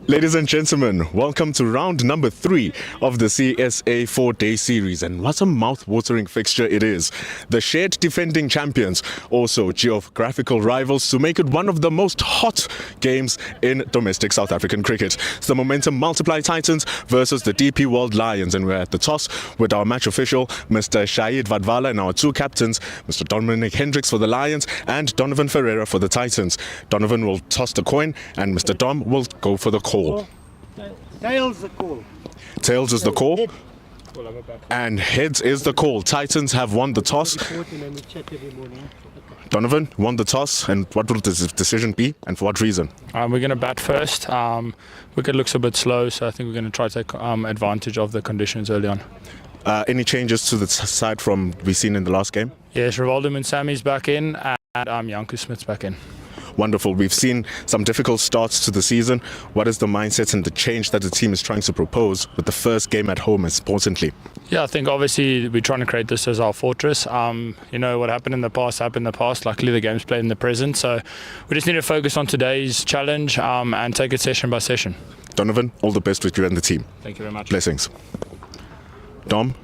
Ladies and gentlemen, welcome to round number 3 of the CSA 4-day series. And what a mouth-watering fixture it is. The shared defending champions, also geographical rivals, to make it one of the most hot games in domestic South African cricket. It's the Momentum Multiply Titans versus the DP World Lions. And we're at the toss with our match official, Mr. Shahid Vadvala, and our two captains, Mr. Dominic Hendricks for the Lions and Donovan Ferreira for the Titans. Donovan will toss the coin and Mr. Dom will go for the call. Tails the call. Tails is the call. And heads is the call. Titans have won the toss. Donovan won the toss, and what will the decision be, and for what reason? We're going to bat first. Wicket looks a bit slow, so I think we're going to try to take advantage of the conditions early on. Any changes to the side from we've seen in the last game? Yes, Rivaldo and Sammy's back in, and Janku Smith's back in. Wonderful. We've seen some difficult starts to the season. What is the mindset and the change that the team is trying to propose with the first game at home, importantly? Yeah, I think obviously we're trying to create this as our fortress. You know, what happened in the past happened in the past. Luckily, the game's played in the present. So we just need to focus on today's challenge and take it session by session. Donovan, all the best with you and the team. Thank you very much. Blessings. Dom,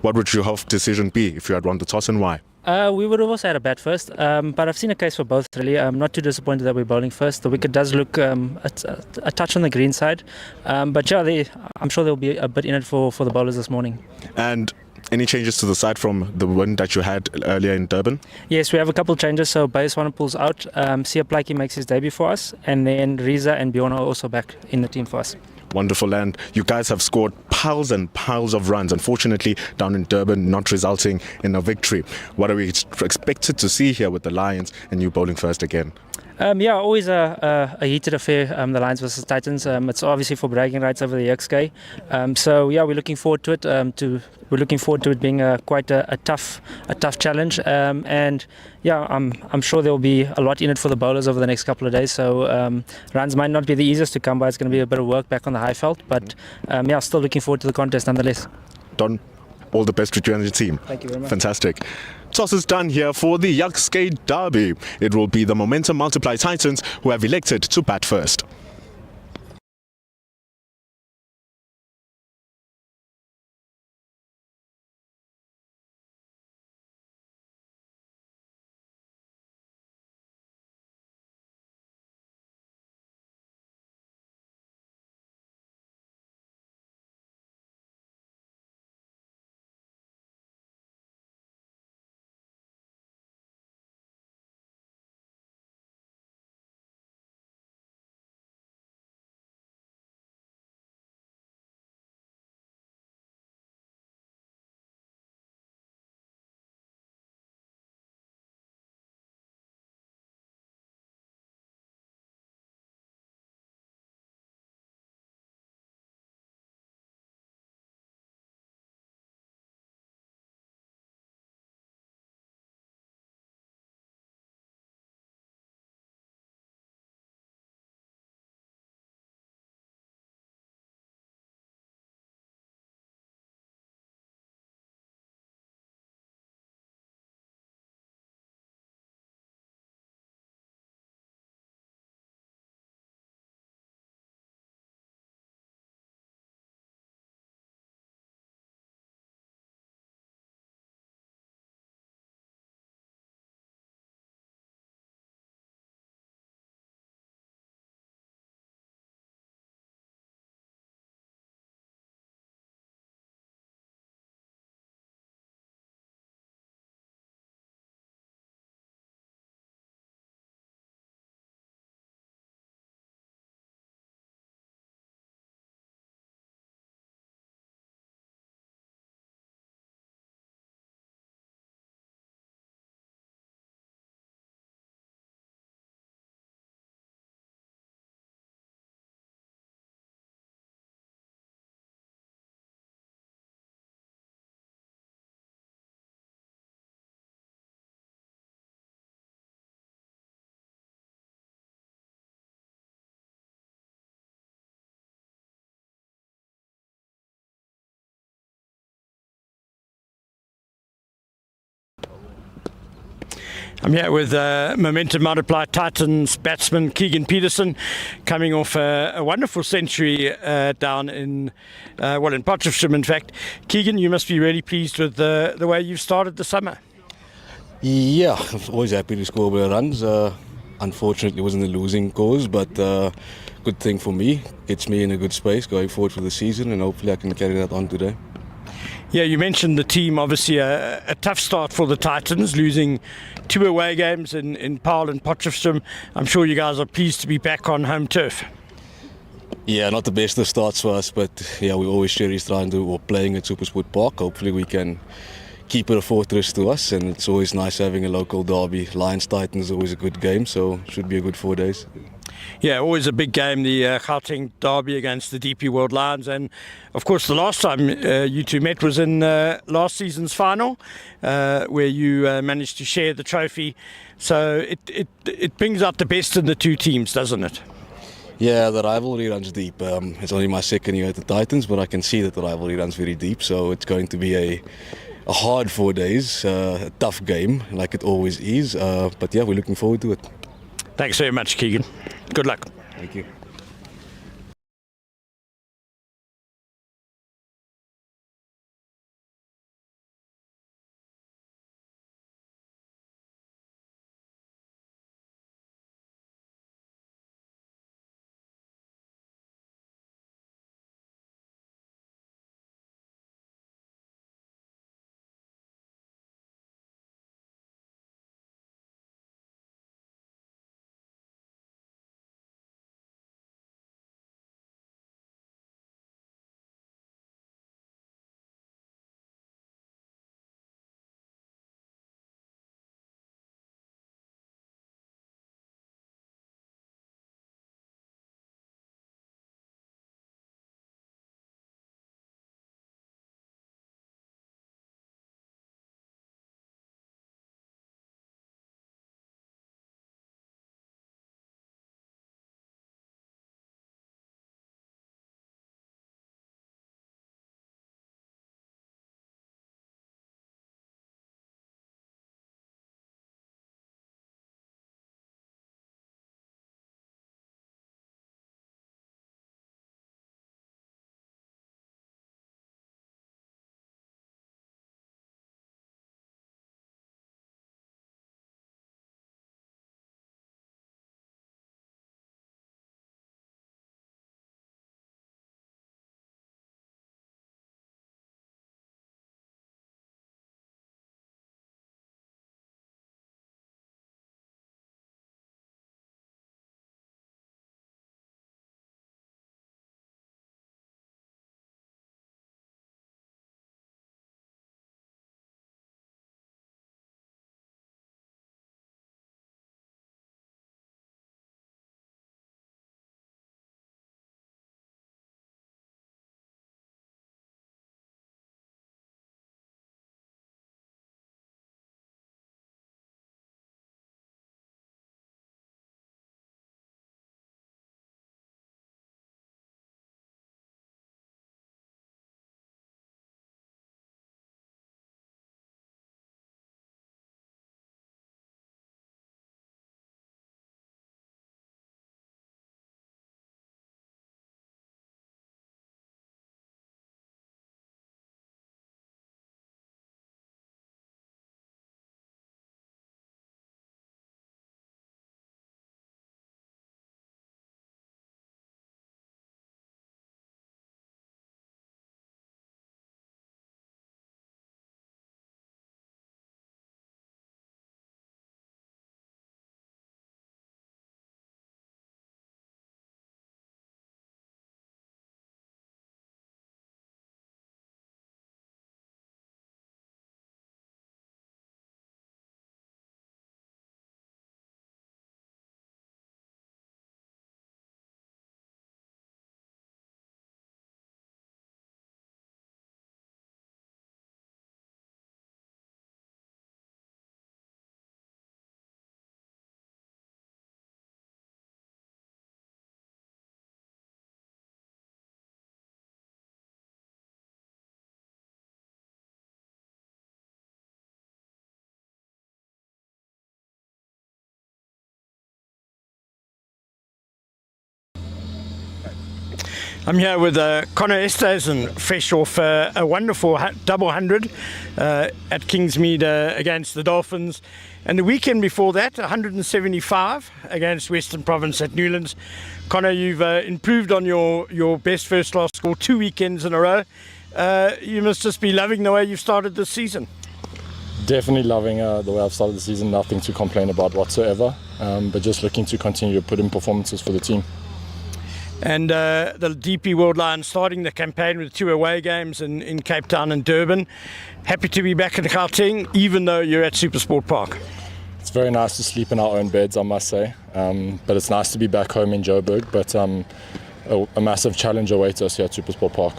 what would your half decision be if you had won the toss, and why? We would have also had a bat first, but I've seen a case for both really. I'm not too disappointed that we're bowling first. The wicket does look a touch on the green side, but yeah, I'm sure there'll be a bit in it for the bowlers this morning. And any changes to the side from the win that you had earlier in Durban? Yes, we have a couple changes. So Bayeswana pulls out, Sia Plaiki makes his debut for us, and then Riza and Bjorn are also back in the team for us. Wonderful, and you guys have scored piles and piles of runs. Unfortunately, down in Durban, not resulting in a victory. What are we expected to see here with the Lions and you bowling first again? Yeah, always a heated affair, the Lions versus Titans. It's obviously for bragging rights over the XK. So yeah, we're looking forward to it. We're looking forward to it being quite a tough challenge. And yeah, I'm sure there will be a lot in it for the bowlers over the next couple of days. So runs might not be the easiest to come by. It's going to be a bit of work back on the high felt, but yeah, still looking forward to the contest nonetheless. Don, all the best with you and your team. Thank you very much. Fantastic. Toss is done here for the Yuckskate Derby. It will be the Momentum Multiply Titans who have elected to bat first. I'm here with Momentum Multiply Titans batsman Keegan Peterson, coming off a wonderful century down in Potchefstroom, in fact. Keegan, you must be really pleased with the way you've started the summer. Yeah, I'm always happy to score a runs. Unfortunately, it wasn't a losing cause, but good thing for me. Gets me in a good space going forward for the season, and hopefully I can carry that on today. Yeah, you mentioned the team, obviously a tough start for the Titans, losing 2 away games in Paarl and Potchefstroom. I'm sure you guys are pleased to be back on home turf. Yeah, not the best of starts for us, but yeah, we always cherish playing at SuperSport Park. Hopefully we can keep it a fortress to us, and it's always nice having a local derby. Lions Titans is always a good game, so should be a good 4 days. Yeah, always a big game, the Gauteng derby against the DP World Lions. And of course, the last time you two met was in last season's final, where you managed to share the trophy. So it brings out the best in the two teams, doesn't it? Yeah, the rivalry runs deep. It's only my second year at the Titans, but I can see that the rivalry runs very deep. So it's going to be a hard 4 days, a tough game, like it always is. But yeah, we're looking forward to it. Thanks very much, Keegan. Good luck. Thank you. I'm here with Connor Esterhuizen, fresh off a wonderful double hundred at Kingsmead against the Dolphins. And the weekend before that, 175 against Western Province at Newlands. Connor, you've improved on your best first class score 2 weekends in a row. You must just be loving the way you've started this season. Definitely loving the way I've started the season. Nothing to complain about whatsoever, but just looking to continue to put in performances for the team. And the DP World Lions starting the campaign with 2 away games in Cape Town and Durban. Happy to be back in Gauteng, even though you're at SuperSport Park. It's very nice to sleep in our own beds, I must say, but it's nice to be back home in Joburg. But a massive challenge awaits us here at SuperSport Park.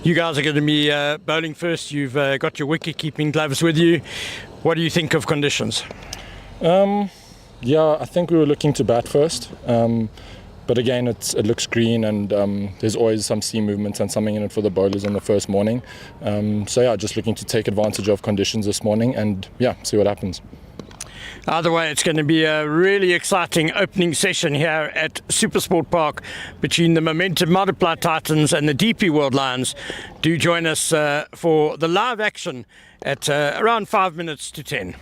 You guys are going to be bowling first. You've got your wicket-keeping gloves with you. What do you think of conditions? Yeah, I think we were looking to bat first. But again, it looks green, and there's always some seam movement and something in it for the bowlers in the first morning. So yeah, just looking to take advantage of conditions this morning and yeah, see what happens. Either way, it's going to be a really exciting opening session here at SuperSport Park between the Momentum Multiply Titans and the DP World Lions. Do join us for the live action at around 5 minutes to 10.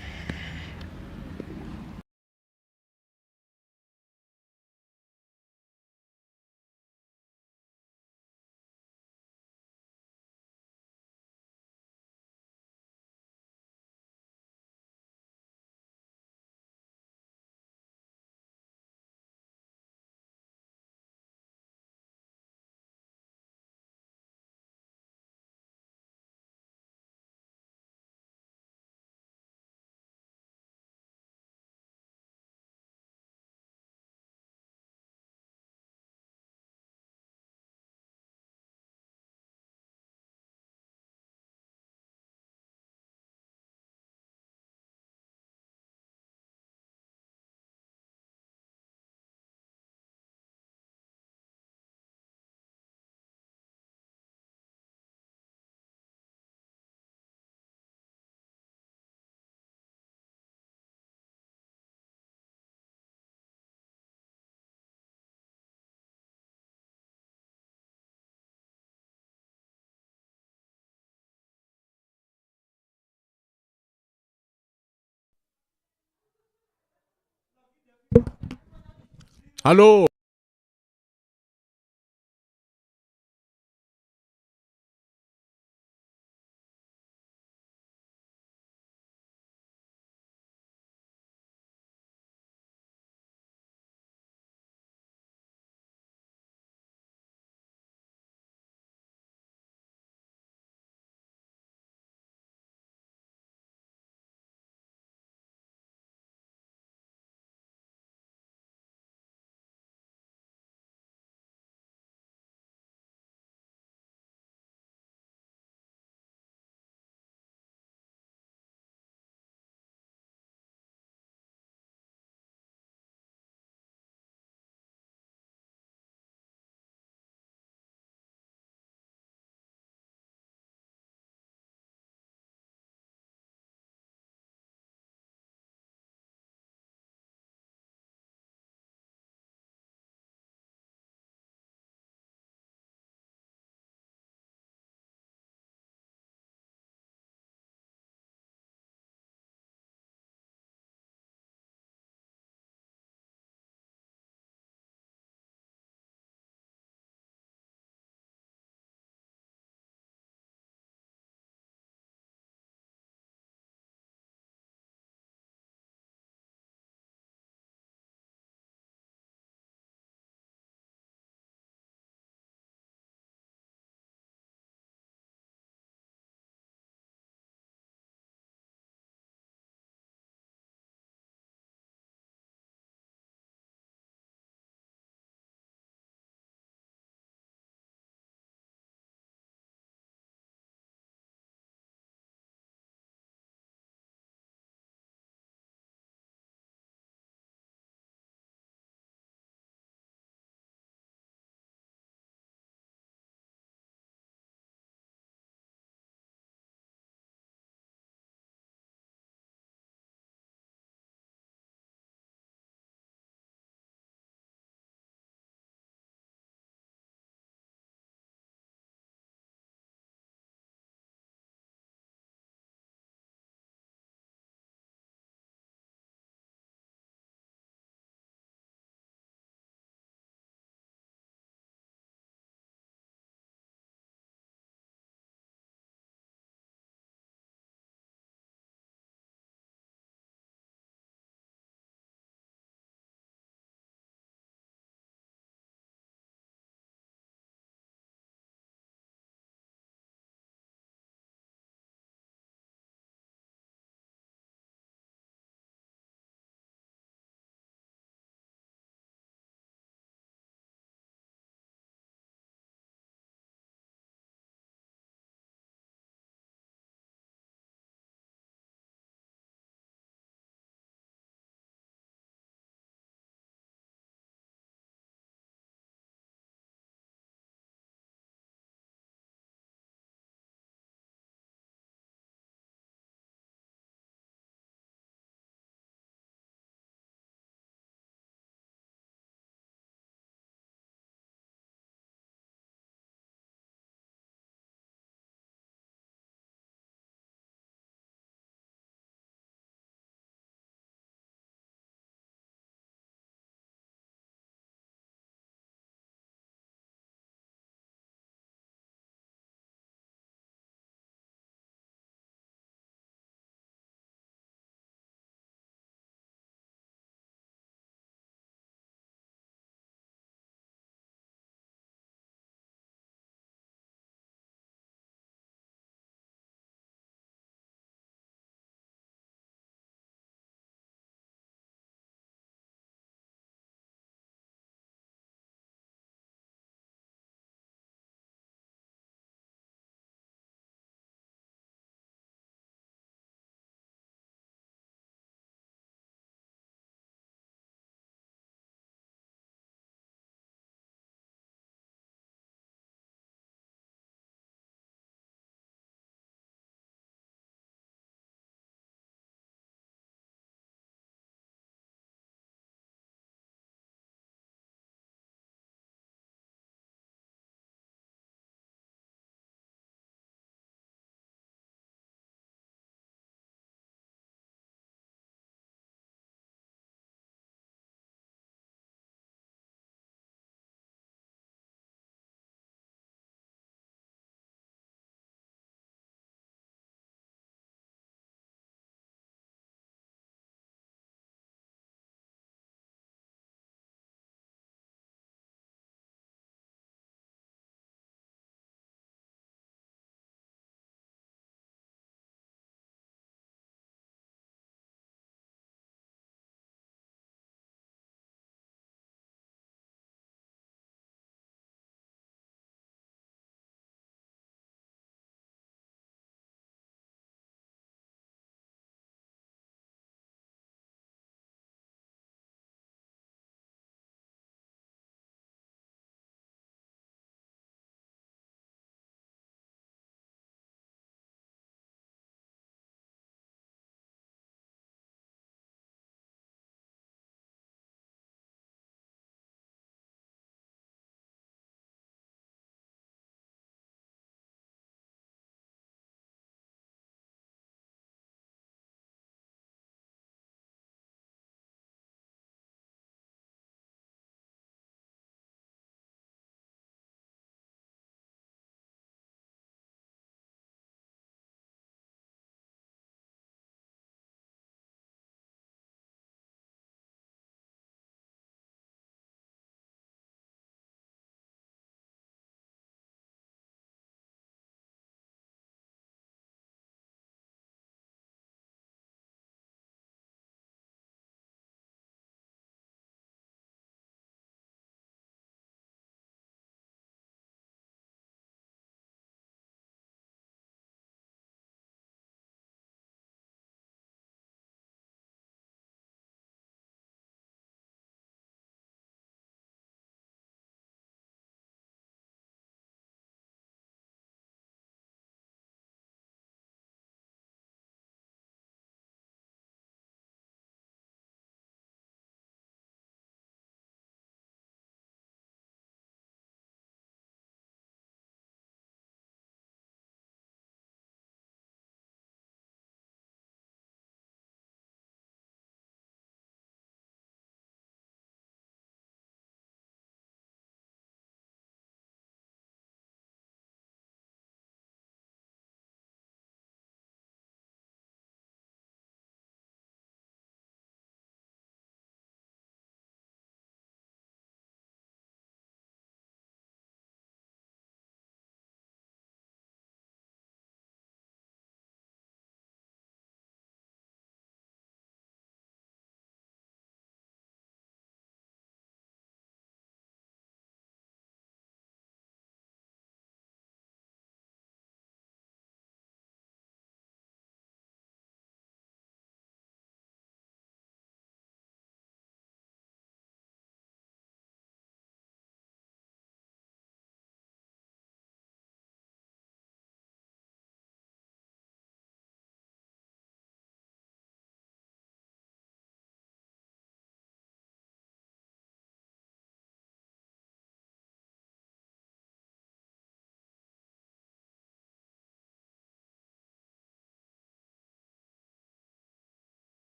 Hello.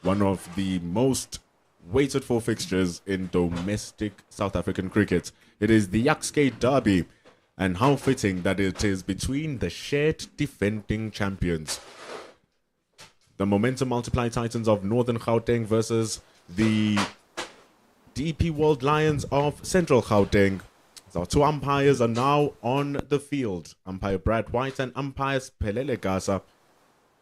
one of the most waited for fixtures in domestic South African cricket. It is the Yucksgate Derby, and how fitting that it is between the shared defending champions. The Momentum Multiply Titans of Northern Gauteng versus the DP World Lions of Central Gauteng. So 2 umpires are now on the field. Umpire Brad White and umpire Pelele Gasa.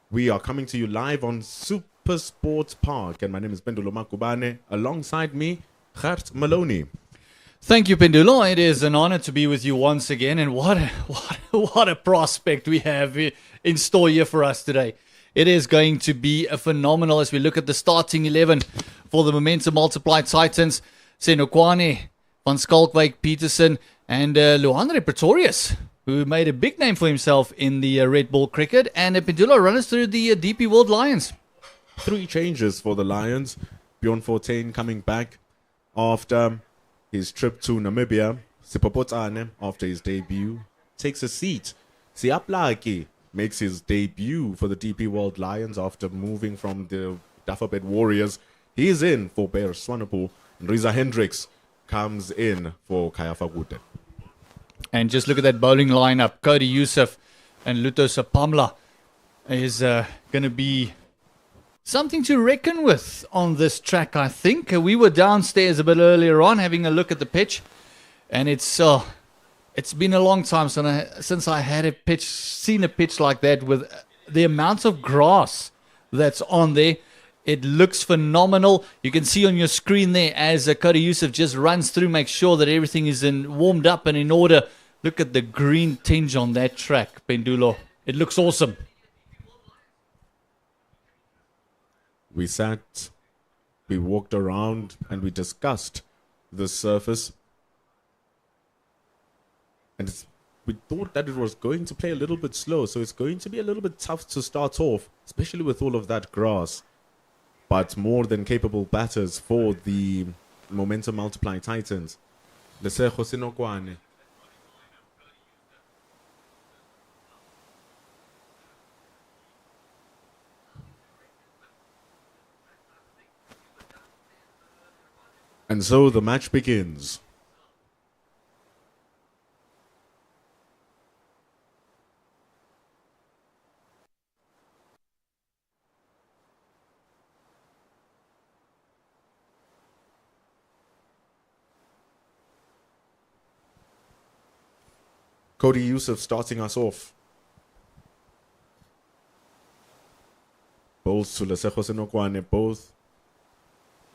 We are coming to you live on SuperSport Park, and my name is Pendulo Makubane. Alongside me, Gert Maloney. Thank you, Pendulo. It is an honor to be with you once again, and what a prospect we have in store here for us today. It is going to be a phenomenal as we look at the starting 11 for the Momentum Multiply Titans. Senokwane, Van Skalkwyk, Peterson, and Luandre Pretorius, who made a big name for himself in the red ball cricket. And Pendulo, run us through the DP World Lions. 3 changes for the Lions. Bjorn Fortuin coming back after his trip to Namibia. Sipopotane, after his debut, takes a seat. Siaplaki makes his debut for the DP World Lions after moving from the Dafabet Warriors. He's in for Bear Swanepoel. And Riza Hendricks comes in for Kayafa Gute. And just look at that bowling lineup. Cody Youssef and Luto Sapamla is going to be something to reckon with on this track, I think. We were downstairs a bit earlier on having a look at the pitch, and it's been a long time since I had seen a pitch like that with the amount of grass that's on there. It looks phenomenal. You can see on your screen there as Cody Youssef just runs through, makes sure that everything is warmed up and in order. Look at the green tinge on that track, Pendulo. It looks awesome. We sat, we walked around, and we discussed the surface. And we thought that it was going to play a little bit slow, so it's going to be a little bit tough to start off, especially with all of that grass. But more than capable batters for the Momentum Multiply Titans. Lesego Senokwane. And so the match begins. Cody Youssef starting us off. Bowls to Lesego Senokwane. Both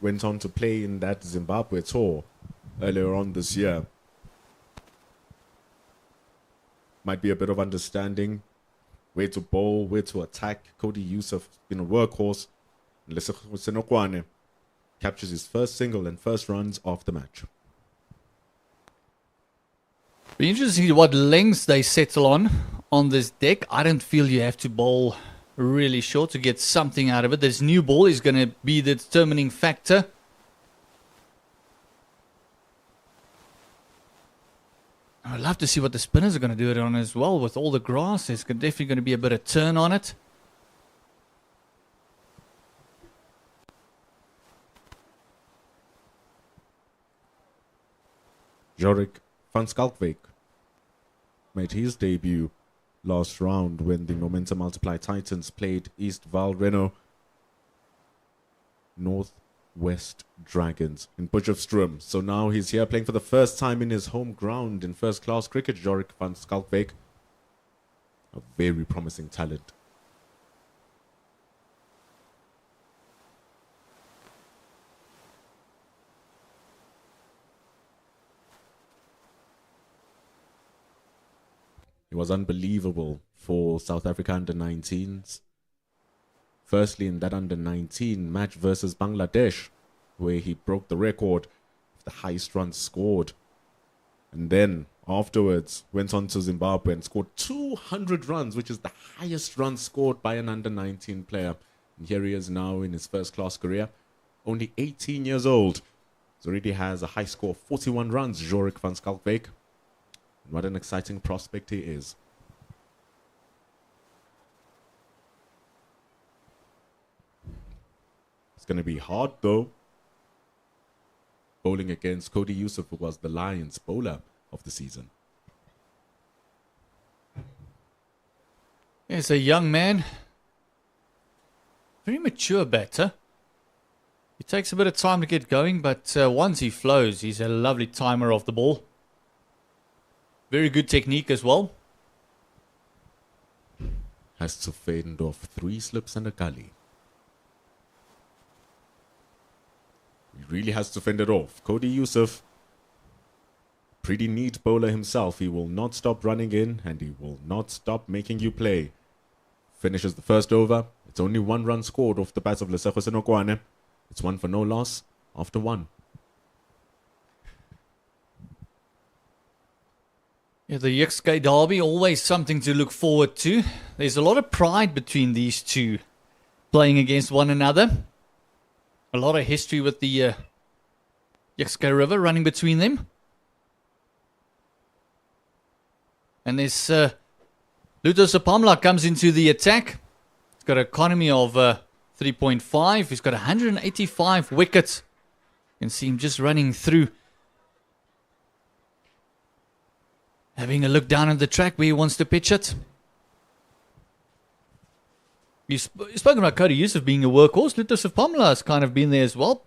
went on to play in that Zimbabwe tour earlier on this year. Might be a bit of understanding where to bowl, where to attack. Cody Youssef been a workhorse. Lesego Senokwane captures his first single and first runs of the match. Be interesting to see what lengths they settle on this deck. I don't feel you have to bowl really short to get something out of it. This new ball is going to be the determining factor. I'd love to see what the spinners are going to do it on as well. With all the grass, there's definitely going to be a bit of turn on it. Jorik Van Skalkwyk made his debut last round when the Momentum Multiply Titans played East Val Reno Northwest Dragons in Potchefstroom. So now he's here playing for the first time in his home ground in first-class cricket. Jorik Van Skalkwyk, a very promising talent. It was unbelievable for South Africa under-19s. Firstly, in that under-19 match versus Bangladesh, where he broke the record of the highest runs scored. And then afterwards went on to Zimbabwe and scored 200 runs, which is the highest runs scored by an under-19 player. And here he is now in his first-class career, only 18 years old. He already has a high score of 41 runs, Jorik Van Skalkwyk. What an exciting prospect he is. going to be hard though. Bowling against Cody Yusuf, who was the Lions bowler of the season. He's a young man. Very mature batter. He takes a bit of time to get going, but once he flows, he's a lovely timer of the ball. Very good technique as well. Has to fend off 3 slips and a gully. He really has to fend it off. Cody Yusuf, pretty neat bowler himself. He will not stop running in and he will not stop making you play. Finishes the first over. It's only 1 run scored off the bat of Lesego Senokwane. It's 1 for no loss after 1. Yeah, the Yixkay Derby, always something to look forward to. There's a lot of pride between these two playing against one another. A lot of history with the Yixkay River running between them. And there's Luto Sapamla comes into the attack. He's got an economy of 3.5. He's got 185 wickets. You can see him just running through. Having a look down at the track where he wants to pitch it. You've spoken about Cody Yusuf being a workhorse. Luto Sapamla has kind of been there as well.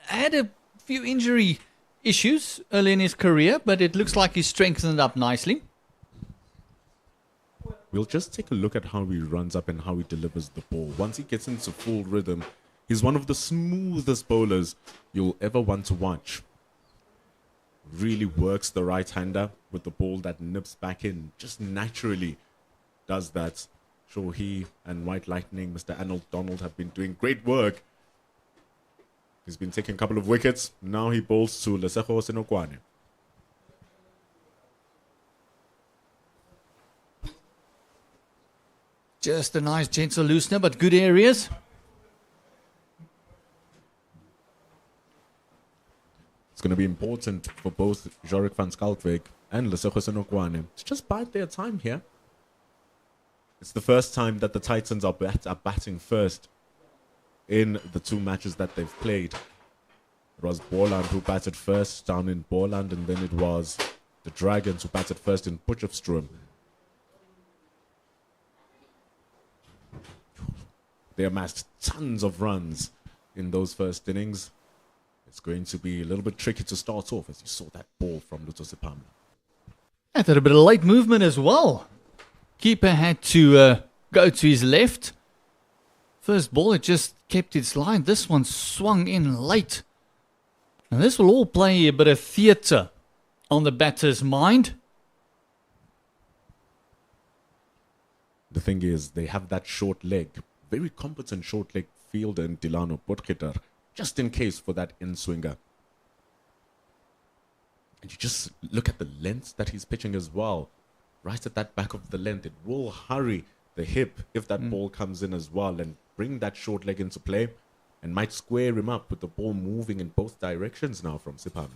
Had a few injury issues early in his career, but it looks like he's strengthened up nicely. We'll just take a look at how he runs up and how he delivers the ball. Once he gets into full rhythm, he's one of the smoothest bowlers you'll ever want to watch. Really works the right-hander with the ball that nips back in. Just naturally does that. Sure, he and White Lightning, Mr. Arnold Donald, have been doing great work. He's been taking a couple of wickets. Now he bowls to Lesego Senokwane. Just a nice gentle loosener, but good areas. It's going to be important for both Jorik van Schalkwyk and Lesego Senokwane to just bide their time here. It's the first time that the Titans are batting first in the 2 matches that they've played. It was Borland who batted first down in Borland, and then it was the Dragons who batted first in Potchefstroom. They amassed tons of runs in those first innings. It's going to be a little bit tricky to start off, as you saw that ball from Luto Sapamla. And had a bit of late movement as well. Keeper had to go to his left. First ball, it just kept its line. This one swung in late. And this will all play a bit of theatre on the batter's mind. The thing is, they have that short leg. Very competent short leg fielder in Delano Potgieter, just in case for that in-swinger. And you just look at the length that he's pitching as well. Right at that back of the length, it will hurry the hip if that ball comes in as well and bring that short leg into play and might square him up with the ball moving in both directions now from Sapamla.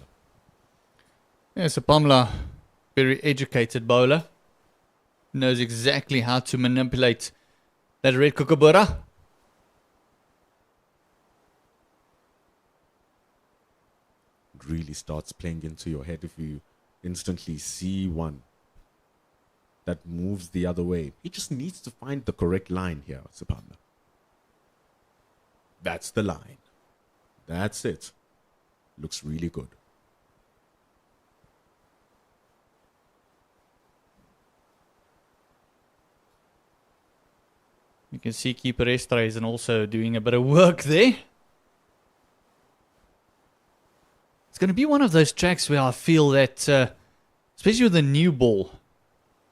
Yeah, Sapamla, very educated bowler. Knows exactly how to manipulate that red kookaburra. It really starts playing into your head if you instantly see one that moves the other way. He just needs to find the correct line here, Sapamla. That's the line. That's it. Looks really good. You can see keeper Estreisen also doing a bit of work there. It's going to be one of those tracks where I feel that, especially with the new ball,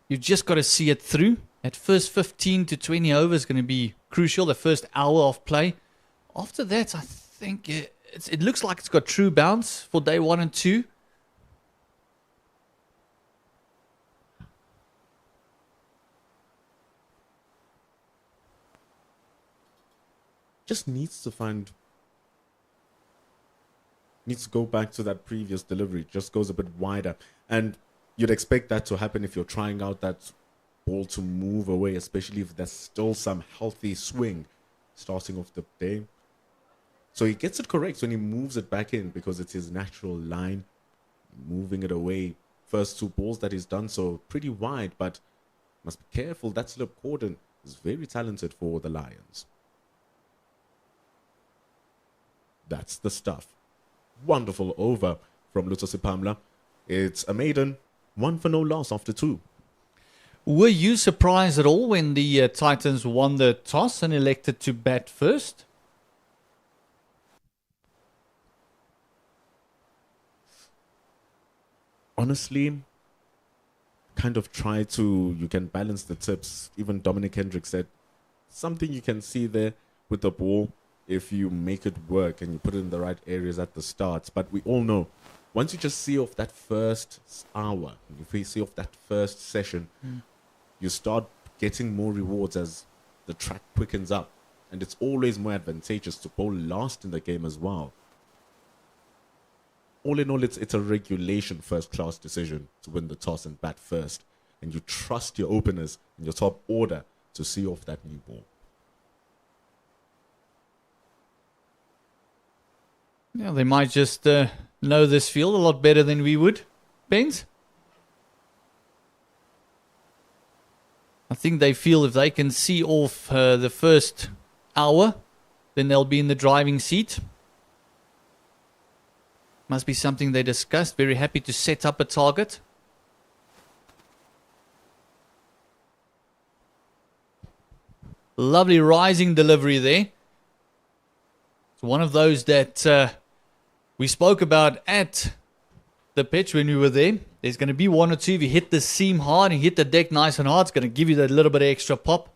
you've just got to see it through. That first 15 to 20 overs is going to be crucial, the first hour of play. After that, I think it looks like it's got true bounce for day 1 and 2. Just needs to go back to that previous delivery. Just goes a bit wider. And you'd expect that to happen if you're trying out that ball to move away, especially if there's still some healthy swing starting off the day. So he gets it correct when he moves it back in because it's his natural line, moving it away. First 2 balls that he's done so pretty wide, but must be careful. That slip cordon is very talented for the Lions. That's the stuff. Wonderful over from Lutosi Pamla. It's a maiden, 1 for no loss after 2. Were you surprised at all when the Titans won the toss and elected to bat first? Honestly, kind of try to, you can balance the tips. Even Dominic Hendrick said something you can see there with the ball if you make it work and you put it in the right areas at the start. But we all know, once you just see off that first hour, if you see off that first session, you start getting more rewards as the track quickens up. And it's always more advantageous to bowl last in the game as well. All in all, it's a regulation first-class decision to win the toss and bat first. And you trust your openers and your top order to see off that new ball. Yeah, they might just know this field a lot better than we would. Benz? I think they feel if they can see off the first hour, then they'll be in the driving seat. Must be something they discussed. Very happy to set up a target. Lovely rising delivery there. It's one of those that we spoke about at the pitch when we were there. There's going to be 1 or 2. If you hit the seam hard and hit the deck nice and hard, it's going to give you that little bit of extra pop.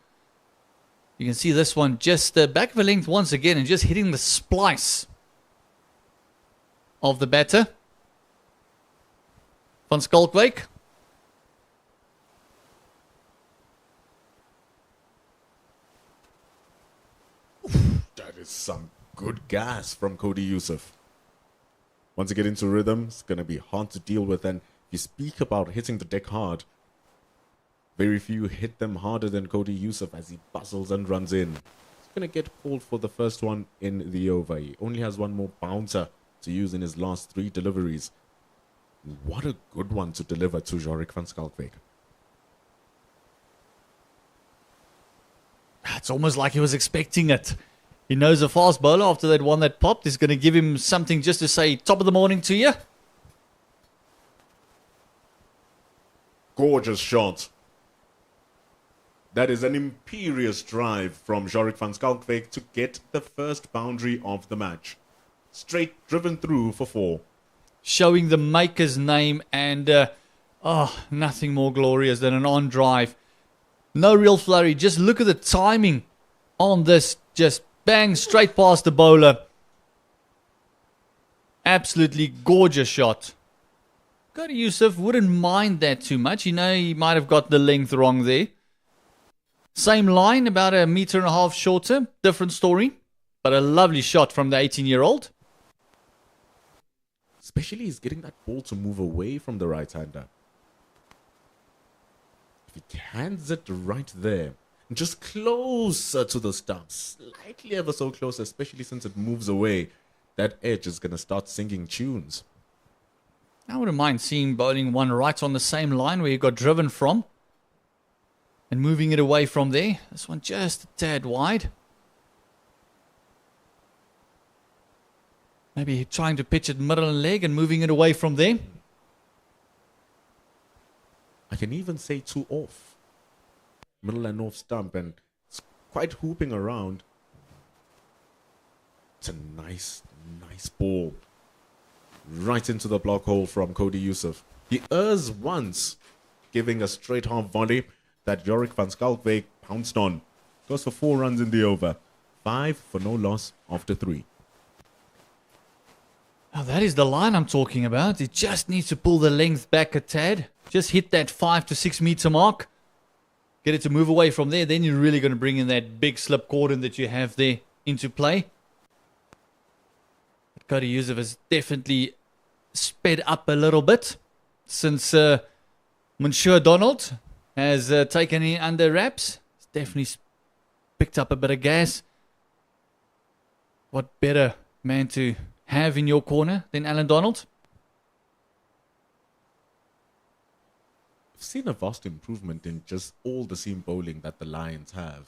You can see this one just back of a length once again and just hitting the splice of the batter. Van Schalkwyk. That is some good gas from Cody Youssef. Once you get into rhythm, it's going to be hard to deal with. And if you speak about hitting the deck hard, very few hit them harder than Cody Youssef as he bustles and runs in. He's going to get called for the first one in the over. He only has 1 more bouncer to use in his last 3 deliveries. What a good one to deliver to Jorik van Schalkwyk. It's almost like he was expecting it. He knows a fast bowler after that one that popped is going to give him something just to say top of the morning to you. Gorgeous shot. That is an imperious drive from Jorik van Schalkwyk to get the first boundary of the match. Straight driven through for 4. Showing the maker's name and nothing more glorious than an on drive. No real flurry. Just look at the timing on this. Just bang straight past the bowler. Absolutely gorgeous shot. Cody Youssef wouldn't mind that too much. You know, he might have got the length wrong there. Same line, about 1.5 meters shorter. Different story. But a lovely shot from the 18-year-old. Especially he's getting that ball to move away from the right-hander. If he hands it right there, just closer to the stump, slightly ever so close, especially since it moves away, that edge is going to start singing tunes. I wouldn't mind seeing bowling one right on the same line where you got driven from and moving it away from there. This one just a tad wide. Maybe trying to pitch it middle and leg and moving it away from there. I can even say 2 off. Middle and off stump, and it's quite hooping around. It's a nice ball. Right into the block hole from Cody Youssef. He errs once, giving a straight half volley that Jorik van Schalkwyk pounced on. Goes for 4 runs in the over. 5 for no loss after 3. Now that is the line I'm talking about. It just needs to pull the length back a tad. Just hit that 5 to 6 meter mark. Get it to move away from there. Then you're really going to bring in that big slip cordon that you have there into play. Cody Youssef has definitely sped up a little bit since Monsieur Donald has taken it under wraps. He's definitely picked up a bit of gas. What better man to have in your corner than Alan Donald? I've seen a vast improvement in just all the seam bowling that the Lions have.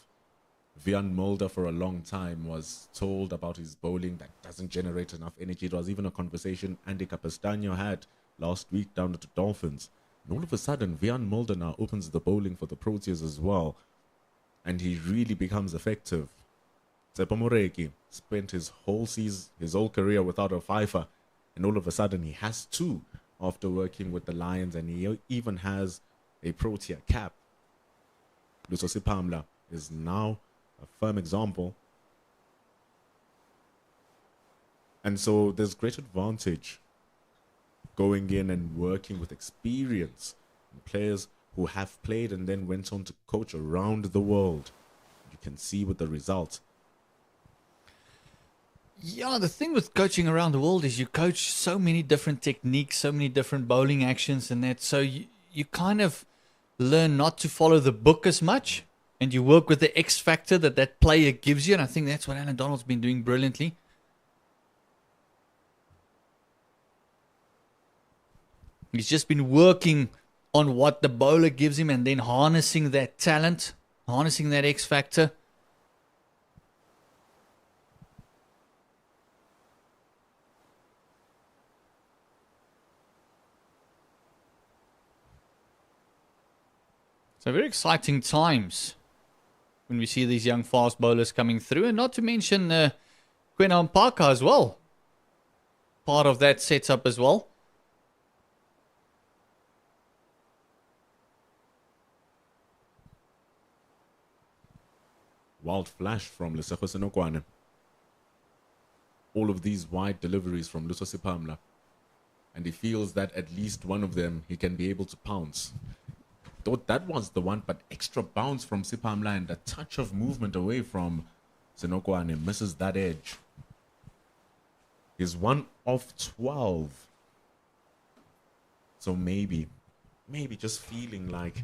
Vian Mulder for a long time was told about his bowling that doesn't generate enough energy. It was even a conversation Andy Capistanho had last week down at the Dolphins. And all of a sudden, Vian Mulder now opens the bowling for the Proteas as well. And he really becomes effective. Tsepo Moreki spent his whole season, his whole career without a fifer. And all of a sudden, he has two after working with the Lions. And he even has a Protea cap. Lusosi Pamla is now a firm example. And so there's great advantage going in and working with experience and players who have played and then went on to coach around the world. You can see with the result. Yeah, the thing with coaching around the world is you coach so many different techniques, so many different bowling actions and that. So you kind of learn not to follow the book as much. And you work with the X factor that player gives you. And I think that's what Alan Donald's been doing brilliantly. He's just been working on what the bowler gives him and then harnessing that talent, harnessing that X factor. So very exciting times when we see these young fast bowlers coming through. And not to mention Quinlan Parker as well. Part of that setup as well. Wild flash from Lesego Senokwane. All of these wide deliveries from Lusosi Pamla. And he feels that at least one of them he can be able to pounce. Thought that was the one, but extra bounce from Sipamla and a touch of movement away from Senokwane misses that edge. He's 1 of 12. So maybe just feeling like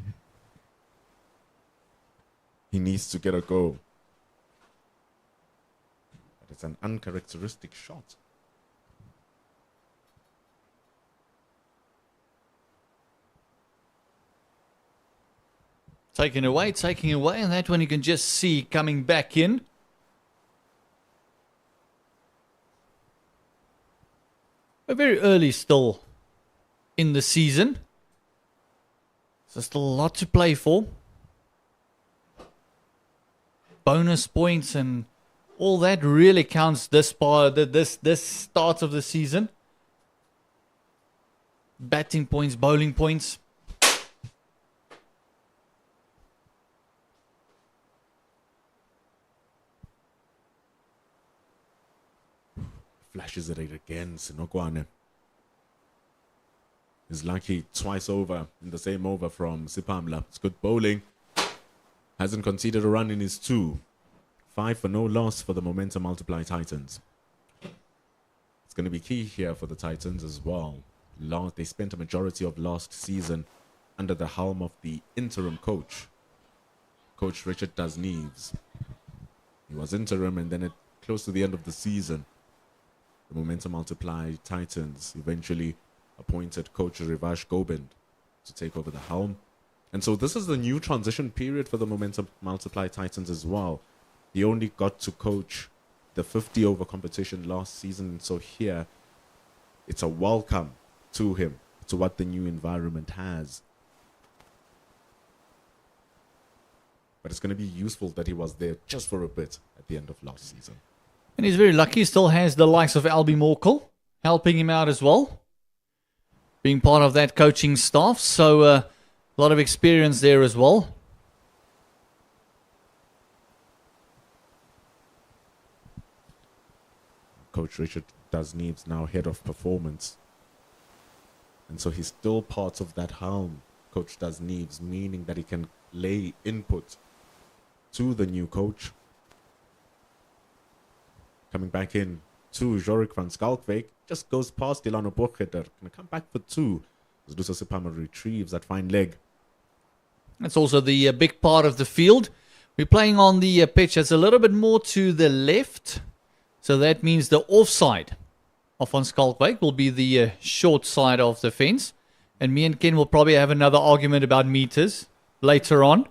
he needs to get a go. But it's an uncharacteristic shot. Taking away, and that one you can just see coming back in. We're very early still in the season. So still a lot to play for. Bonus points and all that really counts this start of the season. Batting points, bowling points. Flashes at it again, Senokwane. Is lucky twice over in the same over from Sipamla. It's good bowling. Hasn't conceded a run in his 2. 5 for no loss for the Momentum Multiply Titans. It's going to be key here for the Titans as well. They spent a majority of last season under the helm of the interim coach, Coach Richard Dasneves. He was interim, and then close to the end of the season, the Momentum Multiply Titans eventually appointed Coach Rivash Gobind to take over the helm. And so this is the new transition period for the Momentum Multiply Titans as well. He only got to coach the 50-over competition last season. So here, it's a welcome to him, to what the new environment has. But it's going to be useful that he was there just for a bit at the end of last season. And he's very lucky. He still has the likes of Albie Morkel helping him out as well. Being part of that coaching staff. So a lot of experience there as well. Coach Richard Dasneves now head of performance. And so he's still part of that helm, Coach Dasneves, meaning that he can lay input to the new coach. Coming back in to Jorik van Skalkwyk, just goes past Delano Borgeder. Gonna come back for 2 as Luso Sipama retrieves that fine leg. That's also the big part of the field. We're playing on the pitch that's a little bit more to the left So that means the offside of Van Schalkwyk will be the short side of the fence. And me and Ken will probably have another argument about meters later on.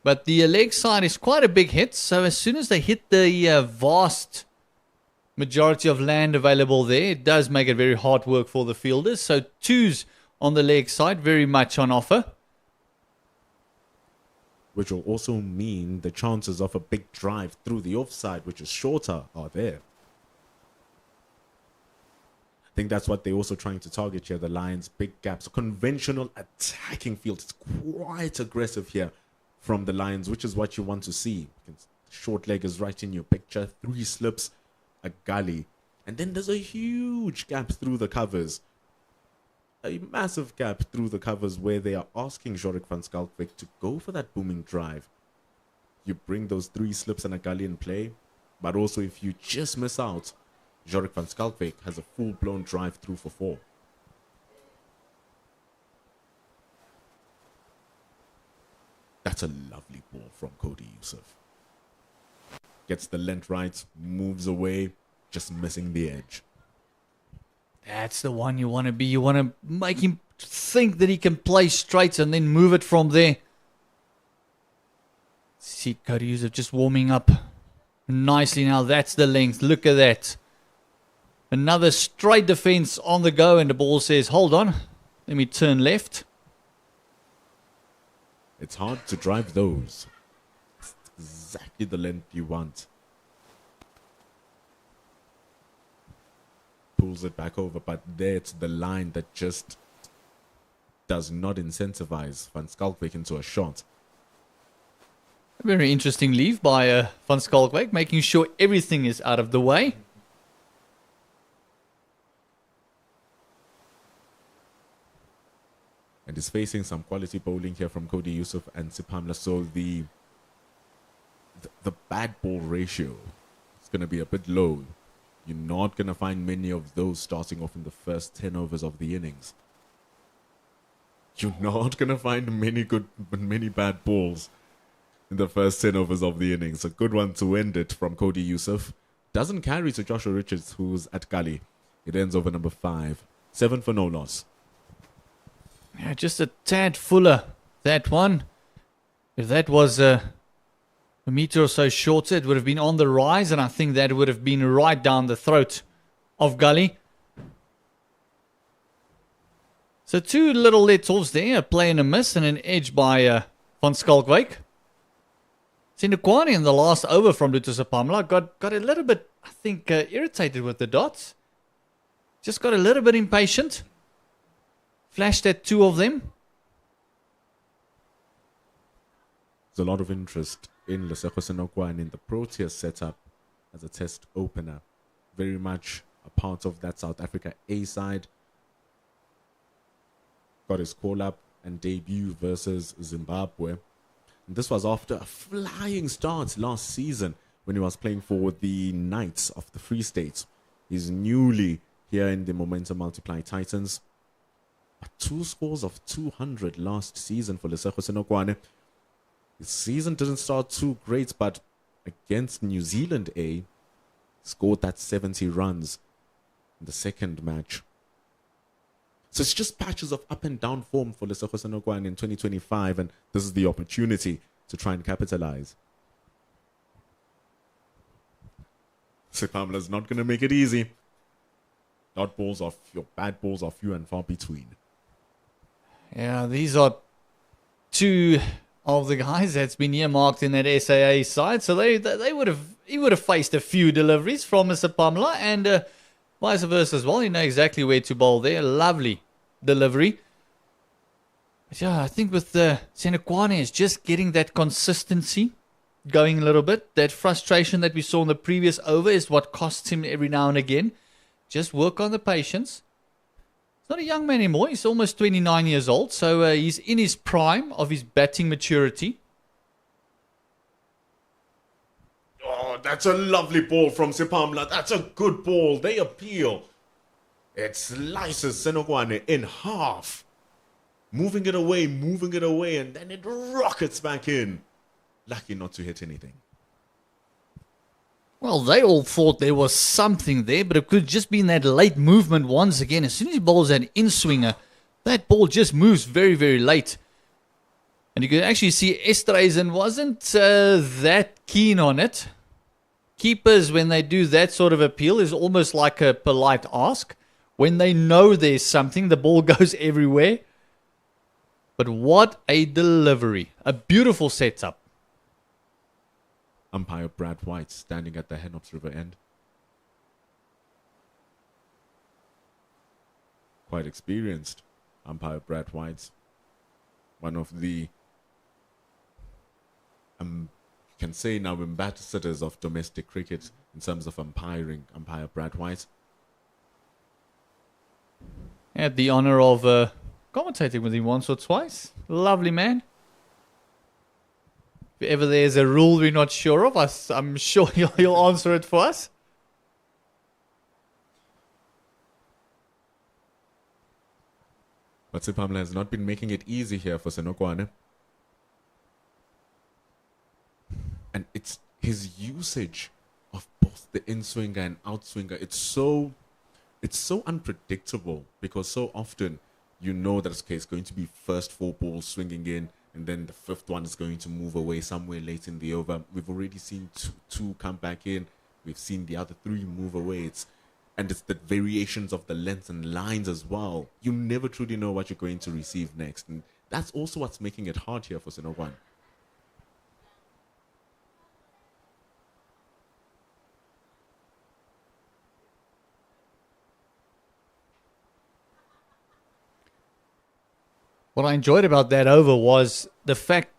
But the leg side is quite a big hit. So as soon as they hit the vast majority of land available there, it does make it very hard work for the fielders. So twos on the leg side, very much on offer. Which will also mean the chances of a big drive through the offside, which is shorter, are there. I think that's what they're also trying to target here, the Lions, big gaps. Conventional attacking field. It's quite aggressive here from the Lions, which is what you want to see. Short leg is right in your picture. 3 slips, a gully. And then there's a huge gap through the covers. A massive gap through the covers where they are asking Jorik van Schalkwyk to go for that booming drive. You bring those 3 slips and a gully in play. But also if you just miss out, Jorik van Schalkwyk has a full-blown drive through for 4. That's a lovely ball from Cody Yusuf. Gets the length right, moves away, just missing the edge. That's the one you want to be. You want to make him think that he can play straight and then move it from there. See Cody Yusuf just warming up nicely now. That's the length. Look at that. Another straight defense on the go, and the ball says, hold on, let me turn left. It's hard to drive those. It's exactly the length you want. Pulls it back over, but there it's the line that just does not incentivize Van Schalkwyk into a shot. A very interesting leave by Van Schalkwyk, making sure everything is out of the way. And is facing some quality bowling here from Cody Yusuf and Sipamla. So the bad ball ratio is going to be a bit low. You're not going to find many of those starting off in the first 10 overs of the innings. You're not going to find many bad balls in the first 10 overs of the innings. A good one to end it from Cody Yusuf. Doesn't carry to Joshua Richards, who's at gully. It ends over number 5. 7 for no loss. Yeah, just a tad fuller, that one. If that was a meter or so shorter, it would have been on the rise, and I think that would have been right down the throat of Gully. So 2 little let-offs there, a play and a miss, and an edge by Van Schalkwyk. Centurion in the last over from Luther Pamela got a little bit, I think, irritated with the dots. Just got a little bit impatient. Flashed at 2 of them. There's a lot of interest in Lesego Senokwane in the Proteas setup as a test opener. Very much a part of that South Africa A side. Got his call-up and debut versus Zimbabwe. And this was after a flying start last season when he was playing for the Knights of the Free State. He's newly here in the Momentum Multiply Titans. 2 scores of 200 last season for Lesego Senokwane. His season didn't start too great, but against New Zealand A, scored that 70 runs in the second match. So it's just patches of up and down form for Lesego Senokwane in 2025, and this is the opportunity to try and capitalize. Sipamla's not going to make it easy. Bad balls are few and far between. Yeah, these are 2 of the guys that's been earmarked in that SAA side. So he would have faced a few deliveries from Mr. Pamela, and vice versa as well. You know exactly where to bowl there. Lovely delivery. But yeah, I think with Senokwane is just getting that consistency going a little bit. That frustration that we saw in the previous over is what costs him every now and again. Just work on the patience. He's not a young man anymore. He's almost 29 years old. So he's in his prime of his batting maturity. Oh, that's a lovely ball from Sipamla. That's a good ball. They appeal. It slices Senokwane in half. Moving it away, and then it rockets back in. Lucky not to hit anything. Well, they all thought there was something there, but it could just be in that late movement once again. As soon as he bowls that in-swinger, that ball just moves very, very late. And you can actually see Esterhuizen wasn't that keen on it. Keepers, when they do that sort of appeal, is almost like a polite ask. When they know there's something, the ball goes everywhere. But what a delivery. A beautiful setup. Umpire Brad White standing at the Henops River end. Quite experienced, umpire Brad White. One of the, you can say now, ambassadors of domestic cricket in terms of umpiring, umpire Brad White. Had the honor of commentating with him once or twice. Lovely man. If ever there's a rule we're not sure of, I'm sure he'll answer it for us. But Pamela has not been making it easy here for Senokwane. And it's his usage of both the in-swinger and out-swinger. It's so unpredictable, because so often you know that it's going to be first 4 balls swinging in, and then the 5th one is going to move away somewhere late in the over. We've already seen two come back in. We've seen the other 3 move away. It's the variations of the lengths and lines as well. You never truly know what you're going to receive next. And that's also what's making it hard here for Senokwane. What I enjoyed about that over was the fact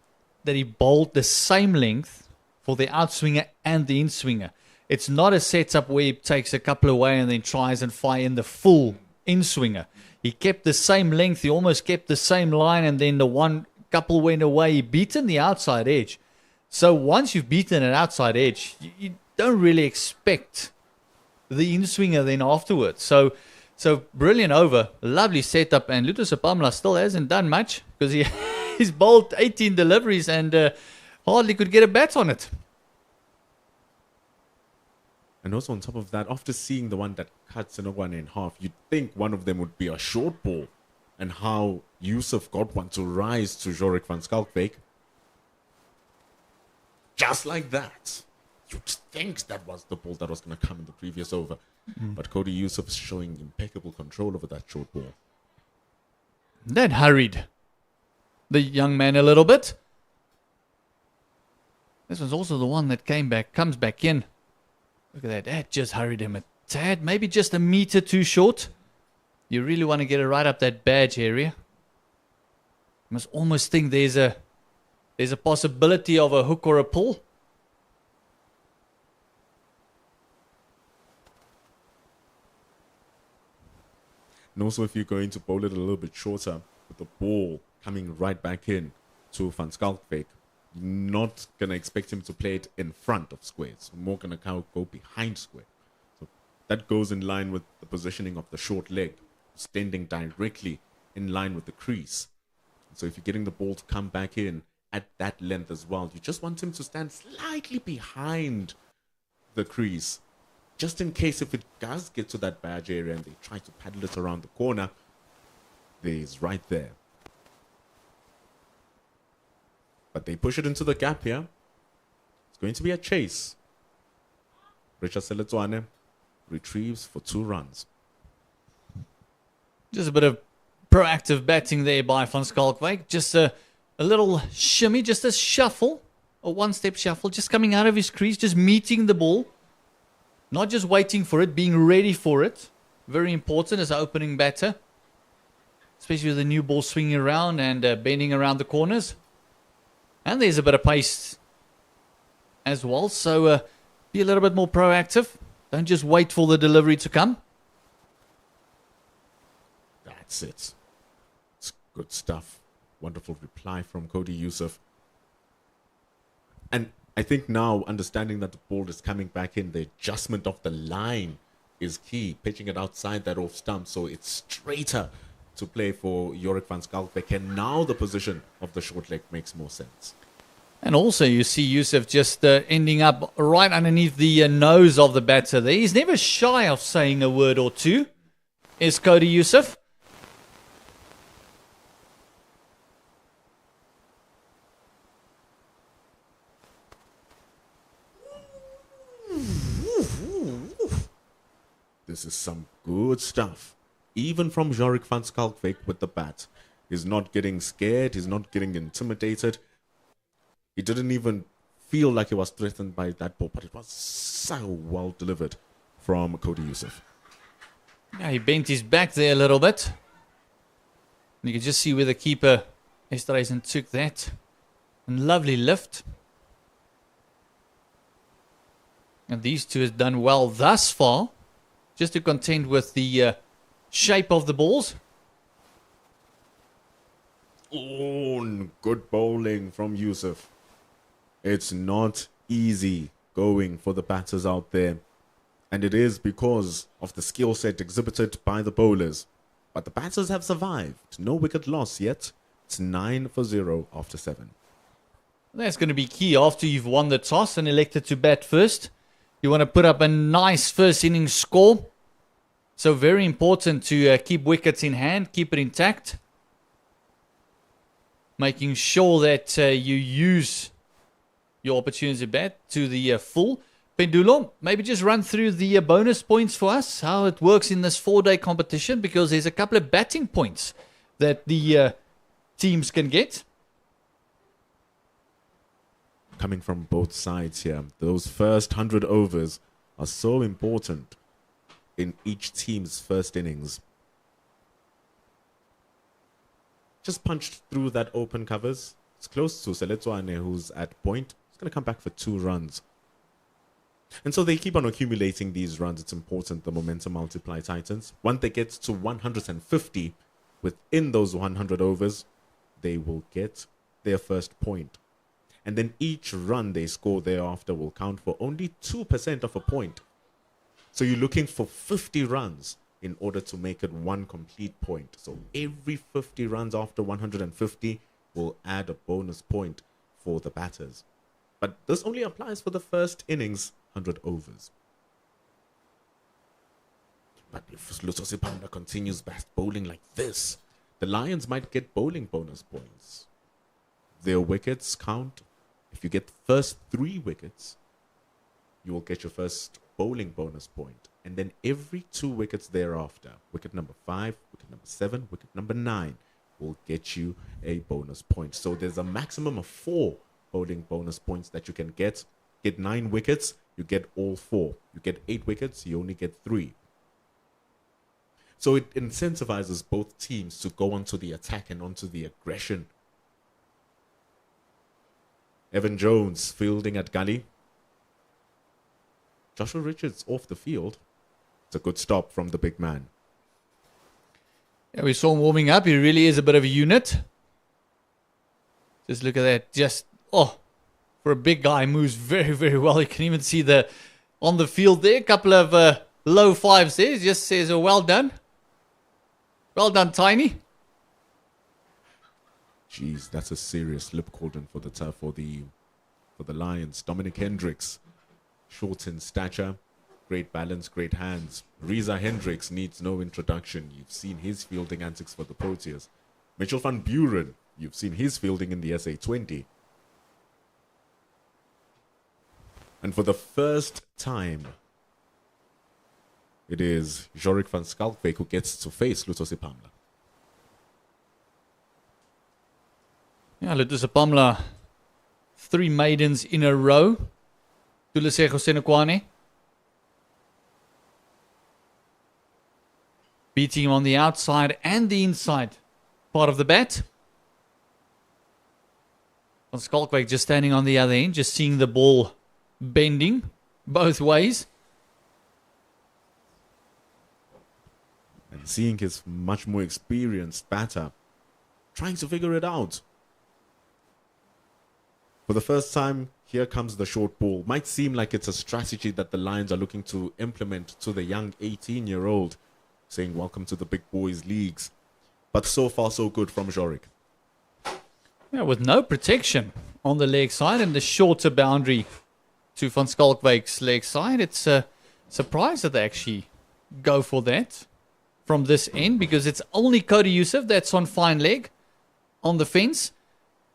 that he bowled the same length for the outswinger and the in-swinger. It's not a setup where he takes a couple away and then tries and fire in the full in-swinger. He kept the same length, he almost kept the same line, and then the one couple went away. He beaten the outside edge. So once you've beaten an outside edge, you don't really expect the in-swinger then afterwards. So brilliant over, lovely setup, and Luto Sapamla still hasn't done much because he's bowled 18 deliveries and hardly could get a bat on it. And also on top of that, after seeing the one that cut Senokwane in half, you'd think one of them would be a short ball, and how Yusuf got one to rise to Jorik van Schalkwyk. Just like that. You'd think that was the ball that was going to come in the previous over. But Cody Yusuf is showing impeccable control over that short ball. That hurried the young man a little bit. This was also the one that comes back in. Look at that. That just hurried him a tad, maybe just a meter too short. You really want to get it right up that badge area. You must almost think there's a possibility of a hook or a pull. And also, if you're going to bowl it a little bit shorter, with the ball coming right back in to Van Schalkwyk, you're not going to expect him to play it in front of square. It's more going to go behind square. So that goes in line with the positioning of the short leg, standing directly in line with the crease. So if you're getting the ball to come back in at that length as well, you just want him to stand slightly behind the crease, just in case if it does get to that badge area and they try to paddle it around the corner, he's right there. But they push it into the gap here. It's going to be a chase. Richard Seletswane retrieves for 2 runs. Just a bit of proactive batting there by Van Schalkwyk. Just a little shimmy, just a shuffle, a one-step shuffle, just coming out of his crease, just meeting the ball. Not just waiting for it, being ready for it. Very important as an opening batter. Especially with the new ball swinging around and bending around the corners. And there's a bit of pace as well. So be a little bit more proactive. Don't just wait for the delivery to come. That's it. It's good stuff. Wonderful reply from Cody Yusuf. And I think now, understanding that the ball is coming back in, the adjustment of the line is key. Pitching it outside that off stump, so it's straighter to play for Jorik van Schalkwyk. And now the position of the short leg makes more sense. And also, you see Yusuf just ending up right underneath the nose of the batter there. He's never shy of saying a word or two, is Cody Yusuf. This is some good stuff. Even from Jorik van Schalkwyk with the bat. He's not getting scared. He's not getting intimidated. He didn't even feel like he was threatened by that ball, but it was so well delivered from Cody Yusuf. Yeah, he bent his back there a little bit. You can just see where the keeper, Esterhuizen, took that. And lovely lift. And these two have done well thus far. Just to contend with the shape of the balls. Oh, good bowling from Yusuf. It's not easy going for the batters out there. And it is because of the skill set exhibited by the bowlers. But the batters have survived. No wicket loss yet. It's 9-0 after 7. That's going to be key after you've won the toss and elected to bat first. You want to put up a nice first innings score. So very important to keep wickets in hand, keep it intact. Making sure that you use your opportunity to bat to the full. Pendulo, maybe just run through the bonus points for us, how it works in this 4-day competition, because there's a couple of batting points that the teams can get. Coming from both sides here, those first 100 overs are so important in each team's first innings. Just punched through that open covers. It's close to Seletswane, who's at point. He's going to come back for 2 runs. And so they keep on accumulating these runs. It's important the momentum multiply tightens. Once they get to 150 within those 100 overs, they will get their first point. And then each run they score thereafter will count for only 2% of a point. So you're looking for 50 runs in order to make it 1 complete point. So every 50 runs after 150 will add a bonus point for the batters. But this only applies for the first innings, 100 overs. But if Lusosi Panda continues best bowling like this, the Lions might get bowling bonus points. Their wickets count. If you get the first 3 wickets, you will get your first bowling bonus point. And then every 2 wickets thereafter, wicket number 5, wicket number 7, wicket number 9, will get you a bonus point. So there's a maximum of 4 bowling bonus points that you can get. Get 9 wickets, you get all 4. You get 8 wickets, you only get 3. So it incentivizes both teams to go onto the attack and onto the aggression. Evan Jones fielding at gully. Joshua Richards off the field. It's a good stop from the big man. Yeah, we saw him warming up. He really is a bit of a unit. Just look at that. Just, for a big guy, moves very, very well. You can even see on the field there, a couple of low 5s there. He just says, oh, well done. Well done, Tiny. Jeez, that's a serious lip cauldron for the Lions. Dominic Hendricks, short in stature, great balance, great hands. Reza Hendricks needs no introduction. You've seen his fielding antics for the Proteas. Mitchell van Buren, you've seen his fielding in the SA20. And for the first time, it is Jorik van Schalkwyk who gets to face Lutosi Pamla. Yeah, Lutosi Pamla, 3 maidens in a row. Tulisego Senekwane. Beating him on the outside and the inside part of the bat. Van Schalkwyk just standing on the other end, just seeing the ball bending both ways. And seeing his much more experienced batter trying to figure it out. For the first time, here comes the short ball. Might seem like it's a strategy that the Lions are looking to implement to the young 18-year-old, saying welcome to the big boys leagues. But so far, so good from Jorik. Yeah, with no protection on the leg side and the shorter boundary to Van Skalkwyk's leg side. It's a surprise that they actually go for that from this end, because it's only Cody Youssef that's on fine leg on the fence.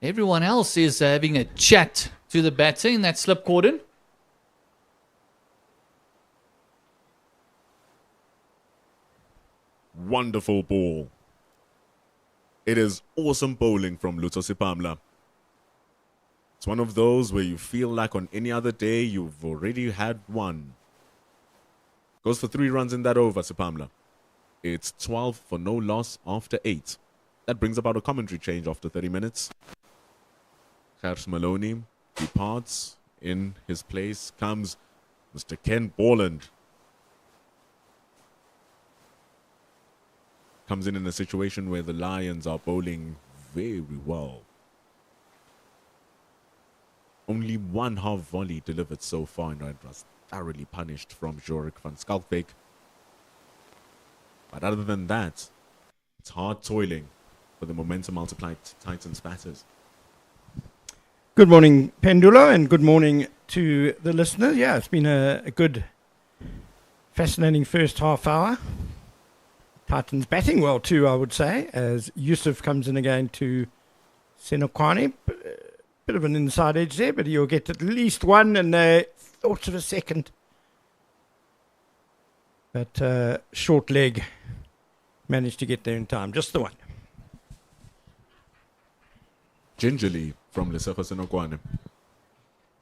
Everyone else is having a chat to the batter in that slip cordon. Wonderful ball. It is awesome bowling from Lutho Sipamla. It's one of those where you feel like on any other day you've already had one. Goes for 3 runs in that over, Sipamla. It's 12 for no loss after 8. That brings about a commentary change after 30 minutes. Gers Maloney departs. In his place comes Mr. Ken Borland. Comes in a situation where the Lions are bowling very well. Only one half volley delivered so far, and it was thoroughly punished from Jorik van Skalkwyk. But other than that, it's hard toiling for the momentum multiplied Titans batters. Good morning, Pendulo, and good morning to the listeners. Yeah, it's been a good, fascinating first half hour. Titans batting well too, I would say, as Youssef comes in again to Senokwane. Bit of an inside edge there, but he'll get at least one, and thoughts of a second. But short leg managed to get there in time, just the one. Gingerly from Lesego Senokwane.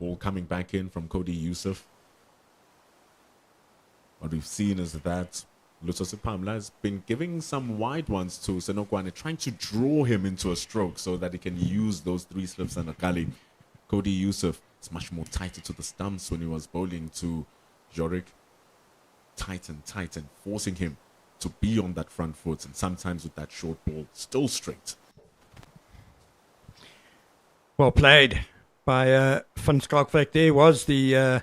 Ball coming back in from Cody Youssef. What we've seen is that Lutho Sipamla has been giving some wide ones to Senokwane, trying to draw him into a stroke so that he can use those 3 slips and a gully. Cody Youssef is much more tighter to the stumps when he was bowling to Jorik. Tight and forcing him to be on that front foot, and sometimes with that short ball still straight. Well played by Van Skalkwyk. There was the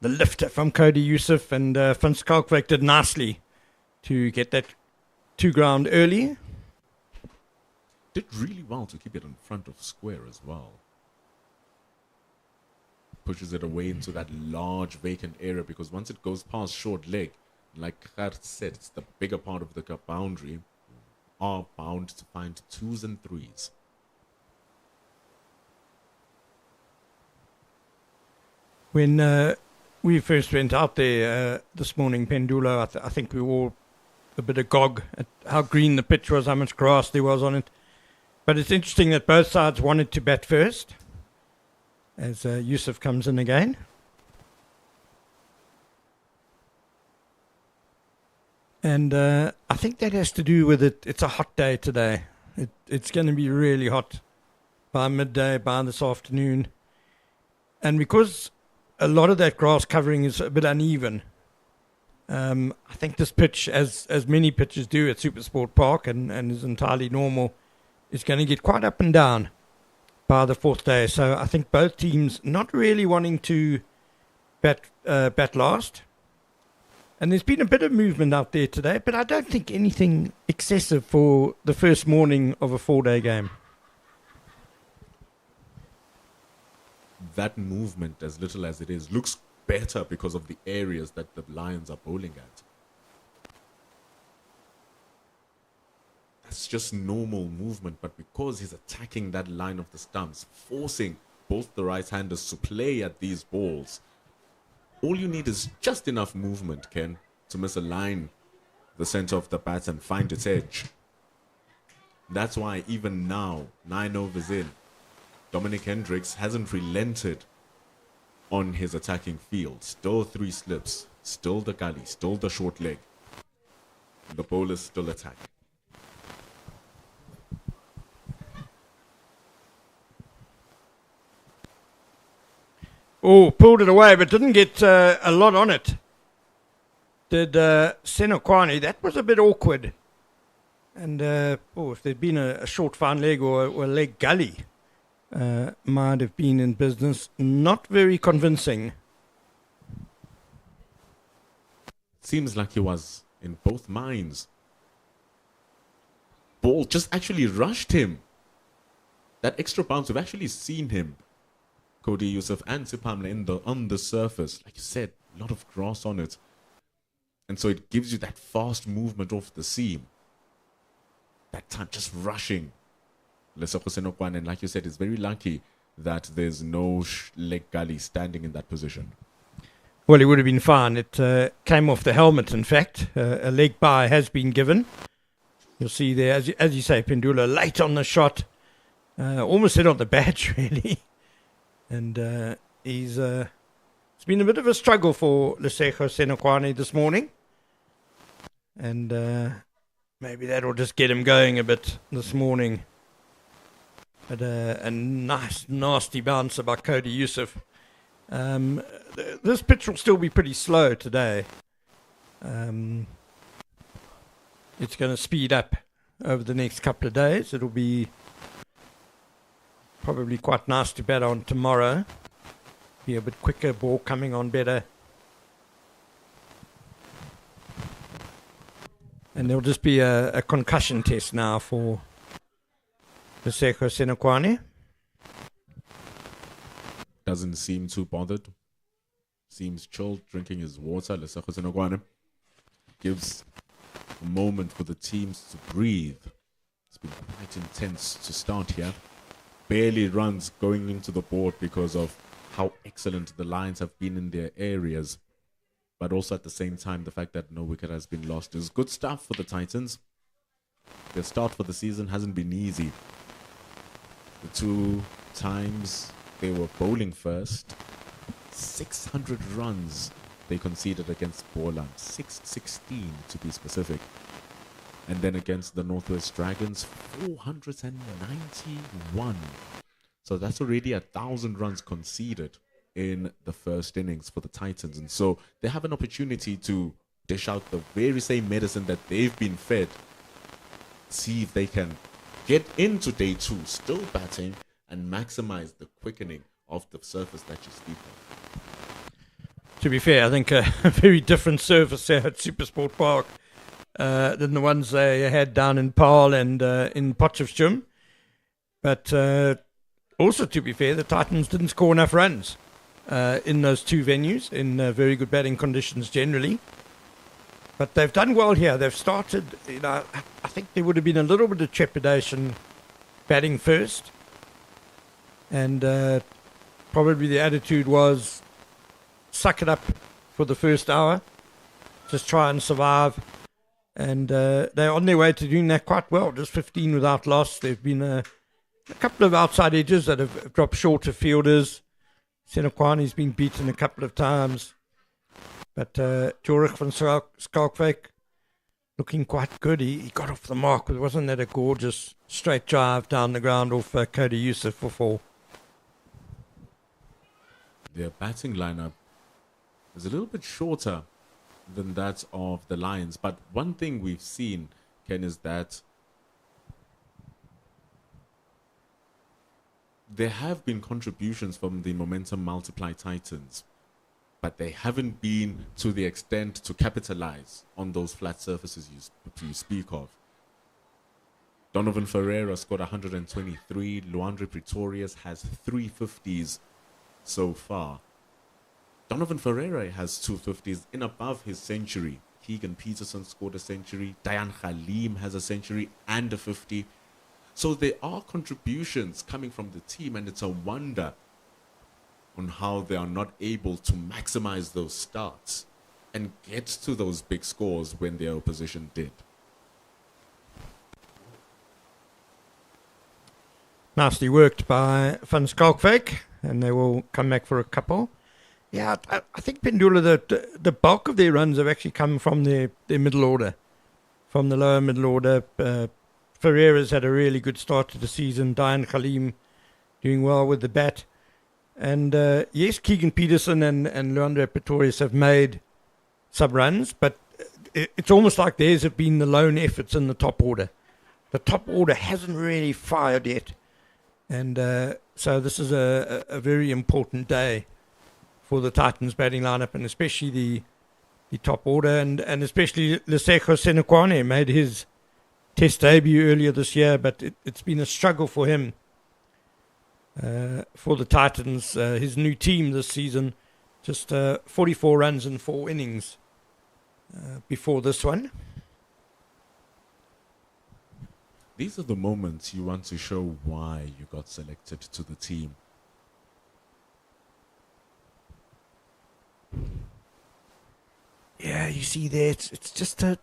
lifter from Cody Youssef, and Van Skalkwyk did nicely to get that to ground early. Did really well to keep it in front of square as well. Pushes it away into that large vacant area, because once it goes past short leg, like Gert said, it's the bigger part of the boundary, are bound to find 2s and 3s. When we first went out there this morning, Pendulo, I think we were all a bit agog at how green the pitch was, how much grass there was on it. But it's interesting that both sides wanted to bat first, as Youssef comes in again. And I think that has to do with it. It's a hot day today. It's going to be really hot by midday, by this afternoon. And because a lot of that grass covering is a bit uneven, I think this pitch, as many pitches do at SuperSport Park and is entirely normal, is going to get quite up and down by the 4th day. So I think both teams not really wanting to bat last. And there's been a bit of movement out there today, but I don't think anything excessive for the first morning of a 4-day game. That movement, as little as it is, looks better because of the areas that the Lions are bowling at. That's just normal movement, but because he's attacking that line of the stumps, forcing both the right-handers to play at these balls, all you need is just enough movement, Ken, to misalign the center of the bat and find its edge. That's why even now, 9 overs in, Dominic Hendricks hasn't relented on his attacking field. Still 3 slips, still the gully, still the short leg. The bowlers still attack. Oh, pulled it away, but didn't get a lot on it. Did Senokwane. That was a bit awkward. And if there'd been a short fine leg or a leg gully, might have been in business. Not very convincing. Seems like he was in both minds. Ball just actually rushed him. that extra bounce, we've actually seen him, Cody Yusuf and Sipamla on the surface. Like you said, a lot of grass on it. And so it gives you that fast movement off the seam. That time just rushing. Lesotho Senokwane, and like you said, it's very lucky that there's no leg gully standing in that position. Well, it would have been fine. It came off the helmet, in fact. A leg bye has been given. You'll see there, as you say, Pendula late on the shot. Almost hit on the badge, really. And it's been a bit of a struggle for Lesotho Senokwane this morning. And maybe that'll just get him going a bit this morning. But a nice, nasty bouncer by Cody Yusuf. This pitch will still be pretty slow today. It's going to speed up over the next couple of days. It'll be probably quite nice to bat on tomorrow. Be a bit quicker, ball coming on better. And there'll just be a concussion test now for Lesotho Senokwane. Doesn't seem too bothered. Seems chilled, drinking his water. Lesotho Senokwane gives a moment for the teams to breathe. It's been quite intense to start here. Barely runs going into the board because of how excellent the Lions have been in their areas. But also at the same time, the fact that no wicket has been lost is good stuff for the Titans. Their start for the season hasn't been easy. The 2 times they were bowling first, 600 runs they conceded against Boland, 616 to be specific. And then against the Northwest Dragons, 491. So that's already 1,000 runs conceded in the first innings for the Titans. And so they have an opportunity to dish out the very same medicine that they've been fed. See if they can get into day 2 still batting and maximize the quickening of the surface that you speak of. To be fair, I think a very different surface there at SuperSport Park than the ones they had down in Paarl and in Potchefstroom. But also, to be fair, the Titans didn't score enough runs in those 2 venues, in very good batting conditions generally. But they've done well here. They've started, I think there would have been a little bit of trepidation batting first. And probably the attitude was, suck it up for the first hour. Just try and survive. And they're on their way to doing that quite well. Just 15 without loss. There have been a couple of outside edges that have dropped short of fielders. Senokwane's been beaten a couple of times. But Jorik van Skalkwyk looking quite good. He got off the mark. Wasn't that a gorgeous straight drive down the ground off Cody Yusuf for 4? Their batting lineup is a little bit shorter than that of the Lions. But one thing we've seen, Ken, is that there have been contributions from the Momentum Multiply Titans, but they haven't been to the extent to capitalize on those flat surfaces you speak of. Donovan Ferreira scored 123. Luandre Pretorius has 350s so far. Donovan Ferreira has 250s in above his century. Keegan Peterson scored a century. Dayan Khalim has a century and a 50. So there are contributions coming from the team, and it's a wonder on how they are not able to maximize those starts and get to those big scores when their opposition did. Nicely worked by Van Skalkwyk, and they will come back for a couple. Yeah, I think Pendula, the bulk of their runs have actually come from their middle order, from the lower middle order. Ferreira's had a really good start to the season. Dayan Khalim doing well with the bat. And yes, Keegan Peterson and Luandre Pretorius have made some runs, but it's almost like theirs have been the lone efforts in the top order. The top order hasn't really fired yet. And so this is a very important day for the Titans batting lineup, and especially the top order, and especially Lesotho Senokwane made his test debut earlier this year, but it's been a struggle for him for the Titans, his new team this season. Just 44 runs in 4 innings before this one. These are the moments you want to show why you got selected to the team. Yeah, you see there, it's just a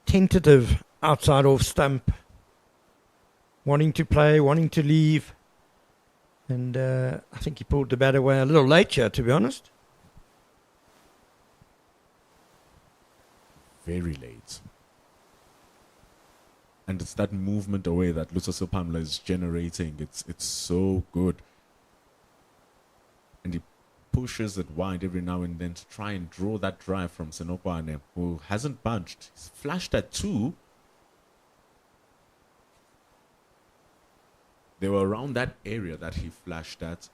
tentative outside off stump. Wanting to play, wanting to leave. And I think he pulled the bat away a little late here, to be honest. Very late. And it's that movement away that Lutoso Pamla is generating. It's so good. And he pushes it wide every now and then to try and draw that drive from Senokwane, who hasn't budged. He's flashed at 2. They were around that area that he flashed at.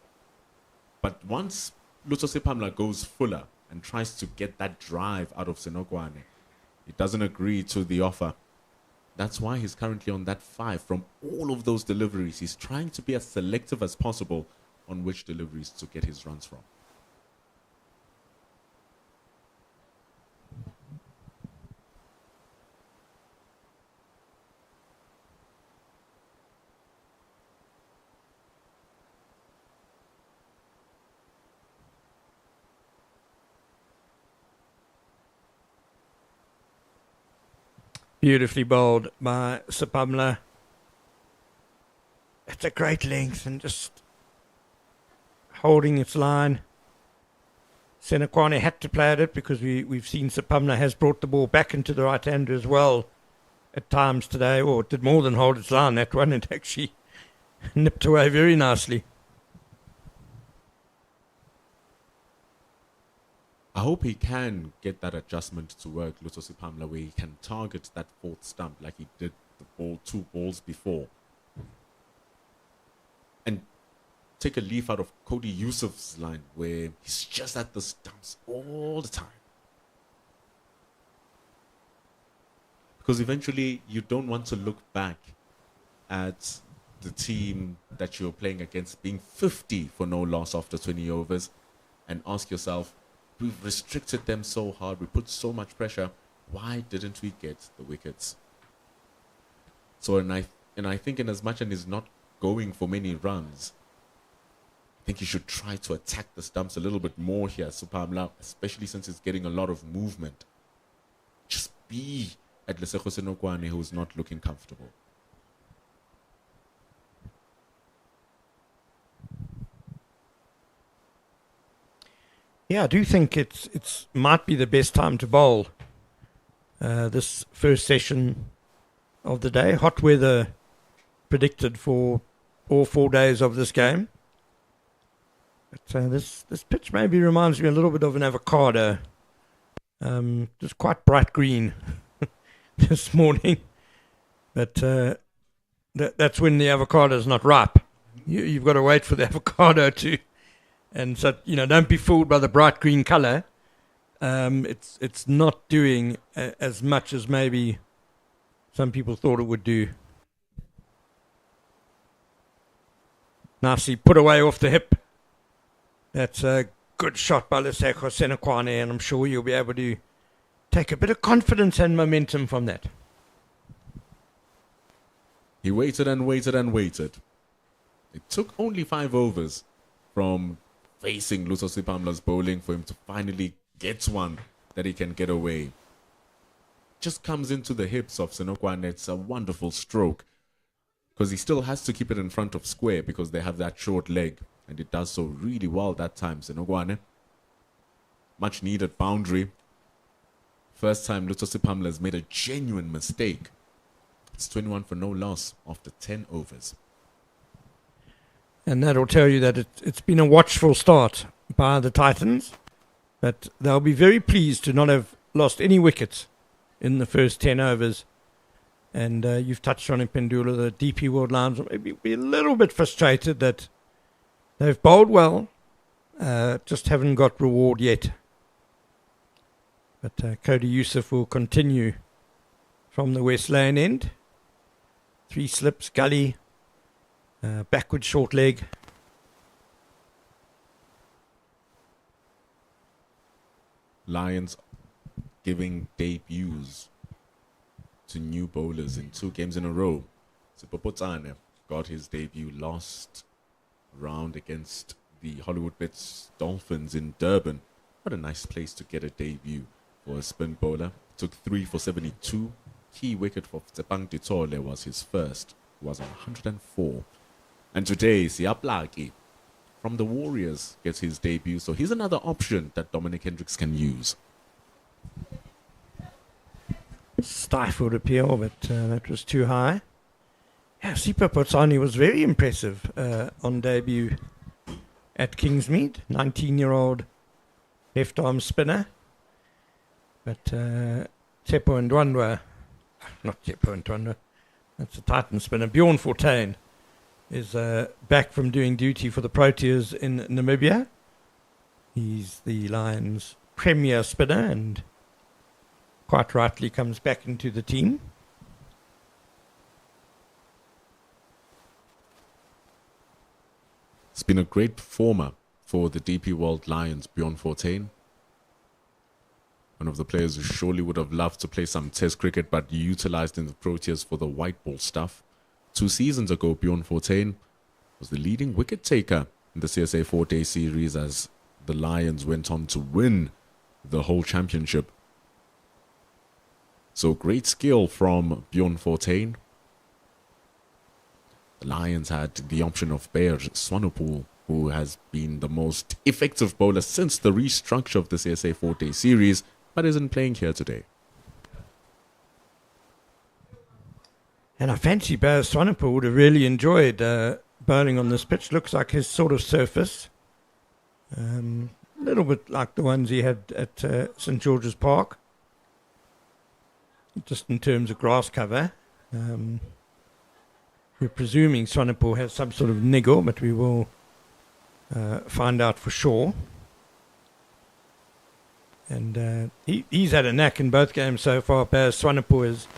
But once Lutoso Pamla goes fuller and tries to get that drive out of Senokwane, he doesn't agree to the offer. That's why he's currently on that 5 from all of those deliveries. He's trying to be as selective as possible on which deliveries to get his runs from. Beautifully bowled by Sapamla. It's a great length and just holding its line. Senokwane had to play at it because we've seen Sapamla has brought the ball back into the right hander as well at times today, or it did more than hold its line. That one, it actually nipped away very nicely. I hope he can get that adjustment to work, Lutosi Pamla, where he can target that 4th stump like he did the 2 balls before. And take a leaf out of Cody Yusuf's line, where he's just at the stumps all the time. Because eventually you don't want to look back at the team that you're playing against being 50 for no loss after 20 overs and ask yourself, we've restricted them so hard, we put so much pressure, why didn't we get the wickets? So, and I think in as much as he's not going for many runs, I think he should try to attack the stumps a little bit more here, Supamla, especially since he's getting a lot of movement. Just be at Lesego Senokwane, who's not looking comfortable. Yeah, I do think it's might be the best time to bowl this first session of the day. Hot weather predicted for all 4 days of this game. But this pitch maybe reminds me a little bit of an avocado. Just quite bright green this morning. But that's when the avocado is not ripe. You've got to wait for the avocado to... And so, don't be fooled by the bright green colour. It's not doing as much as maybe some people thought it would do. Nicely put away off the hip. That's a good shot by Lesego Senokwane, and I'm sure you'll be able to take a bit of confidence and momentum from that. He waited and waited and waited. It took only 5 overs from facing Lutosi Pamla's bowling for him to finally get one that he can get away. Just comes into the hips of Senokwane. It's a wonderful stroke because he still has to keep it in front of square because they have that short leg, and it does so really well that time. Senokwane, much needed boundary. First time Lutosi Pamla has made a genuine mistake. It's 21 for no loss after 10 overs. And that'll tell you that it's been a watchful start by the Titans. But they'll be very pleased to not have lost any wickets in the first 10 overs. And you've touched on it, Pendula. The DP World Lions will maybe be a little bit frustrated that they've bowled well, just haven't got reward yet. But Cody Yusuf will continue from the West Lane end. 3 slips, gully, backward short leg. Lions giving debuts to new bowlers in 2 games in a row. Sipopotsane got his debut last round against the Hollywood Bets Dolphins in Durban. What a nice place to get a debut for a spin bowler. Took 3 for 72. Key wicket for Tsepang Titole was his first. He was on 104. And today, Siaplaki from the Warriors gets his debut. So here's another option that Dominic Hendricks can use. Stifled appeal, but that was too high. Yeah, Sipa Potsani was very impressive on debut at Kingsmead. 19-year-old left-arm spinner. But Tepo Ndwandwe, not Tepo Ndwandwe, that's a Titan spinner. Bjorn Fortuin is back from doing duty for the Proteas in Namibia. He's the Lions' premier spinner and quite rightly comes back into the team. It's been a great performer for the DP World Lions, Bjorn Fortuin. One of the players who surely would have loved to play some test cricket but utilized in the Proteas for the white ball stuff. 2 seasons ago, Bjorn Fortuin was the leading wicket taker in the CSA 4-day series as the Lions went on to win the whole championship. So great skill from Bjorn Fortuin. The Lions had the option of Bear Swanepoel, who has been the most effective bowler since the restructure of the CSA 4-day series, but isn't playing here today. And I fancy Bear Swanepoel would have really enjoyed bowling on this pitch. Looks like his sort of surface. A little bit like the ones he had at St George's Park. Just in terms of grass cover. We're presuming Swanepoel has some sort of niggle, but we will find out for sure. And he's had a knack in both games so far. Bear Swanepoel has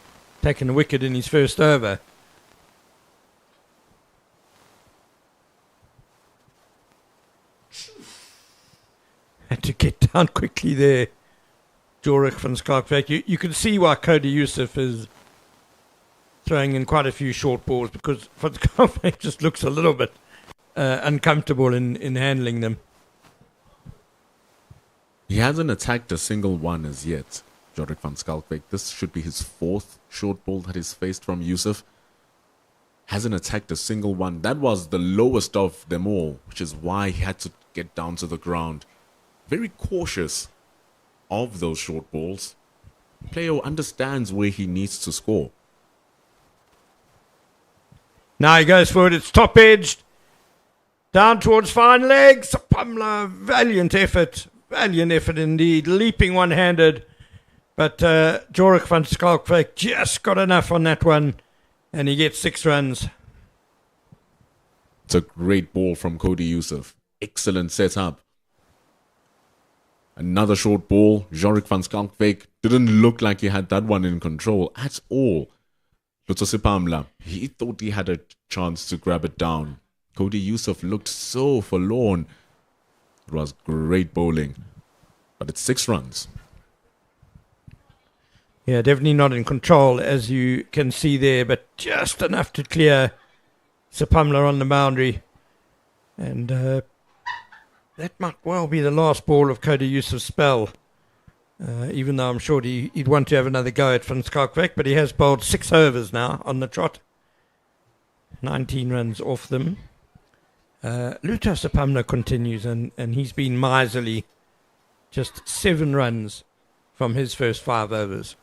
taken a wicket in his first over. Had to get down quickly there. Jorik van Skalkwyk. You can see why Cody Youssef is throwing in quite a few short balls, because van Skalkwyk just looks a little bit uncomfortable in handling them. He hasn't attacked a single one as yet, Jorik van Skalkwyk. This should be his 4th short ball that he's faced from Youssef. Hasn't attacked a single one. That was the lowest of them all, which is why he had to get down to the ground. Very cautious of those short balls. Player who understands where he needs to score. Now he goes forward. It's top edged. Down towards fine legs. Pamela, valiant effort. Valiant effort indeed. Leaping one-handed. But Jorik van Skalkwyk just got enough on that one. And he gets 6 runs. It's a great ball from Cody Youssef. Excellent setup. Another short ball. Jorik van Skalkwyk didn't look like he had that one in control at all. Lutso Sipamla, he thought he had a chance to grab it down. Cody Youssef looked so forlorn. It was great bowling. But it's 6 runs. Yeah, definitely not in control, as you can see there, but just enough to clear Sipamla on the boundary. And that might well be the last ball of Cody Youssef's spell. Even though I'm sure he'd want to have another go at Van Skalkwyk, but he has bowled 6 overs now on the trot. 19 runs off them. Lutho Sipamla continues, and he's been miserly. Just 7 runs from his first 5 overs.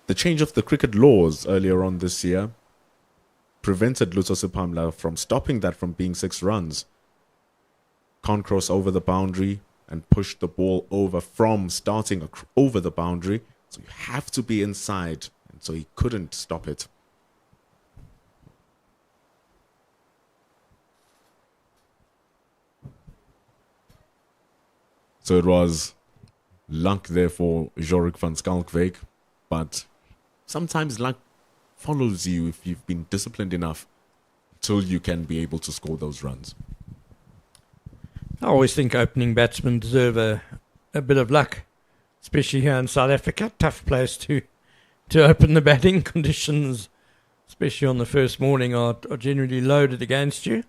The change of the cricket laws earlier on this year prevented Lutho Sipamla from stopping that from being 6 runs. Can't cross over the boundary and push the ball over from starting over the boundary. So you have to be inside. And so he couldn't stop it. So it was luck there for Jorik van Skalkwyk. But sometimes luck follows you if you've been disciplined enough till you can be able to score those runs? I always think opening batsmen deserve a bit of luck, especially here in South Africa. Tough place to open the batting. Conditions, especially on the first morning, are generally loaded against you.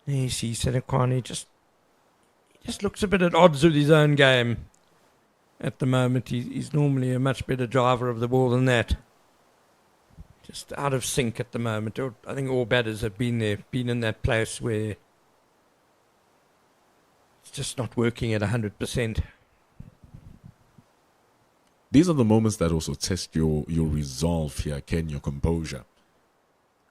You see Senekwane just looks a bit at odds with his own game at the moment. He's normally a much better driver of the ball than that. Just out of sync at the moment. I think all batters have been in that place where it's just not working at 100%. These are the moments that also test your resolve here, Ken, your composure.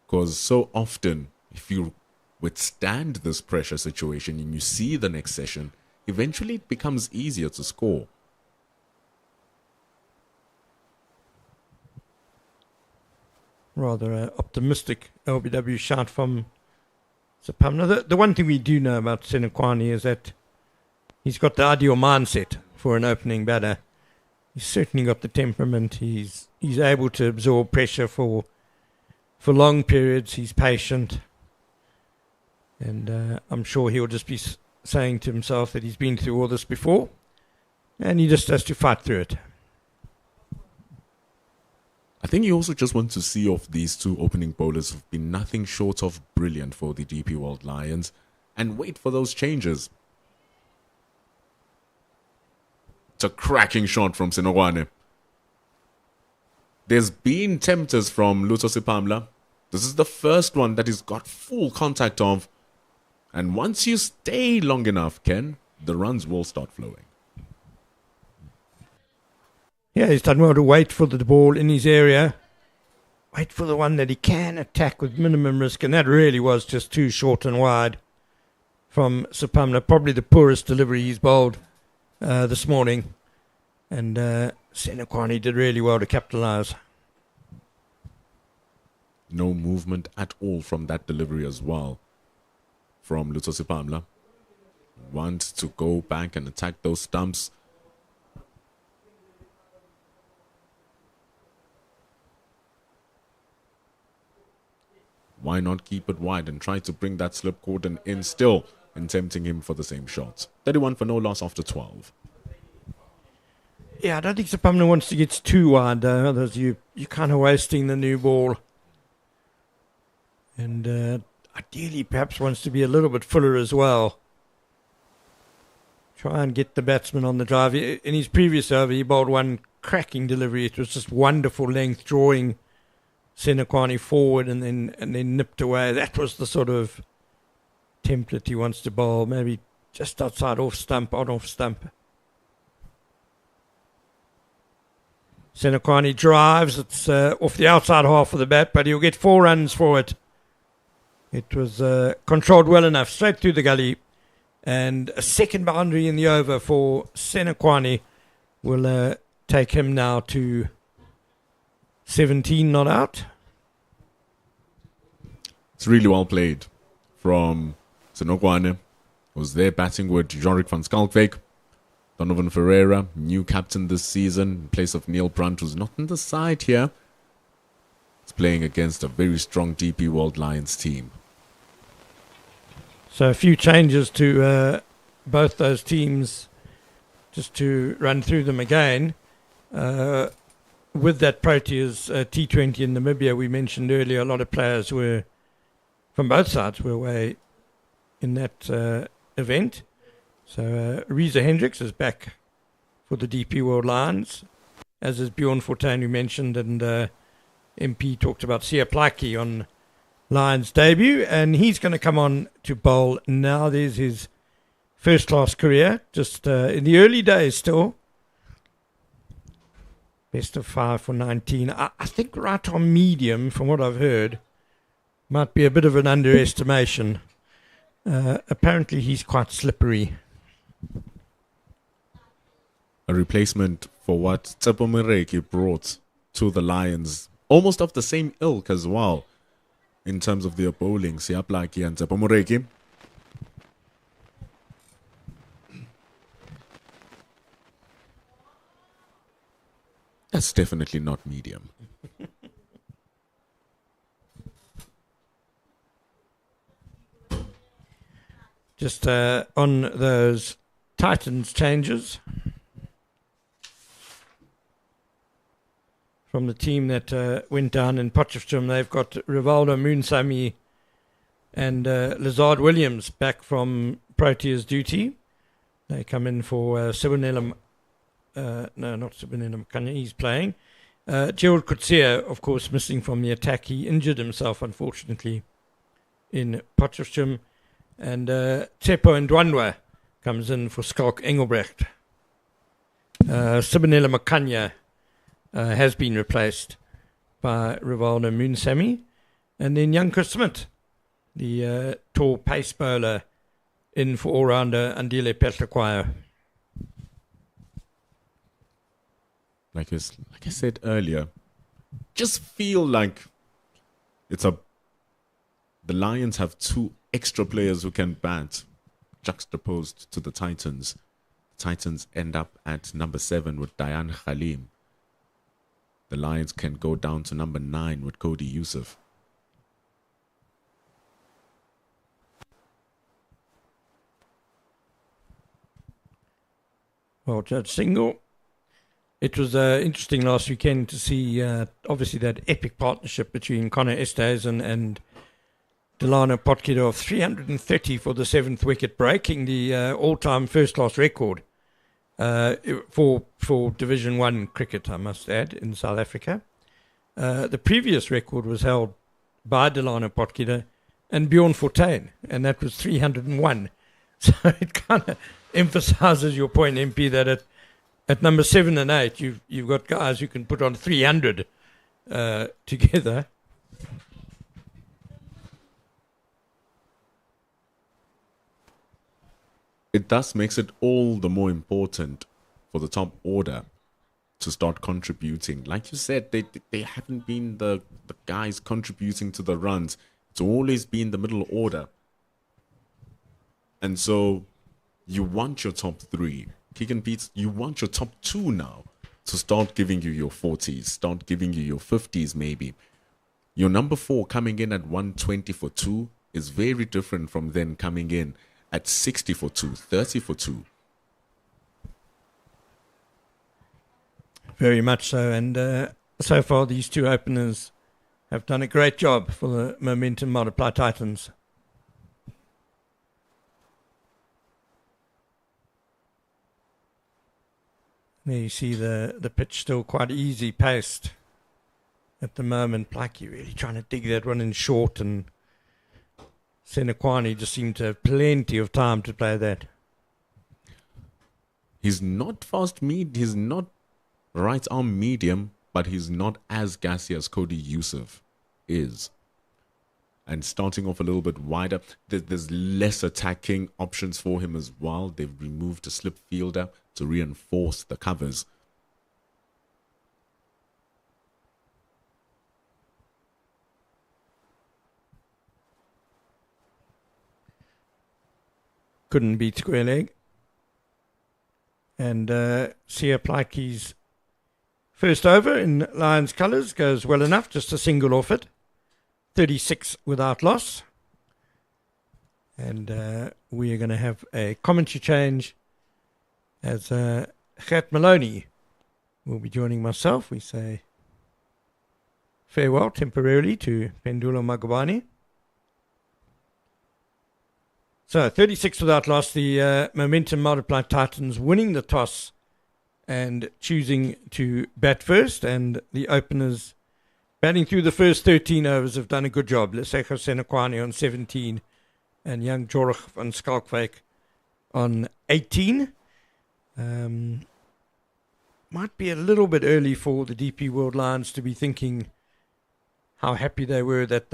Because so often, if you withstand this pressure situation and you see the next session, eventually it becomes easier to score. Rather optimistic LBW shot from Sapamna. The one thing we do know about Senekwane is that he's got the ideal mindset for an opening batter. He's certainly got the temperament. He's able to absorb pressure for long periods. He's patient. And I'm sure he'll just be saying to himself that he's been through all this before, and he just has to fight through it. I think you also just want to see off these two opening bowlers who've been nothing short of brilliant for the DP World Lions and wait for those changes. It's a cracking shot from Senekwane. There's been tempters from Lutho Sipamla. This is the first one that he's got full contact of. And once you stay long enough, Ken, the runs will start flowing. Yeah, he's done well to wait for the ball in his area. Wait for the one that he can attack with minimum risk. And that really was just too short and wide from Sipamla. Probably the poorest delivery he's bowled this morning. And Senekwane did really well to capitalise. No movement at all from that delivery as well. From Lutho Sipamla. Want to go back and attack those stumps. Why not keep it wide and try to bring that slip cordon in still and tempting him for the same shots? 31 for no loss after 12. Yeah, I don't think Sipamla wants to get too wide though. Otherwise you're kind of wasting the new ball. And ideally perhaps wants to be a little bit fuller as well. Try and get the batsman on the drive. In his previous over, he bowled one cracking delivery. It was just wonderful length, drawing Senekwane forward and then nipped away. That was the sort of template he wants to bowl. Maybe just outside off stump, on off stump. Senekwane drives. It's off the outside half of the bat, but he'll get 4 runs for it. It was controlled well enough, straight through the gully. And a second boundary in the over for Senekwane will take him now to 17 not out. It's really well played from Senekwane. Was there batting with Jorik van Schalkwyk. Donovan Ferreira, new captain this season, in place of Neil Brunt, who's not in the side here. It's playing against a very strong DP World Lions team. So a few changes to both those teams, just to run through them again. With that Proteas T20 in Namibia, we mentioned earlier, a lot of players were, from both sides, were away in that event. So Reza Hendricks is back for the DP World Lions, as is Bjorn Fortuin, who mentioned, and MP talked about Sia Plaiki on Lions debut, and he's going to come on to bowl now. There's his first-class career, just in the early days still. Best of 5 for 19. I think right on medium, from what I've heard, might be a bit of an underestimation. Apparently he's quite slippery. A replacement for what Tsepo Moreki brought to the Lions. Almost of the same ilk as well. In terms of their bowling, Sia Plaiki and Tsepo Moreki. That's definitely not medium. Just on those Titans changes from the team that went down in Potchefstroom, they've got Rivaldo Moonsamy and Lazard Williams back from Proteas duty. They come in for Sibonela. No, not Sibonela Makanya. He's playing. Gerald Kutsia, of course, missing from the attack. He injured himself, unfortunately, in Potchefstroom. And Tsepo Ndwandwe comes in for Skalk Engelbrecht. Sibonela Makanya has been replaced by Rivaldo Moonsamy. And then young Chris Smith, the tall pace bowler, in for all-rounder Andile Petlakwayo. Like I said earlier, just feel like the Lions have two extra players who can bat, juxtaposed to the Titans. The Titans end up at number 7 with Dayan Khalim. The Lions can go down to number 9 with Cody Yusuf. Well, Judge Single, it was interesting last weekend to see, obviously, that epic partnership between Connor Estes and Delano Potgieter of 330 for the 7th wicket, breaking the all-time first-class record for Division 1 cricket, I must add, in South Africa. The previous record was held by Delano Potgieter and Bjorn Fortuin, and that was 301. So it kind of emphasizes your point, MP, that at number 7 and 8, you've got guys who can put on 300 together. It thus makes it all the more important for the top order to start contributing. Like you said, they haven't been the guys contributing to the runs. It's always been the middle order. And so you want your top 3. Keegan Peets, you want your top 2 now to start giving you your 40s, start giving you your 50s maybe. Your number 4 coming in at 120 for 2 is very different from then coming in at 60 for 2, 30 for 2. Very much so. And so far, these two openers have done a great job for the Momentum Multiply Titans. There you see the pitch still quite easy paced at the moment. Blakey really trying to dig that one in short, and Senekwani just seemed to have plenty of time to play that. He's not he's not right arm medium, but he's not as gassy as Cody Yusuf is. And starting off a little bit wider, there's less attacking options for him as well. They've removed a slip fielder to reinforce the covers. Couldn't beat square leg. And Sia Plakey's first over in Lions colours goes well enough, just a single off it. 36 without loss. And we are going to have a commentary change as Gert Maloney will be joining myself. We say farewell temporarily to Pendulo Magubani. So 36 without loss, the Momentum Multiply Titans winning the toss and choosing to bat first, and the openers batting through the first 13 overs have done a good job. Lesego Senekwani on 17 and young Jorg van Skalkwyk on 18. Might be a little bit early for the DP World Lions to be thinking how happy they were that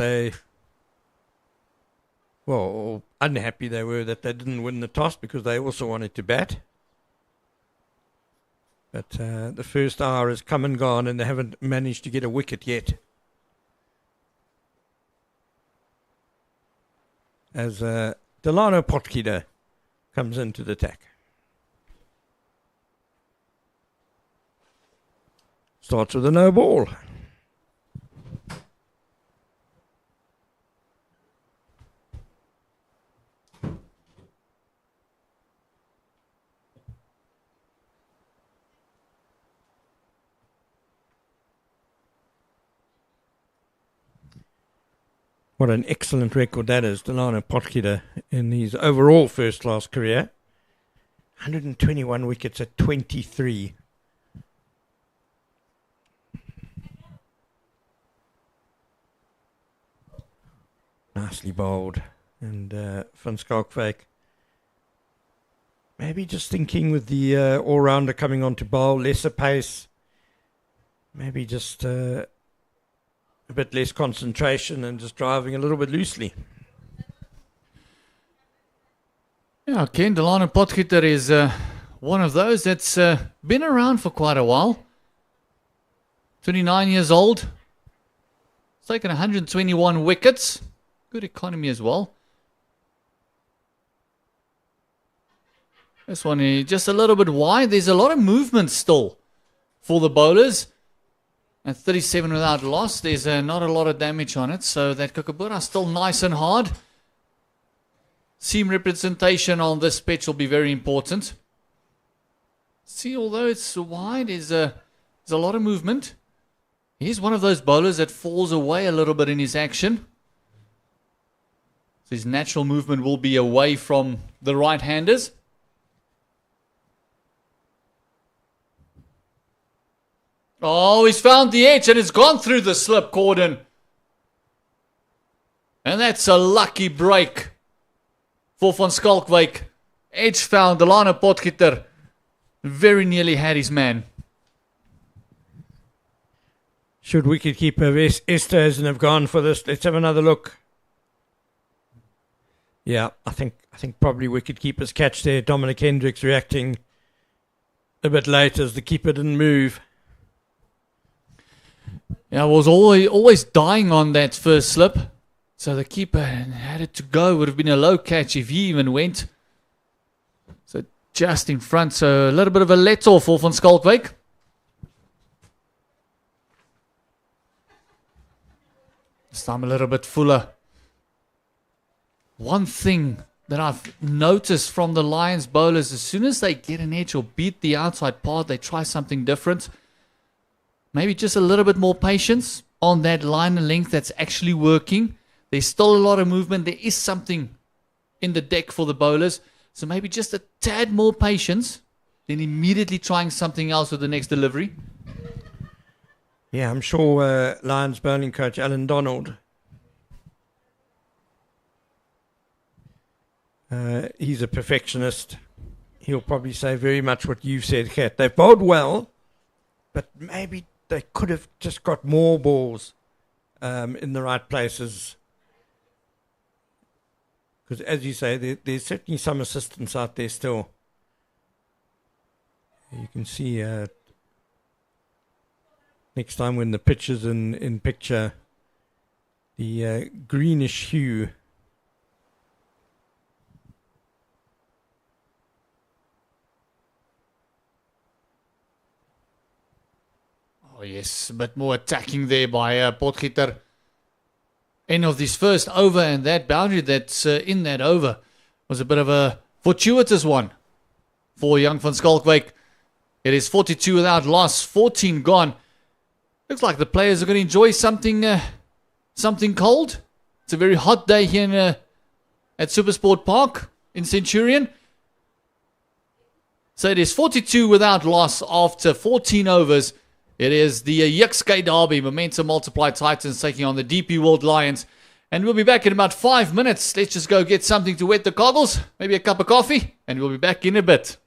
or unhappy they were that they didn't win the toss, because they also wanted to bat. But the first hour has come and gone, and they haven't managed to get a wicket yet. As Delano Potgieter comes into the attack. Starts with a no ball. What an excellent record that is, Delano Potgieter, in his overall first-class career. 121 wickets at 23. Nicely bowled. And Van Skalkwyk maybe just thinking with the all-rounder coming on to bowl, lesser pace, maybe just a bit less concentration and just driving a little bit loosely. Yeah, Ken, Delano Potgieter is one of those that's been around for quite a while. 29 years old. He's taken 121 wickets. Good economy as well. This one is just a little bit wide. There's a lot of movement still for the bowlers. At 37 without loss, there's not a lot of damage on it. So that Kookaburra is still nice and hard. Seam representation on this pitch will be very important. See, although it's wide, there's a lot of movement. He's one of those bowlers that falls away a little bit in his action. So his natural movement will be away from the right-handers. Oh, he's found the edge and it's gone through the slip cordon. And that's a lucky break for Van Skalkwyk. Edge found, Delano Potgieter very nearly had his man. Should wicketkeeper Esterhuizen have gone for this? Let's have another look. Yeah, I think probably wicketkeeper's catch there. Dominic Hendricks reacting a bit late as the keeper didn't move. Yeah, I was always dying on that first slip. So the keeper had it to go. Would have been a low catch if he even went. So just in front. So a little bit of a let-off for Van Skalkwyk. This time a little bit fuller. One thing that I've noticed from the Lions bowlers, as soon as they get an edge or beat the outside part, they try something different. Maybe just a little bit more patience on that line and length that's actually working. There's still a lot of movement. There is something in the deck for the bowlers. So maybe just a tad more patience, then immediately trying something else with the next delivery. Yeah, I'm sure Lions bowling coach Alan Donald, he's a perfectionist. He'll probably say very much what you've said, Kat. They've bowled well, but maybe they could have just got more balls in the right places. Because as you say, there's certainly some assistance out there still. You can see next time when the pitch is in picture, the greenish hue. Oh yes, a bit more attacking there by Potgieter. End of this first over, and that boundary that's in that over was a bit of a fortuitous one for young Van Skalkwyk. It is 42 without loss, 14 gone. Looks like the players are going to enjoy something cold. It's a very hot day here at SuperSport Park in Centurion. So it is 42 without loss after 14 overs. It is the Yukskay Derby, Momentum Multiply Titans taking on the DP World Lions. And we'll be back in about 5 minutes. Let's just go get something to wet the goggles, maybe a cup of coffee, and we'll be back in a bit.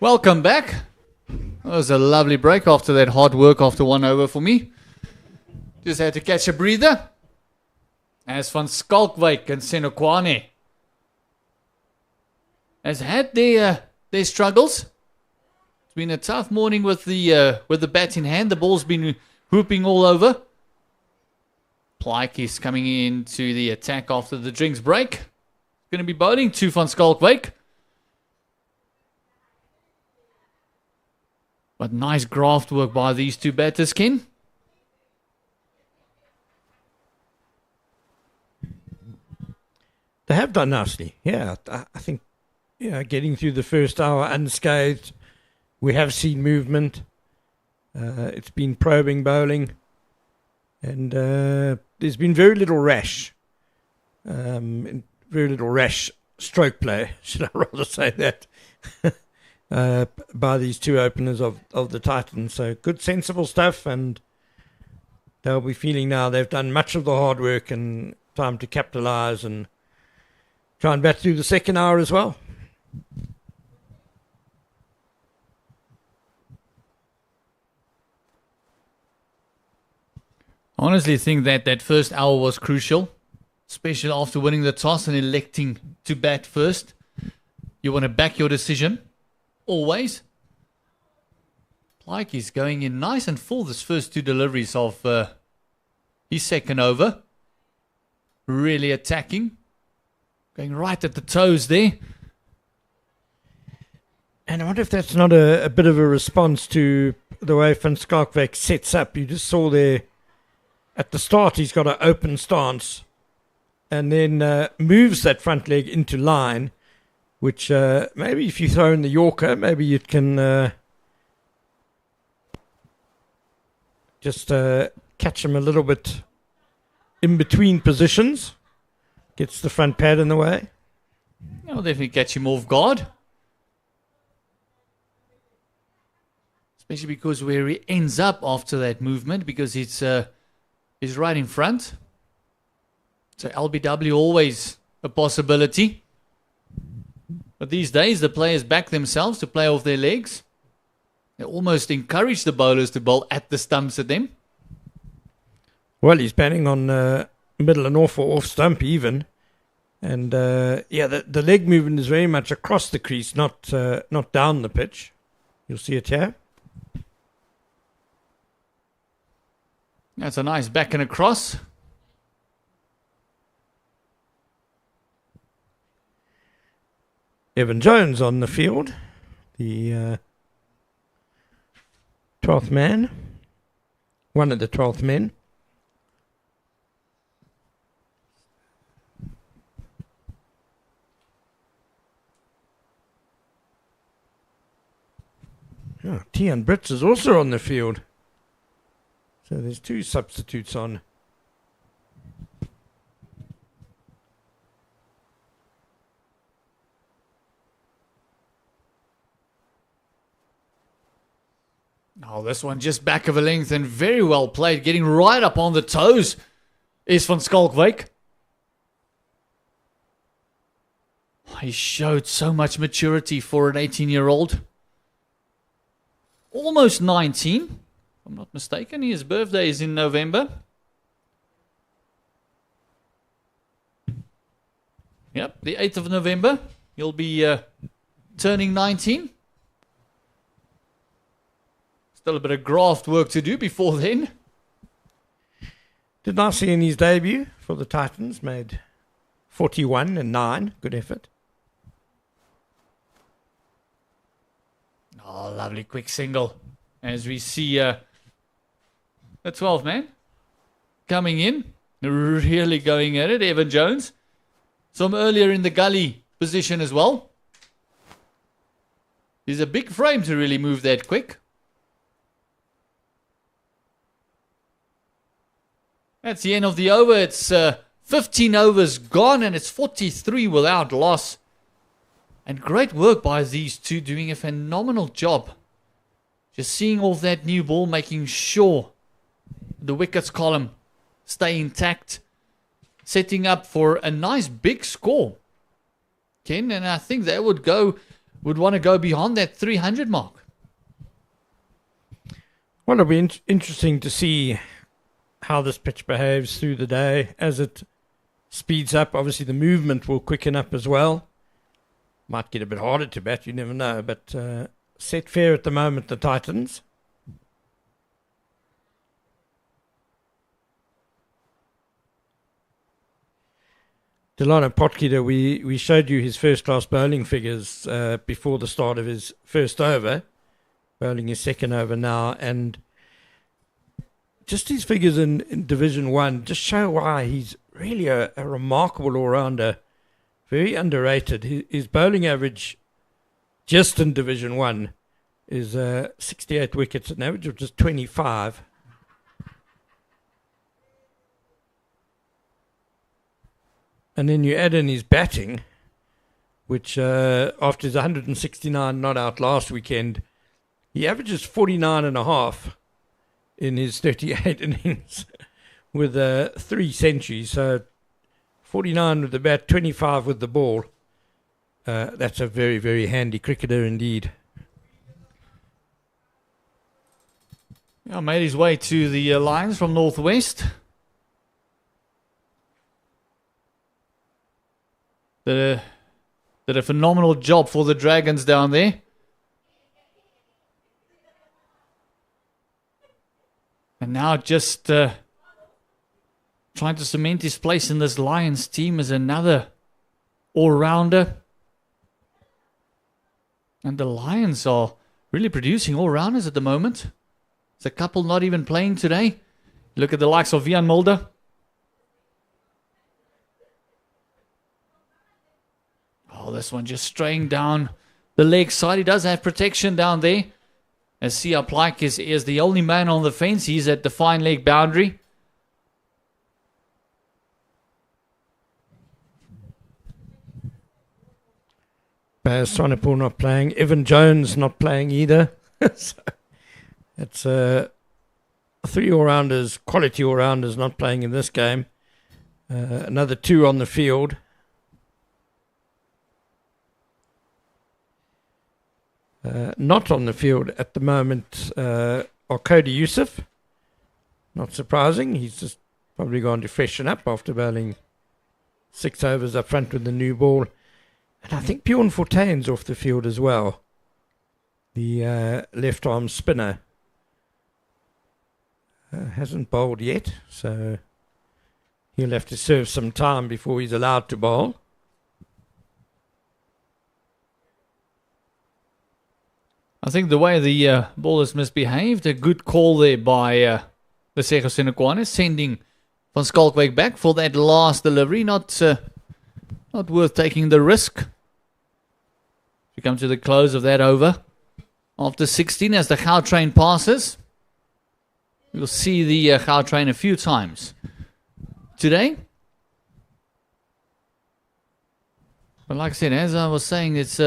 Welcome back. That was a lovely break after that hard work after 1 over for me. Just had to catch a breather. As van Skalkwyk and Senokwane has had their struggles. It's been a tough morning with the bat in hand. The ball's been whooping all over. Plyke is coming into the attack after the drinks break. Going to be bowling to van Skalkwyk. But nice graft work by these two batters, Ken. They have done nicely. Yeah, I think getting through the first hour unscathed. We have seen movement. It's been probing bowling. And there's been very little rash. Very little rash stroke play, should I rather say that, by these two openers of the Titans. So good, sensible stuff, and they'll be feeling now they've done much of the hard work and time to capitalise and try and bat through the second hour as well. I honestly think that first hour was crucial, especially after winning the toss and electing to bat first. You want to back your decision, always. Plyke is going in nice and full this first two deliveries of his second over. Really attacking. Going right at the toes there. And I wonder if that's not a bit of a response to the way Van Skalkwyk sets up. You just saw there at the start he's got an open stance and then moves that front leg into line, which maybe if you throw in the Yorker, maybe you can just catch him a little bit in between positions. Gets the front pad in the way. I'll definitely catch him off guard. Especially because where he ends up after that movement, because it's right in front. So LBW always a possibility. But these days the players back themselves to play off their legs. They almost encourage the bowlers to bowl at the stumps at them. Well, he's batting on middle and off or off stump even. And the leg movement is very much across the crease, not down the pitch. You'll see it here. That's a nice back and across. Evan Jones on the field, the 12th man, one of the 12th men. Oh, Tian Brits is also on the field. So there's two substitutes on. Oh, this one just back of a length and very well played. Getting right up on the toes is van Skalkwyk. He showed so much maturity for an 18-year-old. Almost 19, if I'm not mistaken. His birthday is in November. Yep, the 8th of November. He'll be turning 19. Still a bit of graft work to do before then. Did nicely in his debut for the Titans. Made 41 and 9. Good effort. Oh, lovely quick single. As we see the 12th man coming in. Really going at it. Evan Jones. Some earlier in the gully position as well. He's a big frame to really move that quick. That's the end of the over. It's 15 overs gone and it's 43 without loss. And great work by these two, doing a phenomenal job. Just seeing off that new ball, making sure the wickets column stay intact. Setting up for a nice big score, Ken. And I think that would go would want to go beyond that 300 mark. Well, it'll be interesting to see how this pitch behaves through the day as it speeds up. Obviously, the movement will quicken up as well. Might get a bit harder to bat, you never know. But set fair at the moment, the Titans. Delano Potgieter, we showed you his first-class bowling figures before the start of his first over. Bowling his second over now. And just his figures in Division 1 just show why he's really a remarkable all-rounder. Very underrated. His bowling average just in Division 1 is 68 wickets, an average of just 25. And then you add in his batting, which after his 169 not out last weekend, he averages 49.5 in his 38 innings with 3 centuries. So 49 with the bat, 25 with the ball. That's a very, very handy cricketer indeed. Yeah, made his way to the Lions from Northwest. Did a phenomenal job for the Dragons down there. And now just trying to cement his place in this Lions team as another all-rounder. And the Lions are really producing all-rounders at the moment. There's a couple not even playing today. Look at the likes of Vian Mulder. Oh, this one just straying down the leg side. He does have protection down there. As Sia Plyke is the only man on the fence. He's at the fine leg boundary. Baz Sonapur not playing. Evan Jones not playing either. So it's 3 all-rounders, quality all-rounders not playing in this game. Another 2 on the field. Not on the field at the moment are Cody Youssef. Not surprising. He's just probably gone to freshen up after bowling 6 overs up front with the new ball. And I think Bjorn Fortuyn's off the field as well. The left-arm spinner. Hasn't bowled yet, so he'll have to serve some time before he's allowed to bowl. I think the way the bowlers misbehaved, a good call there by Lesego Senekwane, sending Van Schalkwyk back for that last delivery. Not worth taking the risk. We come to the close of that over. After 16, as the Gautrain passes, you'll see the Gautrain a few times today. But like I said, as I was saying, it's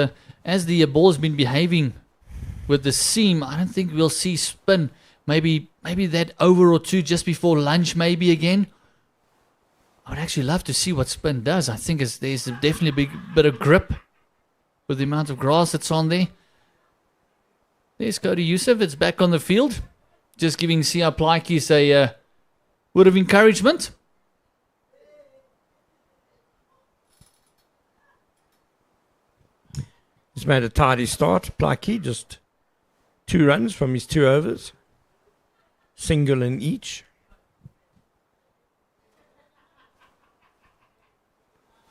as the ball's been behaving with the seam, I don't think we'll see spin. Maybe that over or 2 just before lunch, maybe again. I would actually love to see what spin does. I think there's definitely a big bit of grip with the amount of grass that's on there. There's Cody Youssef. It's back on the field. Just giving Sia Plyke a word of encouragement. He's made a tidy start. Plyke just 2 runs from his 2 overs. Single in each.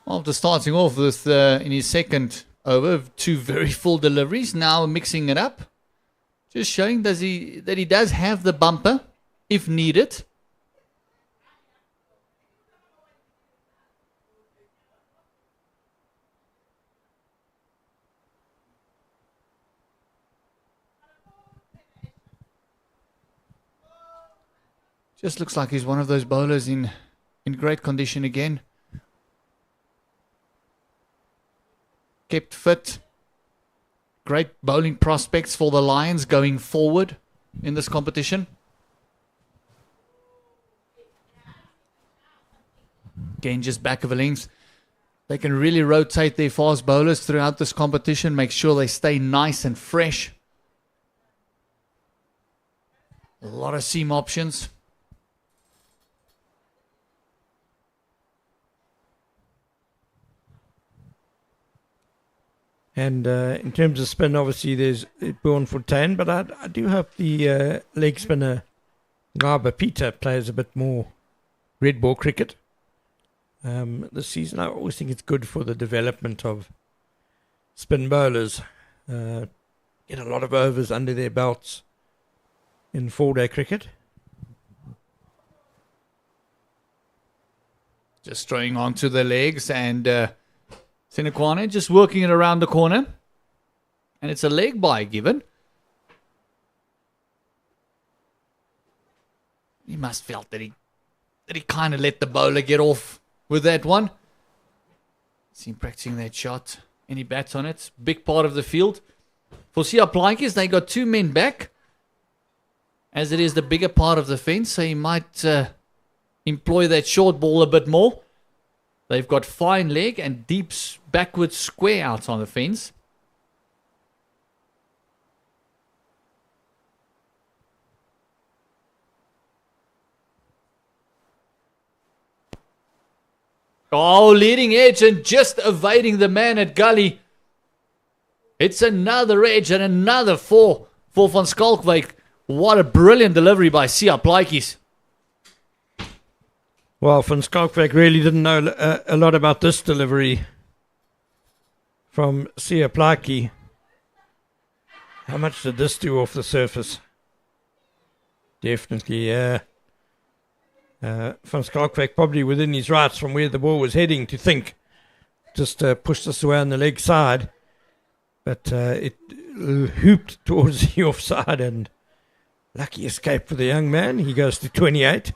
After starting off with, in his second over, 2 very full deliveries, now mixing it up. Just showing that he does have the bumper, if needed. Just looks like he's one of those bowlers in great condition again. Kept fit. Great bowling prospects for the Lions going forward in this competition. Again, just back of a length. They can really rotate their fast bowlers throughout this competition, make sure they stay nice and fresh. A lot of seam options. And in terms of spin, obviously there's Born for 10, but I do hope the leg spinner Garba Peter plays a bit more red ball cricket this season. I always think it's good for the development of spin bowlers. Get a lot of overs under their belts in 4-day cricket. Just throwing onto the legs, and Senekwane just working it around the corner. And it's a leg bye given. He must felt that he kind of let the bowler get off with that one. See him practicing that shot. Any bats on it? Big part of the field. For Sia Plaatjes, they got 2 men back, as it is the bigger part of the fence, so he might employ that short ball a bit more. They've got fine leg and deep backward square out on the fence. Oh, leading edge and just evading the man at gully. It's another edge and another 4 for Van Schalkwyk. What a brilliant delivery by Sia Plaatjes. Well, Van Schalkwyk really didn't know a lot about this delivery from Sia Plaatjes. How much did this do off the surface? Definitely, Van Schalkwyk probably within his rights from where the ball was heading to think, just push this away on the leg side. But it hooped towards the offside, and lucky escape for the young man. He goes to 28.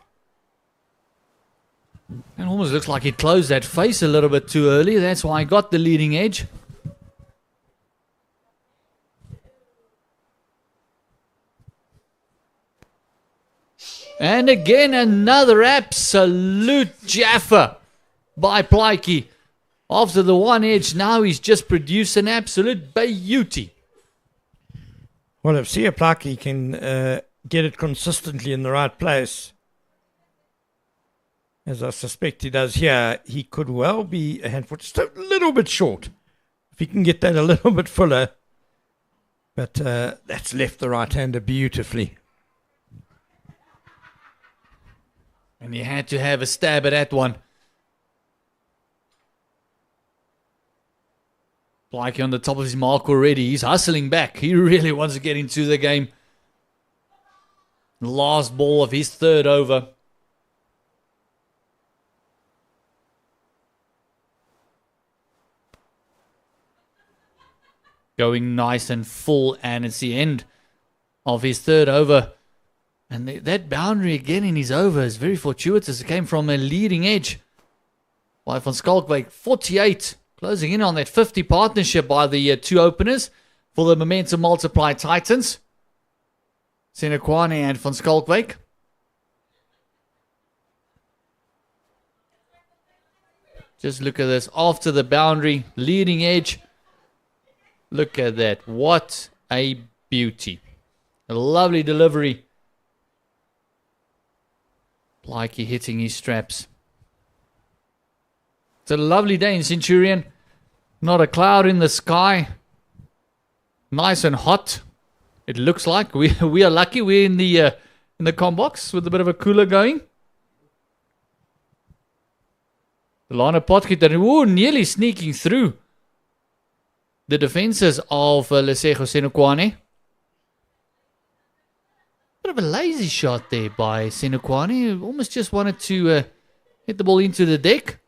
It almost looks like he closed that face a little bit too early. That's why I got the leading edge. And again, another absolute jaffa by Plaatjes. After the one edge, now he's just produced an absolute beauty. Well, if Sia Plaatjes can get it consistently in the right place, as I suspect he does here, he could well be a handful, just a little bit short. If he can get that a little bit fuller. But that's left the right-hander beautifully. And he had to have a stab at that one. Plaatjes on the top of his mark already. He's hustling back. He really wants to get into the game. Last ball of his third over. Going nice and full, and it's the end of his third over. And that boundary again in his over is very fortuitous. It came from a leading edge by Van Schalkwyk. 48, closing in on that 50 partnership by the 2 openers for the Momentum Multiply Titans. Senekwane and Van Schalkwyk. Just look at this. After the boundary, leading edge. Look at that. What a beauty. A lovely delivery. Plaatjes hitting his straps. It's a lovely day in Centurion. Not a cloud in the sky. Nice and hot. It looks like we are lucky. We're in the com box with a bit of a cooler going. The Lana Potgieter nearly sneaking through the defenses of Lesego Senekwane. Bit of a lazy shot there by Senekwane. Almost just wanted to hit the ball into the deck.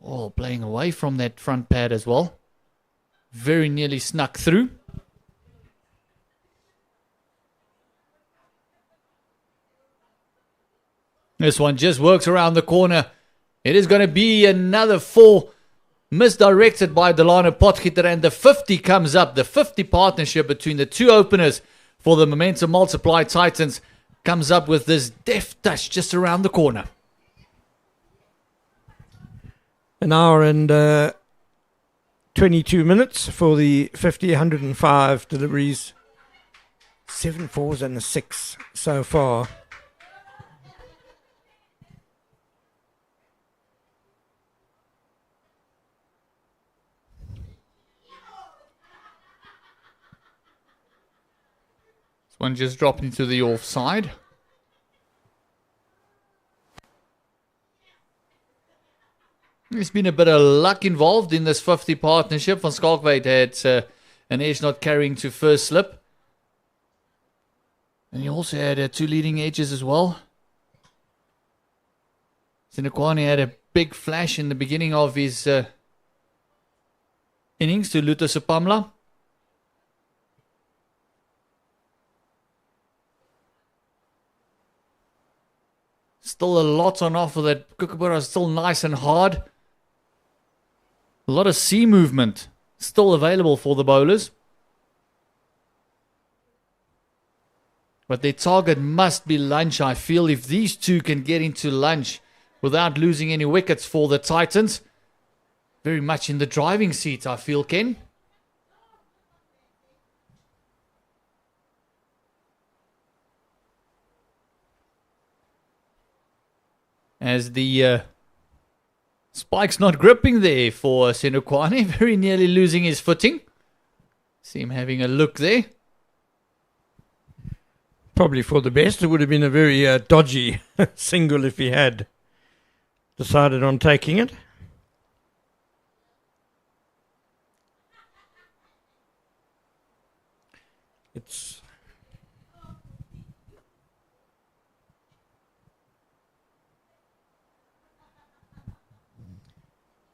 Oh, playing away from that front pad as well. Very nearly snuck through. This one just works around the corner. It is going to be another 4 misdirected by Delano Potgieter, and the 50 comes up. The 50 partnership between the 2 openers for the Momentum Multiply Titans comes up with this deft touch just around the corner. An hour and 22 minutes for the 50, 105 deliveries. 7 fours and a 6 so far. This one just dropped into the offside. There's been a bit of luck involved in this 50 partnership. Van Schalkwyk had an edge not carrying to first slip. And he also had 2 leading edges as well. Sinekwane had a big flash in the beginning of his innings to Luto Sepamla. Still a lot on offer. That Kookaburra is still nice and hard. A lot of sea movement still available for the bowlers. But their target must be lunch, I feel. If these two can get into lunch without losing any wickets for the Titans, very much in the driving seat, I feel, Ken. As the spike's not gripping there for Sinekwane, very nearly losing his footing. See him having a look there. Probably for the best. It would have been a very dodgy single if he had decided on taking it.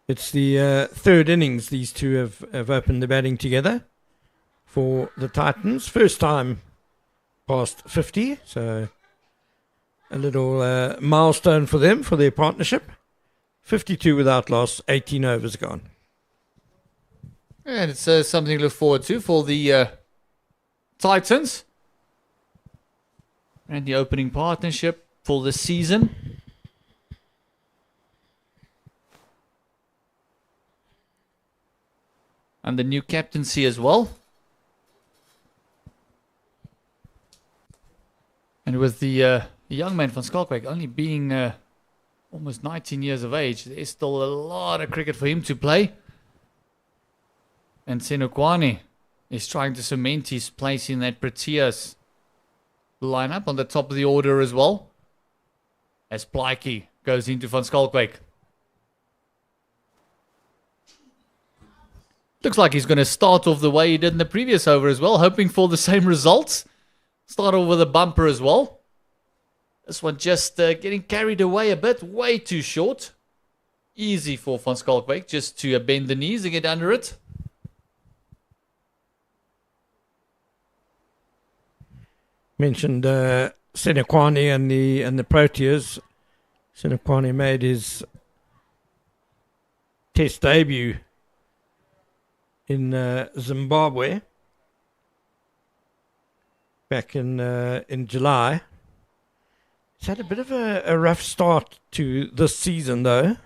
It's the third innings these two have opened the batting together for the Titans. First time past 50, so a little milestone for them, for their partnership. 52 without loss, 18 overs gone. And it's something to look forward to for the Titans. And the opening partnership for the season. And the new captaincy as well. And with the young man van Schalkwyk only being almost 19 years of age, there's still a lot of cricket for him to play. And Sinekwane is trying to cement his place in that Proteas lineup on the top of the order as well. As Plaatje goes into van Schalkwyk. Looks like he's going to start off the way he did in the previous over as well, hoping for the same results. Start off with a bumper as well. This one just getting carried away a bit, way too short. Easy for van Schalkwyk just to bend the knees and get under it. Mentioned Sinekwane and the Proteas. Sinekwane made his Test debut in Zimbabwe back in July. He's had a bit of a rough start to this season, though.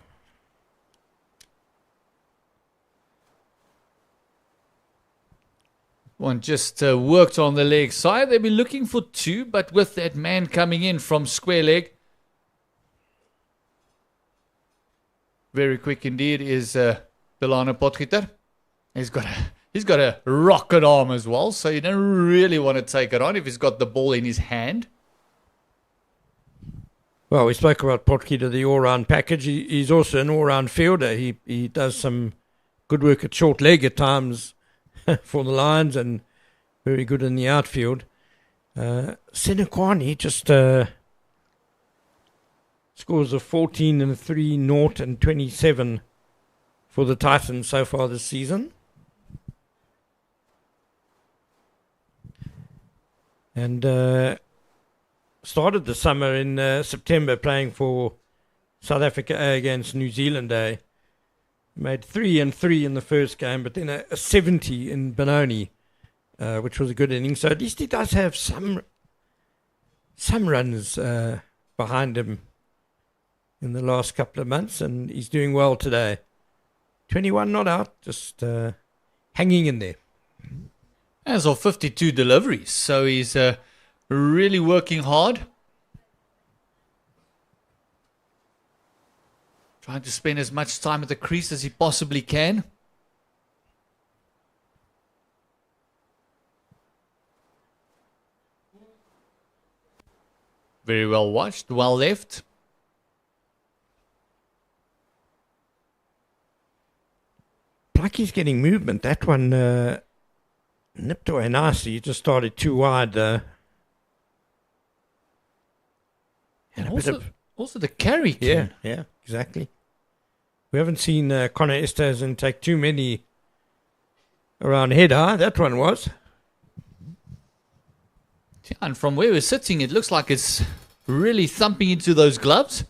One just worked on the leg side. They've been looking for 2, but with that man coming in from square leg, very quick indeed is Delano Potgieter. He's got a rocket arm as well, so you don't really want to take it on if he's got the ball in his hand. Well, we spoke about Potgieter, the all-round package. He's also an all-round fielder. He does some good work at short leg at times for the Lions and very good in the outfield. Sinekwane just scores of 14 and 3, 0 and 27 for the Titans so far this season. And started the summer in September playing for South Africa A against New Zealand A. Made 3 and 3 in the first game, but then a 70 in Benoni, which was a good inning. So at least he does have some some runs behind him in the last couple of months, and he's doing well today. 21 not out, just hanging in there. As of 52 deliveries, so he's really working hard. Trying to spend as much time at the crease as he possibly can. Very well watched, well left. Like he's getting movement. That one nipped away nicely. He just started too wide. And a bit Also the carry. yeah, exactly. We haven't seen Connor Esterhuizen take too many around head high. That one was. Yeah, and from where we're sitting, it looks like it's really thumping into those gloves.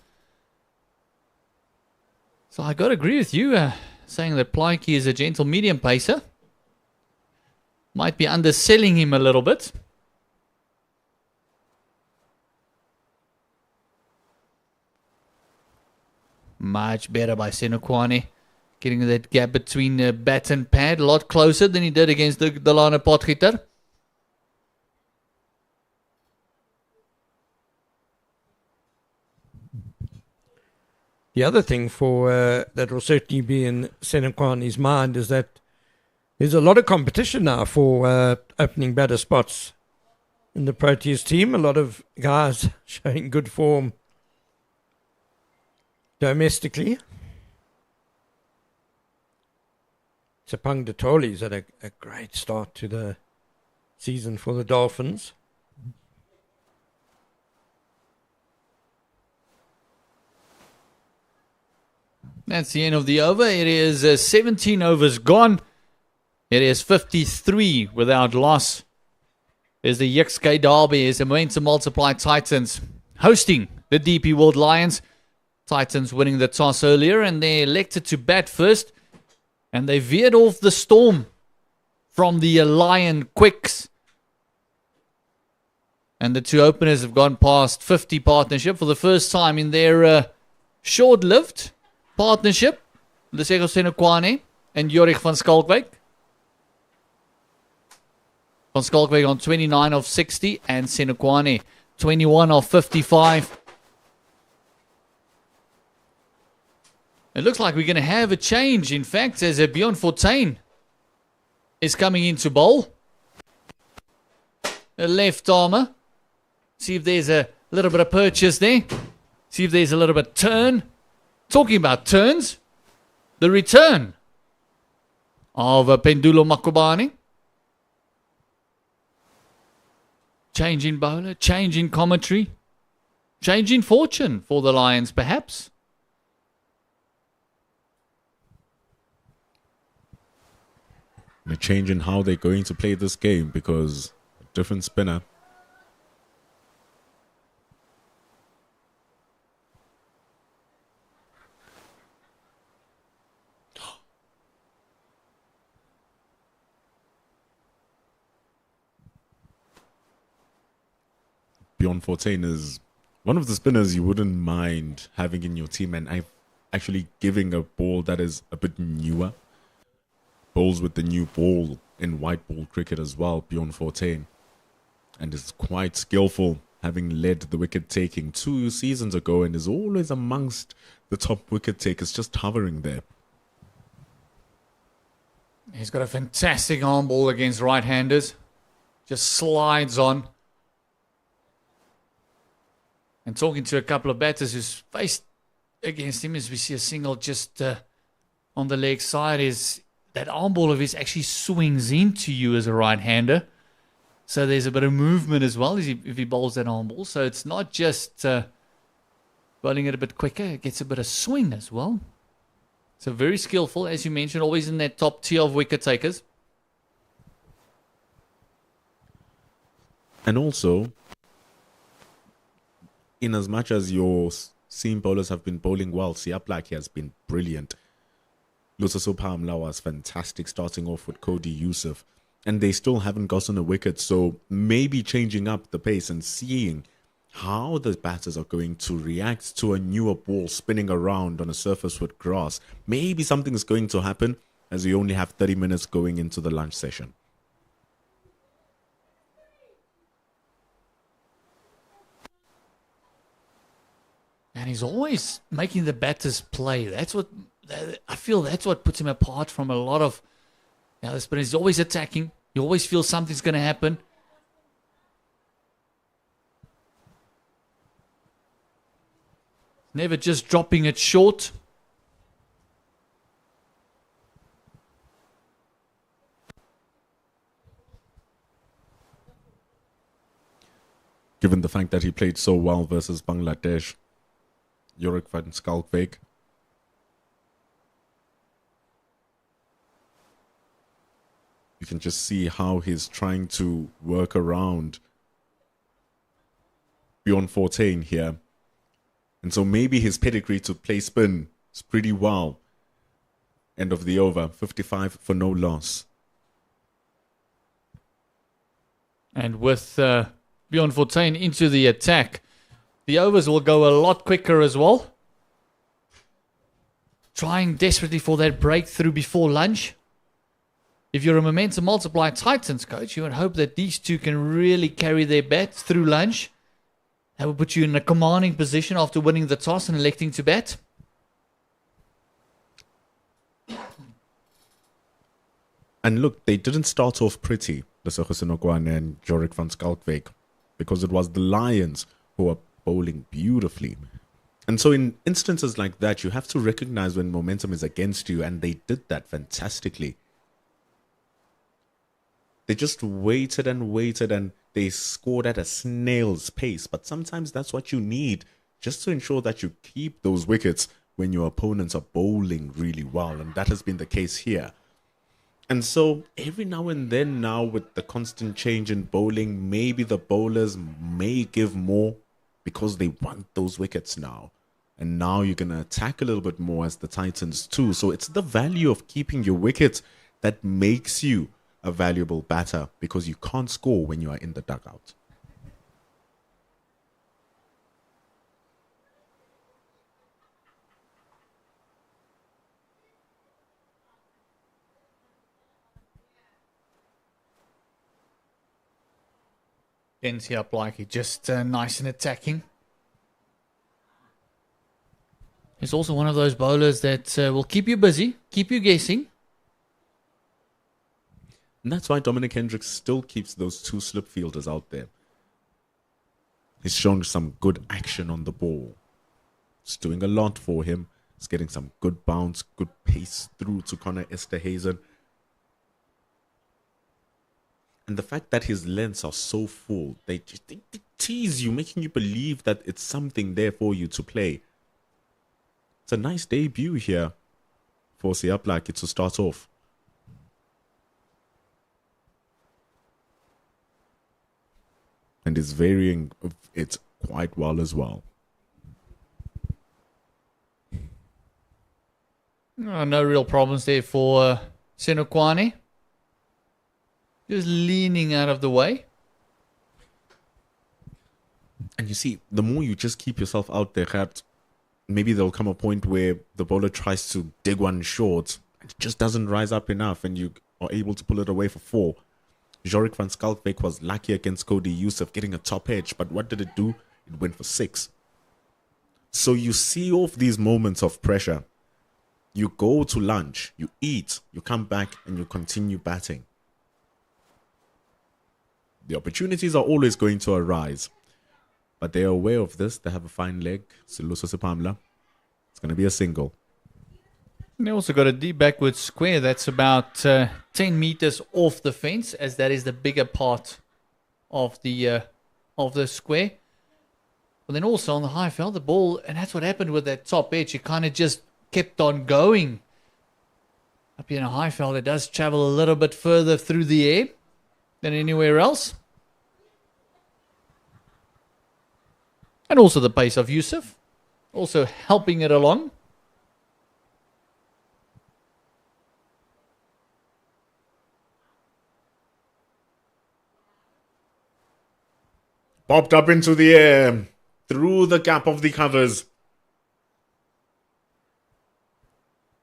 So I got to agree with you, saying that Plaatjie is a gentle medium pacer. Might be underselling him a little bit. Much better by Senokwane. Getting that gap between bat and pad a lot closer than he did against the Delano Potgieter. The other thing for that will certainly be in Senokwane's mind is that there's a lot of competition now for opening batter spots in the Proteas team. A lot of guys showing good form domestically. Tsapang Detoli's had a great start to the season for the Dolphins. That's the end of the over. It is 17 overs gone. It is 53 without loss. There's the Yixkay Derby. Is the Momentum Multiply Titans hosting the DP World Lions. Titans winning the toss earlier, and they elected to bat first. And they veered off the storm from the Lion Quicks. And the two openers have gone past 50 partnership for the first time in their short-lived partnership. Lesego Senokwane and Jorik van Schalkwyk. Van Schalkwyk on 29 of 60 and Senokwane 21 of 55. It looks like we're going to have a change. In fact, as Bjorn Fortuin is coming into bowl. A left armer. See if there's a little bit of purchase there. See if there's a little bit of turn. Talking about turns. The return of Pendulo Makubane. Change in bowler. Change in commentary. Change in fortune for the Lions, perhaps. A change in how they're going to play this game because a different spinner. Bjorn Fortuin is one of the spinners you wouldn't mind having in your team, and actually giving a ball that is a bit newer. Bowls with the new ball in white ball cricket as well, Bjorn Fortuin, and is quite skillful, having led the wicket taking 2 seasons ago, and is always amongst the top wicket takers, just hovering there. He's got a fantastic arm ball against right-handers. Just slides on. And talking to a couple of batters who's faced against him, as we see a single just on the leg side, is that arm ball of his actually swings into you as a right-hander. So there's a bit of movement as well if he bowls that arm ball. So it's not just bowling it a bit quicker, it gets a bit of swing as well. So very skillful, as you mentioned, always in that top tier of wicket takers. And also, in as much as your seam bowlers have been bowling well, Siaplaki has been brilliant. Lusaso Pamla was fantastic starting off with Cody Youssef, and they still haven't gotten a wicket, so maybe changing up the pace and seeing how the batters are going to react to a newer ball spinning around on a surface with grass. Maybe something is going to happen as we only have 30 minutes going into the lunch session. And he's always making the batters play. I feel that's what puts him apart from a lot of the other spinners. He's always attacking. You always feel something's going to happen. Never just dropping it short. Given the fact that he played so well versus Bangladesh, Jorik van Schalkwyk. You can just see how he's trying to work around Bjorn Fortuin here. And so maybe his pedigree to play spin is pretty well. End of the over, 55 for no loss. And with Bjorn Fortuin into the attack, the overs will go a lot quicker as well. Trying desperately for that breakthrough before lunch. If you're a momentum multiplier Titans coach, you would hope that these two can really carry their bats through lunch. That would put you in a commanding position after winning the toss and electing to bat. And look, they didn't start off pretty, Lesotho Senokwane and Jorik van Schalkwyk, because it was the Lions who were bowling beautifully. And so in instances like that, you have to recognize when momentum is against you, and they did that fantastically. They just waited and they scored at a snail's pace. But sometimes that's what you need, just to ensure that you keep those wickets when your opponents are bowling really well. And that has been the case here. And so every now and then now, with the constant change in bowling, maybe the bowlers may give more because they want those wickets now. And now you're going to attack a little bit more as the Titans too. So it's the value of keeping your wickets that makes you a valuable batter, because you can't score when you are in the dugout. Ends up like he just nice and attacking. He's also one of those bowlers that will keep you busy, keep you guessing. And that's why Dominic Hendricks still keeps those two slip fielders out there. He's shown some good action on the ball. It's doing a lot for him. It's getting some good bounce, good pace through to Connor Esterhazen. And the fact that his lengths are so full, they tease you, making you believe that it's something there for you to play. It's a nice debut here for Siaplaki to start off. And is varying it quite well as well. No real problems there for Senokwane. Just leaning out of the way. And you see, the more you just keep yourself out there, Gert, maybe there'll come a point where the bowler tries to dig one short and it just doesn't rise up enough and you are able to pull it away for 4. Jorik van Schalkwyk was lucky against Cody Youssef getting a top edge, but what did it do? It went for 6. So you see off these moments of pressure. You go to lunch, you eat, you come back and you continue batting. The opportunities are always going to arise, but they are aware of this. They have a fine leg. Siluso Sepamla. It's going to be a single. And they also got a deep backward square that's about 10 meters off the fence, as that is the bigger part of the square. But then also on the high fell the ball, and that's what happened with that top edge. It kind of just kept on going. Up here in a high fell, it does travel a little bit further through the air than anywhere else. And also the pace of Youssef, also helping it along. Popped up into the air, through the gap of the covers.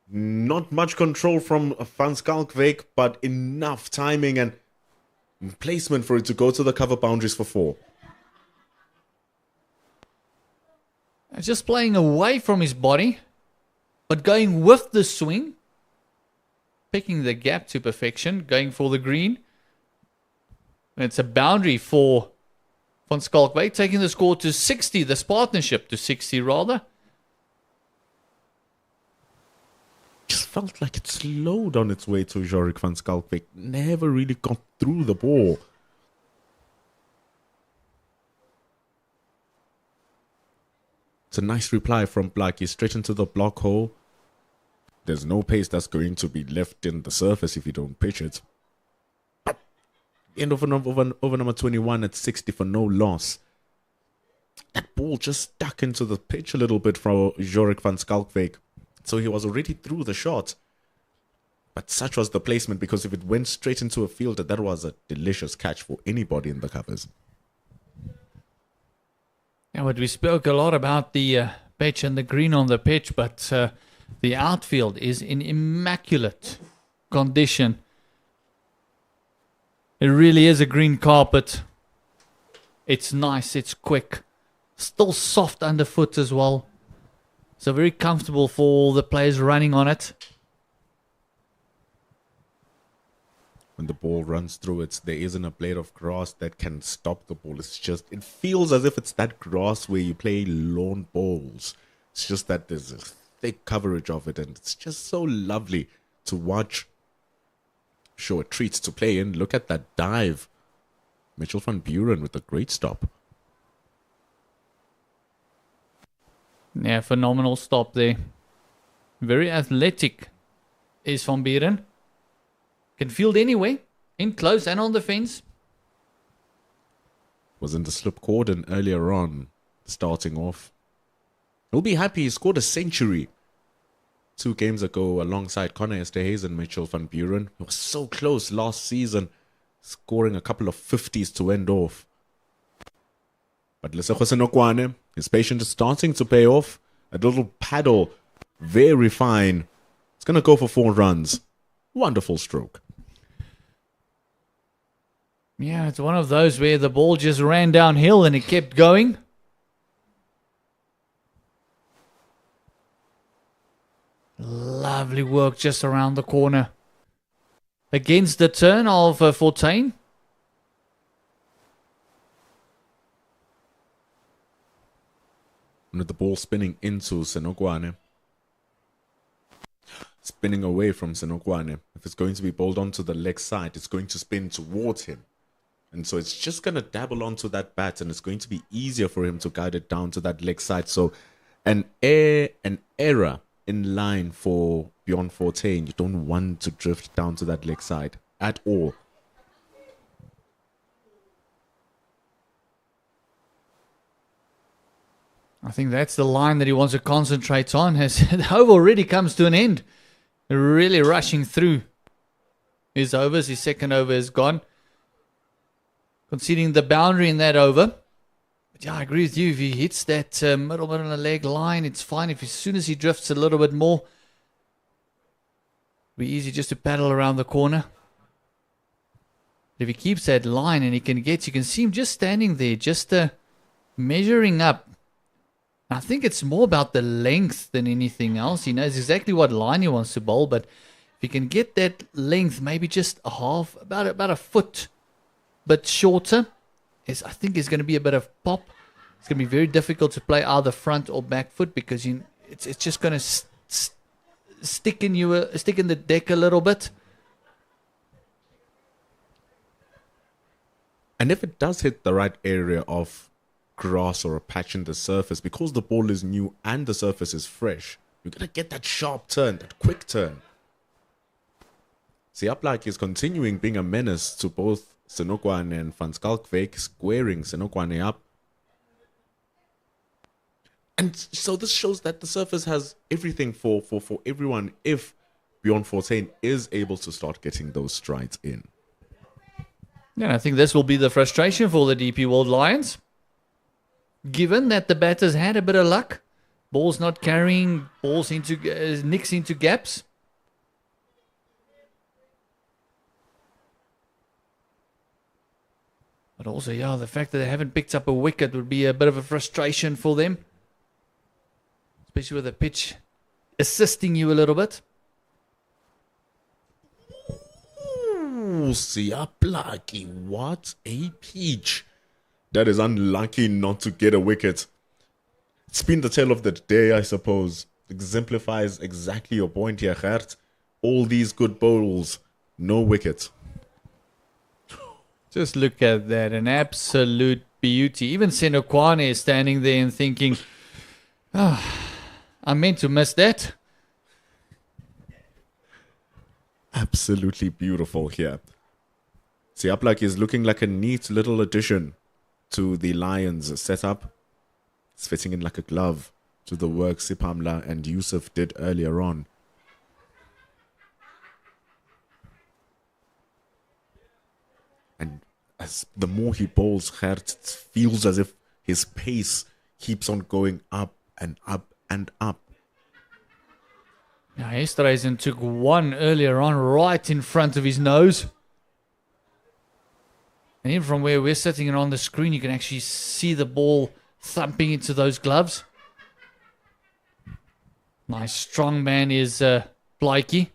Not much control from Van Schalkwyk, but enough timing and placement for it to go to the cover boundaries for 4. Just playing away from his body, but going with the swing, picking the gap to perfection, going for the green. And it's a boundary for Van Schalkwyk, taking the score to 60, this partnership to 60 rather. Just felt like it slowed on its way to Jorik Van Schalkwyk. Never really got through the ball. It's a nice reply from Blackie, straight into the block hole. There's no pace that's going to be left in the surface if you don't pitch it. End of over number 21 at 60 for no loss. That ball just stuck into the pitch a little bit for Jorik Van Schalkwyk. So he was already through the shot. But such was the placement, because if it went straight into a fielder, that was a delicious catch for anybody in the covers. Yeah, but we spoke a lot about the pitch and the green on the pitch, but the outfield is in immaculate condition. It really is a green carpet. It's nice, it's quick. Still soft underfoot as well. So very comfortable for all the players running on it. When the ball runs through it, there isn't a blade of grass that can stop the ball. It's just, it feels as if it's that grass where you play lawn bowls. It's just that there's a thick coverage of it, and it's just so lovely to watch. Sure, a treat to play in. Look at that dive. Mitchell van Buren with a great stop. Yeah, phenomenal stop there. Very athletic is Van Buren. Can field anyway, in close and on the fence. Was in the slip cordon earlier on, starting off. He'll be happy he scored a century 2 games ago alongside Connor Esterhuis and Mitchell van Buren. He was so close last season, scoring a couple of 50s to end off. But Lesego Senokwane, his patience is starting to pay off. A little paddle, very fine. It's going to go for 4 runs. Wonderful stroke. Yeah, it's one of those where the ball just ran downhill and it kept going. Lovely work just around the corner. Against the turn of Fortuin. With the ball spinning into Senokwane. Spinning away from Senokwane. If it's going to be bowled onto the leg side, it's going to spin towards him. And so it's just going to dabble onto that bat, and it's going to be easier for him to guide it down to that leg side. So an error in line for Bjorn Fortuin. You don't want to drift down to that leg side at all. I think that's the line that he wants to concentrate on as the over already comes to an end. Really rushing through his overs. His second over is gone. Conceding the boundary in that over. But yeah, I agree with you. If he hits that middle of the leg line, it's fine. If as soon as he drifts a little bit more, it'll be easy just to paddle around the corner. But if he keeps that line and he can get, you can see him just standing there, just measuring up. I think it's more about the length than anything else. He knows exactly what line he wants to bowl, but if he can get that length, maybe just a half, about a foot, but shorter, I think is going to be a bit of pop. It's going to be very difficult to play either front or back foot because it's just going to stick in the deck a little bit. And if it does hit the right area of grass or a patch in the surface, because the ball is new and the surface is fresh, you're going to get that sharp turn, that quick turn. See, Uplike is continuing being a menace to both Senokwane and Van Schalkwyk, squaring Senokwane up. And so this shows that the surface has everything for everyone if Bjorn Fortuin is able to start getting those strides in. Yeah, I think this will be the frustration for the DP World Lions. given that the batters had a bit of luck. Balls not carrying, balls into nicks into gaps. But also, yeah, the fact that they haven't picked up a wicket would be a bit of a frustration for them. Especially with the pitch assisting you a little bit. Ooh, Siaplaki, what a peach. That is unlucky not to get a wicket. It's been the tale of the day, I suppose. Exemplifies exactly your point here, Gert. All these good bowls, no wicket. Just look at that, an absolute beauty. Even Senokwane is standing there and thinking, I meant to miss that. Absolutely beautiful here. Siaplaki is looking like a neat little addition to the Lions setup. It's fitting in like a glove to the work Sipamla and Yusuf did earlier on. And as the more he bowls, Gert, it feels as if his pace keeps on going up and up and up. Now, Esterhuizen took one earlier on right in front of his nose. And even from where we're sitting and on the screen, you can actually see the ball thumping into those gloves. Nice strong man is Blakey.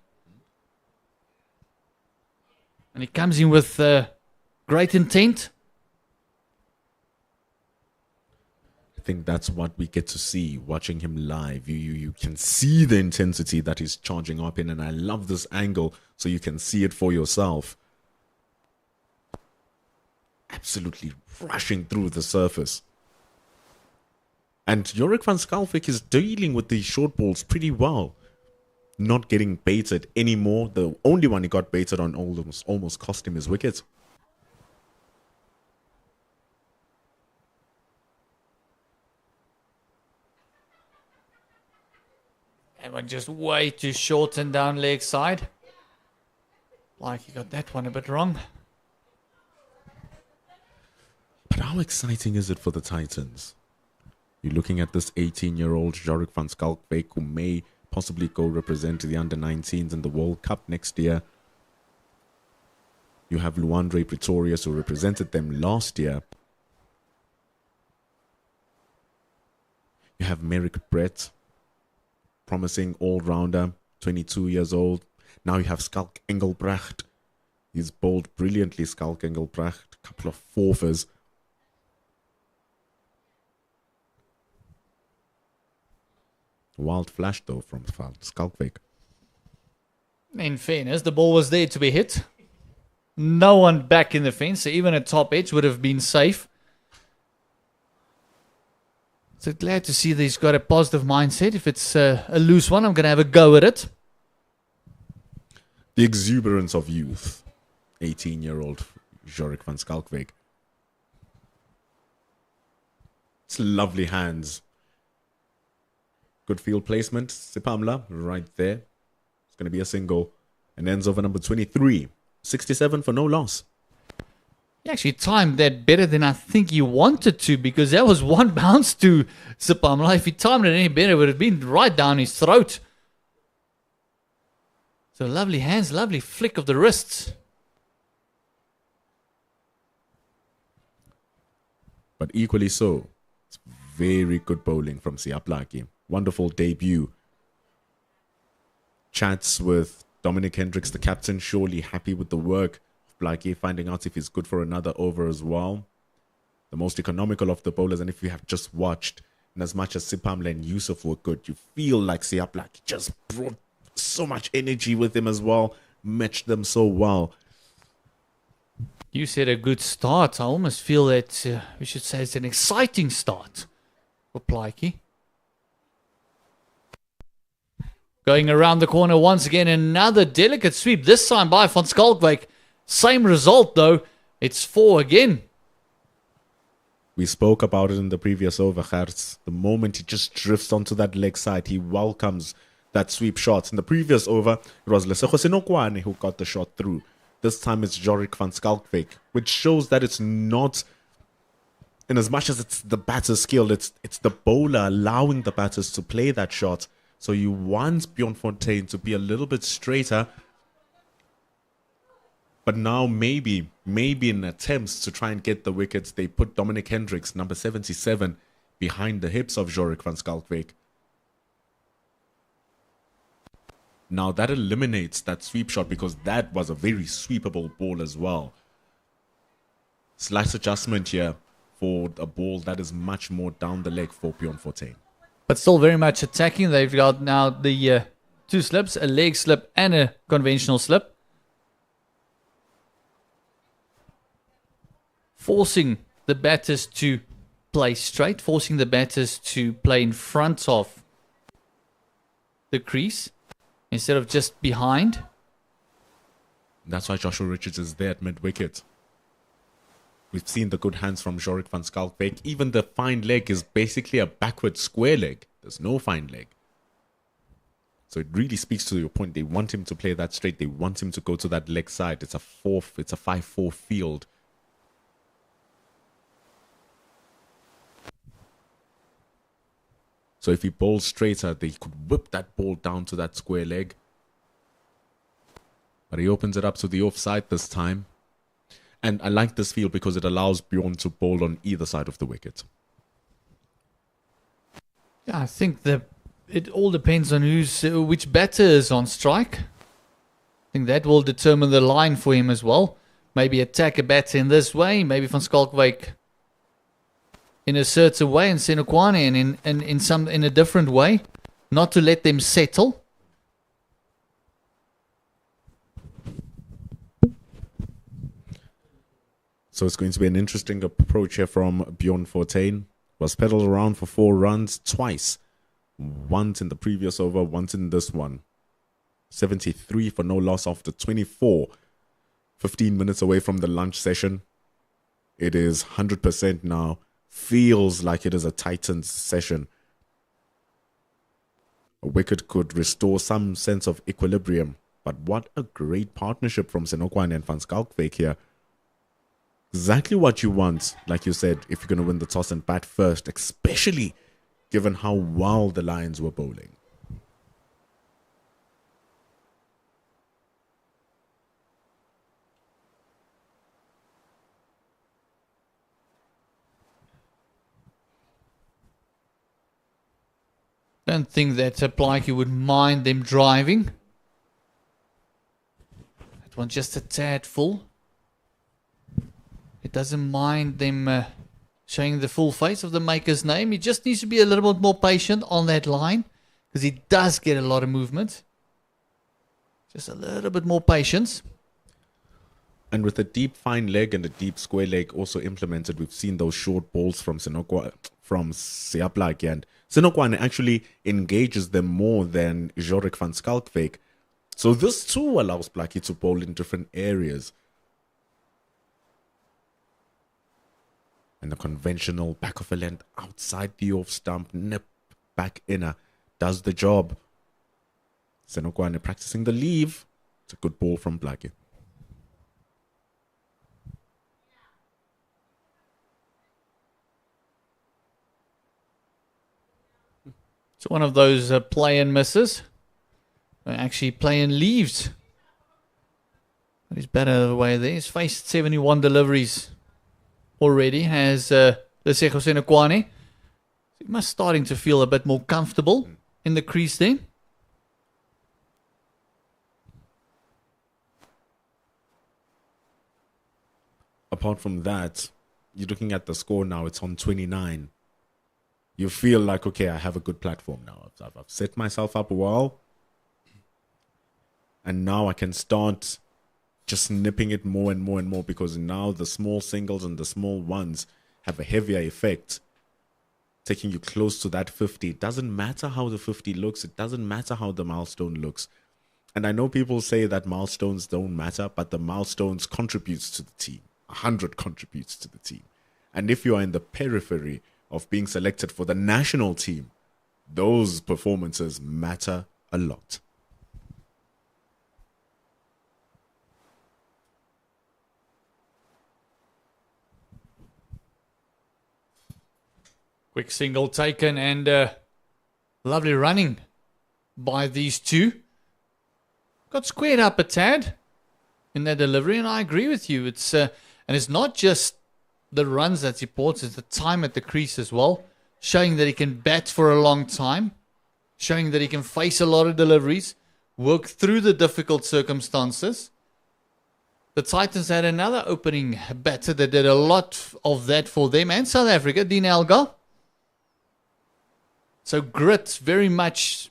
And he comes in with great intent. I think that's what we get to see watching him live. You can see the intensity that he's charging up in, and I love this angle so you can see it for yourself. Absolutely rushing through the surface. And Jorik van Schalkwyk is dealing with these short balls pretty well. Not getting baited anymore. The only one he got baited on almost cost him his wicket. And we're just way too short and down leg side. Like he got that one a bit wrong. But how exciting is it for the Titans? You're looking at this 18-year-old Jorik van Schalkwyk who may possibly go represent the under-19s in the World Cup next year. You have Luandre Pretorius who represented them last year. You have Merrick Brett, promising all-rounder, 22 years old. Now you have Schalk Engelbrecht. He's bowled brilliantly, Schalk Engelbrecht. A couple of fourfers. Wild flash, though, from Schalkwyk. In fairness, the ball was there to be hit. No one back in the fence, so even a top edge would have been safe. So glad to see that he's got a positive mindset. If it's a loose one, I'm going to have a go at it. The exuberance of youth. 18-year-old Jorik van Schalkwyk. It's lovely hands. Good field placement. Sipamla right there. It's going to be a single. And ends over number 23. 67 for no loss. He actually timed that better than I think he wanted to, because that was one bounce to Sipamla. If he timed it any better, it would have been right down his throat. So lovely hands, lovely flick of the wrists. But equally so, it's very good bowling from Siaplaki. Wonderful debut. Chats with Dominic Hendricks, the captain, surely happy with the work of Blakey, finding out if he's good for another over as well. The most economical of the bowlers, and if you have just watched, and as much as Sipamla and Yusuf were good, you feel like Siaplaki just brought so much energy with him as well, matched them so well. You said a good start. I almost feel that we should say it's an exciting start for Blakey. Going around the corner once again, another delicate sweep, this time by Van Schalkwyk. Same result though, it's 4 again. We spoke about it in the previous over, Gert. The moment he just drifts onto that leg side, he welcomes that sweep shot. In the previous over, it was Lesego Senokwane who got the shot through. This time it's Jorik van Schalkwyk, which shows that it's not in as much as it's the batter's skill, it's the bowler allowing the batters to play that shot. So you want Bjorn Fontaine to be a little bit straighter. But now maybe in attempts to try and get the wickets, they put Dominic Hendricks, number 77, behind the hips of Jorik van Schalkwyk. Now that eliminates that sweep shot because that was a very sweepable ball as well. Slight adjustment here for a ball that is much more down the leg for Bjorn Fontaine. But still very much attacking. They've got now the two slips, a leg slip and a conventional slip. Forcing the batters to play straight, forcing the batters to play in front of the crease instead of just behind. That's why Joshua Richards is there at mid-wicket. We've seen the good hands from Jorik van Schalkwyk. Even the fine leg is basically a backward square leg. There's no fine leg. So it really speaks to your point. They want him to play that straight. They want him to go to that leg side. It's a 5-4 field. So if he bowls straighter, they could whip that ball down to that square leg. But he opens it up to the offside this time. And I like this field because it allows Bjorn to bowl on either side of the wicket. Yeah, I think it all depends on which batter is on strike. I think that will determine the line for him as well. Maybe attack a batter in this way. Maybe Van Schalkwyk in a certain way, and Senokwane in a different way, not to let them settle. So it's going to be an interesting approach here from Bjorn Fontaine. Was pedaled around for 4 runs twice. Once in the previous over, once in this one. 73 for no loss after 24. 15 minutes away from the lunch session. It is 100% now. Feels like it is a Titans session. A wicket could restore some sense of equilibrium. But what a great partnership from Senokwane and Van Schalkwyk here. Exactly what you want, like you said, if you're going to win the toss and bat first, especially given how well the Lions were bowling. Don't think that Plaatje would mind them driving. That one just a tad full. It doesn't mind them showing the full face of the maker's name. He just needs to be a little bit more patient on that line because he does get a lot of movement. Just a little bit more patience. And with a deep fine leg and a deep square leg also implemented, we've seen those short balls from Siaplaki, and Senokwane actually engages them more than Jorik van Schalkwyk. So this too allows Blackie to bowl in different areas. And the conventional back of a length outside the off stump, nip back inner, does the job. Senokwane practicing the leave. It's a good ball from Blackie. It's one of those play and misses. Actually play and leaves. But he's better the way there. He's faced 71 deliveries already, has Lesego Senokwane. He must starting to feel a bit more comfortable in the crease there. Apart from that, you're looking at the score now, it's on 29. You feel like, okay, I have a good platform now. I've set myself up well. And now I can start just nipping it more and more and more, because now the small singles and the small ones have a heavier effect, taking you close to that 50. It doesn't matter how the 50 looks. It doesn't matter how the milestone looks. And I know people say that milestones don't matter, but the milestones contributes to the team. 100 contributes to the team. And if you are in the periphery of being selected for the national team, those performances matter a lot. Quick single taken and lovely running by these two. Got squared up a tad in their delivery, and I agree with you. And it's not just the runs that's important, it's the time at the crease as well, showing that he can bat for a long time, showing that he can face a lot of deliveries, work through the difficult circumstances. The Titans had another opening batter that did a lot of that for them and South Africa, Dean Elgar. So grit very much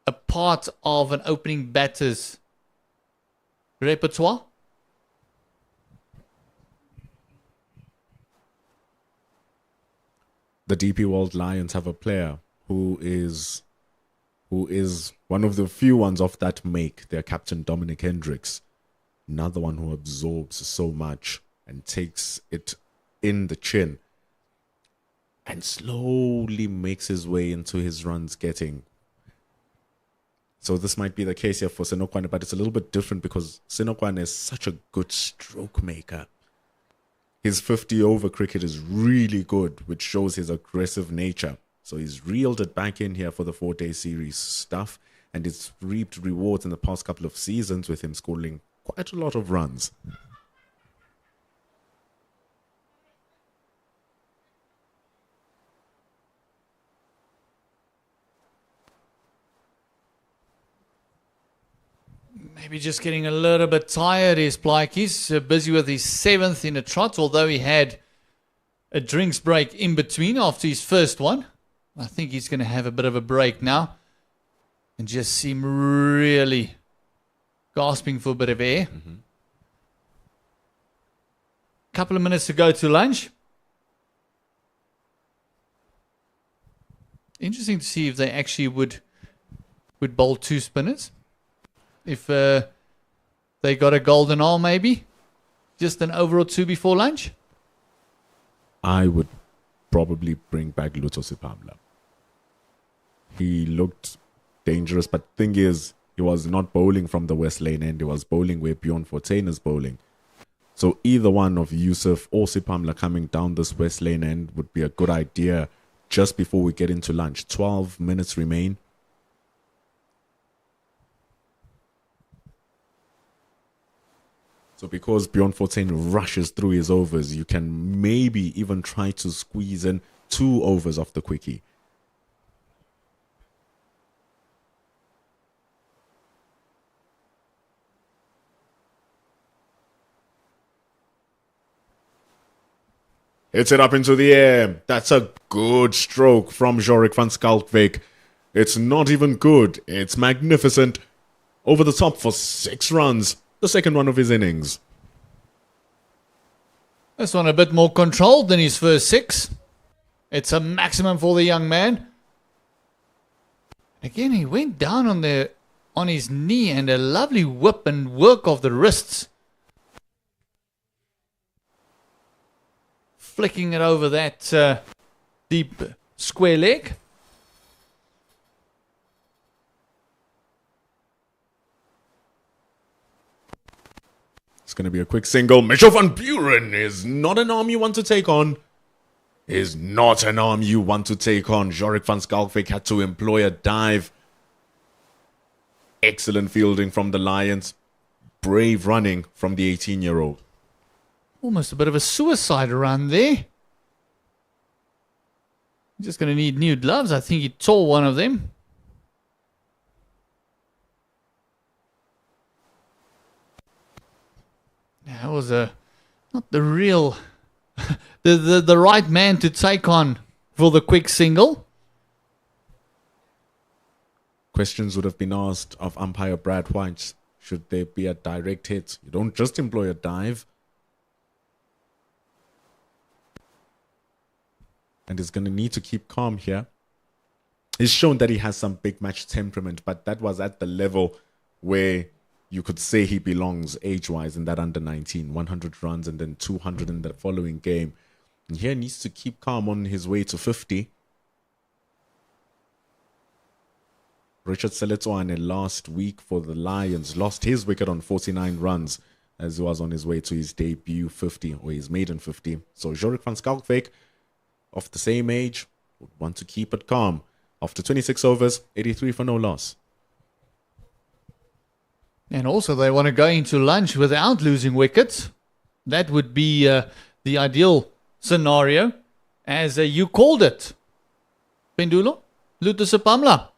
a part of an opening batter's repertoire. The DP World Lions have a player who is one of the few ones of that make. Their captain, Dominic Hendricks. Another one who absorbs so much and takes it in the chin and slowly makes his way into his runs getting. So this might be the case here for Senokwane, but it's a little bit different because Senokwane is such a good stroke maker. His 50-over cricket is really good, which shows his aggressive nature. So he's reeled it back in here for the 4-day series stuff, and it's reaped rewards in the past couple of seasons with him scoring quite a lot of runs. Maybe just getting a little bit tired is Plyke. He's busy with his 7th in a trot, although he had a drinks break in between after his first one. I think he's going to have a bit of a break now and just seem really gasping for a bit of air. Couple of minutes to go to lunch. Interesting to see if they actually would bowl 2 spinners. If they got a golden arm, maybe just an over or 2 before lunch. I would probably bring back Luto Sipamla. He looked dangerous, but the thing is, he was not bowling from the West Lane end. He was bowling where Bjorn Fortuin is bowling. So either one of Yusuf or Sipamla coming down this West Lane end would be a good idea just before we get into lunch. 12 minutes remain. So because Bjorn Fortuin rushes through his overs, you can maybe even try to squeeze in 2 overs off the quickie. Hits it up into the air. That's a good stroke from Jorik van Schalkwyk. It's not even good. It's magnificent. Over the top for 6 runs. The second one of his innings. This one a bit more controlled than his first 6. It's a maximum for the young man. Again, he went down on his knee and a lovely whip and work of the wrists. Flicking it over that deep square leg. It's going to be a quick single. Mitchell van Buren is not an arm you want to take on. Is not an arm you want to take on. Jorik van Schalkwyk had to employ a dive. Excellent fielding from the Lions. Brave running from the 18-year-old. Almost a bit of a suicide run there. Just going to need new gloves. I think he tore one of them. That was not the real, the right man to take on for the quick single. Questions would have been asked of umpire Brad White. Should there be a direct hit? You don't just employ a dive. And he's going to need to keep calm here. He's shown that he has some big match temperament, but that was at the level where you could say he belongs age-wise in that under-19. 100 runs and then 200 in the following game. And here he needs to keep calm on his way to 50. Richard Seletwane last week for the Lions lost his wicket on 49 runs as he was on his way to his debut 50 or his maiden 50. So Jorik van Schalkwyk, of the same age, would want to keep it calm. After 26 overs, 83 for no loss. And also, they want to go into lunch without losing wickets. That would be the ideal scenario, as you called it. Pendulo, Lutusapamla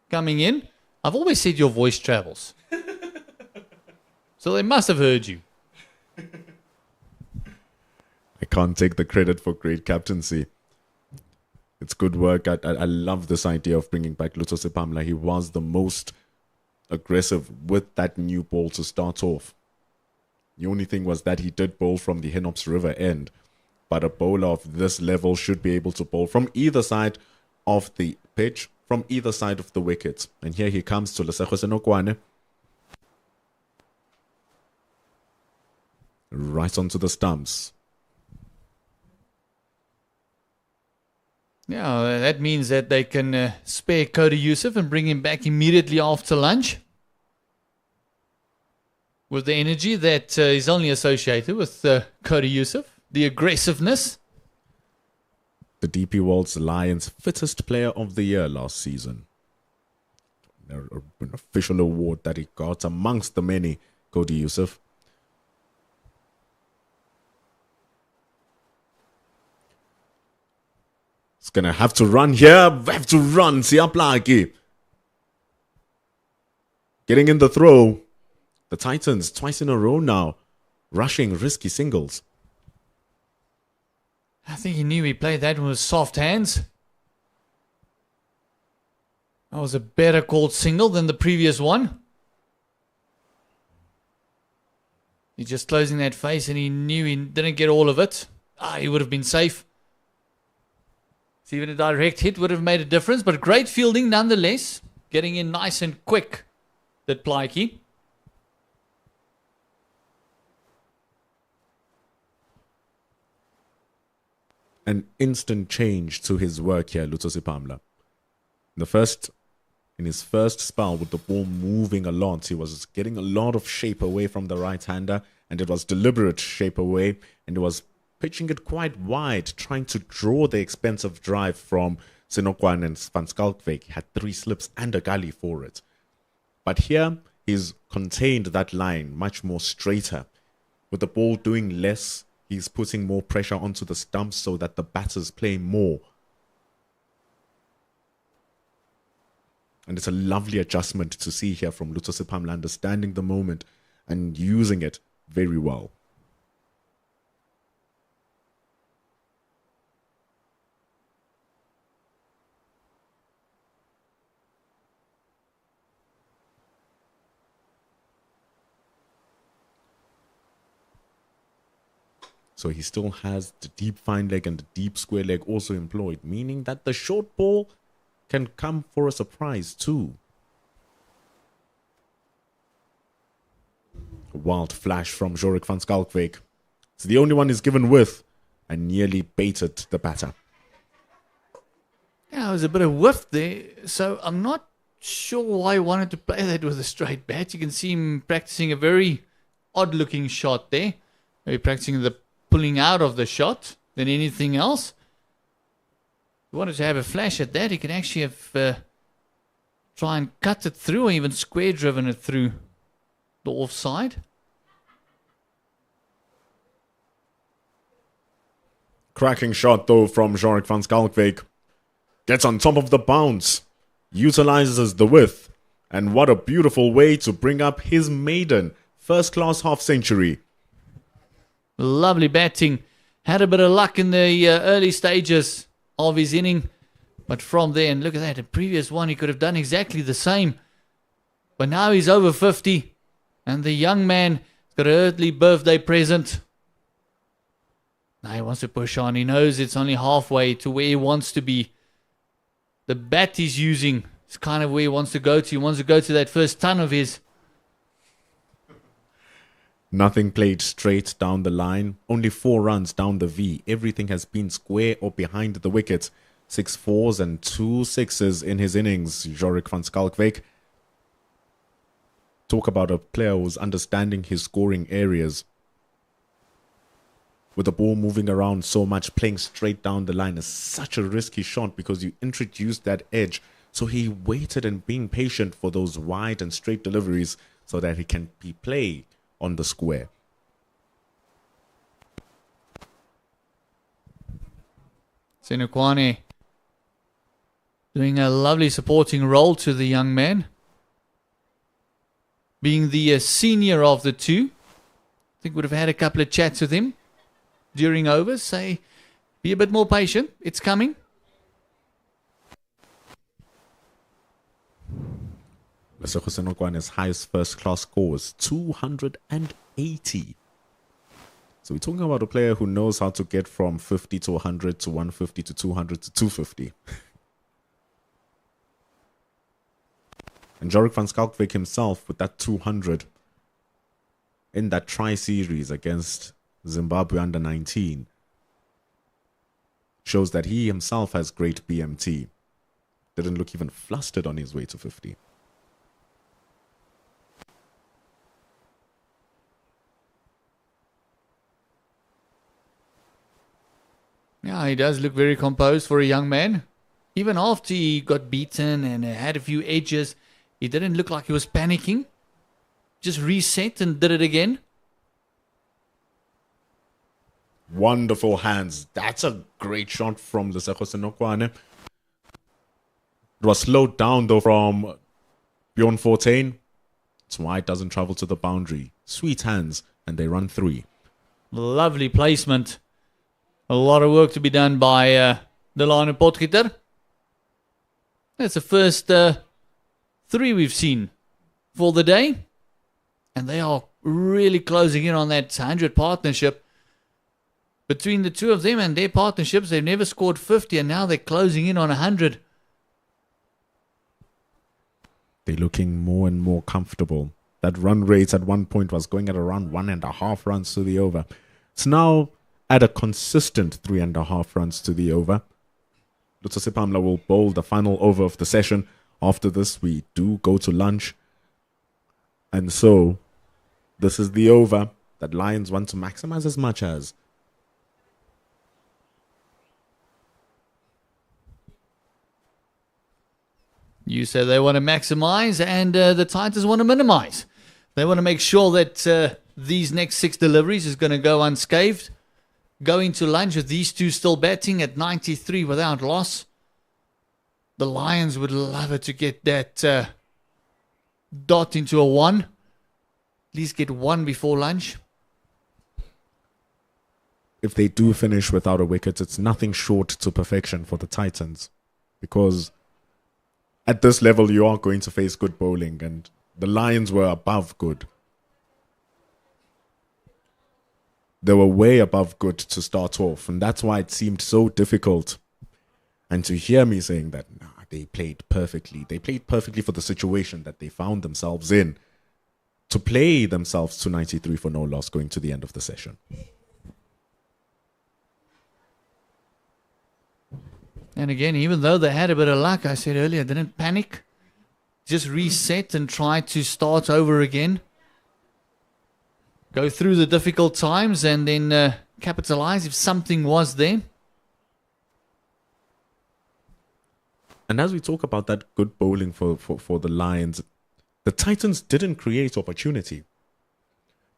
coming in. I've always said your voice travels. So they must have heard you. I can't take the credit for great captaincy. It's good work. I love this idea of bringing back Lutusapamla. He was the most aggressive with that new ball to start off. The only thing was that he did bowl from the Henops River end. But a bowler of this level should be able to bowl from either side of the pitch, from either side of the wickets. And here he comes to Lesego Senokwane. Right onto the stumps. Yeah, that means that they can spare Cody Yusuf and bring him back immediately after lunch. With the energy that is only associated with Cody Yusuf, the aggressiveness. The DP World's Lions fittest player of the year last season. An official award that he got amongst the many, Cody Yusuf. It's going to have to run here. Have to run. Siaplaki. Getting in the throw. The Titans, twice in a row now, rushing risky singles. I think he knew he played that one with soft hands. That was a better called single than the previous one. He's just closing that face and he knew he didn't get all of it. He would have been safe. So even a direct hit would have made a difference, but great fielding nonetheless. Getting in nice and quick, that Plaiki. An instant change to his work here, Lutusapamla. In his first spell with the ball moving a lot, he was getting a lot of shape away from the right-hander, and it was deliberate shape away, and it was pitching it quite wide, trying to draw the expensive drive from Senokwane and Van Skalkwyk. He had 3 slips and a gully for it. But here, he's contained that line much more straighter. With the ball doing less, he's putting more pressure onto the stumps so that the batters play more. And it's a lovely adjustment to see here from Lutusapamla, understanding the moment and using it very well. So he still has the deep fine leg and the deep square leg also employed, meaning that the short ball can come for a surprise too. A wild flash from Jorik van Skalkwyk. It's the only one he's given with and nearly baited the batter. Yeah, there was a bit of whiff there, so I'm not sure why he wanted to play that with a straight bat. You can see him practicing a very odd-looking shot there. Maybe practicing the pulling out of the shot than anything else. If he wanted to have a flash at that, he could actually have try and cut it through or even square driven it through the offside. Cracking shot though from Jorik van Skalkwyk. Gets on top of the bounce. Utilizes the width. And what a beautiful way to bring up his maiden first-class half-century. Lovely batting. Had a bit of luck in the early stages of his inning. But from there, and look at that, the previous one he could have done exactly the same. But now he's over 50. And the young man has got an early birthday present. Now he wants to push on. He knows it's only halfway to where he wants to be. The bat he's using is kind of where he wants to go to. He wants to go to that first ton of his. Nothing played straight down the line. Only 4 runs down the V. Everything has been square or behind the wickets. 6 fours and 2 sixes in his innings, Jorik van Skalkwyk. Talk about a player who's understanding his scoring areas. with the ball moving around so much, playing straight down the line is such a risky shot because you introduced that edge. So he waited and being patient for those wide and straight deliveries so that he can be play on the square. Senukwane doing a lovely supporting role to the young man. Being the senior of the two. I think would have had a couple of chats with him during overs. Say, be a bit more patient. It's coming. Lesotho Senokwane's highest first-class score is 280. So we're talking about a player who knows how to get from 50 to 100 to 150 to 200 to 250. And Jorik van Schalkwyk himself with that 200 in that tri-series against Zimbabwe under-19 shows that he himself has great BMT. Didn't look even flustered on his way to 50. Yeah, he does look very composed for a young man. Even after he got beaten and had a few edges, he didn't look like he was panicking. Just reset and did it again. Wonderful hands. That's a great shot from Lesotho Senokwane. It was slowed down though from Bjorn Fortuin. It's why it doesn't travel to the boundary. Sweet hands, and they run 3. Lovely placement. A lot of work to be done by Delano Potgieter. That's the first 3 we've seen for the day. And they are really closing in on that 100 partnership. Between the two of them and their partnerships, they've never scored 50 and now they're closing in on 100. They're looking more and more comfortable. That run rate at one point was going at around 1.5 runs to the over. It's now at a consistent 3.5 runs to the over. Lutso Pamla will bowl the final over of the session. After this, we do go to lunch. And so, this is the over that Lions want to maximize as much as. You said they want to maximize and the Titans want to minimize. They want to make sure that these next 6 deliveries is going to go unscathed. Going to lunch with these two still batting at 93 without loss. The Lions would love it to get that dot into a 1. At least get 1 before lunch. If they do finish without a wicket, it's nothing short to perfection for the Titans. Because at this level, you are going to face good bowling, and the Lions were above good. They were way above good to start off, and that's why it seemed so difficult. And to hear me saying that, nah, they played perfectly. They played perfectly for the situation that they found themselves in. To play themselves to 93 for no loss going to the end of the session. And again, even though they had a bit of luck, I said earlier, didn't panic. Just reset and try to start over again. Go through the difficult times and then capitalize if something was there. And as we talk about that good bowling for the Lions, the Titans didn't create opportunity.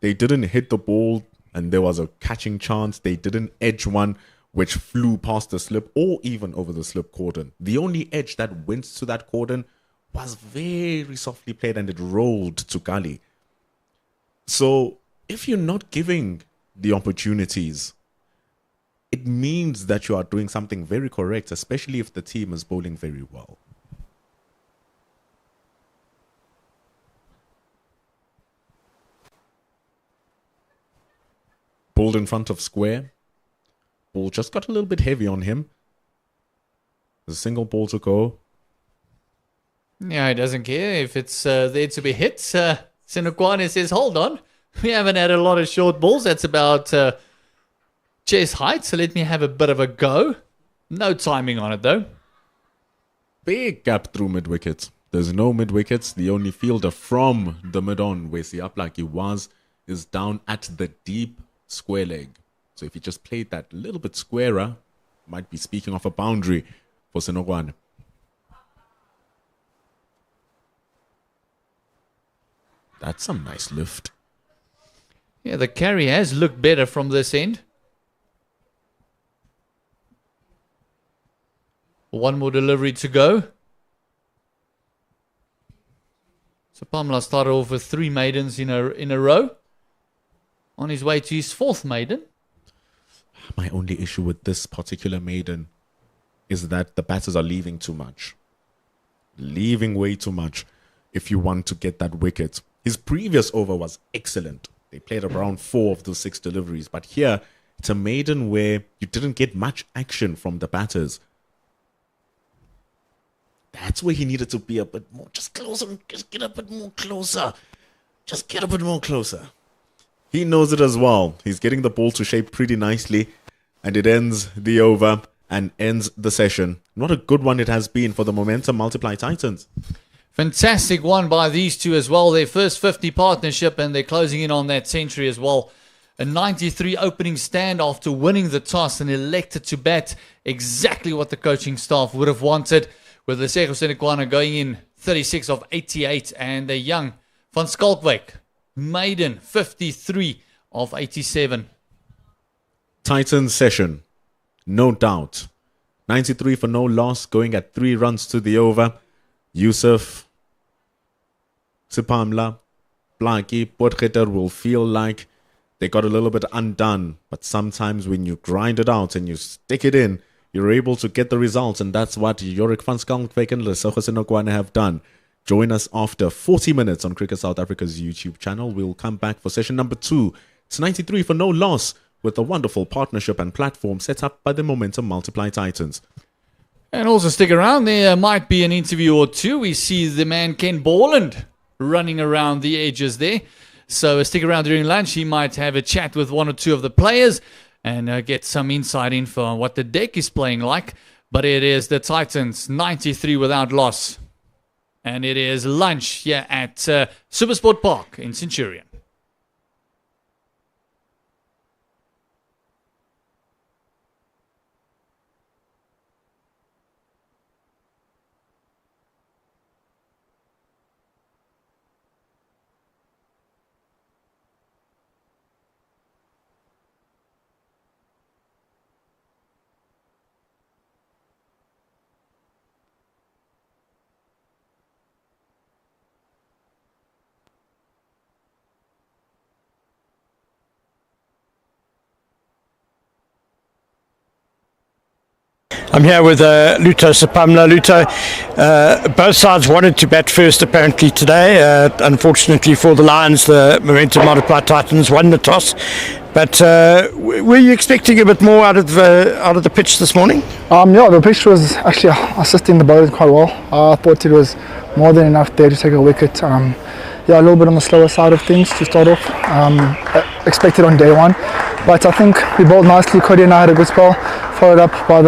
They didn't hit the ball and there was a catching chance. They didn't edge one which flew past the slip or even over the slip cordon. The only edge that went to that cordon was very softly played and it rolled to gully. So if you're not giving the opportunities, it means that you are doing something very correct, especially if the team is bowling very well. Bowled in front of square. Ball just got a little bit heavy on him. There's a single ball to go. Yeah, he doesn't care if it's there to be hit. Senukwane says, hold on. We haven't had a lot of short balls. That's about chest height, so let me have a bit of a go. No timing on it, though. Big gap through mid-wicket. There's no mid-wickets. The only fielder from the mid-on, where he up like he was, is down at the deep square leg. So if he just played that little bit squarer, might be speaking of a boundary for Senokwane. That's some nice lift. Yeah, the carry has looked better from this end. One more delivery to go. So Pamela started off with 3 maidens in a row. On his way to his 4th maiden. My only issue with this particular maiden is that the batters are leaving too much. Leaving way too much if you want to get that wicket. His previous over was excellent. They played around 4 of those 6 deliveries. But here, it's a maiden where you didn't get much action from the batters. That's where he needed to be a bit more. Just closer. Just get a bit more closer. Just get a bit more closer. He knows it as well. He's getting the ball to shape pretty nicely. And it ends the over and ends the session. Not a good one it has been for the Momentum Multiply Titans. Fantastic one by these two as well. Their first 50 partnership, and they're closing in on that century as well. A 93 opening stand after winning the toss and elected to bat exactly what the coaching staff would have wanted. With the Lesego Senekwana going in 36 of 88, and the young Van Skalkwyk maiden 53 of 87. Titans session, no doubt. 93 for no loss, going at 3 runs to the over. Yusuf, Sipamla, Blaki, Potgieter will feel like they got a little bit undone. But sometimes when you grind it out and you stick it in, you're able to get the results. And that's what Jorik van Skalkwyk and Lesego Senekwane have done. Join us after 40 minutes on Cricket South Africa's YouTube channel. We'll come back for session number 2. It's 93 for no loss with a wonderful partnership and platform set up by the Momentum Multiply Titans. And also stick around, there might be an interview or two. We see the man Ken Borland running around the edges there. So stick around during lunch. He might have a chat with 1 or 2 of the players and get some inside info on what the deck is playing like. But it is the Titans 93 without loss. And it is lunch here at SuperSport Park in Centurion. I'm here with Luto Sapamla. Luto, both sides wanted to bat first apparently today. Unfortunately for the Lions, the Momentum Multiply Titans won the toss. But were you expecting a bit more out of the pitch this morning? Yeah, the pitch was actually assisting the bowlers quite well. I thought it was more than enough there to take a wicket. Yeah, a little bit on the slower side of things to start off. Expected on day 1. But I think we bowled nicely. Cody and I had a good spell, followed up by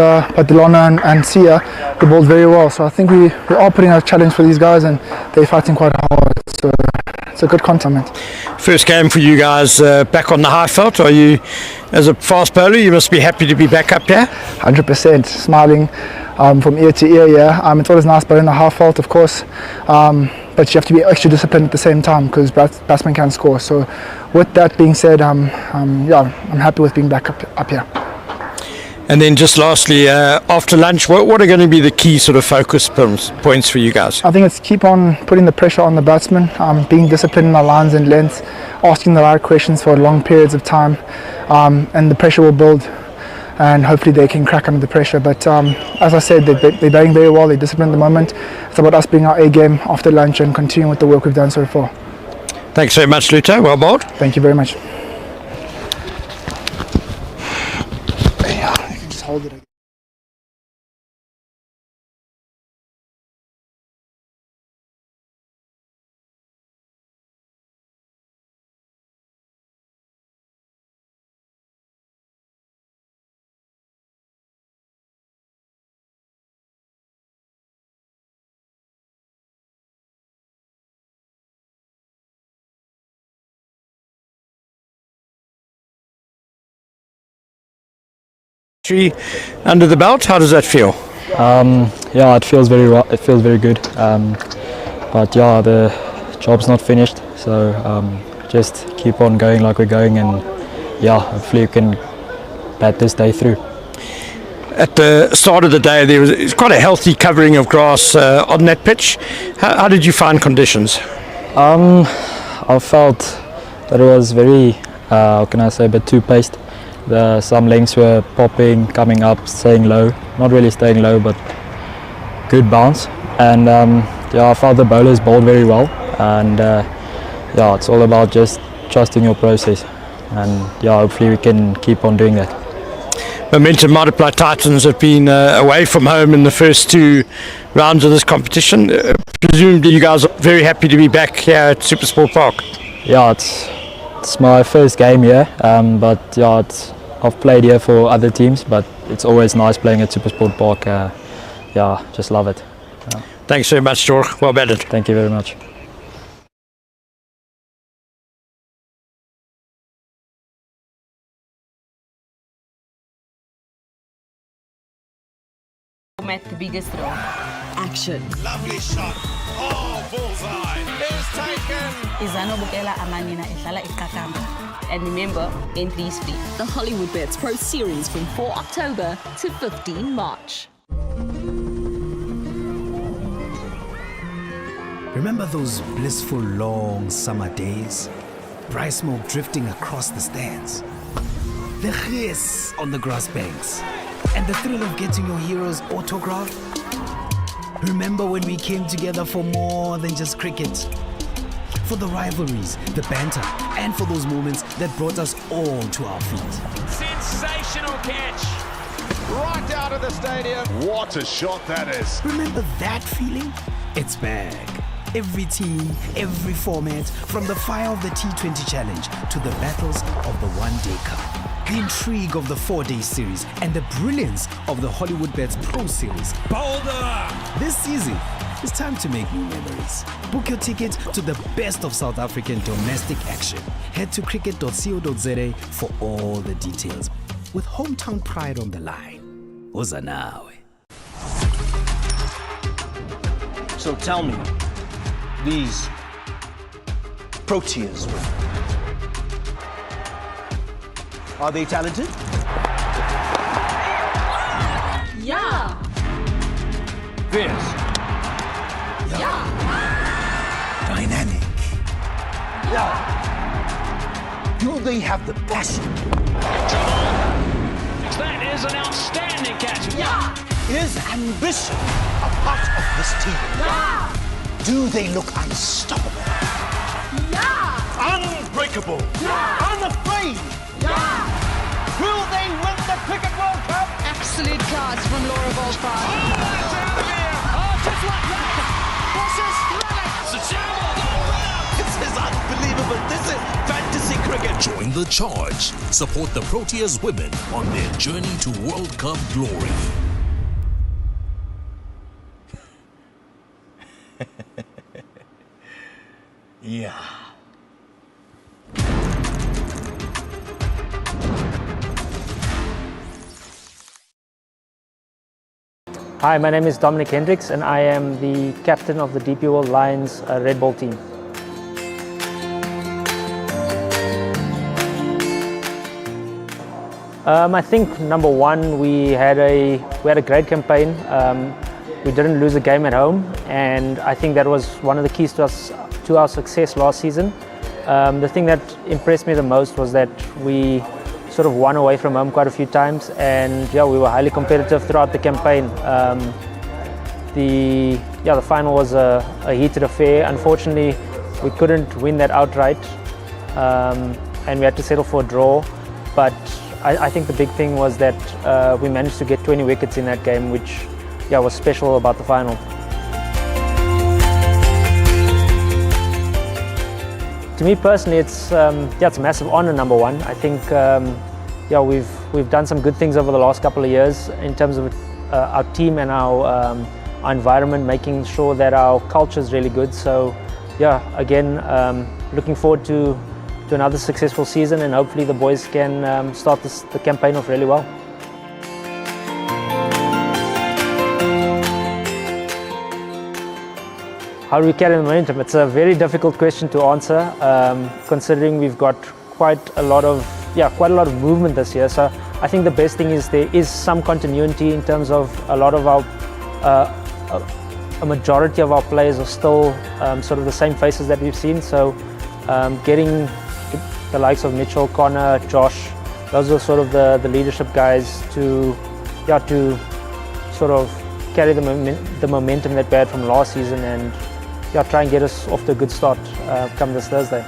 Delona and Sia, who bowled very well. So I think we are putting a challenge for these guys, and they're fighting quite hard. So it's a good compliment. First game for you guys back on the high felt. Are you, as a fast bowler, you must be happy to be back up here? 100%, smiling from ear to ear. Yeah, it's always nice bowling the high felt, of course. But you have to be extra disciplined at the same time because batsmen can score. So with that being said, I'm happy with being back up here. And then just lastly, after lunch, what are going to be the key sort of focus points for you guys? I think it's keep on putting the pressure on the batsmen, being disciplined in our lines and lengths, asking the right questions for long periods of time, and the pressure will build. And hopefully they can crack under the pressure. But as I said, they're batting very well, they're disciplined at the moment. It's about us being our A game after lunch and continuing with the work we've done so far. Thanks very much, Luto. Well bowled. Thank you very much. Yeah, you can just hold it. Three under the belt, how does that feel? Yeah, it feels very well. It feels very good. But yeah, the job's not finished, so just keep on going like we're going, and yeah, hopefully we can bat this day through. At the start of the day, there was quite a healthy covering of grass on that pitch. How did you find conditions? I felt that it was very, how can I say, a bit too paced. Some lengths were popping, coming up, staying low. Not really staying low, but good bounce. And yeah, I felt the bowlers bowled very well. And yeah, it's all about just trusting your process. And yeah, hopefully we can keep on doing that. Momentum Multiply Titans have been away from home in the first two rounds of this competition. Presumably you guys are very happy to be back here at SuperSport Park. Yeah, it's my first game here, but yeah, I've played here for other teams, but it's always nice playing at SuperSport Park. Yeah, just love it. Thanks very much, George. Well batted. Thank you very much. Met the biggest throw. Action. Lovely shot. Oh, bullseye. It's taken. Izano Bukela Amanina Ishala Ikakamba. And remember, entry is free. The Hollywood Bets Pro Series from 4 October to 15 March. Remember those blissful long summer days? Bright smoke drifting across the stands. The hiss on the grass banks. And the thrill of getting your hero's autograph? Remember when we came together for more than just cricket? For the rivalries, the banter, and for those moments that brought us all to our feet. Sensational catch. Right out of the stadium. What a shot that is. Remember that feeling? It's back. Every team, every format, from the fire of the T20 Challenge to the battles of the One Day Cup. The intrigue of the 4-day series and the brilliance of the Hollywood Bets Pro Series. Boulder! This season, it's time to make new memories. Book your ticket to the best of South African domestic action. Head to cricket.co.za for all the details. With hometown pride on the line. Uza nawe. So tell me, these Proteas, are they talented? Yeah. Fierce. Yeah. Dynamic. Yeah. Do they have the passion? That is an outstanding catch. Yeah. Is ambition a part of this team? Yeah. Do they look unstoppable? Yeah. Unbreakable? Yeah. Unafraid? Yeah. Will they win the Cricket World Cup? Absolute class from Laura Volpar. Oh, it's out of here. Oh, just like that. This is thrilling. This is unbelievable. This is fantasy cricket. Join the charge. Support the Proteas women on their journey to World Cup glory. Yeah. Hi, my name is Dominic Hendricks and I am the captain of the DP World Lions Red Ball team. I think number one, we had a great campaign. We didn't lose a game at home, and I think that was one of the keys to our success last season. The thing that impressed me the most was that we sort of won away from home quite a few times, and yeah, we were highly competitive throughout the campaign. The final was a heated affair. Unfortunately, we couldn't win that outright, and we had to settle for a draw. But I think the big thing was that we managed to get 20 wickets in that game, which was special about the final. To me personally, it's a massive honour. Number one, I think we've done some good things over the last couple of years in terms of our team and our environment, making sure that our culture is really good. So again, looking forward to another successful season, and hopefully the boys can start the campaign off really well. how do we carry the momentum? It's a very difficult question to answer, considering we've got quite a lot of movement this year. So I think the best thing is there is some continuity in terms of a lot of our, a majority of our players are still sort of the same faces that we've seen. So getting the likes of Mitchell, Connor, Josh, those are sort of the leadership guys to sort of carry the momentum that we had from last season and try and get us off to a good start come this Thursday.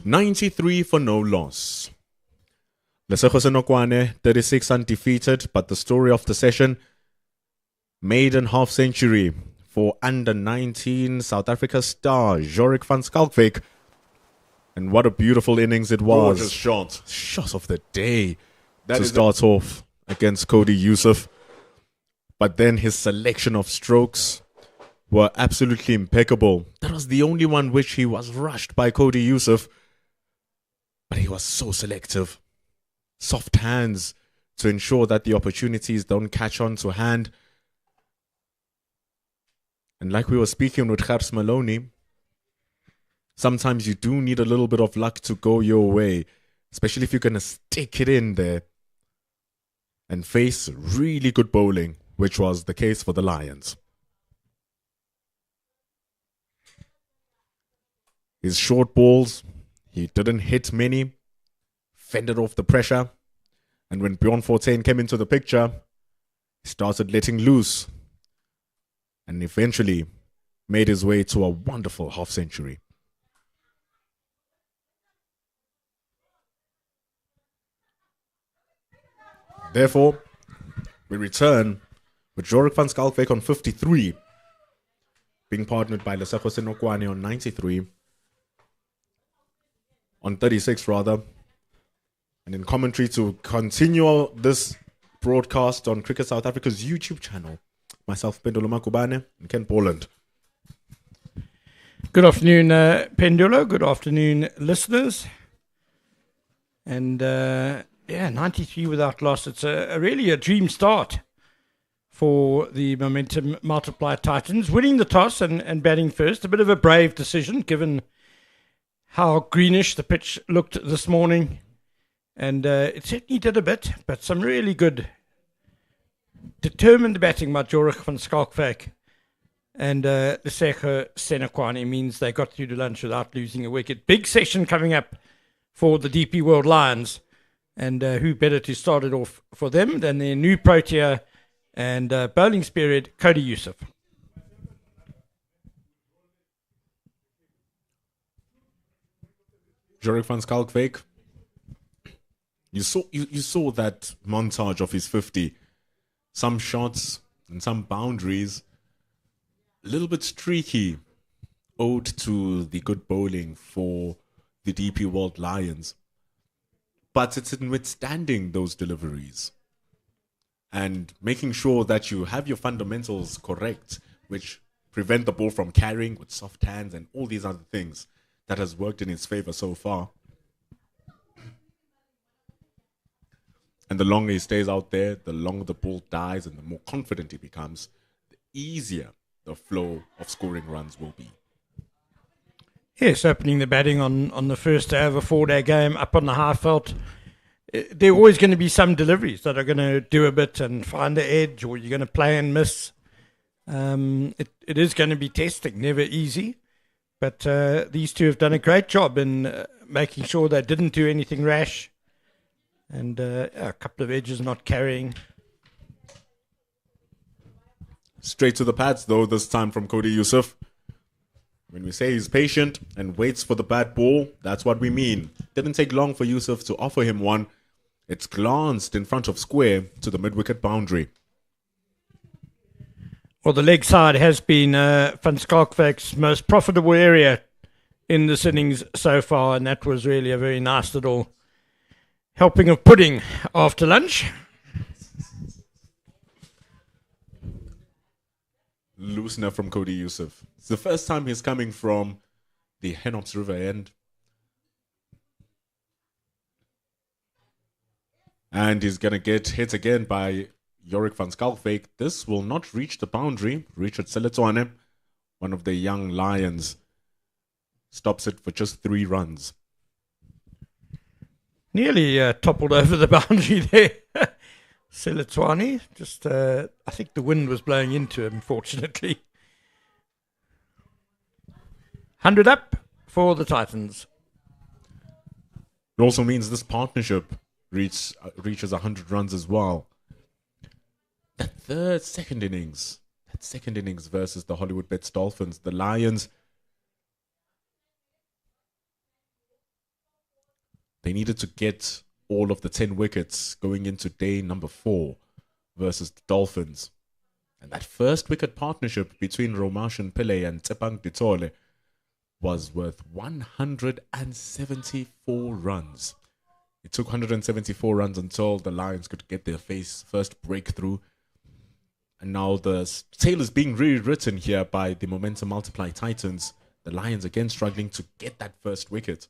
93 for no loss. Lesego Senokwane, 36 undefeated, but the story of the session, maiden half century for under 19 South Africa star Jorik van Schalkwyk. And what a beautiful innings it was. Gorgeous shot. Shot of the day That to is start off against Cody Yusuf. But then his selection of strokes were absolutely impeccable. That was the only one which he was rushed by Cody Yusuf. But he was so selective. Soft hands to ensure that the opportunities don't catch on to hand. And like we were speaking with Gers Maloney, sometimes you do need a little bit of luck to go your way, especially if you're going to stick it in there and face really good bowling, which was the case for the Lions. His short balls, he didn't hit many, fended off the pressure, and when Bjorn Fortuin came into the picture, he started letting loose and eventually made his way to a wonderful half century. Therefore, we return with Jorik van Schalkwyk on 53, being partnered by Lesego Senokwane on 93, on 36 rather, and in commentary to continue this broadcast on Cricket South Africa's YouTube channel, myself, Pendulo Makubane, and Ken Poland. Good afternoon, Pendulo. Good afternoon, listeners. And 93 without loss. It's really a dream start for the Momentum Multiplier Titans. Winning the toss and batting first. A bit of a brave decision given how greenish the pitch looked this morning. And it certainly did a bit, but some really good, determined batting by Jorik van Schalkwyk. And Lesego Senokwane means they got through to lunch without losing a wicket. Big session coming up for the DP World Lions. And who better to start it off for them than their new Protea and bowling spirit, Cody Yusuf. Jorik van Schalkwyk, you saw that montage of his 50. Some shots and some boundaries, a little bit streaky, owed to the good bowling for the DP World Lions. But it's in withstanding those deliveries and making sure that you have your fundamentals correct, which prevent the ball from carrying with soft hands and all these other things, that has worked in his favor so far. And the longer he stays out there, the longer the ball dies and the more confident he becomes, the easier the flow of scoring runs will be. Yes, opening the batting on the first day of a 4-day game up on the high felt. There are always going to be some deliveries that are going to do a bit and find the edge, or you're going to play and miss. It is going to be testing, never easy. But these two have done a great job in making sure they didn't do anything rash. And a couple of edges not carrying. Straight to the pads, though, this time from Cody Yusuf. When we say he's patient and waits for the bad ball, that's what we mean. Didn't take long for Yusuf to offer him one. It's glanced in front of square to the mid-wicket boundary. Well, the leg side has been Van Schalkwyk's most profitable area in this innings so far, and that was really a very nice little helping of pudding after lunch. Loosener from Cody Yusuf. It's the first time he's coming from the Henops River end. And he's going to get hit again by Jorik van Schalkwyk. This will not reach the boundary. Richard Seletwane, one of the young Lions, stops it for just 3 runs. Nearly toppled over the boundary there. Seletwane, just I think the wind was blowing into him, fortunately. 100 up for the Titans. It also means this partnership reaches 100 runs as well. That second innings versus the Hollywood Bets Dolphins, the Lions They needed to get all of the 10 wickets going into day number 4 versus the Dolphins. And that first wicket partnership between Romashan Pillay and Tsepang Ditole was worth 174 runs. It took 174 runs until the Lions could get their first breakthrough. And now the tale is being rewritten here by the Momentum Multiply Titans. The Lions again struggling to get that first wicket.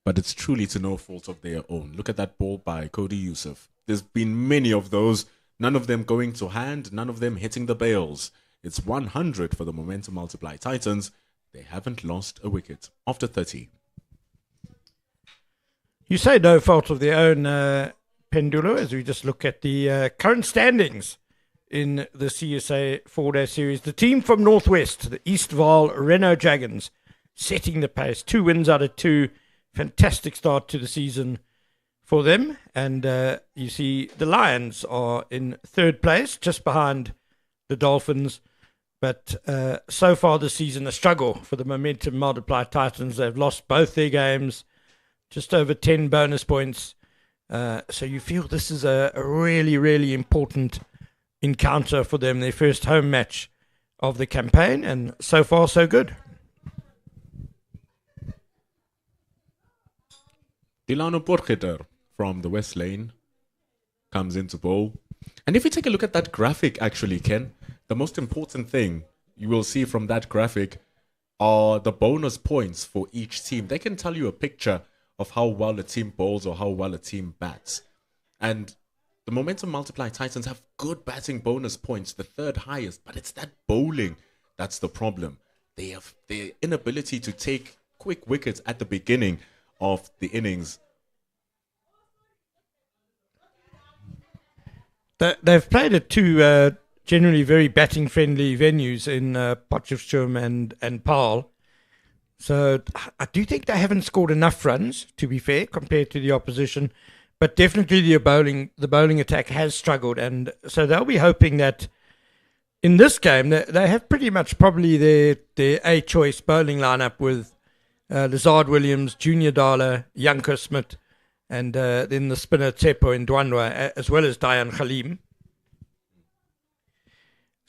But it's truly to no fault of their own. Look at that ball by Cody Yusuf. There's been many of those, none of them going to hand, none of them hitting the bails. It's 100 for the Momentum Multiply Titans. They haven't lost a wicket after 30. You say no fault of their own, Pendulo, as we just look at the current standings in the CSA 4-day series. The team from Northwest, the East Vaal Renault Dragons, setting the pace. 2 wins out of 2. Fantastic start to the season for them. And you see the Lions are in 3rd place, just behind the Dolphins. But so far this season, a struggle for the Momentum Multiply Titans. They've lost both their games, just over 10 bonus points. So you feel this is a really, really important encounter for them, their first home match of the campaign. And so far, so good. Delano Potgieter from the West Lane comes into bowl. And if you take a look at that graphic, actually, Ken, the most important thing you will see from that graphic are the bonus points for each team. They can tell you a picture of how well a team bowls or how well a team bats. And the Momentum Multiply Titans have good batting bonus points, the 3rd highest, but it's that bowling that's the problem. They have their inability to take quick wickets at the beginning of the innings. They've played at 2 generally very batting friendly venues in Potchefstroom and Paarl. So I do think they haven't scored enough runs, to be fair, compared to the opposition. But definitely the bowling attack has struggled, and so they'll be hoping that in this game they have pretty much probably their A choice bowling lineup with Lazard Williams, Junior Dala, Janko Smit, and then the spinner Tsepo in Ndwandwe, as well as Dayan Khalim.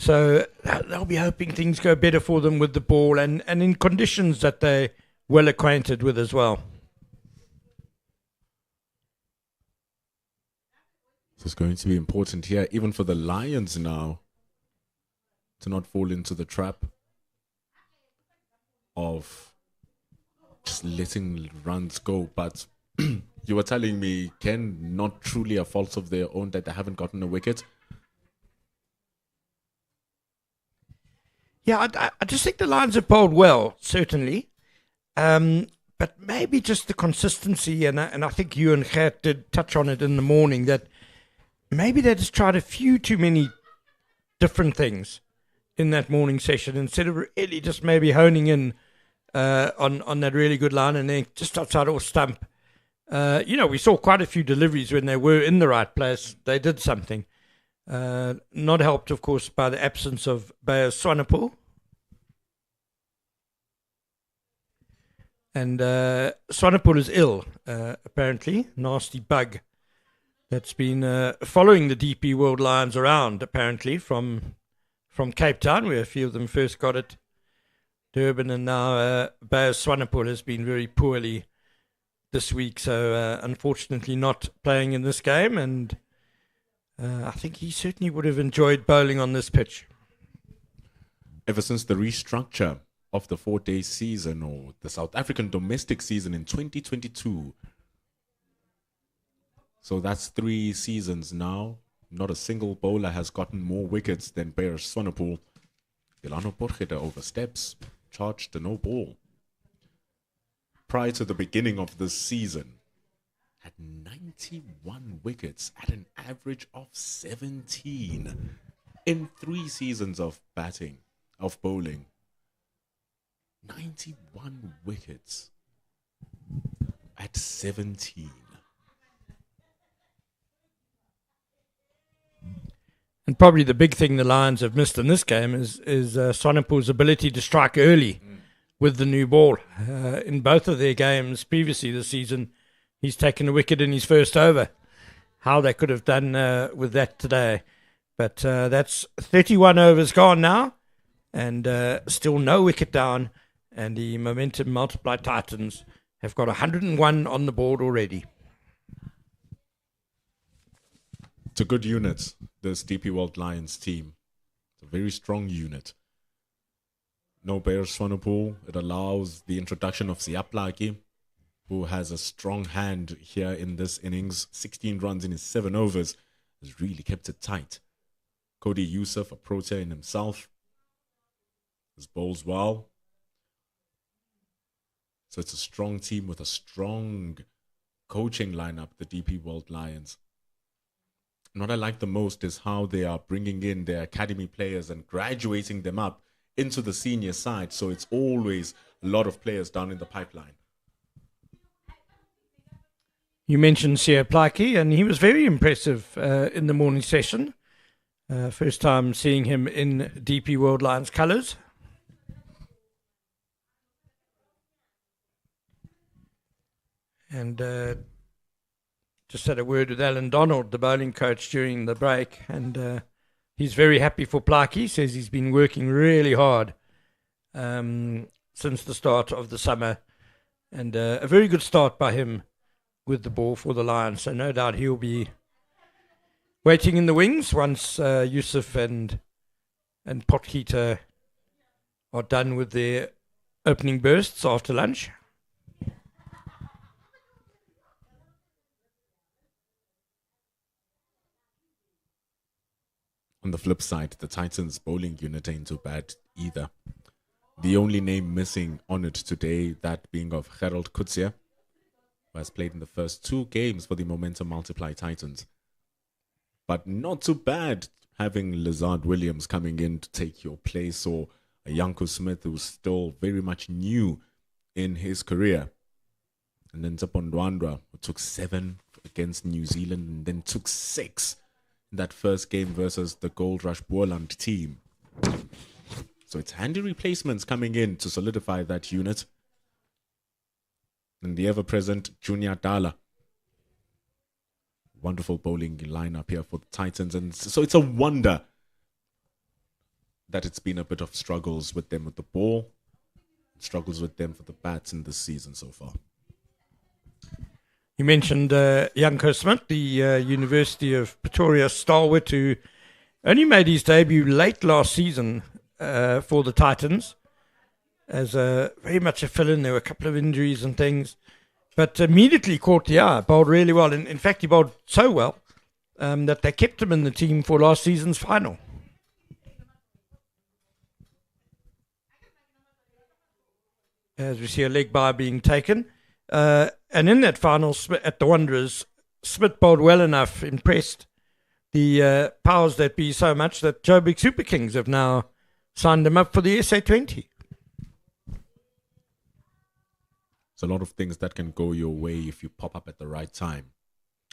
So they'll be hoping things go better for them with the ball and in conditions that they're well acquainted with as well. So it's going to be important here, even for the Lions now, to not fall into the trap of just letting runs go. But you were telling me, Ken, not truly a fault of their own that they haven't gotten a wicket. Yeah, I just think the Lions have bowled well, certainly. But maybe just the consistency, and I think you and Gert did touch on it in the morning, that maybe they just tried a few too many different things in that morning session instead of really just maybe honing in on that really good line and then just outside off stump. We saw quite a few deliveries when they were in the right place. They did something. Not helped, of course, by the absence of Bayer Swanepoel. And Swanepoel is ill, apparently. Nasty bug that's been following the DP World Lions around, apparently, from Cape Town, where a few of them first got it. Durban, and now Bayer Swanepoel has been very poorly this week, so unfortunately not playing in this game, and I think he certainly would have enjoyed bowling on this pitch. Ever since the restructure of the 4-day season, or the South African domestic season in 2022. So that's 3 seasons now. Not a single bowler has gotten more wickets than Bayer Swanepoel. Delano Potgieter oversteps, charged a no ball. Prior to the beginning of this season, had 91 wickets at an average of 17 in 3 seasons of bowling. 91 wickets at 17. probably the big thing the Lions have missed in this game is Sonapul's ability to strike early with the new ball. In both of their games previously this season, he's taken a wicket in his first over. How they could have done with that today. But that's 31 overs gone now, and still no wicket down, and the Momentum Multiply Titans have got 101 on the board already. It's a good unit, this DP World Lions team. It's a very strong unit. No Bear Swanepoel. It allows the introduction of Siaplaki, who has a strong hand here in this innings. 16 runs in his 7 overs. Has really kept it tight. Cody Youssef, a Protea in himself. His bowls well. So it's a strong team with a strong coaching lineup, the DP World Lions. And what I like the most is how they are bringing in their academy players and graduating them up into the senior side. So it's always a lot of players down in the pipeline. You mentioned Siaplaki, and he was very impressive in the morning session. First time seeing him in DP World Lions colours. And just had a word with Alan Donald, the bowling coach, during the break, and he's very happy for Plaki. Says he's been working really hard since the start of the summer, and a very good start by him with the ball for the Lions. So no doubt he'll be waiting in the wings once Yusuf and Potgieter are done with their opening bursts after lunch. On the flip side, the Titans bowling unit ain't too bad either. The only name missing on it today, that being of Gerald Kutsia, who has played in the first 2 games for the Momentum Multiply Titans. But not too bad having Lizard Williams coming in to take your place, or a Janko Smith who's still very much new in his career. And then Zapondwandra, who took 7 against New Zealand and then took 6 in that first game versus the Gold Rush Boerland team. So it's handy replacements coming in to solidify that unit. And the ever-present Junior Dala. Wonderful bowling lineup here for the Titans. And so it's a wonder that it's been a bit of struggles with them with the ball. Struggles with them for the bats in this season so far. You mentioned Janko Smith, the University of Pretoria stalwart, who only made his debut late last season for the Titans, as very much a fill-in. There were a couple of injuries and things, but immediately caught the eye, bowled really well. And in fact, he bowled so well that they kept him in the team for last season's final. As we see a leg bye being taken. And in that final at the Wanderers, Smith bowled well enough, impressed the powers that be so much that Joburg Super Kings have now signed him up for the SA20. There's a lot of things that can go your way if you pop up at the right time,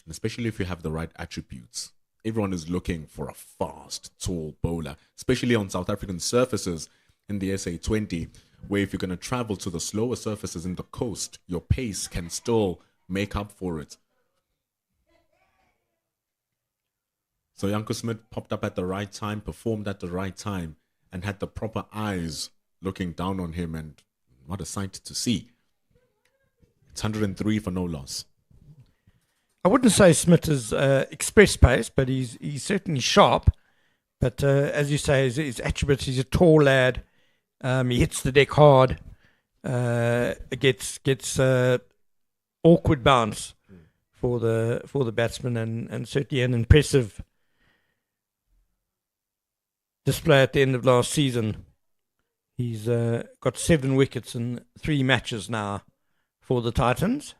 and especially if you have the right attributes. Everyone is looking for a fast, tall bowler, especially on South African surfaces in the SA20, where if you're going to travel to the slower surfaces in the coast, your pace can still make up for it. So Janko Smith popped up at the right time, performed at the right time, and had the proper eyes looking down on him, and what a sight to see. It's 103 for no loss. I wouldn't say Smith is express pace, but he's certainly sharp. But as you say, his attributes, he's a tall lad. He hits the deck hard. Gets awkward bounce for the batsman, and certainly an impressive display at the end of last season. He's got 7 wickets in 3 matches now for the Titans.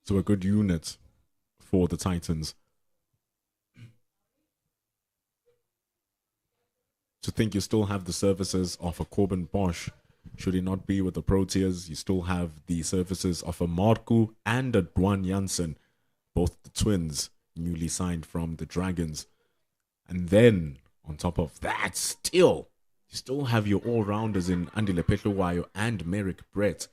So a good unit for the Titans. To think you still have the services of a Corbin Bosch, should he not be with the Proteas, you still have the services of a Marku and a Dwan Jansen both the twins newly signed from the Dragons. And then, on top of that, you still have your all-rounders in Andile Petluwayo and Merrick Brett.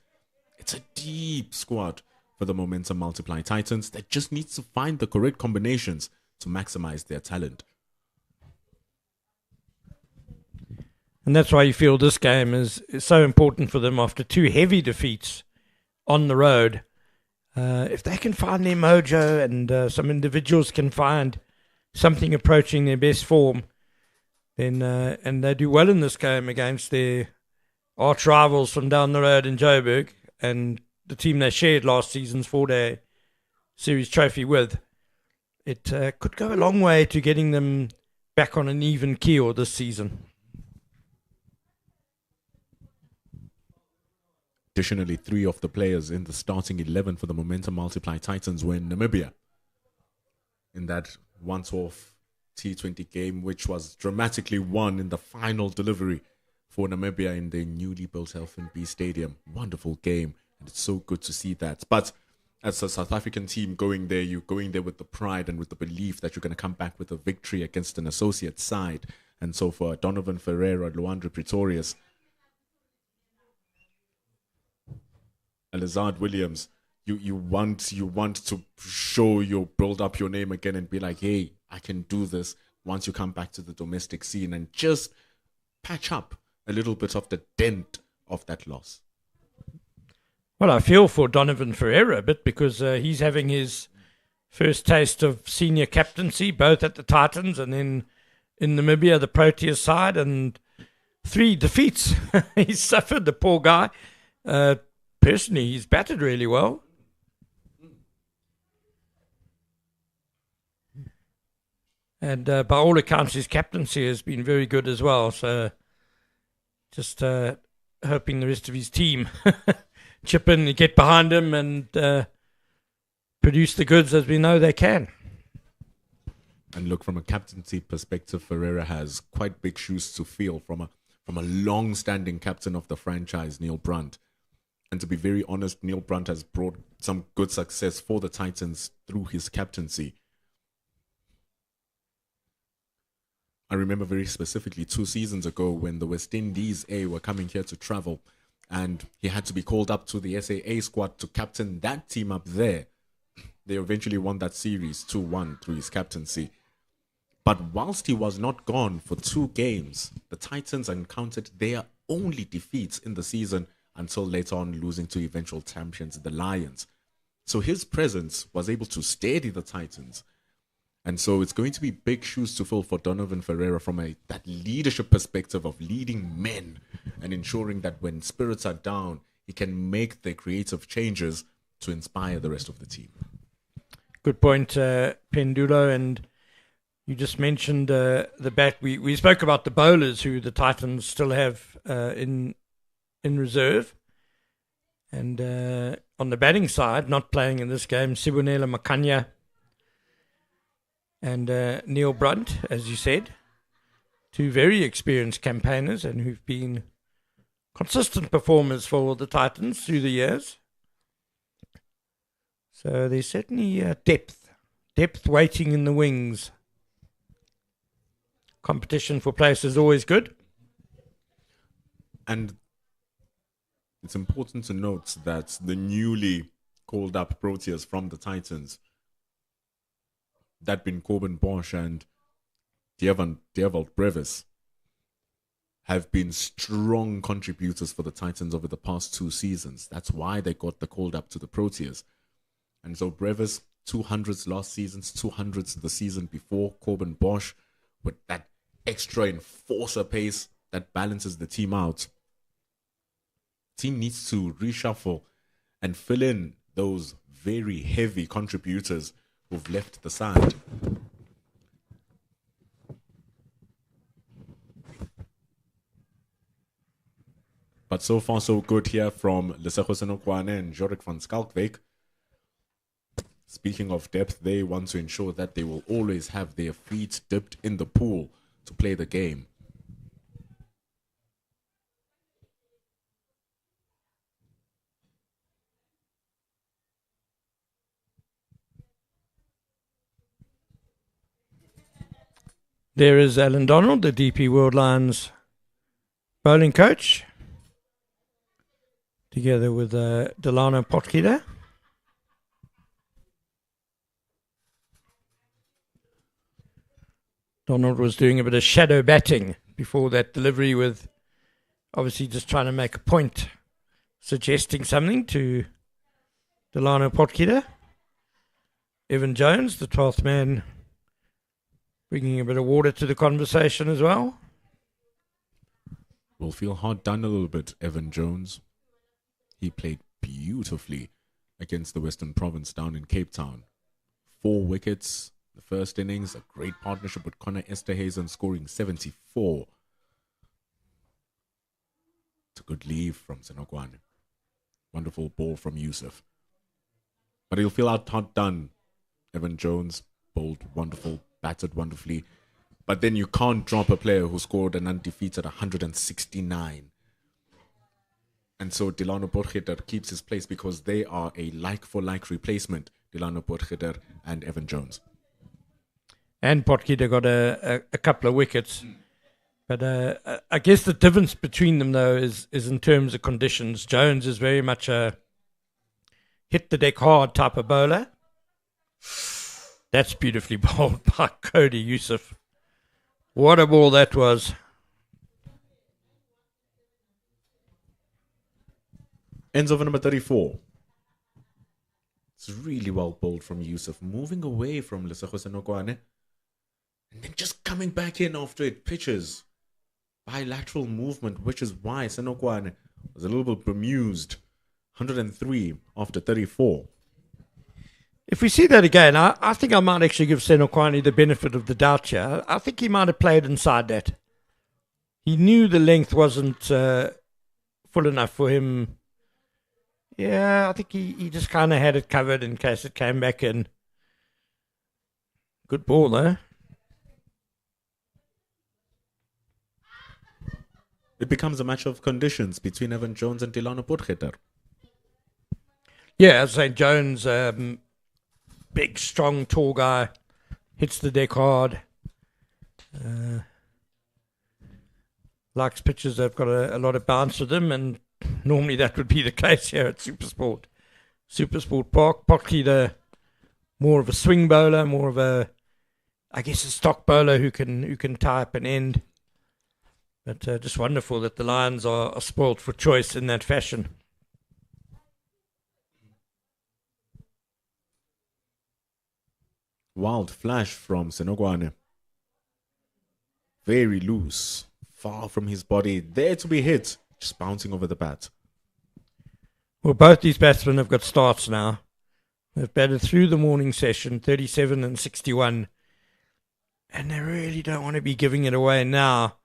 It's a deep squad for the Momentum Multiply Titans that just needs to find the correct combinations to maximize their talent. And that's why you feel this game is so important for them after two heavy defeats on the road. If they can find their mojo and some individuals can find something approaching their best form, then and they do well in this game against their arch rivals from down the road in Joburg and the team they shared last season's 4-day series trophy with, it could go a long way to getting them back on an even keel this season. Additionally, 3 of the players in the starting 11 for the Momentum Multiply Titans were in Namibia in that once-off T20 game, which was dramatically won in the final delivery for Namibia in their newly built Elfenby Stadium. Wonderful game, and it's so good to see that. But as a South African team going there, you're going there with the pride and with the belief that you're going to come back with a victory against an associate side. And so for Donovan Ferreira, Luandre Pretorius, Alizard Williams, you want to show build up your name again and be like, hey, I can do this once you come back to the domestic scene and just patch up a little bit of the dent of that loss. Well, I feel for Donovan Ferreira a bit because he's having his first taste of senior captaincy, both at the Titans and then in Namibia, the Proteas side, and 3 defeats. He's suffered, the poor guy. Personally, he's batted really well. And by all accounts, his captaincy has been very good as well. So just hoping the rest of his team chip in, get behind him and produce the goods as we know they can. And look, from a captaincy perspective, Ferreira has quite big shoes to fill from a long-standing captain of the franchise, Neil Brunt. And to be very honest, Neil Brunt has brought some good success for the Titans through his captaincy. I remember very specifically 2 seasons ago when the West Indies A were coming here to travel and he had to be called up to the SAA squad to captain that team up there. They eventually won that series 2-1 through his captaincy. But whilst he was not gone for 2 games, the Titans encountered their only defeats in the season until later on losing to eventual champions, the Lions. So his presence was able to steady the Titans. And so it's going to be big shoes to fill for Donovan Ferreira from that leadership perspective of leading men and ensuring that when spirits are down, he can make the creative changes to inspire the rest of the team. Good point, Pendulo. And you just mentioned the bat. We spoke about the bowlers who the Titans still have in reserve. And on the batting side, not playing in this game, Sibonela Makanya and Neil Brunt, as you said, 2 very experienced campaigners and who've been consistent performers for the Titans through the years. So there's certainly depth waiting in the wings. Competition for place is always good. And it's important to note that the newly called up Proteas from the Titans, that being Corbin Bosch and Diervald Brevis, have been strong contributors for the Titans over the past 2 seasons. That's why they got the called up to the Proteas. And so Brevis, 200s last season, 200s the season before. Corbin Bosch with that extra enforcer pace that balances the team out. Team needs to reshuffle and fill in those very heavy contributors who've left the side. But so far so good here from Lesego Senokwane and Jorik van Skalkwyk. Speaking of depth, they want to ensure that they will always have their feet dipped in the pool to play the game. There is Alan Donald, the DP World Lions bowling coach, together with Delano Potgieter. Donald was doing a bit of shadow batting before that delivery, with obviously just trying to make a point, suggesting something to Delano Potgieter. Evan Jones, the 12th man, bringing a bit of water to the conversation as well. Will feel hard done a little bit, Evan Jones. He played beautifully against the Western Province down in Cape Town. 4 wickets, the first innings, a great partnership with Connor Esterhazen, scoring 74. It's a good leave from Senokwane. Wonderful ball from Yusuf. But he'll feel hard done. Evan Jones bowled wonderful, batted wonderfully. But then you can't drop a player who scored an undefeated 169. And so Delano Potgieter keeps his place because they are a like-for-like replacement, Delano Potgieter and Evan Jones. And Potgieter got a couple of wickets. But I guess the difference between them, though, is in terms of conditions. Jones is very much a hit-the-deck-hard type of bowler. That's beautifully bowled by Cody Yusuf. What a ball that was. Ends over number 34. It's really well bowled from Yusuf, moving away from Lesego Senokwane and then just coming back in after it pitches. Bilateral movement, which is why Senokwane was a little bit bemused. 103 after 34. If we see that again, I think I might actually give Senokwane the benefit of the doubt here. I think he might have played inside that. He knew the length wasn't full enough for him. Yeah, I think he just kind of had it covered in case it came back in. Good ball, though. It becomes a match of conditions between Evan Jones and Delano Potgieter. Yeah, St. Jones, big, strong, tall guy, hits the deck hard. Likes pitches that have got a lot of bounce to them, and normally that would be the case here at SuperSport. SuperSport Park. Potgieter, more of a swing bowler, more of a stock bowler who can tie up an end. But just wonderful that the Lions are spoilt for choice in that fashion. Wild flash from Senokwane. Very loose, far from his body, there to be hit, just bouncing over the bat. Well, both these batsmen have got starts now. They've batted through the morning session, 37 and 61. And they really don't want to be giving it away now,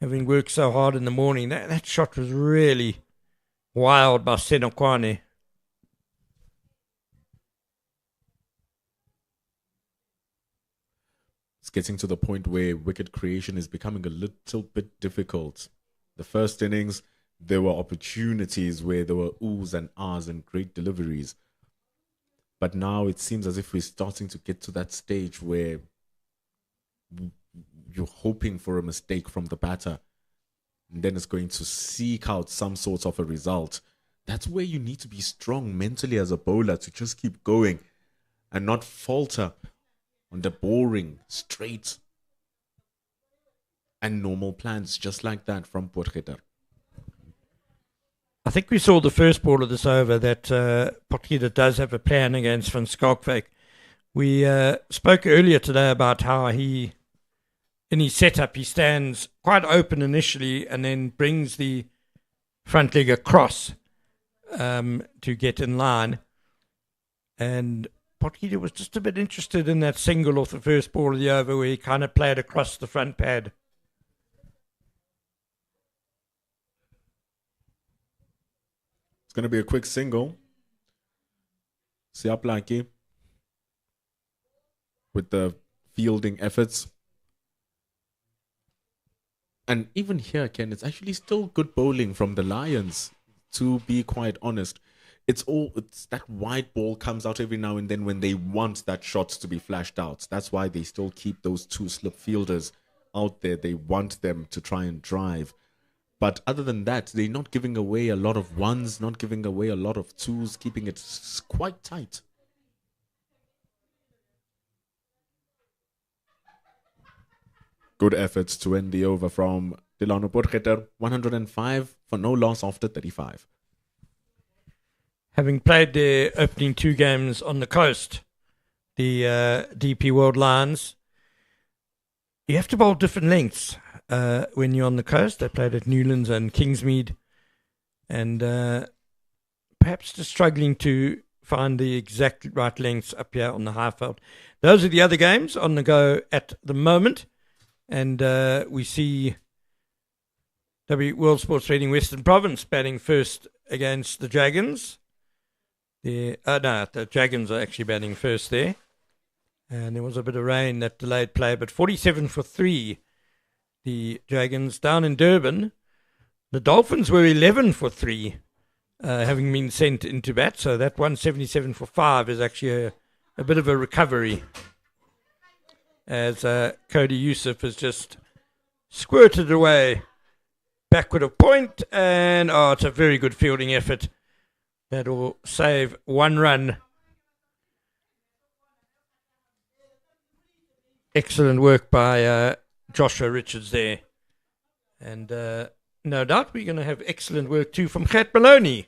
having worked so hard in the morning. That shot was really wild by Senokwane. It's getting to the point where wicket creation is becoming a little bit difficult. The first innings, there were opportunities where there were oohs and ahs and great deliveries. But now it seems as if we're starting to get to that stage where you're hoping for a mistake from the batter, and then it's going to seek out some sort of a result. That's where you need to be strong mentally as a bowler to just keep going and not falter on the boring, straight and normal plans just like that from Potgieter. I think we saw the first ball of this over that Potgieter does have a plan against Van Skalkwyk. We spoke earlier today about how in his setup, he stands quite open initially and then brings the front leg across to get in line. And Potgieter was just a bit interested in that single off the first ball of the over where he kind of played across the front pad. It's going to be a quick single. Siaplaki with the fielding efforts. And even here, Ken, it's actually still good bowling from the Lions, to be quite honest. It's that wide ball comes out every now and then when they want that shot to be flashed out. That's why they still keep those two slip fielders out there. They want them to try and drive. But other than that, they're not giving away a lot of ones, not giving away a lot of twos, keeping it quite tight. Good efforts to end the over from Delano Potgieter, 105 for no loss after 35. Having played their opening 2 games on the coast, the DP World Lions, you have to bowl different lengths when you're on the coast. They played at Newlands and Kingsmead, and perhaps just struggling to find the exact right lengths up here on the Highveld. Those are the other games on the go at the moment, and we see World Sports Trading Western Province batting first against the Dragons. The Dragons are actually batting first there. And there was a bit of rain that delayed play, but 47 for 3, the Dragons. Down in Durban, the Dolphins were 11 for 3, having been sent into bat. So that 177 for 5 is actually a bit of a recovery, as Cody Youssef has just squirted away backward of point. And it's a very good fielding effort. That will save 1 run. Excellent work by Joshua Richards there. And no doubt we're going to have excellent work too from Gert Maloney,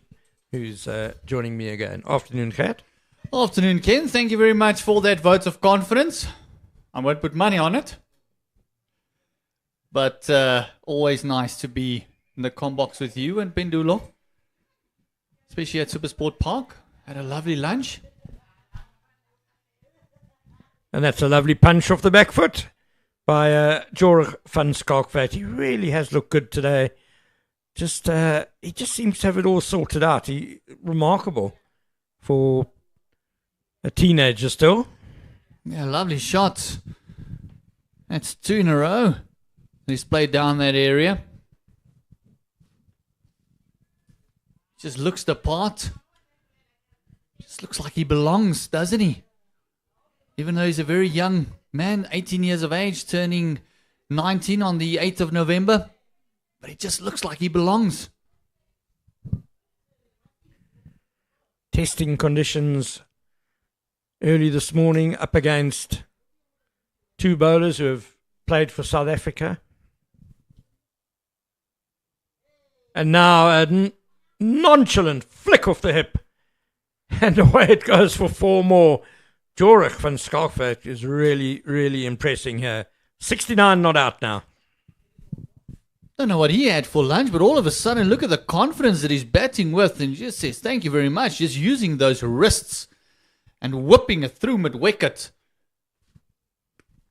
who's joining me again. Afternoon, Gert. Afternoon, Ken. Thank you very much for that vote of confidence. I won't put money on it. But always nice to be in the combox with you and Pendulo. Especially at SuperSport Park. Had a lovely lunch. And that's a lovely punch off the back foot by Jorik van Skalkvat. He really has looked good today. He just seems to have it all sorted out. Remarkable for a teenager still. Yeah, lovely shots. That's 2 in a row. He's played down that area. Just looks the part. Just looks like he belongs, doesn't he? Even though he's a very young man, 18 years of age, turning 19 on the 8th of November. But he just looks like he belongs. Testing conditions early this morning up against 2 bowlers who have played for South Africa. And now a nonchalant flick off the hip, and away it goes for 4 more. Jorik van Skalkvat is really, really impressing here. 69 not out now. Don't know what he had for lunch, but all of a sudden, look at the confidence that he's batting with, and just says, thank you very much, just using those wrists and whipping it through mid-wicket.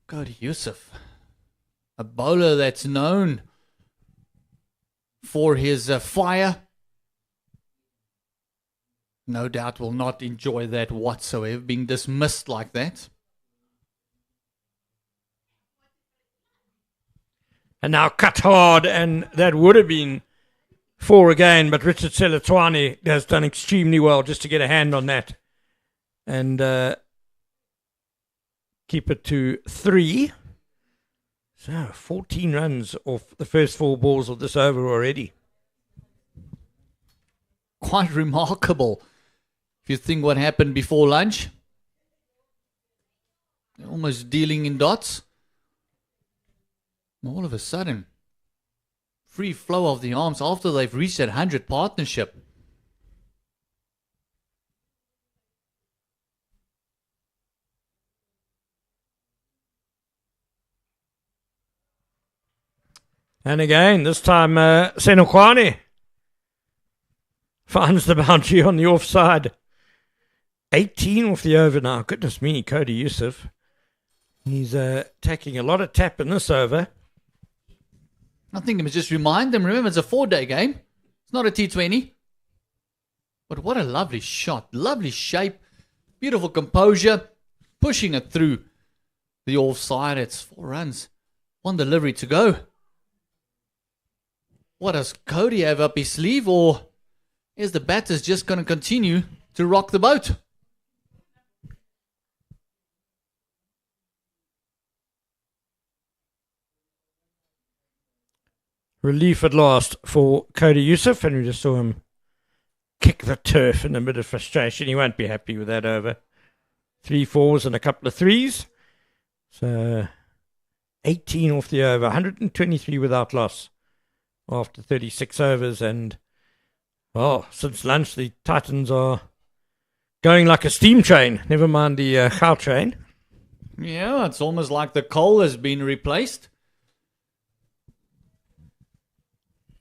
Cody Youssef, a bowler that's known for his fire. No doubt will not enjoy that whatsoever, being dismissed like that. And now cut hard, and that would have been 4 again, but Richard Selatwani has done extremely well just to get a hand on that. And keep it to 3. So 14 runs off the first 4 balls of this over already. Quite remarkable. If you think what happened before lunch. They're almost dealing in dots. All of a sudden, free flow of the arms after they've reached that 100 partnership. And again, this time Senokwane finds the boundary on the offside. 18 off the over now. Goodness me, Cody Youssef. He's taking a lot of tap in this over. I think it must just remind them, remember, it's a 4-day game. It's not a T20. But what a lovely shot. Lovely shape. Beautiful composure. Pushing it through the offside. It's 4 runs. 1 delivery to go. What does Cody have up his sleeve? Or is the batters just going to continue to rock the boat? relief at last for Cody Youssef, and we just saw him kick the turf in a bit of frustration. He won't be happy with that over. 3 fours and a couple of threes. So 18 off the over, 123 without loss after 36 overs. And, well, since lunch, the Titans are going like a steam train, never mind the cow train. Yeah, it's almost like the coal has been replaced.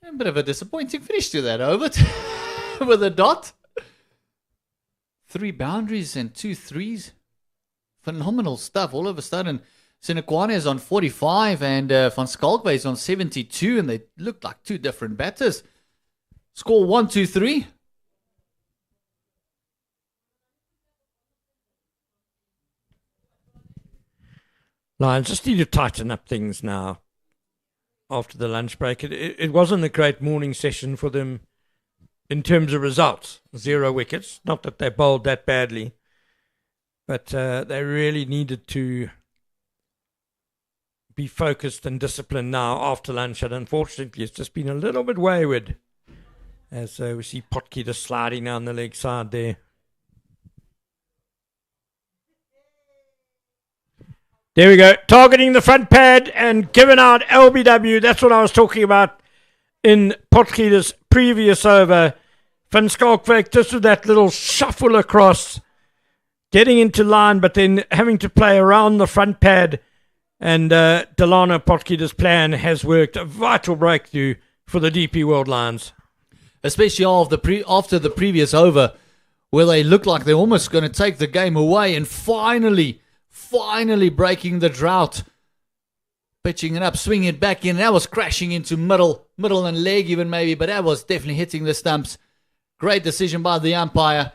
A bit of a disappointing finish to that over with a dot. 3 boundaries and 2 threes. Phenomenal stuff. All of a sudden, Senekwane is on 45 and Van Schalkwyk is on 72, and they look like 2 different batters. Score 1, 2, 3. Lions just need to tighten up things now after the lunch break. It wasn't a great morning session for them in terms of results. 0 wickets. Not that they bowled that badly, but they really needed to be focused and disciplined now after lunch, and unfortunately it's just been a little bit wayward as we see Potgieter sliding down the leg side there. There we go, targeting the front pad and giving out LBW. That's what I was talking about in Potgieter's previous over. Van Schalkwyk just with that little shuffle across, getting into line, but then having to play around the front pad. And Delano Potgieter's plan has worked. A vital breakthrough for the DP World Lions. Especially after the previous over, where they looked like they're almost going to take the game away, and finally breaking the drought. Pitching it up, swinging it back in. That was crashing into middle and leg even maybe, but that was definitely hitting the stumps. Great decision by the umpire.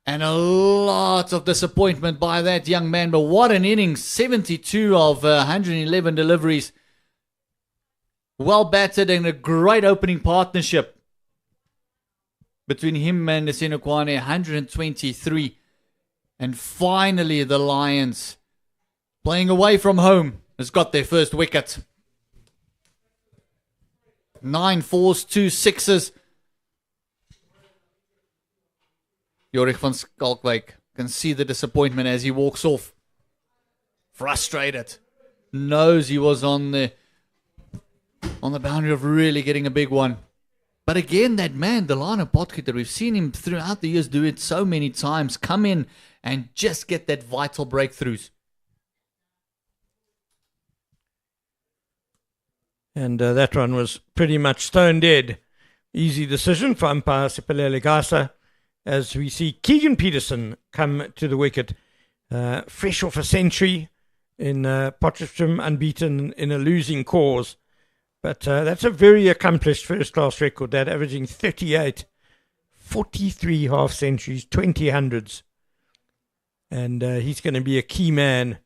And a lot of disappointment by that young man. But what an innings. 72 of 111 deliveries. Well batted and a great opening partnership between him and Senekwane. 123. And finally the Lions, playing away from home, has got their first wicket. 9 fours, 2 sixes. Jorik van Schalkwyk can see the disappointment as he walks off. Frustrated. Knows he was on the boundary of really getting a big one. But again, that man, Delano Potgieter, we've seen him throughout the years do it so many times. Come in and just get that vital breakthroughs. And that one was pretty much stone dead. Easy decision for umpire Siphelele Gasa, as we see Keegan Peterson come to the wicket. Fresh off a century in Potchefstroom, unbeaten in a losing cause. But that's a very accomplished first-class record, that averaging 38, 43 half-centuries, 20 hundreds. And he's going to be a key man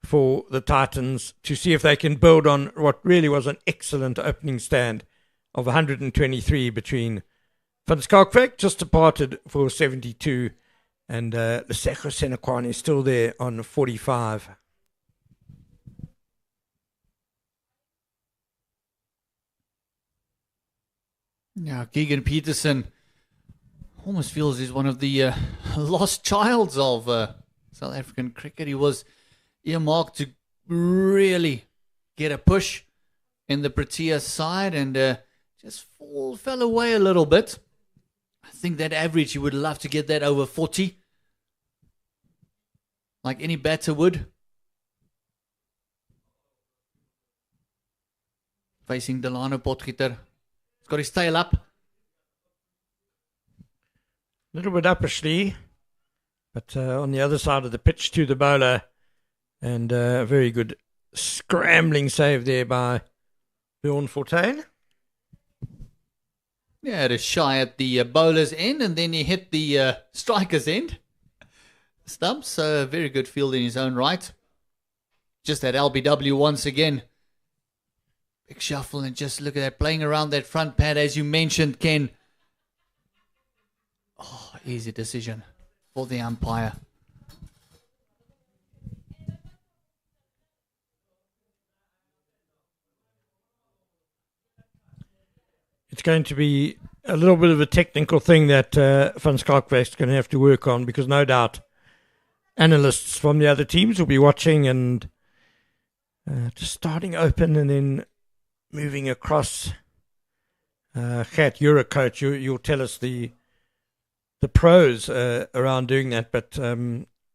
for the Titans to see if they can build on what really was an excellent opening stand of 123 between Van Schalkwyk, just departed for 72, and Lesego Senekwane is still there on 45. Yeah, Keegan Peterson almost feels he's one of the lost childs of South African cricket. He was earmarked to really get a push in the Proteas side and just fell away a little bit. I think that average, he would love to get that over 40, like any batter would. Facing Delano Potgieter. He's got his tail up. A little bit uppishly, but on the other side of the pitch to the bowler. And a very good scrambling save there by Bjorn Fortuin. Yeah, had a shy at the bowler's end, and then he hit the striker's end. Stumps, very good field in his own right. Just that LBW once again. Big shuffle, and just look at that, playing around that front pad, as you mentioned, Ken. Oh, easy decision for the umpire. it's going to be a little bit of a technical thing that Van Skalkwyk going to have to work on, because no doubt analysts from the other teams will be watching and just starting open and then moving across. Gert, you're a coach. You'll tell us the pros around doing that, but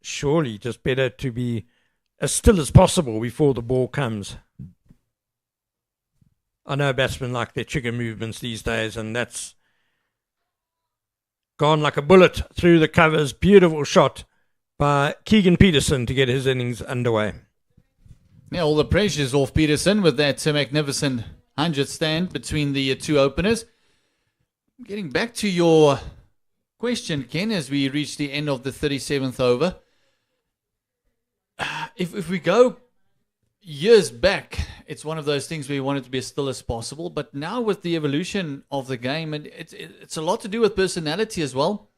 surely just better to be as still as possible before the ball comes. I know batsmen like their trigger movements these days, and that's gone like a bullet through the covers. Beautiful shot by Keegan Peterson to get his innings underway. Yeah, all the pressure's off Peterson with that magnificent 100 stand between the two openers. Getting back to your question, Ken, as we reach the end of the 37th over. If we go years back, it's one of those things where you want it to be as still as possible. But now with the evolution of the game, and it's a lot to do with personality as well.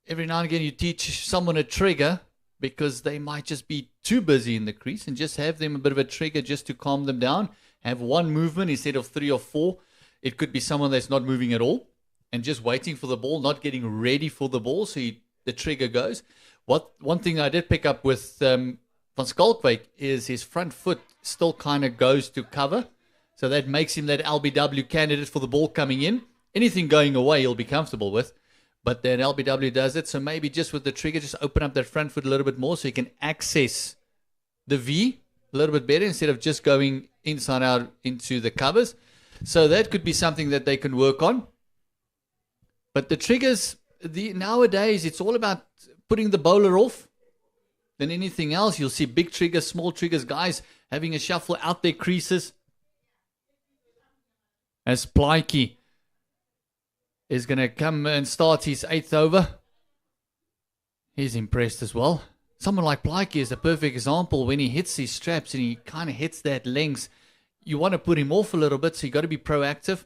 Every now and again you teach someone a trigger because they might just be too busy in the crease, and just have them a bit of a trigger just to calm them down. Have one movement instead of 3 or 4. It could be someone that's not moving at all and just waiting for the ball, not getting ready for the ball, so the trigger goes. One thing I did pick up with Van Skalkwyk is his front foot still kind of goes to cover, so that makes him that LBW candidate for the ball coming in. Anything going away he'll be comfortable with, but then LBW does it, so maybe just with the trigger, just open up that front foot a little bit more so he can access the V a little bit better instead of just going inside out into the covers. So that could be something that they can work on. But the triggers, nowadays, it's all about putting the bowler off than anything else. You'll see big triggers, small triggers, guys having a shuffle out their creases. As Plaatje is going to come and start his 8th over. He's impressed as well. Someone like Plaatje is a perfect example. When he hits his straps and he kind of hits that length, you want to put him off a little bit, so you got to be proactive.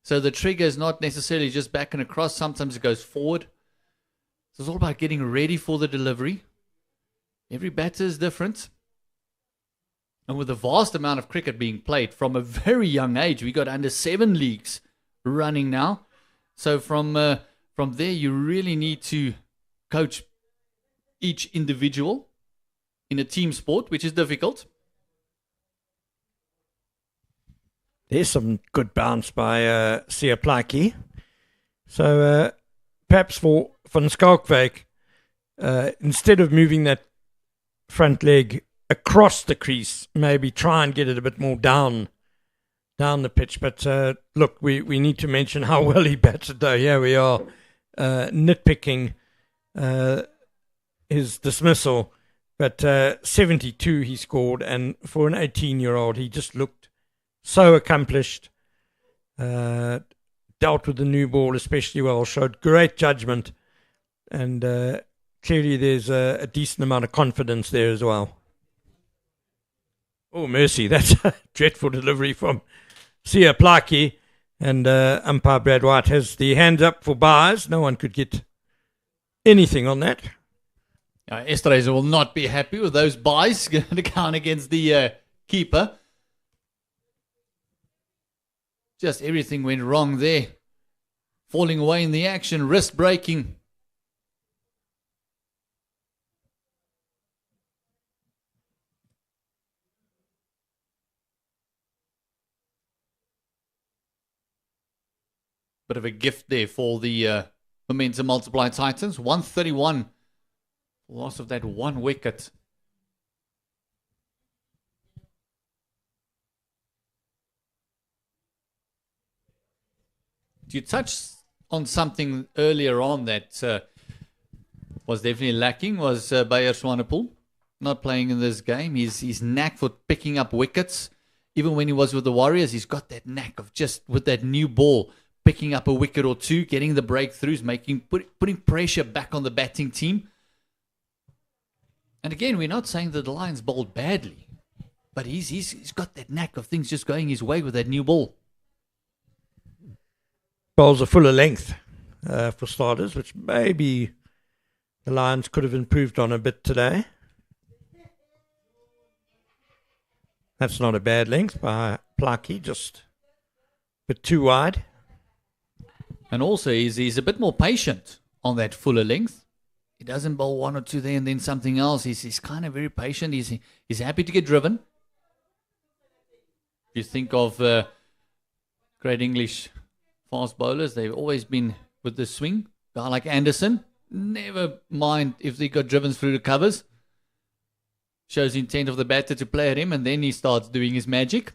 So the trigger is not necessarily just back and across. Sometimes it goes forward. So it's all about getting ready for the delivery. Every batter is different. And with a vast amount of cricket being played from a very young age, we got under 7 leagues running now. So from there, you really need to coach each individual in a team sport, which is difficult. There's some good bounce by Siya Plaatje. So perhaps for Van Skalkwyk, instead of moving that front leg across the crease, maybe try and get it a bit more down the pitch. But look, we need to mention how well he batted, though. Here we are nitpicking his dismissal. But 72 he scored, and for an 18-year-old, he just looked so accomplished. Dealt with the new ball especially well, showed great judgment, and clearly there's a decent amount of confidence there as well. Oh, mercy, that's a dreadful delivery from Siya Plaatje, and umpire Brad White has the hands up for bars. No one could get anything on that. Esterhuizen will not be happy with those buys going to count against the keeper. Just everything went wrong there. Falling away in the action, wrist breaking. Bit of a gift there for the Momentum Multiply Titans. 131. Loss of that 1 wicket. You touched on something earlier on that was definitely lacking, was Bayer Swanepoel not playing in this game. His knack for picking up wickets, even when he was with the Warriors, he's got that knack of just with that new ball, picking up a wicket or two, getting the breakthroughs, putting pressure back on the batting team. And again, we're not saying that the Lions bowled badly, but he's got that knack of things just going his way with that new ball. Bowls are fuller length for starters, which maybe the Lions could have improved on a bit today. That's not a bad length by Plaatje, just bit too wide. And also, he's a bit more patient on that fuller length. He doesn't bowl one or two there and then something else. He's kind of very patient. He's happy to get driven. If you think of great English fast bowlers, they've always been with the swing. A guy like Anderson, never mind if they got driven through the covers. Shows the intent of the batter to play at him, and then he starts doing his magic.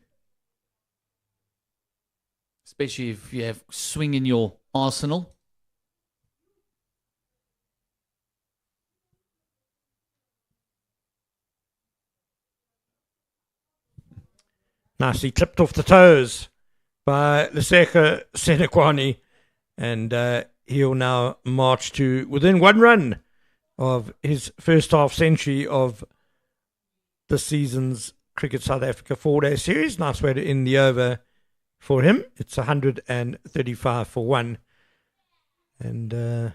Especially if you have swing in your arsenal. Nicely clipped off the toes by Lesego Senekwane, and he'll now march to within 1 run of his first half century of the season's Cricket South Africa 4-day series. Nice way to end the over for him. It's 135 for 1. And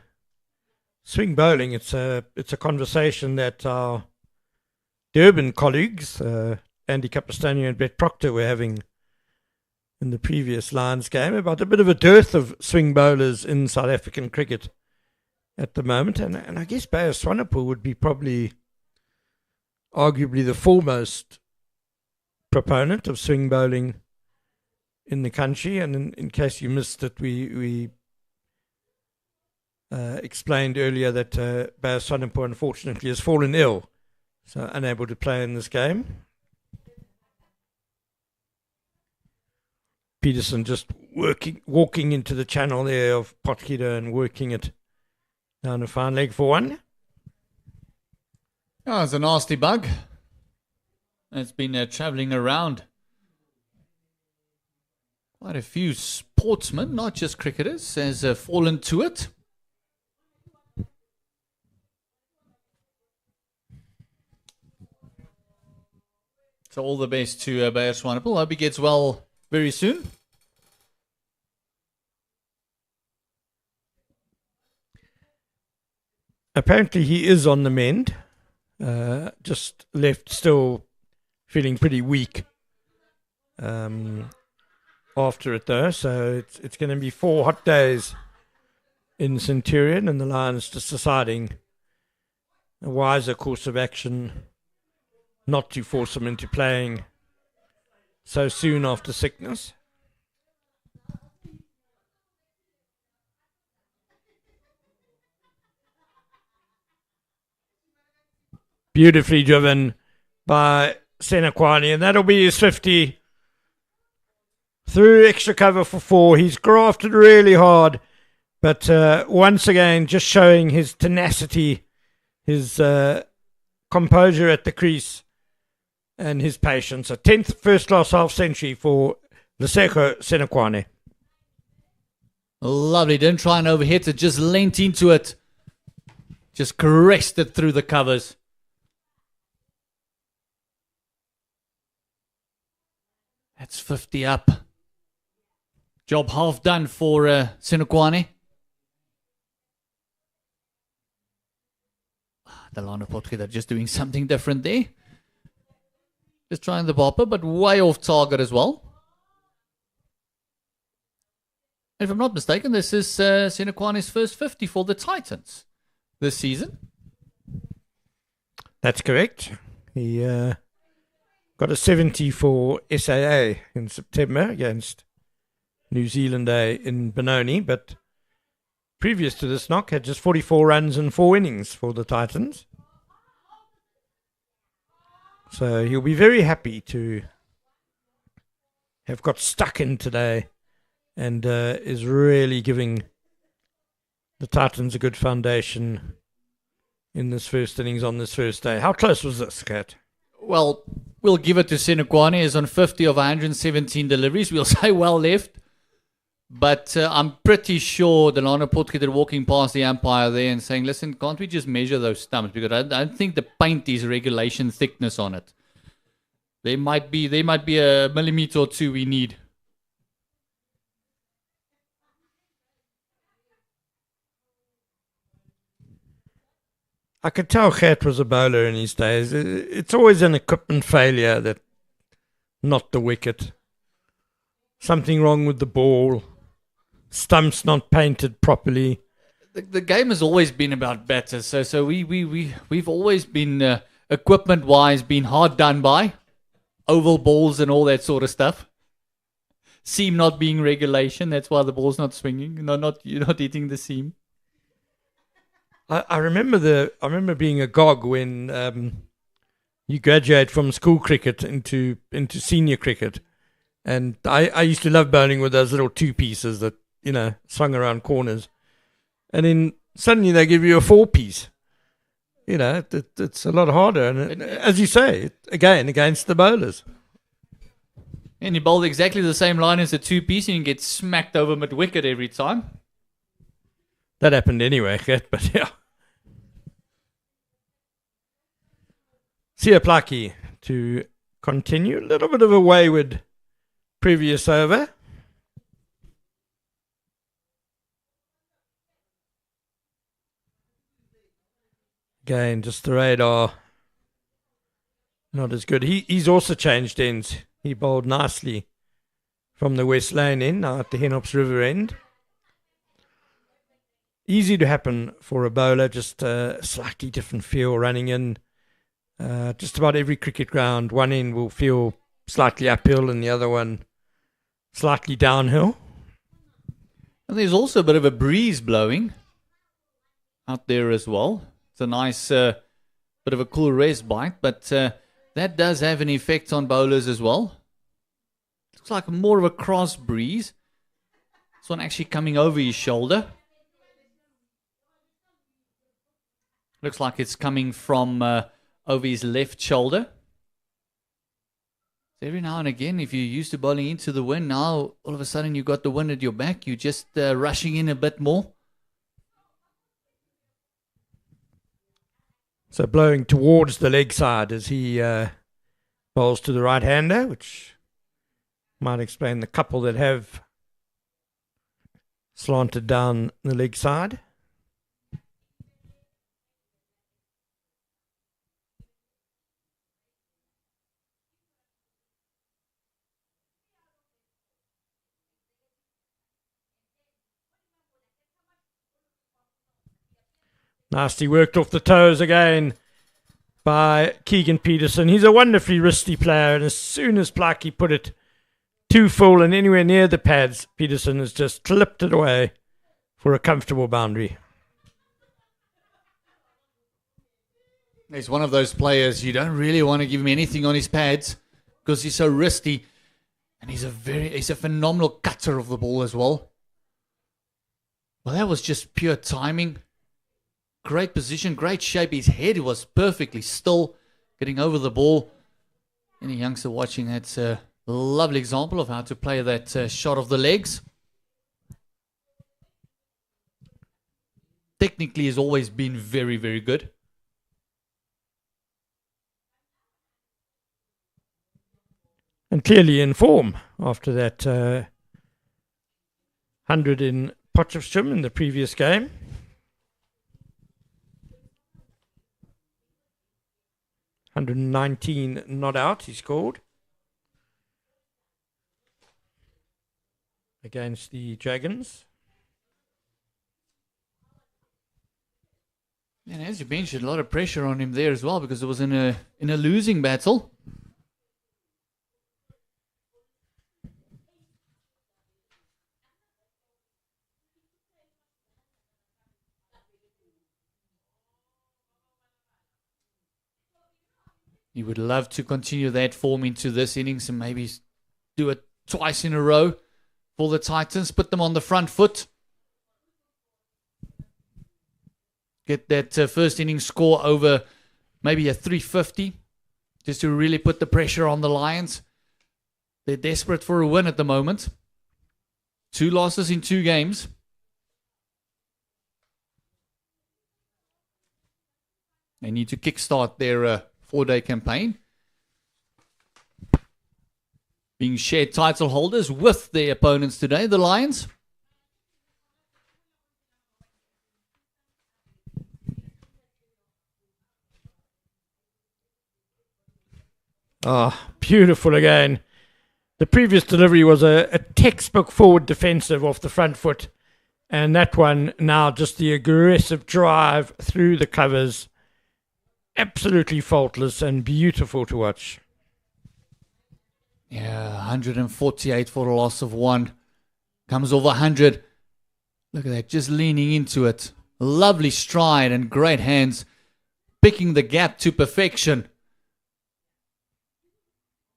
swing bowling, it's a conversation that our Durban colleagues, Andy Capistano and Brett Proctor, were having in the previous Lions game about a bit of a dearth of swing bowlers in South African cricket at the moment. And I guess Bayer Swanepoel would be probably arguably the foremost proponent of swing bowling in the country. And in case you missed it, we explained earlier that Bayer Swanepoel unfortunately has fallen ill, so unable to play in this game. Peterson just walking into the channel there of Potgieter and working it down a fine leg for 1. Oh, it's a nasty bug. It's been travelling around. Quite a few sportsmen, not just cricketers, has fallen to it. So all the best to Bayer Swanepoel. Hope he gets well very soon. Apparently he is on the mend. Just left still feeling pretty weak after it though. So it's going to be 4 hot days in Centurion, and the Lions just deciding a wiser course of action not to force him into playing so soon after sickness. Beautifully driven by Senekwane, and that'll be his 50. Through extra cover for 4. He's grafted really hard, but once again just showing his tenacity, his composure at the crease, and his patience. A 10th first-class half-century for Lesego Senekwane. Lovely. Didn't try and overhit it. Just leant into it. Just caressed it through the covers. That's 50 up. Job half done for Senekwane. Delano Potgieter just doing something different there. Just trying the bopper, but way off target as well. If I'm not mistaken, this is Senekwane's first 50 for the Titans this season. That's correct. He got a 70 for SAA in September against New Zealand A in Benoni, but previous to this knock had just 44 runs and 4 innings for the Titans. So he'll be very happy to have got stuck in today, and is really giving the Titans a good foundation in this first innings on this first day. How close was this, Kat? Well, we'll give it to Senekwane. He's on 50 of 117 deliveries. We'll say well left. But I'm pretty sure Delano Potgieter walking past the umpire there and saying, listen, can't we just measure those stumps? Because I don't think the paint is regulation thickness on it. There might be a millimeter or 2 we need. I could tell Gert was a bowler in his days. It's always an equipment failure, that not the wicket. something wrong with the ball, stumps not painted properly. The game has always been about batters, so we've always been equipment wise been hard done by, oval balls and all that sort of stuff. Seam not being regulation, that's why the ball's not swinging. You're not hitting the seam. I remember being a gog when you graduate from school cricket into senior cricket, and I used to love bowling with those little two pieces that swung around corners, and then suddenly they give you a four piece. It's a lot harder, and as you say, again against the bowlers. And you bowl exactly the same line as a two-piece and you get smacked over mid-wicket every time. That happened anyway, but yeah. Siaplaki to continue. A little bit of a wayward previous over. Again, just the radar not as good. He's also changed ends. He bowled nicely from the West Lane end, now at the Henops River end. Easy to happen for a bowler, just a slightly different feel running in. Just about every cricket ground, one end will feel slightly uphill and the other one slightly downhill. And there's also a bit of a breeze blowing out there as well. It's a nice bit of a cool respite, but that does have an effect on bowlers as well. Looks like more of a cross breeze. This one actually coming over his shoulder. Looks like it's coming from over his left shoulder. So every now and again, if you're used to bowling into the wind, now all of a sudden you've got the wind at your back. You're just rushing in a bit more. So blowing towards the leg side as he bowls to the right-hander, which might explain the couple that have slanted down the leg side. Nicely worked off the toes again by Keegan Peterson. He's a wonderfully wristy player, and as soon as Plaki put it too full and anywhere near the pads, Peterson has just clipped it away for a comfortable boundary. He's one of those players you don't really want to give him anything on his pads because he's so wristy, and he's a phenomenal cutter of the ball as well. Well, that was just pure timing. Great position, great shape. His head was perfectly still, getting over the ball. Any youngster watching, that's a lovely example of how to play that shot of the legs. Technically has always been very, very good. And clearly in form after that 100 in Potchefstroom in the previous game. $119 not out, he scored against the Dragons. And as you mentioned, a lot of pressure on him there as well because it was in a losing battle. He would love to continue that form into this innings and maybe do it twice in a row for the Titans. Put them on the front foot. Get that first inning score over maybe a 350 just to really put the pressure on the Lions. They're desperate for a win at the moment. 2 losses in 2 games. They need to kickstart their 4-day campaign. Being shared title holders with their opponents today, the Lions. Ah, beautiful again The previous delivery was a textbook forward defensive off the front foot. And that one now just the aggressive drive through the covers. Absolutely faultless and beautiful to watch. Yeah, 148 for a loss of 1. Comes over 100. Look at that, just leaning into it. Lovely stride and great hands. Picking the gap to perfection.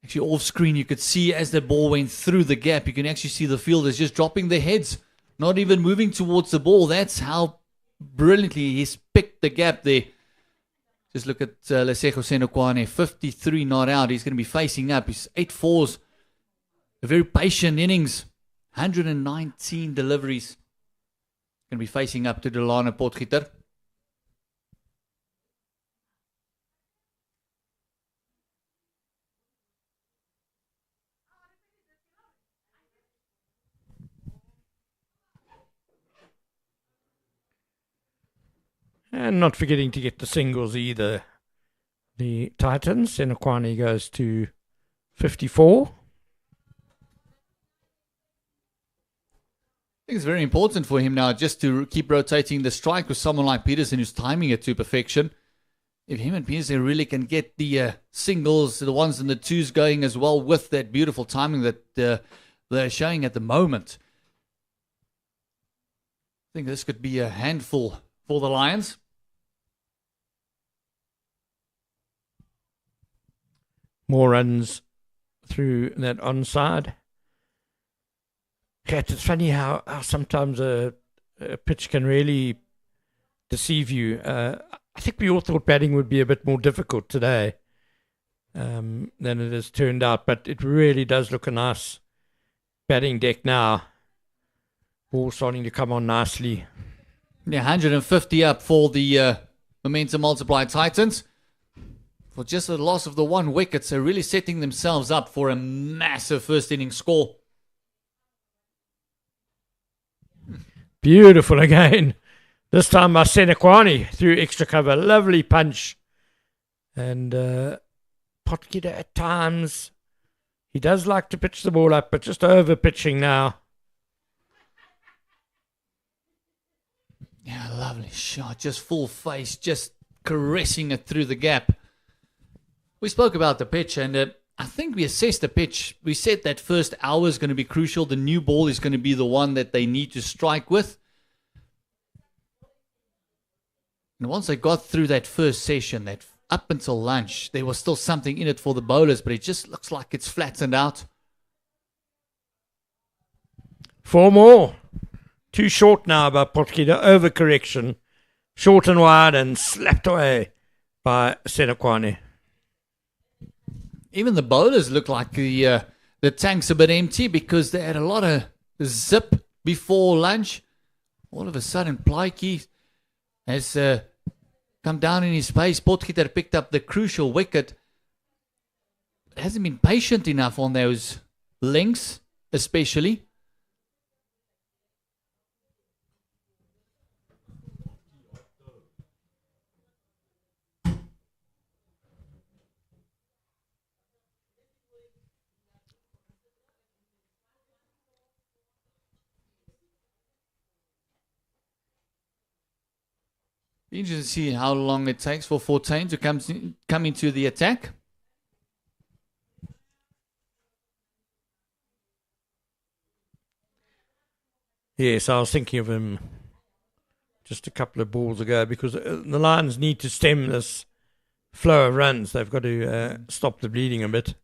Actually, off screen, you could see as the ball went through the gap, you can actually see the fielders just dropping their heads, not even moving towards the ball. That's how brilliantly he's picked the gap there. Just look at Lesego Senokwane, 53 not out. He's going to be facing up. He's 8 fours. A very patient innings. 119 deliveries. Going to be facing up to Delano Potgieter. And not forgetting to get the singles either. The Titans, Senokwane goes to 54. I think it's very important for him now just to keep rotating the strike with someone like Peterson who's timing it to perfection. If him and Peterson really can get the singles, the ones and the twos going as well with that beautiful timing that they're showing at the moment, I think this could be a handful for the Lions. More runs through that onside. Kat, it's funny how sometimes a pitch can really deceive you. I think we all thought batting would be a bit more difficult today than it has turned out, but it really does look a nice batting deck now. Ball starting to come on nicely. Yeah, 150 up for the momentum multiplier Titans. For just the loss of the 1 wicket, so really setting themselves up for a massive first inning score. Beautiful again. This time by Senokwane through extra cover. Lovely punch. And Potgieter at times, he does like to pitch the ball up, but just over pitching now. Yeah, lovely shot. Just full face, just caressing it through the gap. We spoke about the pitch, and I think we assessed the pitch. We said that first hour is going to be crucial. The new ball is going to be the one that they need to strike with. And once they got through that first session, that up until lunch, there was still something in it for the bowlers, but it just looks like it's flattened out. 4 more. Too short now by Potgieter. Overcorrection. Short and wide and slapped away by Senokwane. Even the bowlers look like the tank's a bit empty because they had a lot of zip before lunch. All of a sudden, Plaatjie has come down in his pace. Potgieter picked up the crucial wicket. Hasn't been patient enough on those lengths, especially. Be interesting to see how long it takes for 14 to come into the attack. Yes, I was thinking of him just a couple of balls ago because the Lions need to stem this flow of runs. They've got to stop the bleeding a bit.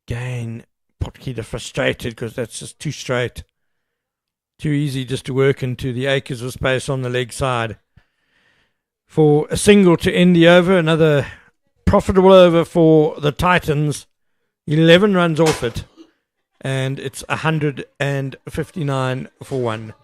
Again, Potgieter frustrated because that's just too straight. Too easy just to work into the acres of space on the leg side. For a single to end the over, another profitable over for the Titans. 11 runs off it. And it's 159 for 1.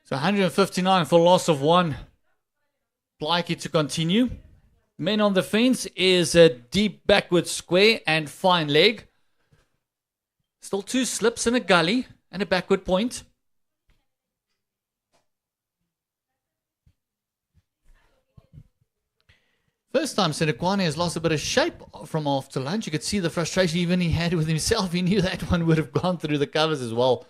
So 159 for loss of 1. Blakey to continue. Men on the fence is a deep backward square and fine leg. Still 2 slips and a gully and a backward point. First time Senekwane has lost a bit of shape from after lunch. You could see the frustration even he had with himself. He knew that one would have gone through the covers as well.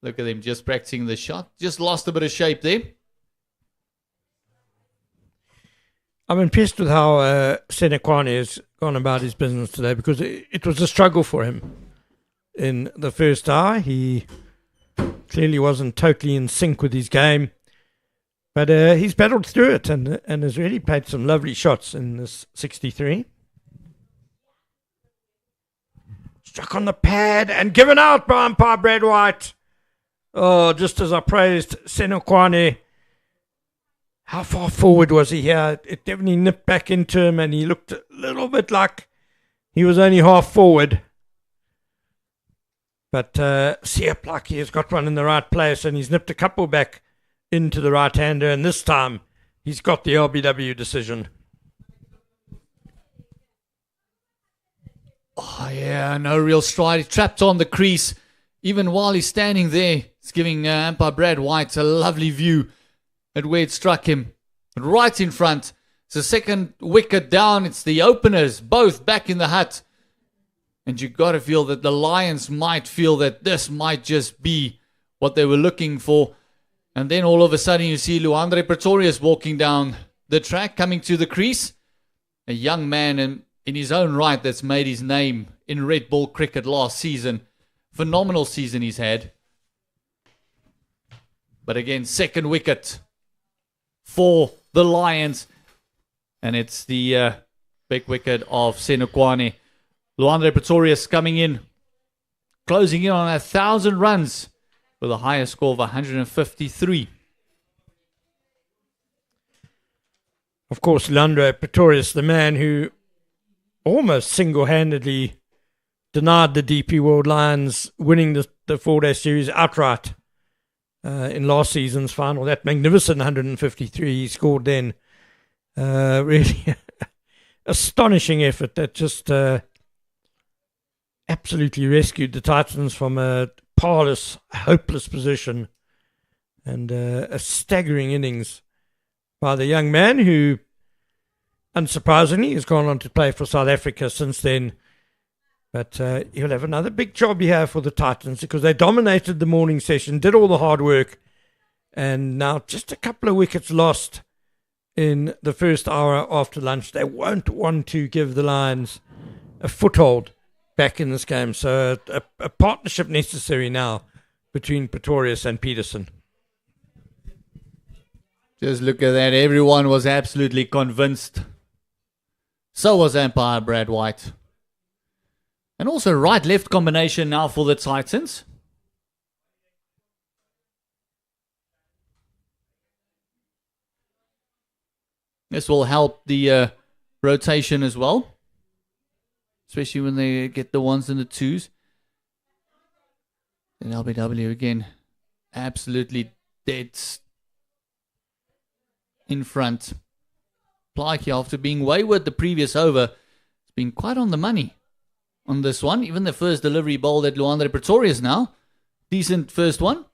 Look at him just practicing the shot. Just lost a bit of shape there. I'm impressed with how Senekwane has gone about his business today, because it was a struggle for him in the first hour. He clearly wasn't totally in sync with his game. But he's battled through it and has really played some lovely shots in this 63. Struck on the pad and given out by umpire Brad White. Oh, just as I praised Senekwane, how far forward was he here? It definitely nipped back into him and he looked a little bit like he was only half forward. But Blakey has got one in the right place and he's nipped a couple back into the right-hander, and this time he's got the LBW decision. Oh, yeah, no real stride. He's trapped on the crease. Even while he's standing there, it's giving umpire Brad White a lovely view at where it struck him. Right in front. It's the second wicket down. It's the openers, both back in the hut. And you got to feel that the Lions might feel that this might just be what they were looking for. And then all of a sudden you see Luandre Pretorius walking down the track, coming to the crease. A young man in his own right that's made his name in red ball cricket last season. Phenomenal season he's had. But again, second wicket for the Lions. And it's the big wicket of Senekwane. Luandre Pretorius coming in, closing in on 1,000 runs. With a higher score of 153. Of course, Leandro Pretorius, the man who almost single-handedly denied the DP World Lions winning the 4-day series outright in last season's final. That magnificent 153 he scored then. Really astonishing effort that just absolutely rescued the Titans from a parlous, hopeless position, and a staggering innings by the young man who, unsurprisingly, has gone on to play for South Africa since then. But he'll have another big job here for the Titans, because they dominated the morning session, did all the hard work, and now just a couple of wickets lost in the first hour after lunch. They won't want to give the Lions a foothold back in this game. So a partnership necessary now between Pretorius and Peterson. Just look at that. Everyone was absolutely convinced. So was umpire Brad White. And also right-left combination now for the Titans. This will help the rotation as well. Especially when they get the ones and the twos. And LBW again, absolutely dead in front. Blakey, after being wayward the previous over, has been quite on the money on this one. Even the first delivery bowled at Luandre Pretorius now. Decent first one.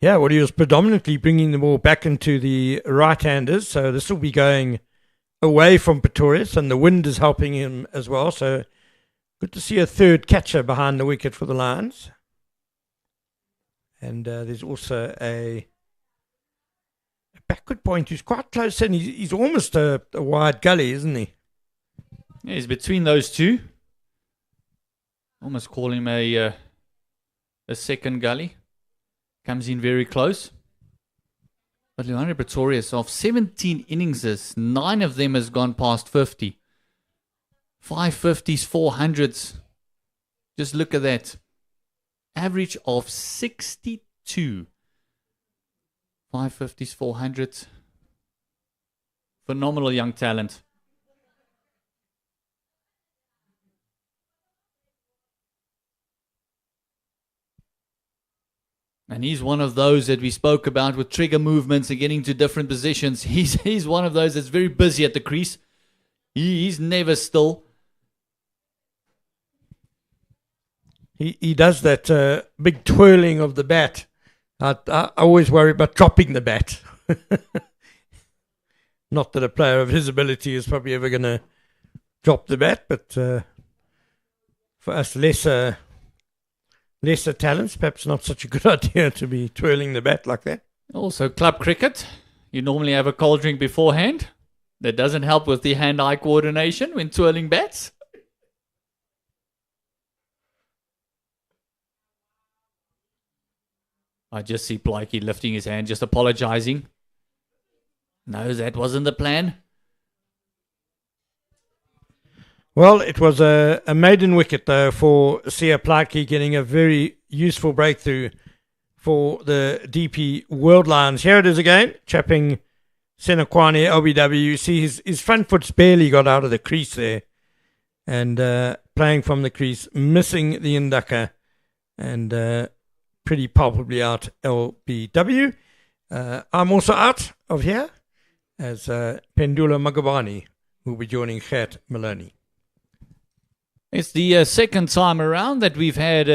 Yeah, well, he was predominantly bringing the ball back into the right-handers. So this will be going away from Pretorius, and the wind is helping him as well. So good to see a third catcher behind the wicket for the Lions. And there's also a backward point who's quite close in. He's almost a wide gully, isn't he? Yeah, he's between those two. Almost call him a second gully. Comes in very close. But Luandre Pretorius, of 17 innings, 9 of them has gone past 50. 5 50s, 400s. Just look at that. Average of 62. 5 50s, 400s. Phenomenal young talent. And he's one of those that we spoke about with trigger movements and getting to different positions. He's one of those that's very busy at the crease. He's never still. He does that big twirling of the bat. I always worry about dropping the bat. Not that a player of his ability is probably ever going to drop the bat, but for us lesser talents, perhaps not such a good idea to be twirling the bat like that. Also, club cricket. You normally have a cold drink beforehand. That doesn't help with the hand-eye coordination when twirling bats. I just see Blakey lifting his hand, just apologizing. No, that wasn't the plan. Well, it was a maiden wicket, though, for Sia Blakey, getting a very useful breakthrough for the DP World Lions. Here it is again, chapping Senokwane LBW. You see his front foot's barely got out of the crease there. And playing from the crease, missing the Indaka. And pretty palpably out LBW. I'm also out of here as Pendula Magabani will be joining Gert Maloney. It's the second time around that we've had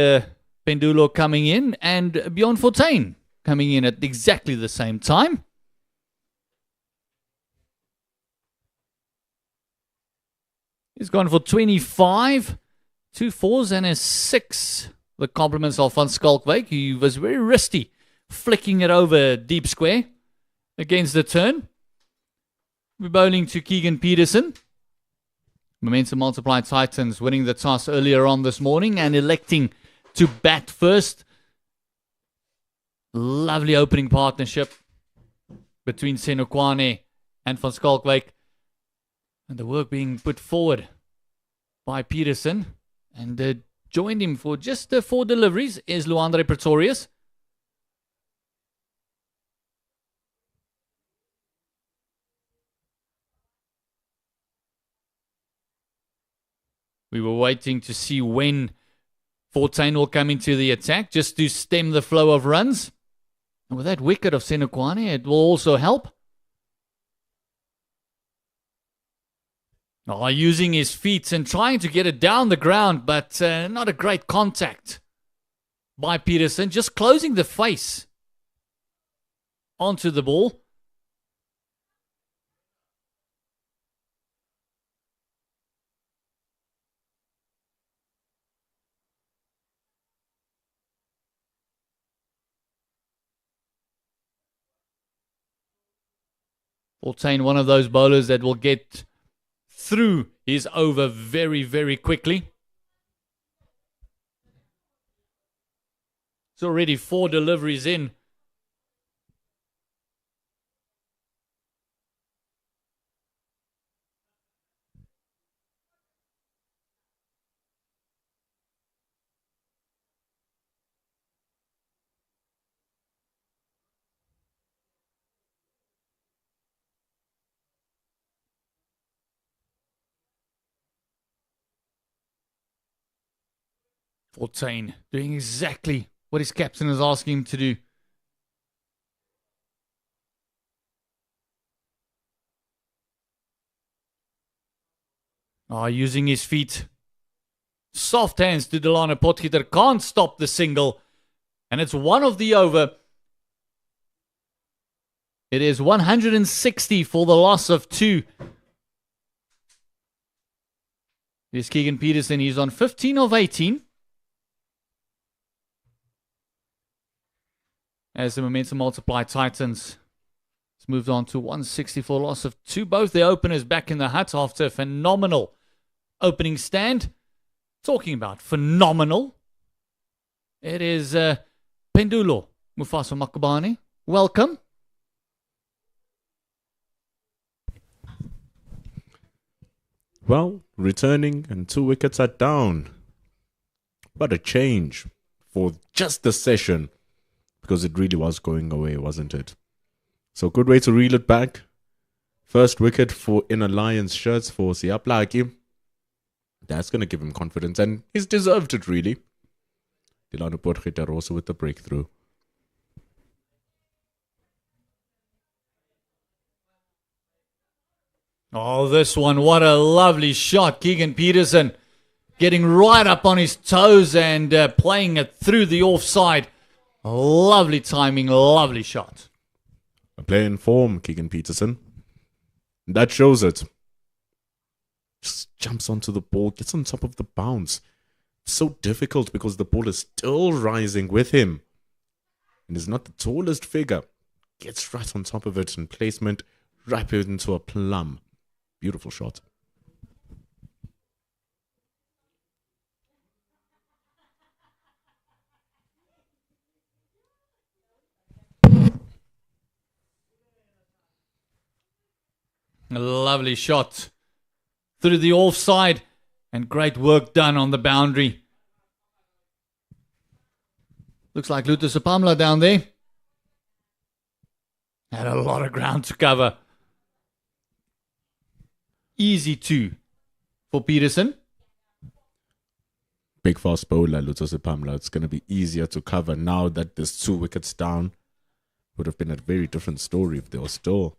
Pendulo coming in and Bjorn Fortuin coming in at exactly the same time. He's gone for 25, 2 4s and a 6. The compliments of Van Schalkwyk, who was very wristy, flicking it over deep square against the turn. We're bowling to Keegan Peterson. Momentum Multiply Titans winning the toss earlier on this morning and electing to bat first. Lovely opening partnership between Senokwane and Van Schalkwyk. And the work being put forward by Peterson. And joined him for just 4 deliveries is Luandre Pretorius. We were waiting to see when Fortuin will come into the attack just to stem the flow of runs. And with that wicket of Senokwane, it will also help. Using his feet and trying to get it down the ground, but not a great contact by Peterson. Just closing the face onto the ball. Fortuin, one of those bowlers that will get through his over very, very quickly. It's already 4 deliveries in. Fortuin doing exactly what his captain is asking him to do. Using his feet. Soft hands to Delano Potgieter. Can't stop the single. And it's one of the over. It is 160 for the loss of 2. Here's Keegan Peterson. He's on 15 of 18. As the Momentum Multiply Titans has moved on to 160 for a loss of 2. Both the openers back in the hut after a phenomenal opening stand. Talking about phenomenal. It is Pendulo Mufasa Makabane. Welcome. Well, returning and 2 wickets are down. What a change for just the session. Because it really was going away, wasn't it? So good way to reel it back. First wicket for in Alliance shirts for Sia Blakey. That's going to give him confidence and he's deserved it really. Delano Potgieter also with the breakthrough. Oh, this one, what a lovely shot. Keegan Peterson getting right up on his toes and playing it through the offside. Lovely timing, lovely shot. A player in form, Keegan Peterson. That shows it. Just jumps onto the ball, gets on top of the bounce. So difficult because the ball is still rising with him. And is not the tallest figure. Gets right on top of it and placement right into a plum. Beautiful shot. A lovely shot through the offside and great work done on the boundary. Looks like Luther Sapamla down there. Had a lot of ground to cover. Easy 2 for Peterson. Big fast bowler, Lutose Pamla. It's going to be easier to cover now that there's 2 wickets down. Would have been a very different story if there was still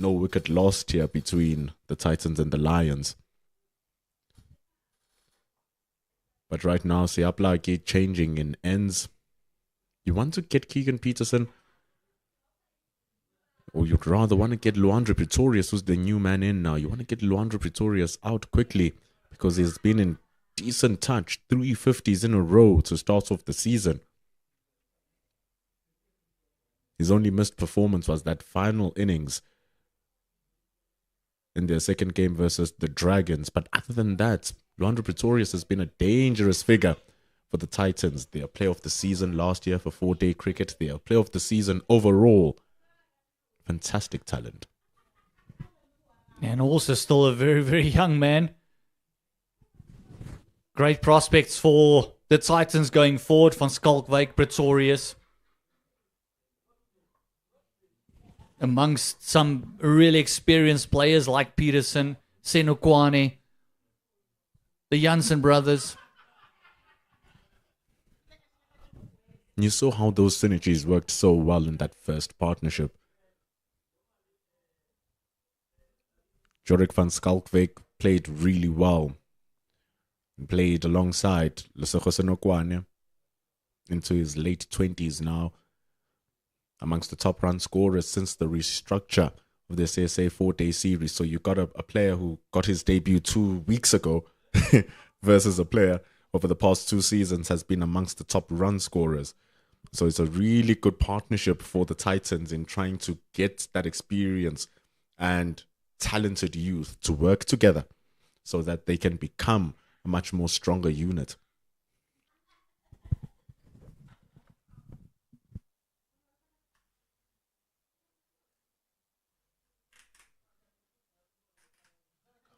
no wicket lost here between the Titans and the Lions. But right now, Siapla changing in ends. You want to get Keegan Peterson, or you'd rather want to get Luandre Pretorius, who's the new man in now. You want to get Luandre Pretorius out quickly because he's been in decent touch, 350s in a row to start off the season. His only missed performance was that final innings in their second game versus the Dragons. But other than that, Luandre Pretorius has been a dangerous figure for the Titans. They are player of the season last year for 4-day cricket. They are player of the season overall. Fantastic talent. And also still a very, very young man. Great prospects for the Titans going forward. Van Skalkwyk, Pretorius. Amongst some really experienced players like Peterson, Senokwane, the Janssen brothers. You saw how those synergies worked so well in that first partnership. Jorik van Skalkwyk played really well. Played alongside Lesego Senokwane into his late 20s now. Amongst the top run scorers since the restructure of the CSA 4-day series. So you got a player who got his debut 2 weeks ago versus a player over the past 2 seasons has been amongst the top run scorers. So it's a really good partnership for the Titans in trying to get that experience and talented youth to work together so that they can become a much more stronger unit.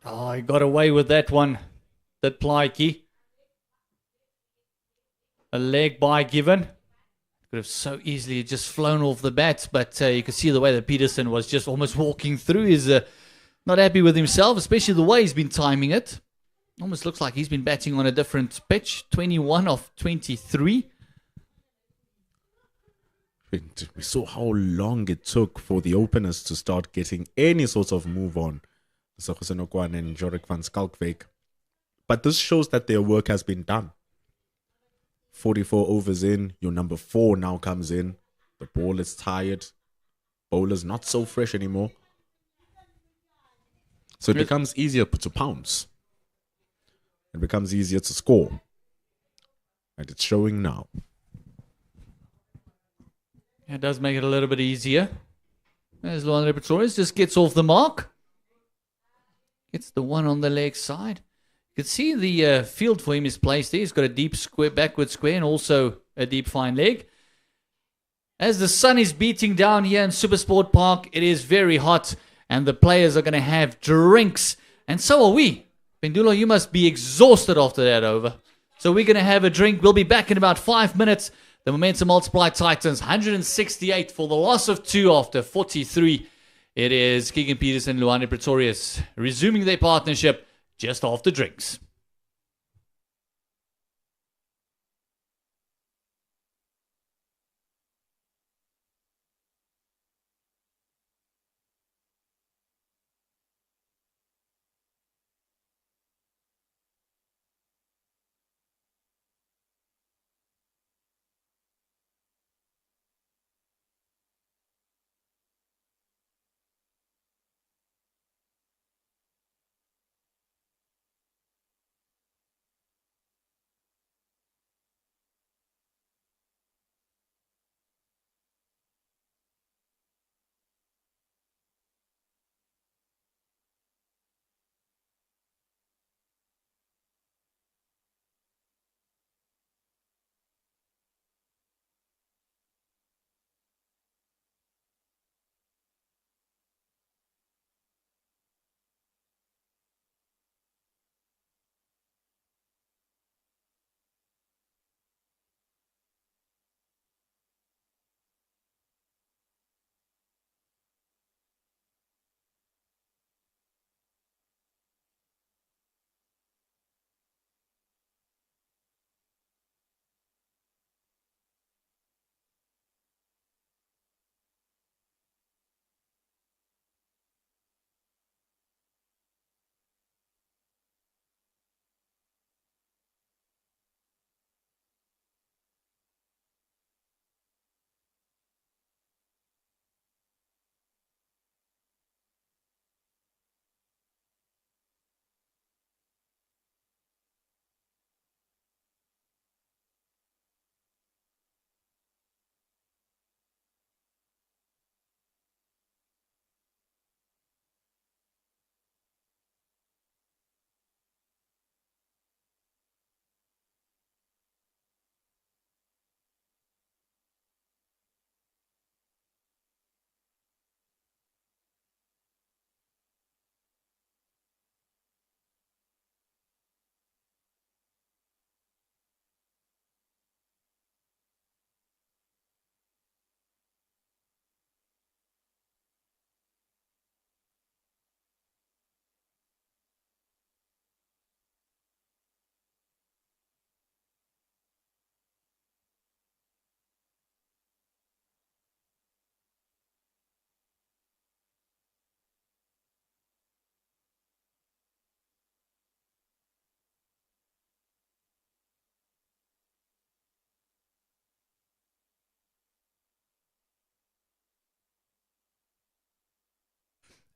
Oh, he got away with that one. That Plaatjie. A leg by given. Could have so easily just flown off the bat, but you could see the way that Peterson was just almost walking through. He's not happy with himself, especially the way he's been timing it. Almost looks like he's been batting on a different pitch. 21 of 23. We saw how long it took for the openers to start getting any sort of move on. Lesego Senokwane and Jorik van Skalkwyk. But this shows that their work has been done. 44 overs in, your number 4 now comes in. The ball is tired. Bowler's not so fresh anymore. So it becomes easier to pounce. It becomes easier to score. And it's showing now. It does make it a little bit easier. As Luandre Pretorius just gets off the mark. Gets the one on the leg side. You can see the field for him is placed there. He's got a deep square, backward square, and also a deep fine leg. As the sun is beating down here in SuperSport Park, it is very hot, and the players are going to have drinks, and so are we. Pendulo, you must be exhausted after that over. So we're going to have a drink. We'll be back in about 5 minutes. The Momentum Multiply Titans, 168 for the loss of 2 after 43. It is Keegan Peterson and Luandre Pretorius resuming their partnership just after drinks.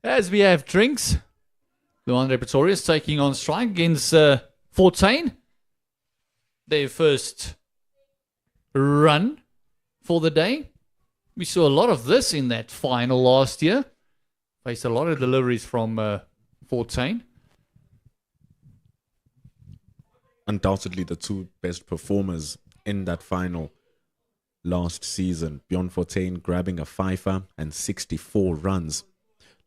As we have drinks, Luandre Pretorius taking on strike against 14. Their first run for the day. We saw a lot of this in that final last year. Faced a lot of deliveries from 14. Undoubtedly the two best performers in that final last season. Bjorn Fortuin grabbing a fifer and 64 runs.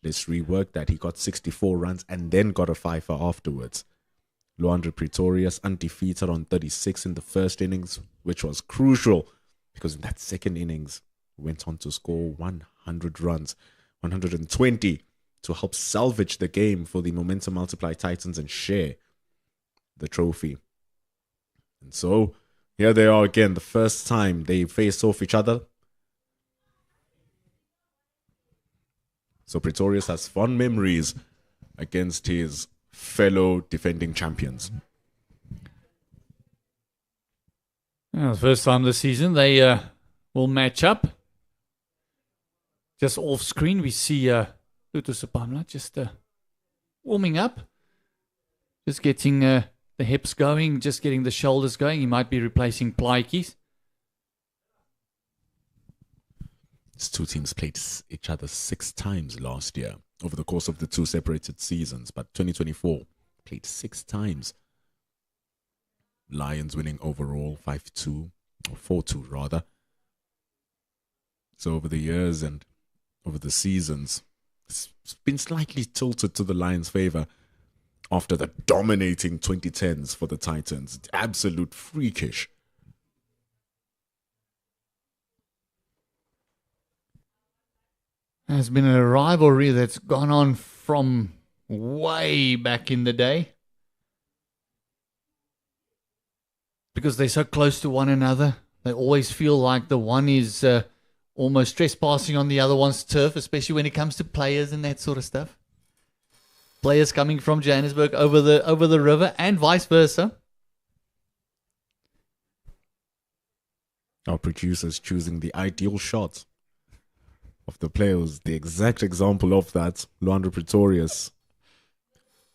Let's rework that. He got 64 runs and then got a fifer afterwards. Luandre Pretorius undefeated on 36 in the first innings, which was crucial because in that second innings went on to score 100 runs, 120 to help salvage the game for the Momentum Multiply Titans and share the trophy. And so here they are again, the first time they face off each other. So Pretorius has fond memories against his fellow defending champions. Well, the first time this season they will match up. Just off screen we see Luto Sapamla just warming up. Just getting the hips going, just getting the shoulders going. He might be replacing Plaatjies. These two teams played each other 6 times last year over the course of the 2 separated seasons, but 2024 played 6 times. Lions winning overall 5-2, or 4-2 rather. So over the years and over the seasons, it's been slightly tilted to the Lions' favor after the dominating 2010s for the Titans. Absolute freakish. There's been a rivalry that's gone on from way back in the day. Because they're so close to one another. They always feel like the one is almost trespassing on the other one's turf, especially when it comes to players and that sort of stuff. Players coming from Johannesburg over the river and vice versa. Our producers choosing the ideal shot of the players, the exact example of that, Luandre Pretorius.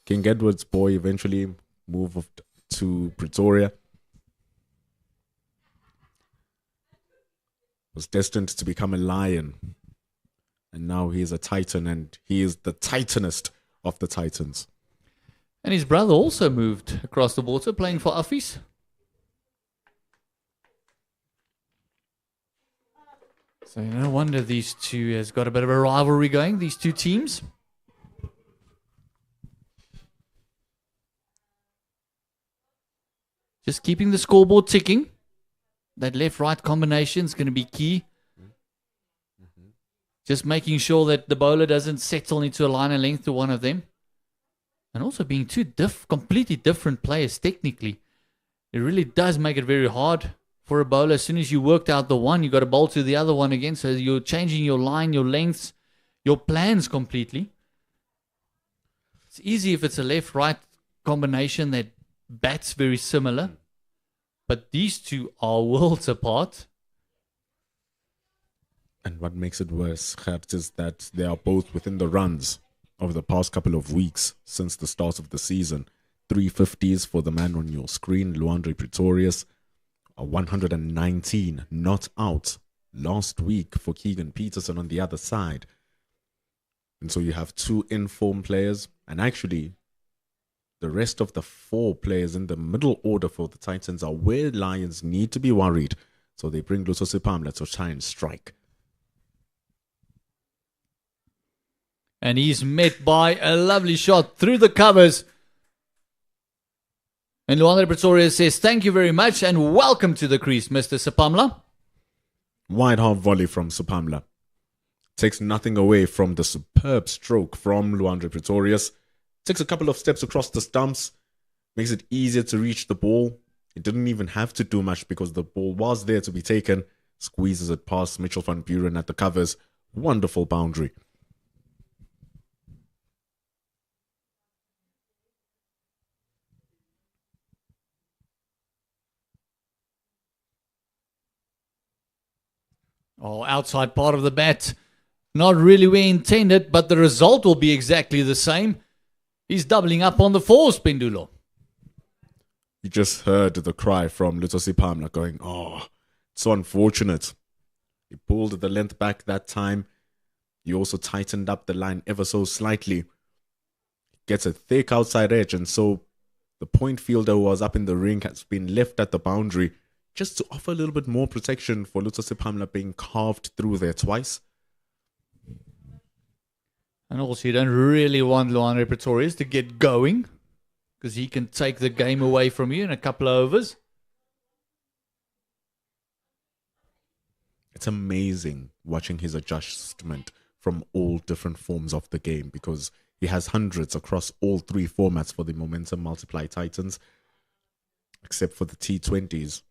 King Edward's boy eventually moved to Pretoria. Was destined to become a lion. And now he is a titan, and he is the titanest of the titans. And his brother also moved across the water, playing for Affies. So no wonder these two has got a bit of a rivalry going, these two teams. Just keeping the scoreboard ticking. That left-right combination is going to be key. Just making sure that the bowler doesn't settle into a line of length to one of them. And also being two completely different players technically. It really does make it very hard for a bowler. As soon as you worked out the one, you got to bowl to the other one again. So you're changing your line, your lengths, your plans completely. It's easy if it's a left-right combination that bats very similar. But these two are worlds apart. And what makes it worse, Gert, is that they are both within the runs over the past couple of weeks since the start of the season. 350s for the man on your screen, Luandre Pretorius. A 119 not out last week for Keegan Peterson on the other side. And so you have 2 in-form players, and actually the rest of the 4 players in the middle order for the Titans are where Lions need to be worried. So they bring Luto Sipamla to try and strike. And he's met by a lovely shot through the covers. And Luandre Pretorius says, thank you very much and welcome to the crease, Mr. Sapamla. Wide half volley from Sipamla. Takes nothing away from the superb stroke from Luandre Pretorius. Takes a couple of steps across the stumps. Makes it easier to reach the ball. It didn't even have to do much because the ball was there to be taken. Squeezes it past Mitchell van Buren at the covers. Wonderful boundary. Oh, outside part of the bat. not really where intended, but the result will be exactly the same. He's doubling up on the fours, Pendulo. You just heard the cry from Lutosi Pamla going, oh, it's so unfortunate. He pulled the length back that time. He also tightened up the line ever so slightly. Gets a thick outside edge, and so the point fielder who was up in the ring has been left at the boundary just to offer a little bit more protection for Lutosi Pamla being carved through there twice. And also, you don't really want Luandre Pretorius to get going, because he can take the game away from you in a couple of overs. It's amazing watching his adjustment from all different forms of the game, because he has hundreds across all three formats for the Momentum Multiply Titans, except for the T20s.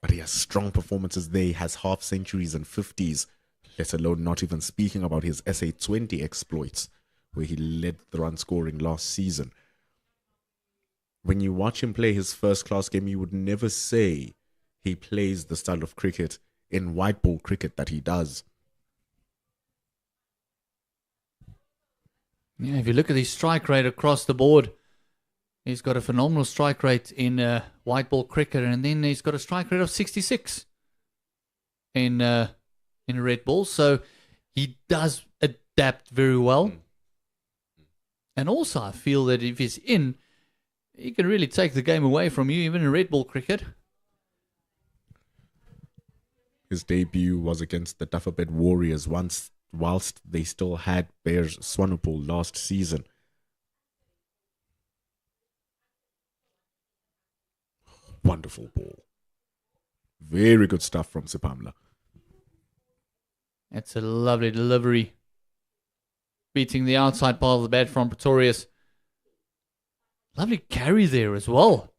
But he has strong performances there. He has half centuries and 50s, let alone not even speaking about his SA20 exploits, where he led the run scoring last season. When you watch him play his first class game, you would never say he plays the style of cricket in white ball cricket that he does. Yeah, if you look at his strike rate across the board, he's got a phenomenal strike rate in white ball cricket, and then he's got a strike rate of 66 in red ball. So he does adapt very well. And also, I feel that if he's in, he can really take the game away from you, even in red ball cricket. His debut was against the Dufferbed Warriors whilst they still had Bears Swanepoel last season. Wonderful ball. Very good stuff from Sipamla. That's a lovely delivery. Beating the outside part of the bat from Pretorius. Lovely carry there as well.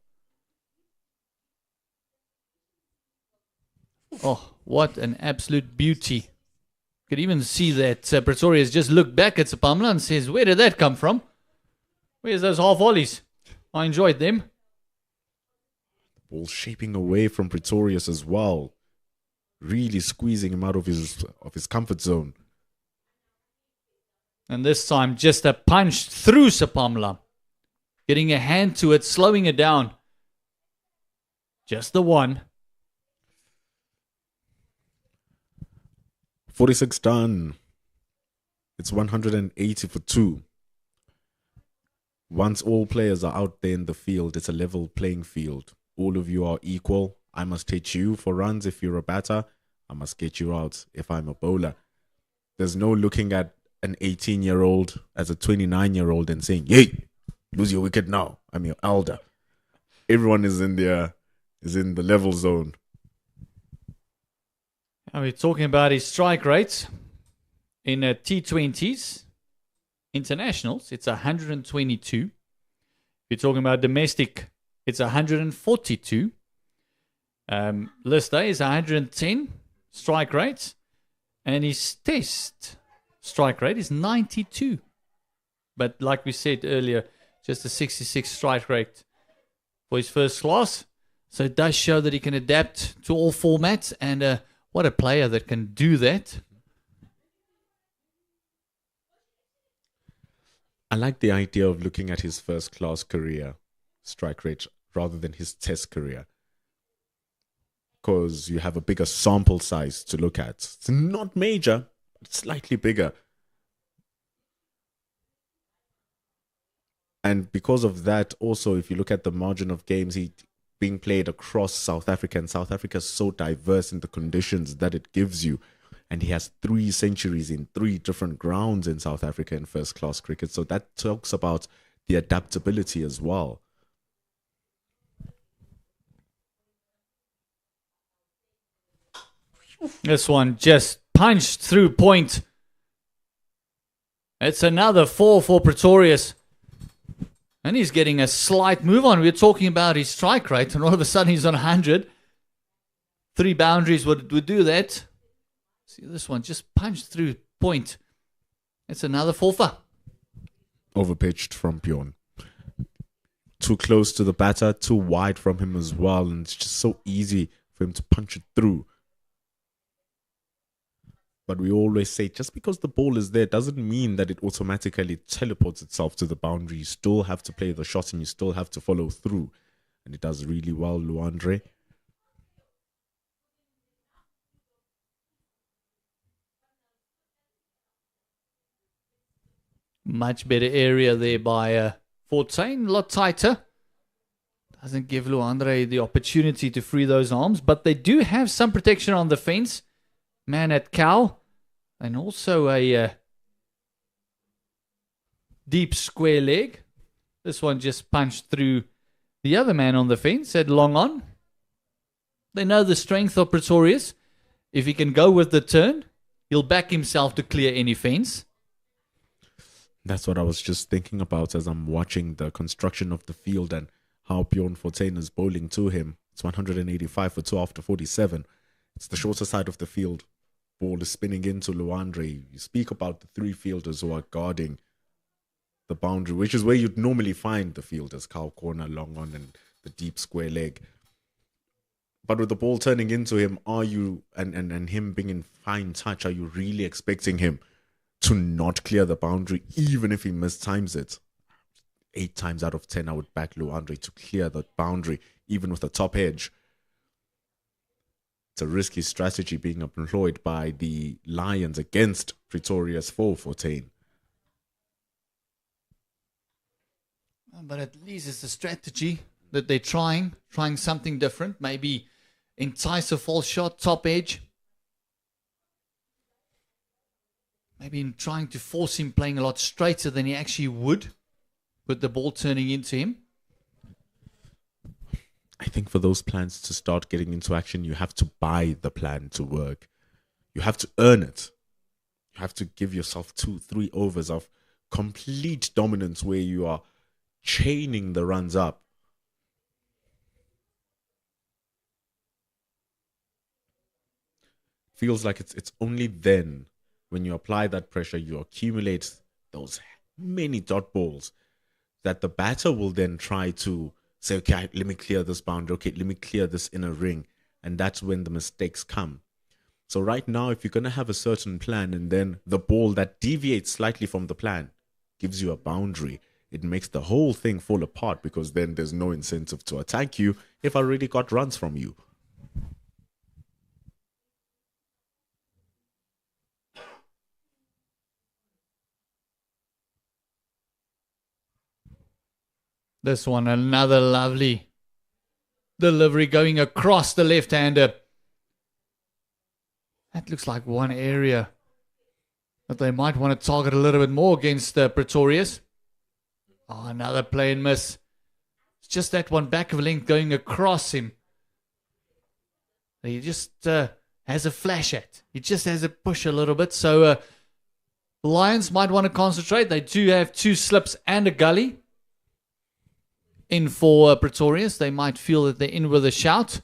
Oh, what an absolute beauty. You could even see that Pretorius just looked back at Sipamla and says, where did that come from? Where's those half volleys? I enjoyed them. Ball shaping away from Pretorius as well. Really squeezing him out of his comfort zone. And this time just a punch through Sipamla. Getting a hand to it, slowing it down. Just the one. 46 done. It's 180 for 2. Once all players are out there in the field, it's a level playing field. All of you are equal. I must hit you for runs if you're a batter. I must get you out if I'm a bowler. There's no looking at an 18-year-old as a 29-year-old and saying, "Hey, lose your wicket now. I'm your elder." Everyone is in the level zone. And we're talking about his strike rates in T20s, internationals. It's 122. If you're talking about domestic, it's 142. List A is 110 strike rates, and his test strike rate is 92. But like we said earlier, just a 66 strike rate for his first class. So it does show that he can adapt to all formats, and what a player that can do that. I like the idea of looking at his first class career strike rate rather than his test career, because you have a bigger sample size to look at. It's not major, but slightly bigger. And because of that, also, if you look at the margin of games being played across South Africa, and South Africa is so diverse in the conditions that it gives you. And he has 3 centuries in 3 different grounds in South Africa in first class cricket. So that talks about the adaptability as well. This one just punched through point. It's another 4 for Pretorius. And he's getting a slight move on. We're talking about his strike rate, and all of a sudden he's on 100. 3 boundaries would do that. See, this one just punched through point. It's another 4-for. Overpitched from Bjorn. Too close to the batter, too wide from him as well. And it's just so easy for him to punch it through. But we always say just because the ball is there doesn't mean that it automatically teleports itself to the boundary. You still have to play the shot and you still have to follow through. And it does really well, Luandre. Much better area there by Fontaine, a lot tighter. Doesn't give Luandre the opportunity to free those arms, but they do have some protection on the fence. Man at cow, and also a deep square leg. This one just punched through the other man on the fence at long on. They know the strength of Pretorius. If he can go with the turn, he'll back himself to clear any fence. That's what I was just thinking about as I'm watching the construction of the field and how Bjorn Fontaine is bowling to him. It's 185 for 2 after 47. It's the shorter side of the field. Ball is spinning into Luandre. You speak about the three fielders who are guarding the boundary, which is where you'd normally find the fielders, cow corner, long on, and the deep square leg. But with the ball turning into him, are you, and him being in fine touch, are you really expecting him to not clear the boundary, even if he mistimes it? 8 times out of 10, I would back Luandre to clear the boundary, even with the top edge. It's a risky strategy being employed by the Lions against Pretorius for Fontaine. But at least it's a strategy that they're trying something different. Maybe entice a false shot, top edge. Maybe in trying to force him playing a lot straighter than he actually would, with the ball turning into him. I think for those plans to start getting into action, you have to buy the plan to work. You have to earn it. You have to give yourself 2-3 overs of complete dominance where you are chaining the runs up. Feels like it's only then when you apply that pressure, you accumulate those many dot balls, that the batter will then try to say, okay, let me clear this boundary. Okay, let me clear this inner ring. And that's when the mistakes come. So right now, if you're going to have a certain plan and then the ball that deviates slightly from the plan gives you a boundary, it makes the whole thing fall apart, because then there's no incentive to attack you if I already got runs from you. This one, another lovely delivery going across the left-hander. That looks like one area that they might want to target a little bit more against Pretorius. Oh, another play and miss. It's just that one back of length going across him. He just has a flash at. He just has a push a little bit. So the Lions might want to concentrate. They do have 2 slips and a gully in for Pretorius. They might feel that they're in with a shout.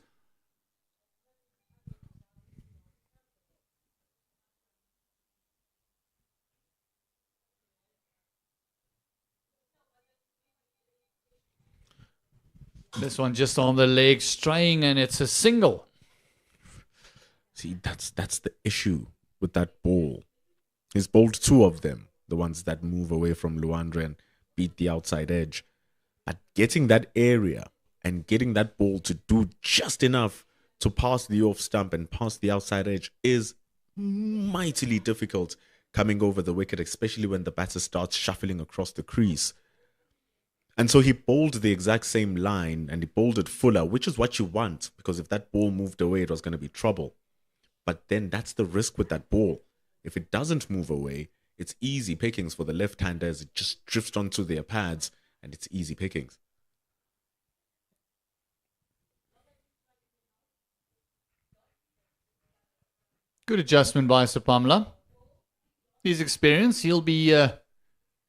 This one just on the leg, straying, and it's a single. See, that's the issue with that ball. He's bowled 2 of them, the ones that move away from Luandre and beat the outside edge. But getting that area and getting that ball to do just enough to pass the off stump and pass the outside edge is mightily difficult coming over the wicket, especially when the batter starts shuffling across the crease. And so he bowled the exact same line and he bowled it fuller, which is what you want, because if that ball moved away, it was going to be trouble. But then that's the risk with that ball. If it doesn't move away, it's easy pickings for the left-handers. It just drifts onto their pads and it's easy pickings. Good adjustment by Sapamla. His experience, he'll be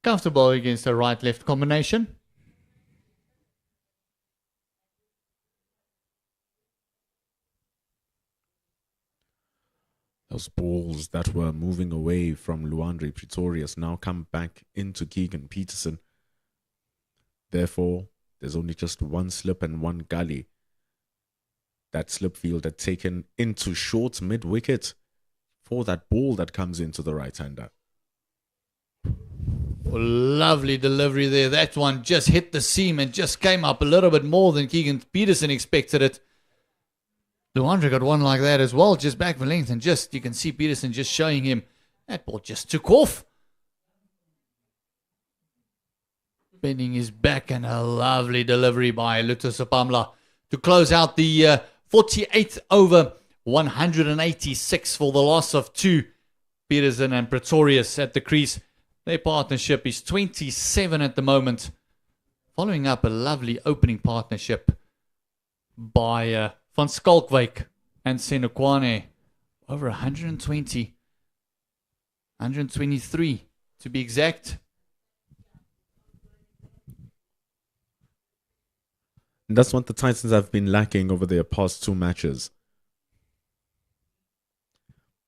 comfortable against a right-left combination. Those balls that were moving away from Luandre Pretorius now come back into Keegan Peterson. Therefore, there's only just 1 slip and 1 gully. That slip field had taken into short mid-wicket for that ball that comes into the right-hander. Well, lovely delivery there. That one just hit the seam and just came up a little bit more than Keegan Peterson expected it. Luandre got one like that as well, just back for length, and just you can see Peterson just showing him that ball just took off. Bending his back, and a lovely delivery by Luto Sapamla to close out the 48th over, 186 for the loss of 2. Peterson and Pretorius at the crease. Their partnership is 27 at the moment, following up a lovely opening partnership by Van Skalkwyk and Senokwane. Over 120, 123 to be exact. And that's what the Titans have been lacking over their past 2 matches.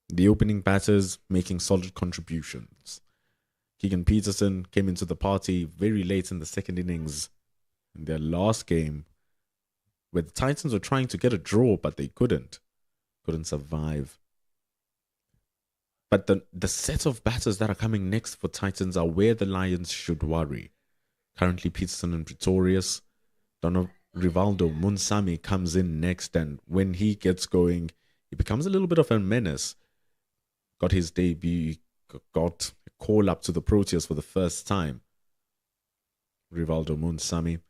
The opening batters making solid contributions. Keegan Peterson came into the party very late in the second innings in their last game, where the Titans were trying to get a draw, but they couldn't survive. But the set of batters that are coming next for Titans are where the Lions should worry. Currently, Peterson and Pretorius. Rivaldo Munsami comes in next, and when he gets going, he becomes a little bit of a menace. Got his debut, got a call up to the Proteas for the first time. Rivaldo Munsami.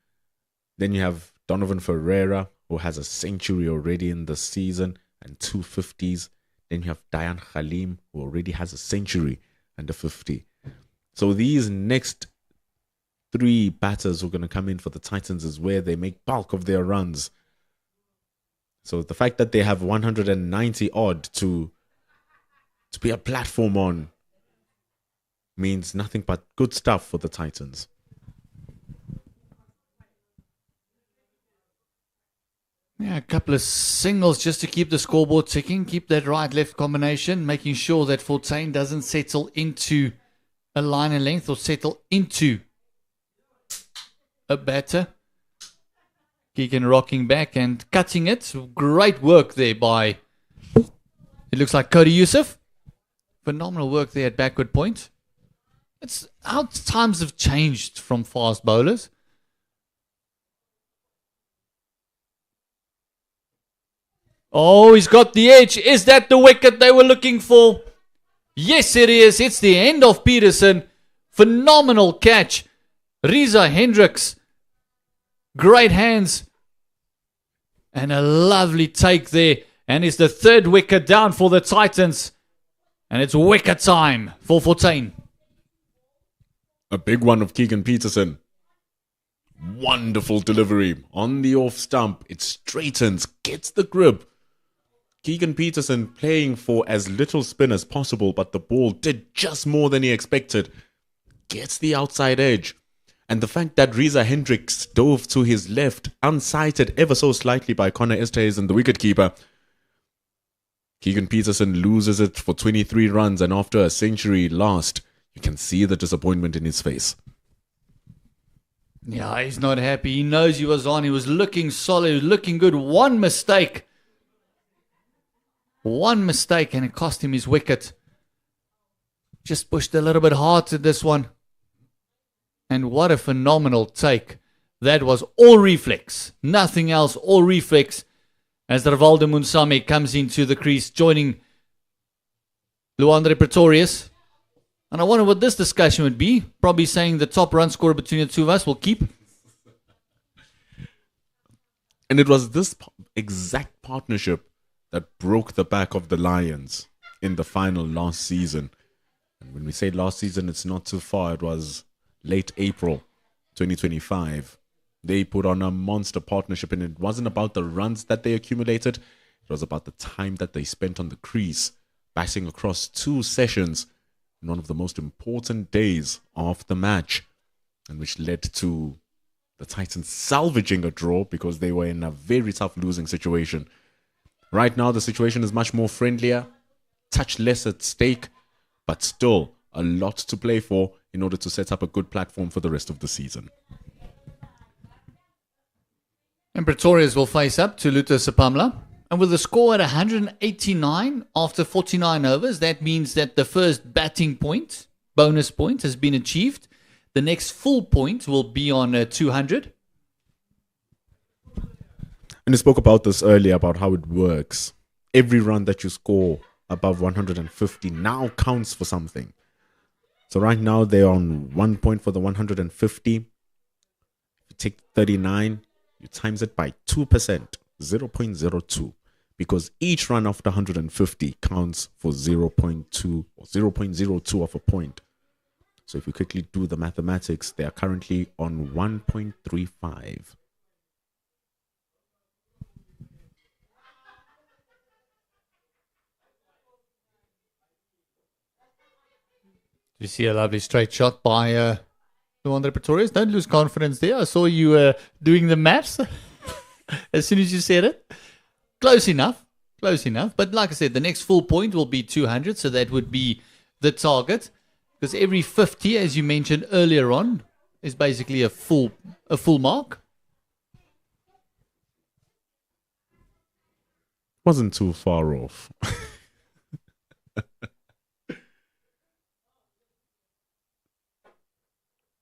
Then you have Donovan Ferreira, who has a century already in the season and 2 50s. Then you have Dayan Khalim, who already has a century and a 50. So these next 3 batters who are going to come in for the Titans is where they make bulk of their runs. So the fact that they have 190 odd to be a platform on means nothing but good stuff for the Titans. Yeah, a couple of singles just to keep the scoreboard ticking, keep that right-left combination, making sure that Fontaine doesn't settle into a line and length or settle into a batter. Keegan rocking back and cutting it. Great work there by, it looks like Cody Youssef. Phenomenal work there at backward point. It's how times have changed from fast bowlers. Oh, he's got the edge. Is that the wicket they were looking for? Yes, it is. It's the end of Peterson. Phenomenal catch. Riza Hendricks. Great hands. And a lovely take there. And it's the 3rd wicket down for the Titans. And it's wicket time for 14. A big one of Keegan Peterson. Wonderful delivery on the off stump. It straightens, gets the grip. Keegan Peterson playing for as little spin as possible, but the ball did just more than he expected. Gets the outside edge. And the fact that Riza Hendricks dove to his left, unsighted ever so slightly by Connor Estes and the wicketkeeper. Keegan Peterson loses it for 23 runs, and after a century last, you can see the disappointment in his face. Yeah, he's not happy. He knows he was on. He was looking solid. He was looking good. One mistake, and it cost him his wicket. Just pushed a little bit hard to this one. And what a phenomenal take. That was all reflex. Nothing else, all reflex. As Rivaldo Munsami comes into the crease, joining Luandre Pretorius. And I wonder what this discussion would be. Probably saying the top run scorer between the two of us will keep. And it was this exact partnership that broke the back of the Lions in the final last season. And when we say last season, it's not too far. It was late April 2025. They put on a monster partnership, and it wasn't about the runs that they accumulated. It was about the time that they spent on the crease, batting across 2 sessions in one of the most important days of the match, and which led to the Titans salvaging a draw because they were in a very tough losing situation. Right now, the situation is much more friendlier, touch less at stake, but still a lot to play for in order to set up a good platform for the rest of the season. And Pretorius will face up to Luto Sapamla. And with the score at 189 after 49 overs, that means that the first batting point, bonus point, has been achieved. The next full point will be on 200. And we spoke about this earlier about how it works. Every run that you score above 150 now counts for something. So right now they're on 1 point for the 150. You take 39, you times it by 2%, 0.02. Because each run after 150 counts for 0.2 or 0.02 of a point. So if you quickly do the mathematics, they are currently on 1.35. You see a lovely straight shot by Luandre Pretorius. Don't lose confidence there. I saw you doing the maths as soon as you said it. Close enough. But like I said, the next full point will be 200. So that would be the target. Because every 50, as you mentioned earlier on, is basically a full mark. Wasn't too far off.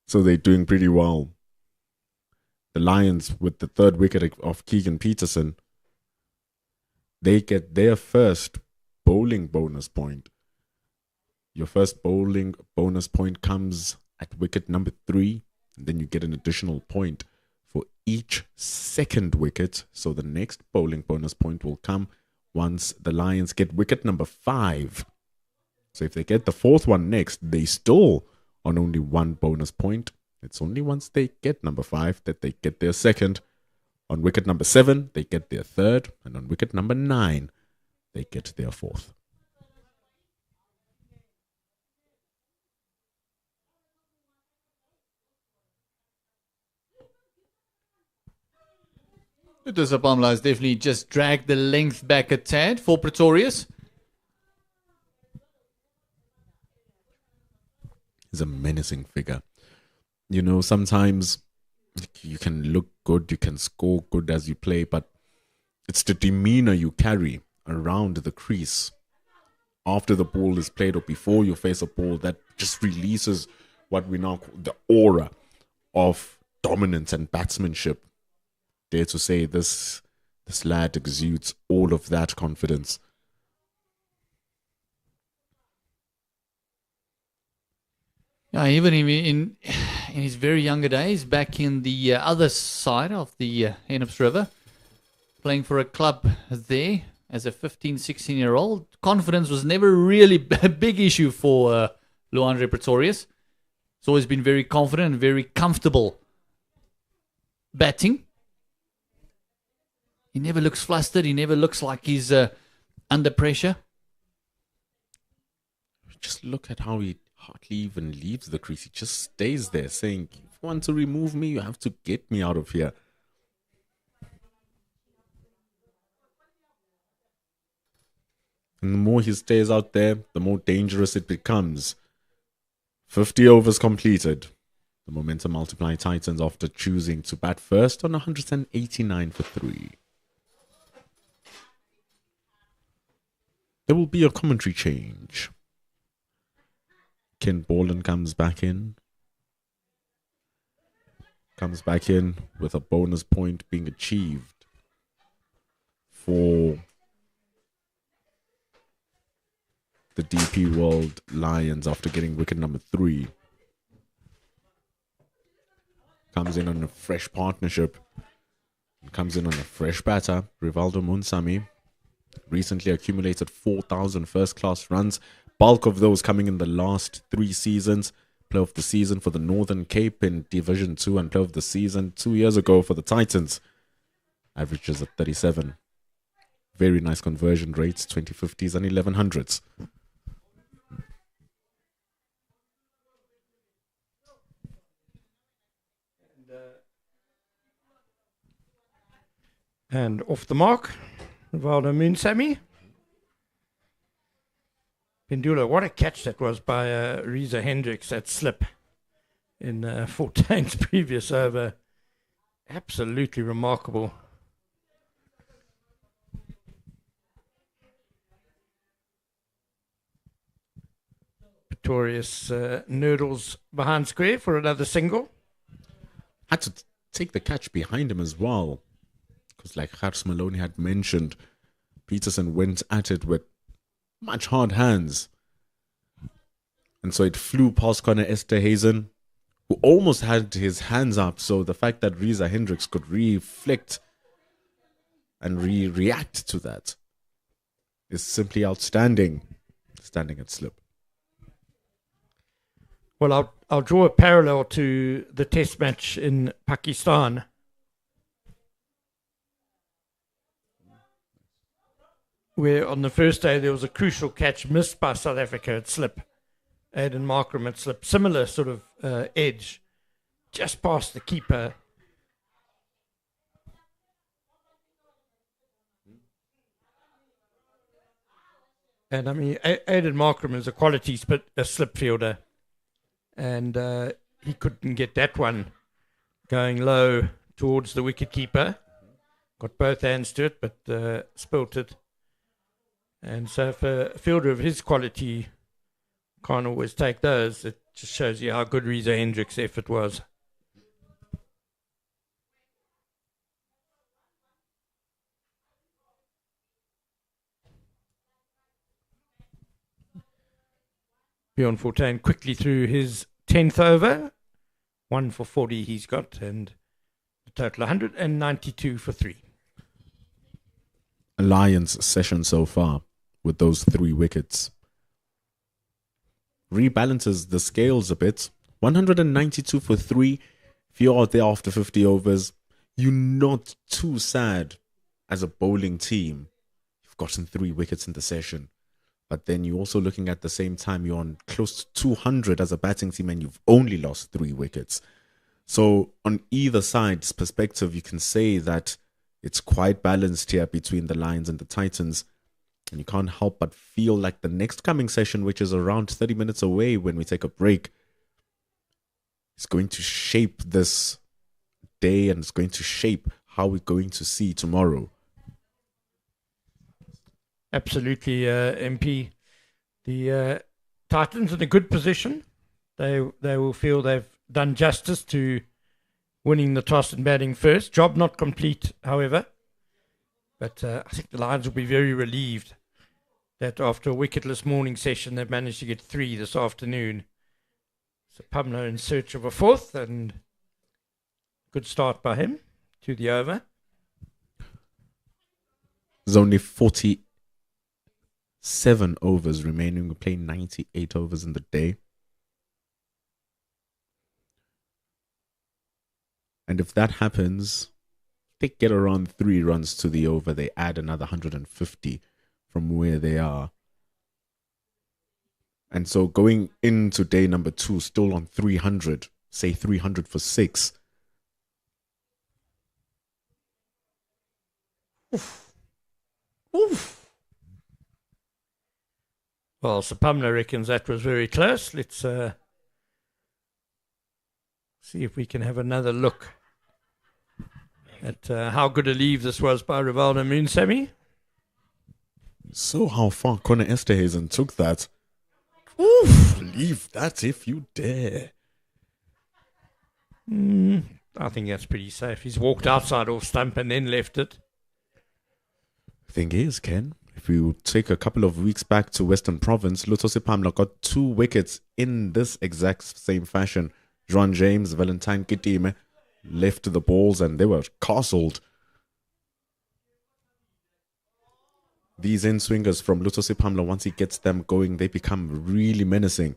So they're doing pretty well. The Lions, with the third wicket of Keegan Peterson, they get their first bowling bonus point. Your first bowling bonus point comes at wicket number 3, and then you get an additional point for each second wicket. So the next bowling bonus point will come once the Lions get wicket number 5. So if they get the fourth one next, they still on only 1 bonus point. It's only once they get number 5 that they get their second. On wicket number 7, they get their third. And on wicket number 9, they get their fourth. Lutosa Pamla has definitely just dragged the length back a tad for Pretorius. He's a menacing figure. You know, sometimes you can look good, you can score good as you play, but it's the demeanor you carry around the crease after the ball is played or before you face a ball that just releases what we now call the aura of dominance and batsmanship. Dare to say this lad exudes all of that confidence. Yeah, even in his very younger days, back in the other side of the Hennep's River, playing for a club there as a 15, 16-year-old, confidence was never really a big issue for Luandre Pretorius. He's always been very confident and very comfortable batting. He never looks flustered. He never looks like he's under pressure. Just look at how he hardly even leaves the crease. He just stays there saying, if you want to remove me, you have to get me out of here. And the more he stays out there, the more dangerous it becomes. 50 overs completed. The momentum multiply Titans after choosing to bat first on 189 for 3. There will be a commentary change. Ken Borland comes back in. Comes back in with a bonus point being achieved for the DP World Lions after getting wicket number 3. Comes in on a fresh partnership. Comes in on a fresh batter, Rivaldo Munsami. Recently accumulated 4,000 first-class runs. Bulk of those coming in the last 3 seasons. Player of the season for the Northern Cape in Division 2 and player of the season 2 years ago for the Titans. Averages at 37. Very nice conversion rates, 2050s and 1100s. And off the mark, Rivaldo Munsami. Pendula, what a catch that was by Reza Hendricks, that slip in Fortain's previous over. Absolutely remarkable. victorious Nurdles behind square for another single. Had to take the catch behind him as well. Because like Gers Maloney had mentioned, Peterson went at it with much hard hands. And so it flew past Connor Esterhazen, who almost had his hands up. So the fact that Reza Hendricks could reflect and react to that is simply outstanding. Standing at slip. Well, I'll draw a parallel to the test match in Pakistan. Where on the first day there was a crucial catch missed by South Africa at slip. Aidan Markram at slip. Similar sort of edge. Just past the keeper. And I mean, Aidan Markram is a quality slip fielder. And he couldn't get that one going low towards the wicket keeper. Got both hands to it, but spilt it. And so if a fielder of his quality can't always take those, it just shows you how good Reza Hendricks' effort was. Bjorn Fortuin quickly through his 10th over. 1 for 40 he's got, and a total 192 for 3. A Lions session so far with those 3 wickets. Rebalances the scales a bit. 192 for 3. If you're out there after 50 overs, you're not too sad as a bowling team. You've gotten 3 wickets in the session. But then you're also looking at the same time, you're on close to 200 as a batting team and you've only lost 3 wickets. So on either side's perspective, you can say that it's quite balanced here between the Lions and the Titans. And you can't help but feel like the next coming session, which is around 30 minutes away when we take a break, is going to shape this day and it's going to shape how we're going to see tomorrow. Absolutely, MP. The Titans in a good position. They will feel they've done justice to winning the toss and batting first. Job not complete, however. But I think the Lions will be very relieved that after a wicketless morning session, they've managed to get 3 this afternoon. So Pumler in search of a 4th, and good start by him to the over. There's only 47 overs remaining. We're playing 98 overs in the day. And if that happens, they get around 3 runs to the over. They add another 150 from where they are. And so going into day number 2, still on 300, say 300 for 6. Oof. Oof. Well, Sir Pumler reckons that was very close. Let's see if we can have another look at how good a leave this was by Rivaldo Moonsamy. So how far Connor Esterhazen took that. Oof, leave that if you dare. I think that's pretty safe. He's walked outside off stump and then left it. Thing is, Ken, if you take a couple of weeks back to Western Province, Lutho Pamla got 2 wickets in this exact same fashion. Juan James, Valentine Kitime left the balls and they were castled. These in-swingers from Lutho Pamla, once he gets them going, they become really menacing.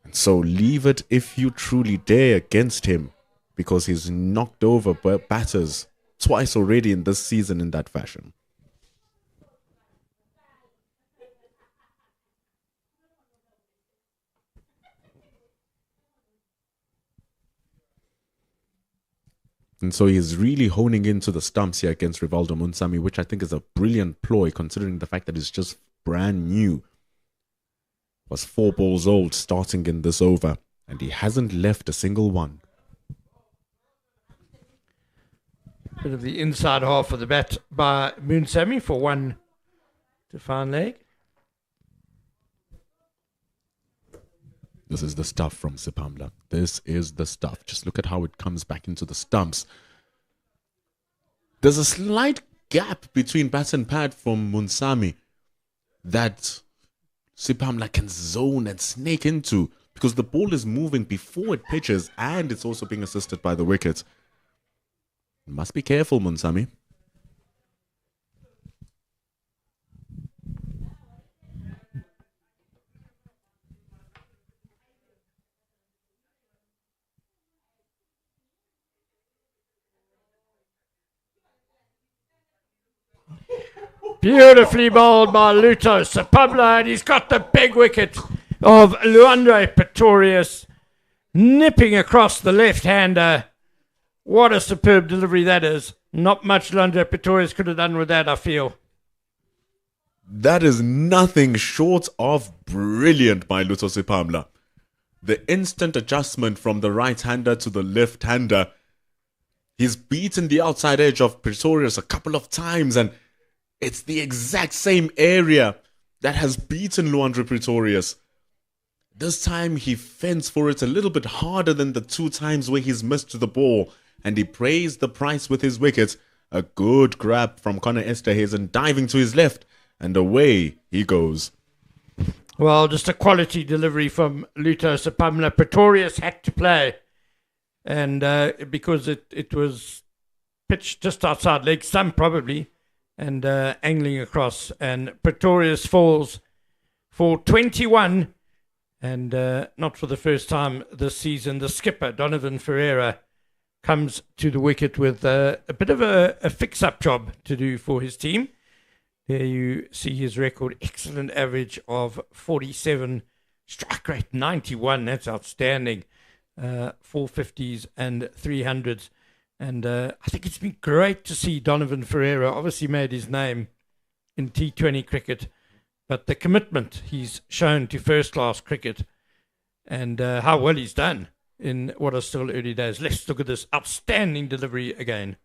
And so leave it if you truly dare against him, because he's knocked over batters twice already in this season in that fashion. And so he's really honing into the stumps here against Rivaldo Moonsamy, which I think is a brilliant ploy considering the fact that he's just brand new. Was 4 balls old starting in this over, and he hasn't left a single one. Bit of the inside half of the bat by Moonsamy for 1 to fine leg. This is the stuff from Sipamla. This is the stuff. Just look at how it comes back into the stumps. There's a slight gap between bat and pad from Munsami that Sipamla can zone and snake into because the ball is moving before it pitches and it's also being assisted by the wicket. Must be careful, Munsami. Beautifully bowled by Luto Sipamla, and he's got the big wicket of Luandre Pretorius nipping across the left-hander. What a superb delivery that is. Not much Luandre Pretorius could have done with that, I feel. That is nothing short of brilliant by Luto Sipamla. The instant adjustment from the right-hander to the left-hander. He's beaten the outside edge of Pretorius a couple of times, and it's the exact same area that has beaten Luandre Pretorius. This time he fends for it a little bit harder than the 2 times where he's missed the ball, and he praised the price with his wicket. A good grab from Connor Esterhuizen diving to his left, and away he goes. Well, just a quality delivery from Luto Sipamla. Pretorius had to play, and because it was pitched just outside leg stump probably, and angling across, and Pretorius falls for 21, and not for the first time this season. The skipper, Donovan Ferreira, comes to the wicket with a bit of a fix-up job to do for his team. There you see his record, excellent average of 47, strike rate 91, that's outstanding, 450s and 300s. And I think it's been great to see Donovan Ferreira obviously made his name in T20 cricket, but the commitment he's shown to first-class cricket and how well he's done in what are still early days. Let's look at this outstanding delivery again.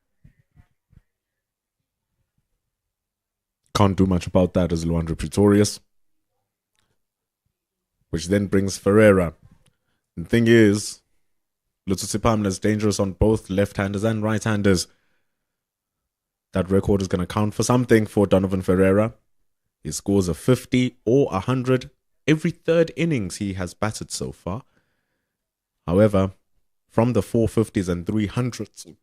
Can't do much about that as Luandre Pretorius, which then brings Ferreira. The thing is, Luto Sipamla is dangerous on both left-handers and right-handers. That record is going to count for something for Donovan Ferreira. He scores a 50 or 100 every third innings he has batted so far. However, from the 450s and 300s,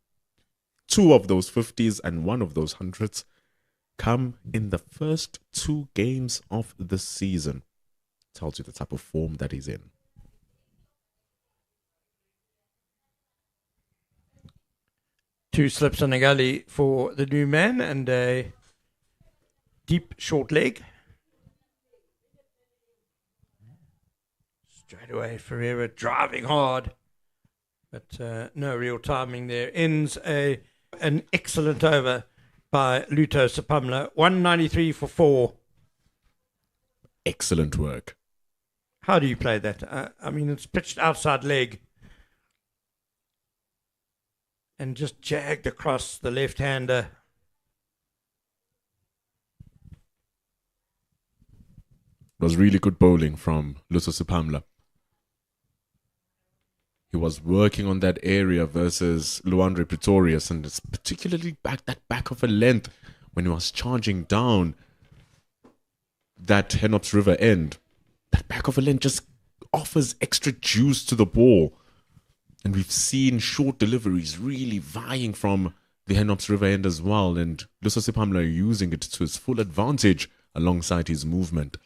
2 of those 50s and 1 of those 100s come in the first 2 games of the season. Tells you the type of form that he's in. Two slips on a gully for the new man and a deep short leg. Straight away, Ferreira driving hard, but no real timing there. Ends an excellent over by Luto Sipamla. 193 for 4. Excellent work. How do you play that? I mean, it's pitched outside leg and just jagged across the left-hander. It was really good bowling from Luto Sipamla. He was working on that area versus Luandre Pretorius, and it's particularly that back of a length when he was charging down that Henops River end. That back of a length just offers extra juice to the ball. And we've seen short deliveries really vying from the Henops River end as well. And Luto Sipamla using it to his full advantage alongside his movement.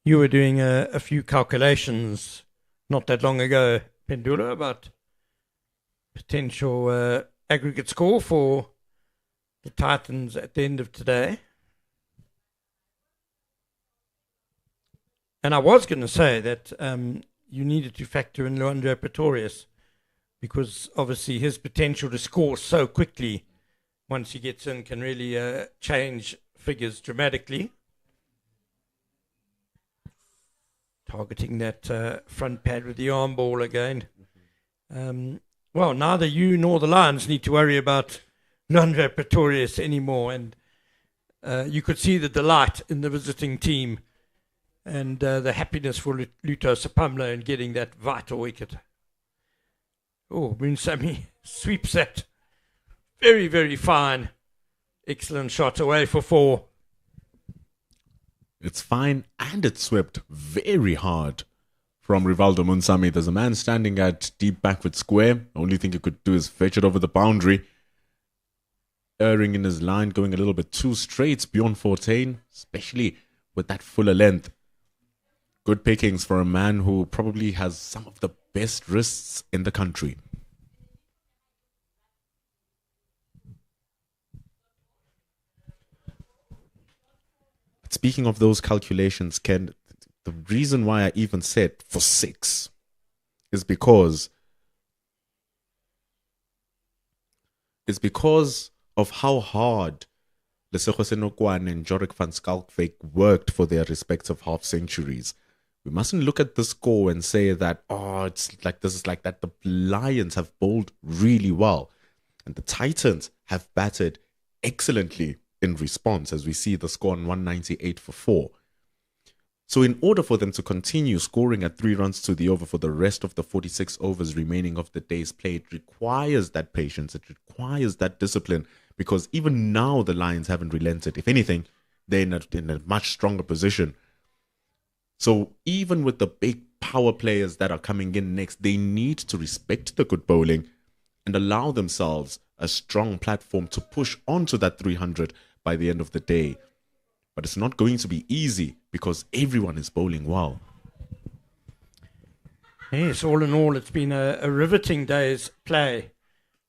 You were doing a few calculations not that long ago, Pendula, about potential aggregate score for the Titans at the end of today. And I was going to say that you needed to factor in Luandre Pretorius because obviously his potential to score so quickly once he gets in can really change figures dramatically. Targeting that front pad with the arm ball again. Well, neither you nor the Lions need to worry about Luandre Pretorius anymore. And you could see the delight in the visiting team and the happiness for Luto Sapamla in getting that vital wicket. Oh, Moonsamy sweeps that. Very, very fine. Excellent shot away for 4. It's fine and it's swept very hard from Rivaldo Munsami. There's a man standing at deep backward square. Only thing he could do is fetch it over the boundary. Erring in his line, going a little bit too straight beyond 14, especially with that fuller length. Good pickings for a man who probably has some of the best wrists in the country. Speaking of those calculations, Ken, the reason why I even said for 6 is because of how hard Lesego Senokwane and Jorik van Schalkwyk worked for their respective half centuries. We mustn't look at the score and say that, oh, it's like this is like that. The Lions have bowled really well and the Titans have batted excellently in response, as we see the score on 198 for 4. So in order for them to continue scoring at 3 runs to the over for the rest of the 46 overs remaining of the day's play, it requires that patience, it requires that discipline, because even now the Lions haven't relented. If anything, they're in a much stronger position. So even with the big power players that are coming in next, they need to respect the good bowling and allow themselves a strong platform to push onto that 300 by the end of the day. But it's not going to be easy because everyone is bowling well. Yes, all in all, it's been a riveting day's play.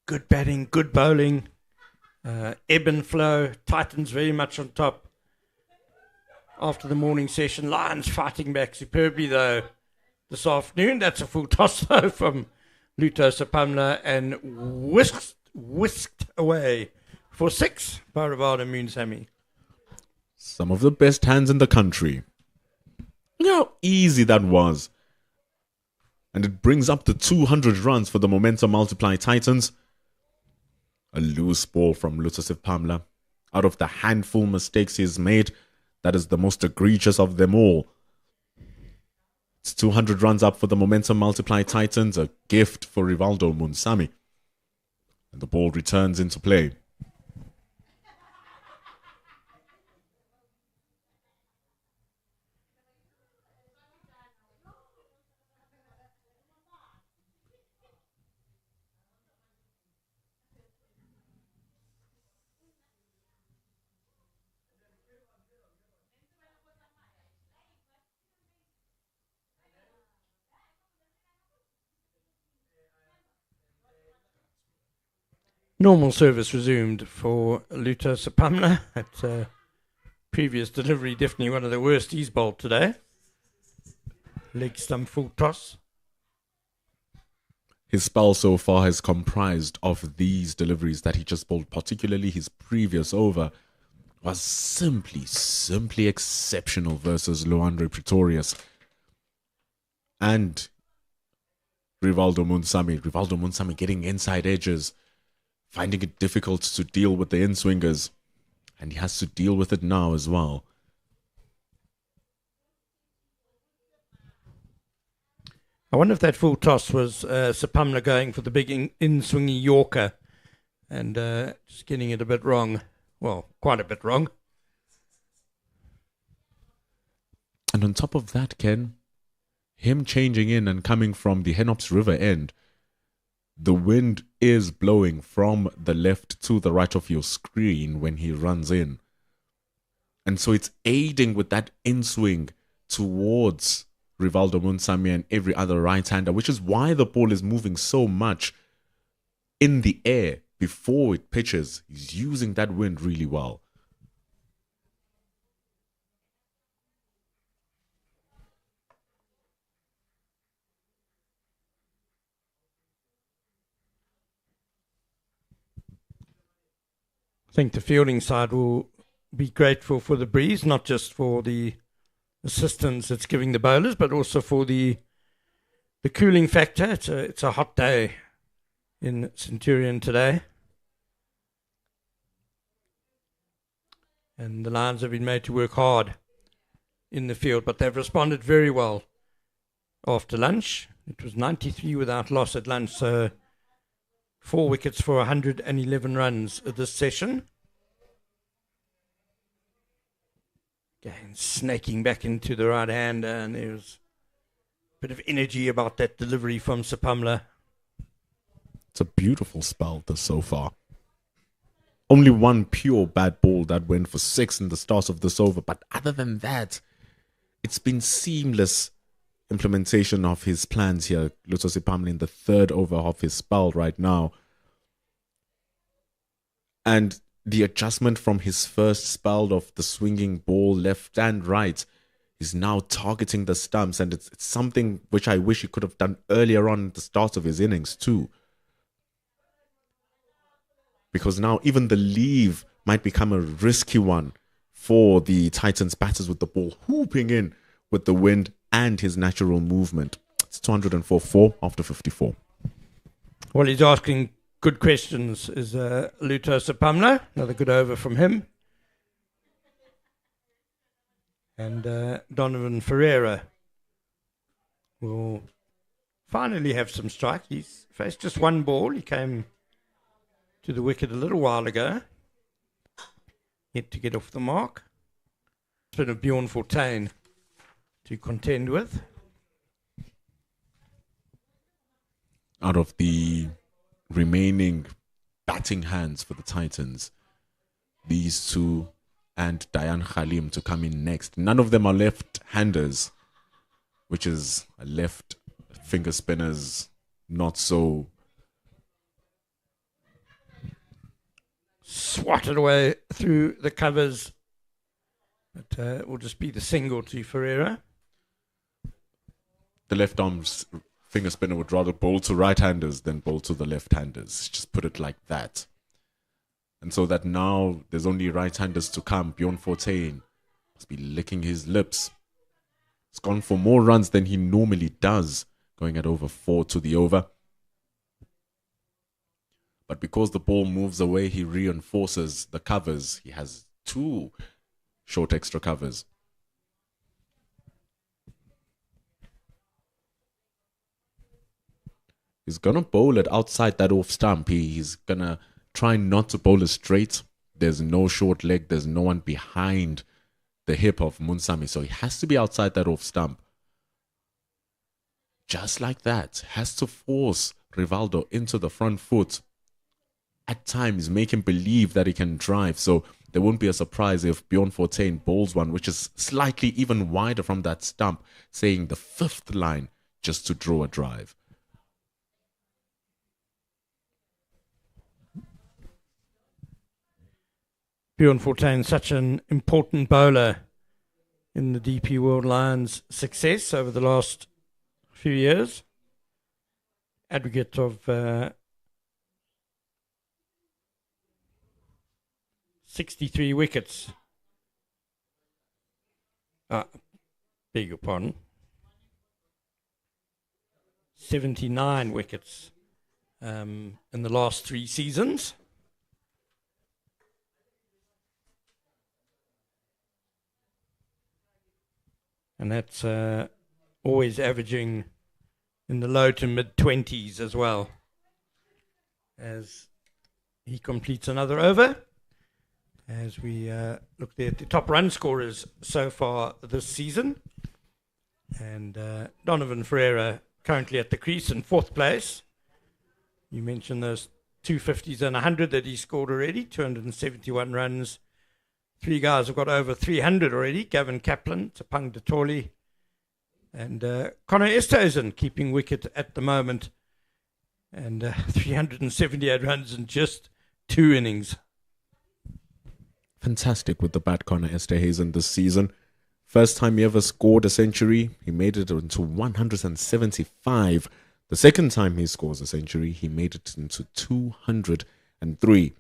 Good batting, good bowling, ebb and flow. Titans very much on top after the morning session. Lions fighting back superbly, though, this afternoon. That's a full toss, though, from Luto Sapamla and whisked away for 6 by Rivaldo Moonsamy. Some of the best hands in the country. Look how easy that was. And it brings up to 200 runs for the momentum multiply Titans. A loose ball from Luto Sapamla. Out of the handful mistakes he's made, that is the most egregious of them all. It's 200 runs up for the momentum multiply Titans, a gift for Rivaldo Moonsamy. And the ball returns into play. Normal service resumed for Luto Sapamla. At previous delivery, definitely one of the worst he's bowled today. Leg stump full toss. His spell so far has comprised of these deliveries that he just bowled, particularly his previous over, was simply exceptional versus Luandre Pretorius. And Rivaldo Moonsamy getting inside edges, finding it difficult to deal with the in-swingers. And he has to deal with it now as well. I wonder if that full toss was Sapamla going for the big in-swingy Yorker and just getting it a bit wrong. Well, quite a bit wrong. And on top of that, Ken, him changing in and coming from the Henops River end, the wind is blowing from the left to the right of your screen when he runs in. And so it's aiding with that in-swing towards Rivaldo Moonsamy and every other right-hander, which is why the ball is moving so much in the air before it pitches. He's using that wind really well. I think the fielding side will be grateful for the breeze, not just for the assistance it's giving the bowlers, but also for the cooling factor. It's a hot day in Centurion today. And the Lions have been made to work hard in the field, but they've responded very well after lunch. It was 93 without loss at lunch, so 4 wickets for 111 runs this session. Again, snaking back into the right hander, and there was a bit of energy about that delivery from Sapamla. It's a beautiful spell this so far. Only one pure bad ball that went for 6 in the start of this over, but other than that, it's been seamless implementation of his plans here. Lutho Sapamla in the 3rd over of his spell right now. And the adjustment from his first spell of the swinging ball left and right is now targeting the stumps, and it's something which I wish he could have done earlier on at the start of his innings too. Because now even the leave might become a risky one for the Titans batters with the ball whooping in with the wind and his natural movement. It's 204 after 54. Well, he's asking good questions, is Lutho Sapamla. Another good over from him. And Donovan Ferreira will finally have some strike. He's faced just one ball. He came to the wicket a little while ago. Yet to get off the mark. It's been a Bjorn Fortuin to contend with. Out of the remaining batting hands for the Titans, these two and Dayan Khalim to come in next. None of them are left-handers, which is a left finger spinners, not so swatted away through the covers. But it will just be the single to Ferreira. The left arm's finger spinner would rather bowl to right-handers than bowl to the left-handers. Just put it like that. And so that now there's only right-handers to come. Bjorn Fortuin must be licking his lips. He's gone for more runs than he normally does, going at over 4 to the over. But because the ball moves away, he reinforces the covers. He has 2 short extra covers. He's going to bowl it outside that off stump. He's going to try not to bowl it straight. There's no short leg. There's no one behind the hip of Munsami. So he has to be outside that off stump. Just like that. Has to force Rivaldo into the front foot. At times, make him believe that he can drive. So there won't be a surprise if Bjorn Fortuin bowls one, which is slightly even wider from that stump, saying the 5th line just to draw a drive. Bjorn Fortuin, such an important bowler in the DP World Lions' success over the last few years. Advocate of 63 wickets. Beg your pardon. 79 wickets in the last 3 seasons. And that's always averaging in the low to mid-20s as well. As he completes another over. As we look there at the top run scorers so far this season. And Donovan Ferreira currently at the crease in 4th place. You mentioned those 250s and 100 that he scored already, 271 runs. 3 guys have got over 300 already. Gavin Kaplan, Tapang Detoli, and Connor Esterhuizen keeping wicket at the moment. And 378 runs in just 2 innings. Fantastic with the bat, Connor Esterhuizen this season. First time he ever scored a century, he made it into 175. The second time he scores a century, he made it into 203.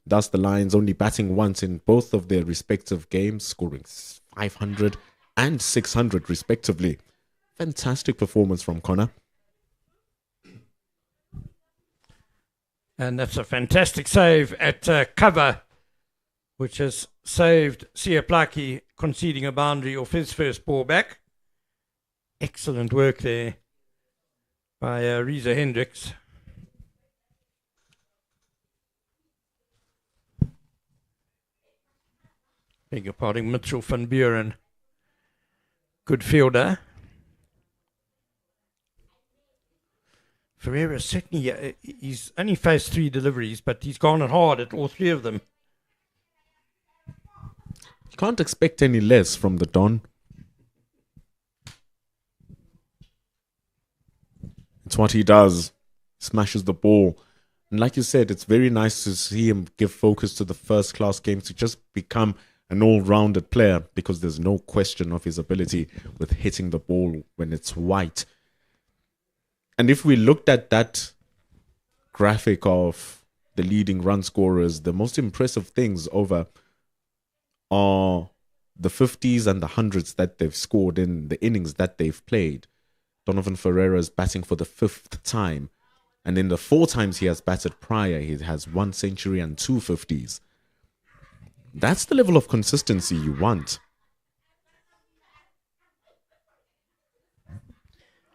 Thus, the Lions only batting once in both of their respective games, scoring 500 and 600 respectively. Fantastic performance from Connor. And that's a fantastic save at cover, which has saved Siaplaki conceding a boundary off his first ball back. Excellent work there by Reza Hendricks. Beg your pardon, Mitchell van Buren. Good fielder. Ferreira certainly, he's only faced 3 deliveries, but he's gone hard at all 3 of them. You can't expect any less from the Don. It's what he does. Smashes the ball. And like you said, it's very nice to see him give focus to the first-class games to just become an all-rounded player, because there's no question of his ability with hitting the ball when it's white. And if we looked at that graphic of the leading run scorers, the most impressive things over are the 50s and the 100s that they've scored in the innings that they've played. Donovan Ferreira is batting for the 5th time. And in the 4 times he has batted prior, he has 1 century and 2 50s. That's the level of consistency you want.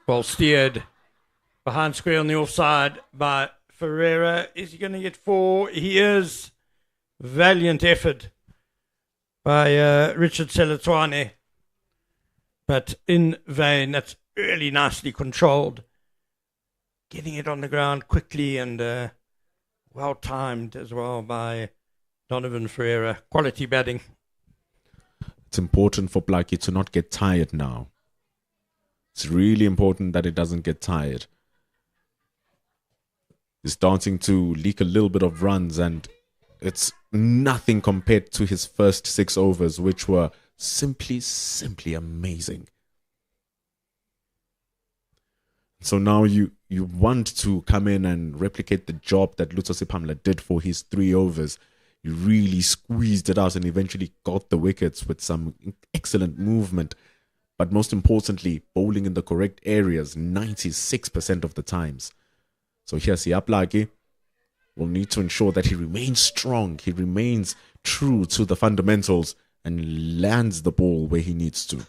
Well steered behind square on the offside by Ferreira. Is he going to get 4? He is. Valiant effort by Richard Selatwane. But in vain. That's really nicely controlled. Getting it on the ground quickly and well timed as well by Donovan Ferreira. Quality batting. It's important for Blackie to not get tired now. It's really important that he doesn't get tired. He's starting to leak a little bit of runs, and it's nothing compared to his first 6 overs, which were simply amazing. So now you want to come in and replicate the job that Lutso Pamela did for his 3 overs. He really squeezed it out and eventually got the wickets with some excellent movement. But most importantly, bowling in the correct areas 96% of the times. So here Siaplaki will need to ensure that he remains strong. He remains true to the fundamentals and lands the ball where he needs to.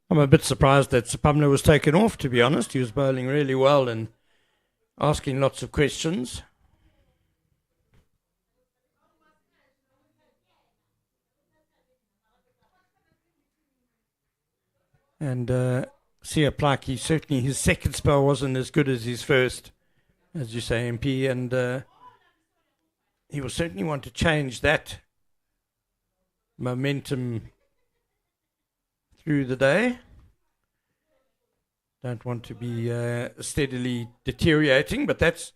I'm a bit surprised that Sapamla was taken off, to be honest. He was bowling really well and asking lots of questions. And Siaplaki, certainly his second spell wasn't as good as his first, as you say, MP. And he will certainly want to change that momentum through the day. Don't want to be steadily deteriorating, but that's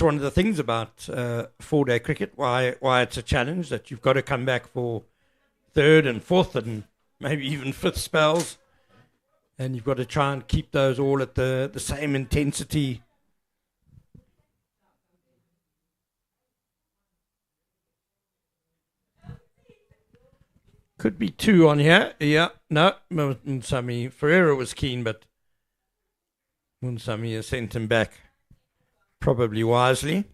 one of the things about 4-day cricket, why it's a challenge, that you've got to come back for 3rd and 4th and maybe even 5th spells. And you've got to try and keep those all at the same intensity. Could be 2 on here. Yeah, no, Munsami. Ferreira was keen, but Munsami has sent him back probably wisely.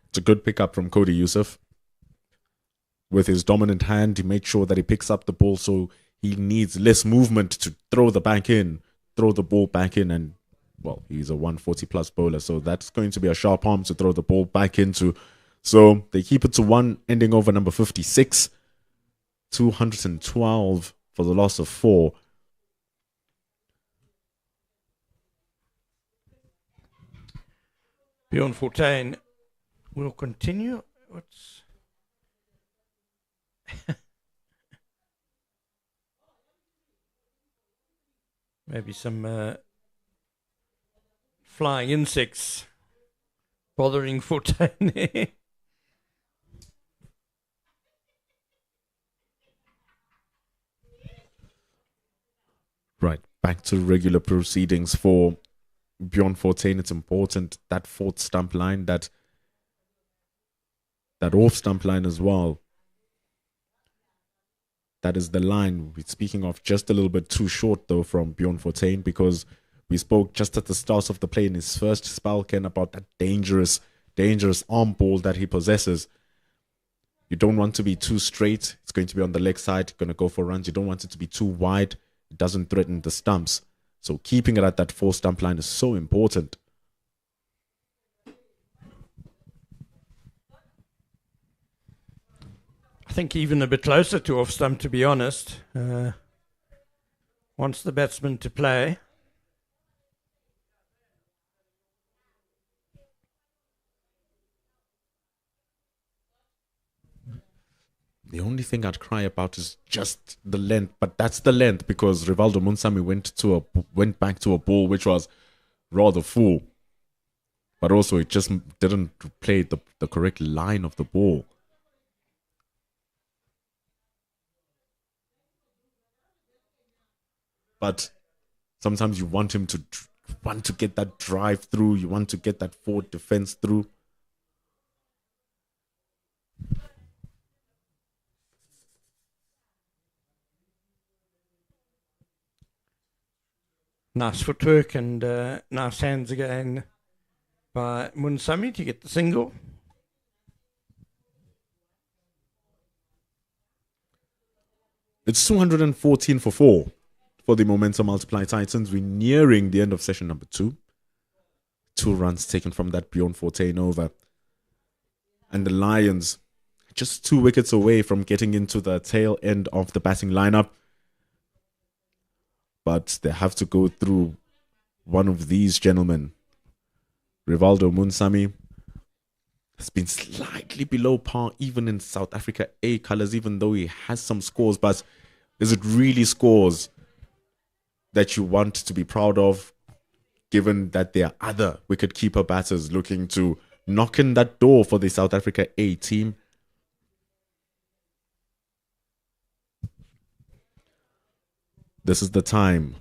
It's a good pickup from Cody Youssef. With his dominant hand, he made sure that he picks up the ball, so he needs less movement to throw the ball back in, and well, he's a 140 plus bowler, so that's going to be a sharp arm to throw the ball back into. So they keep it to 1, ending over number 56, 212 for the loss of 4. Bjorn Fortuin will continue. What's maybe some flying insects bothering Fortuin there. Right, back to regular proceedings for Bjorn Fortuin. It's important that 4th stump line, that off stump line as well. That is the line we're speaking of, just a little bit too short though from Bjorn Fortuin, because we spoke just at the start of the play in his first spell, Ken, about that dangerous arm ball that he possesses. You don't want to be too straight. It's going to be on the leg side, going to go for runs. You don't want it to be too wide. It doesn't threaten the stumps. So keeping it at that 4-stump line is so important. I think even a bit closer to off stump, to be honest. Wants the batsman to play. The only thing I'd cry about is just the length, but that's the length because Rivaldo Munsami went back to a ball which was rather full, but also it just didn't play the correct line of the ball. But sometimes you want him to get that drive through. You want to get that forward defense through. Nice footwork and nice hands again by Munsami to get the single. It's 214 for 4 for the Momentum Multiply Titans. We're nearing the end of session number 2. 2 runs taken from that Bjorn Fortuin over. And the Lions just 2 wickets away from getting into the tail end of the batting lineup. But they have to go through one of these gentlemen. Rivaldo Munsami has been slightly below par even in South Africa A colours, even though he has some scores. But is it really scores that you want to be proud of, given that there are other wicket-keeper batters looking to knock in that door for the South Africa A team? This is the time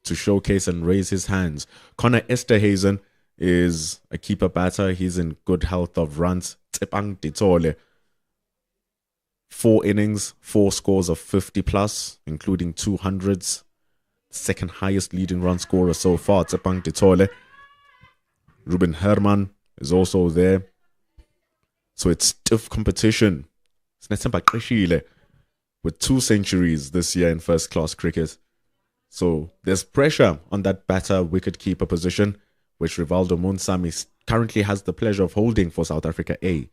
to showcase and raise his hands. Connor Esterhazen is a keeper batter. He's in good health of runs. Tsepang Ditole. 4 innings, 4 scores of 50 plus, including 200s. Second highest leading run scorer so far, Tsepang Ditole. Ruben Herman is also there. So it's stiff competition. With 2 centuries this year in first class cricket. So there's pressure on that batter wicket-keeper position, which Rivaldo Munsami currently has the pleasure of holding for South Africa A.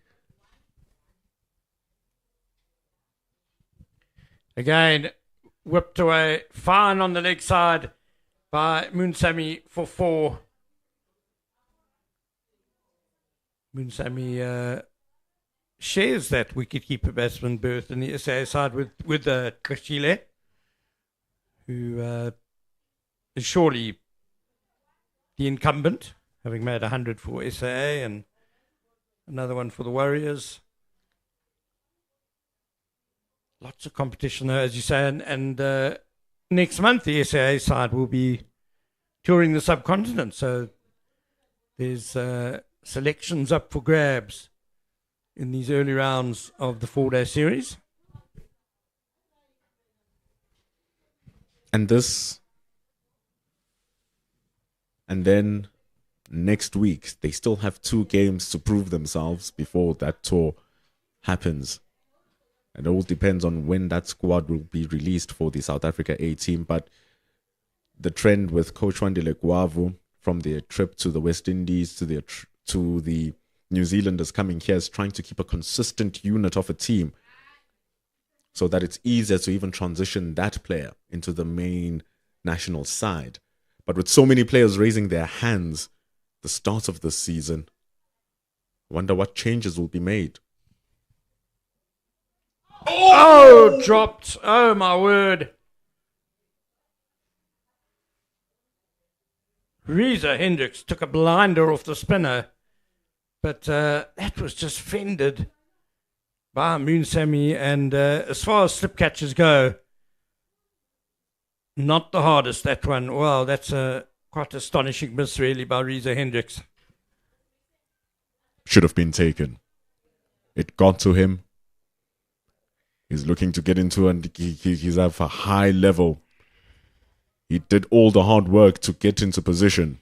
Again, whipped away fine on the leg side by Munsami for 4. Munsami shares that wicket-keeper batsman berth in the SA side with Kashile, who is surely the incumbent, having made 100 for SAA and another one for the Warriors. Lots of competition there, as you say, and next month the SAA side will be touring the subcontinent, so there's selections up for grabs in these early rounds of the 4-day series. And then next week, they still have 2 games to prove themselves before that tour happens. And it all depends on when that squad will be released for the South Africa A team. But the trend with Coach Wandile Gwavu from their trip to the West Indies to the New Zealanders coming here is trying to keep a consistent unit of a team so that it's easier to even transition that player into the main national side. But with so many players raising their hands the start of this season, I wonder what changes will be made. Oh, dropped. Oh, my word. Reza Hendricks took a blinder off the spinner, but that was just fended by Munsami. And as far as slip catches go, not the hardest, that one. Wow, that's a quite astonishing miss, really, by Reza Hendricks. Should have been taken. It got to him. He's looking to get into, and he's at a high level. He did all the hard work to get into position.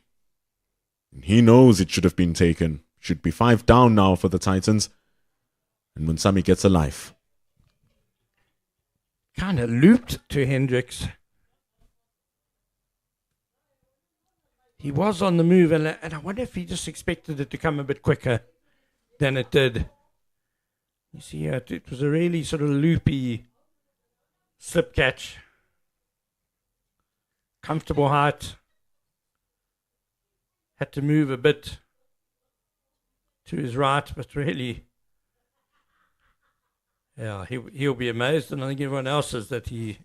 He knows it should have been taken. Should be 5 down now for the Titans. And Munsami gets a life. Kind of looped to Hendricks. He was on the move, and I wonder if he just expected it to come a bit quicker than it did. You see, it was a really sort of loopy slip catch. Comfortable height. Had to move a bit to his right, but really, yeah, he'll be amazed, and I think everyone else is, that he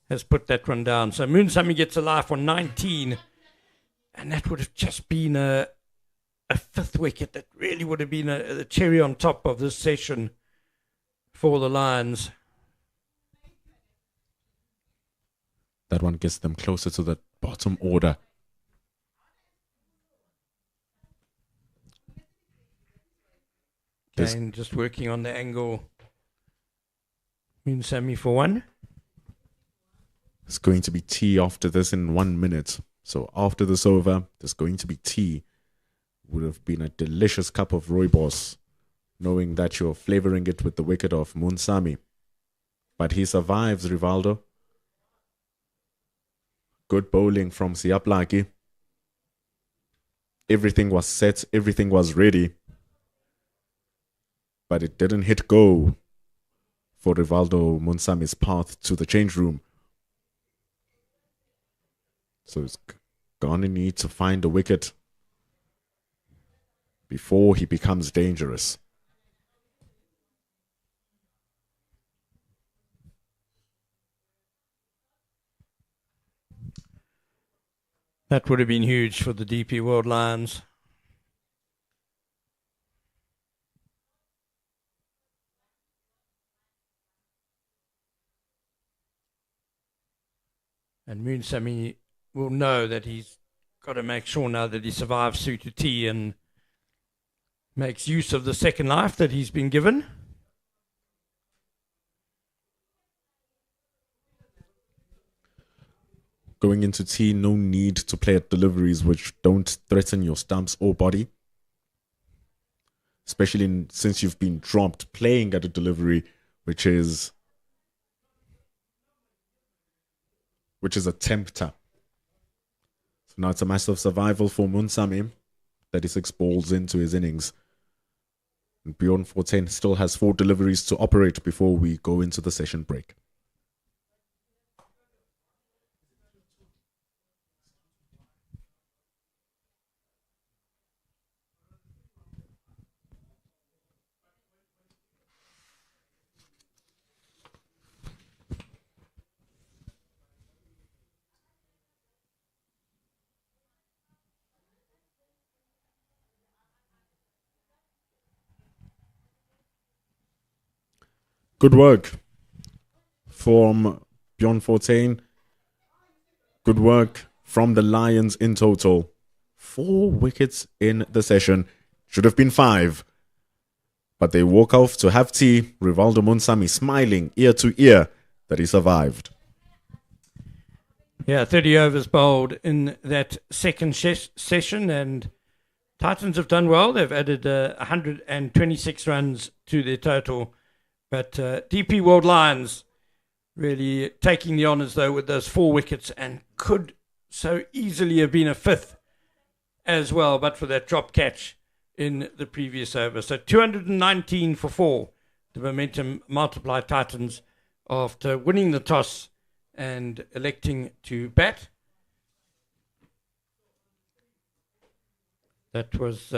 has put that one down. So Munsami gets a life on 19, and that would have just been a fifth wicket. That really would have been the cherry on top of this session for the Lions. That one gets them closer to the bottom order. Again, just working on the angle. Munsami for one. It's going to be tea after this in 1 minute. So after this over, there's going to be tea. Would have been a delicious cup of rooibos, knowing that you're flavoring it with the wicket of Munsami. But he survives, Rivaldo. Good bowling from Siaplaki. Everything was set, everything was ready. But it didn't hit go for Rivaldo Munsami's path to the change room. So he's gonna need to find a wicket before he becomes dangerous. That would have been huge for the DP World Lions. And Munsami will know that he's got to make sure now that he survives through to tea and makes use of the second life that he's been given. Going into tea, no need to play at deliveries which don't threaten your stumps or body. Especially since you've been dropped, playing at a delivery which is a tempter. So now it's a massive survival for Munsami. 36 balls into his innings. And Bjorn 14 still has 4 deliveries to operate before we go into the session break. Good work from Bjorn 14. Good work from the Lions in total. 4 wickets in the session. Should have been 5. But they walk off to have tea. Rivaldo Munsami smiling ear to ear that he survived. Yeah, 30 overs bowled in that second session, and Titans have done well. They've added 126 runs to their total. But DP World Lions really taking the honours, though, with those 4 wickets, and could so easily have been a 5th as well, but for that drop catch in the previous over. So 219 for 4. The momentum multiply Titans after winning the toss and electing to bat. That was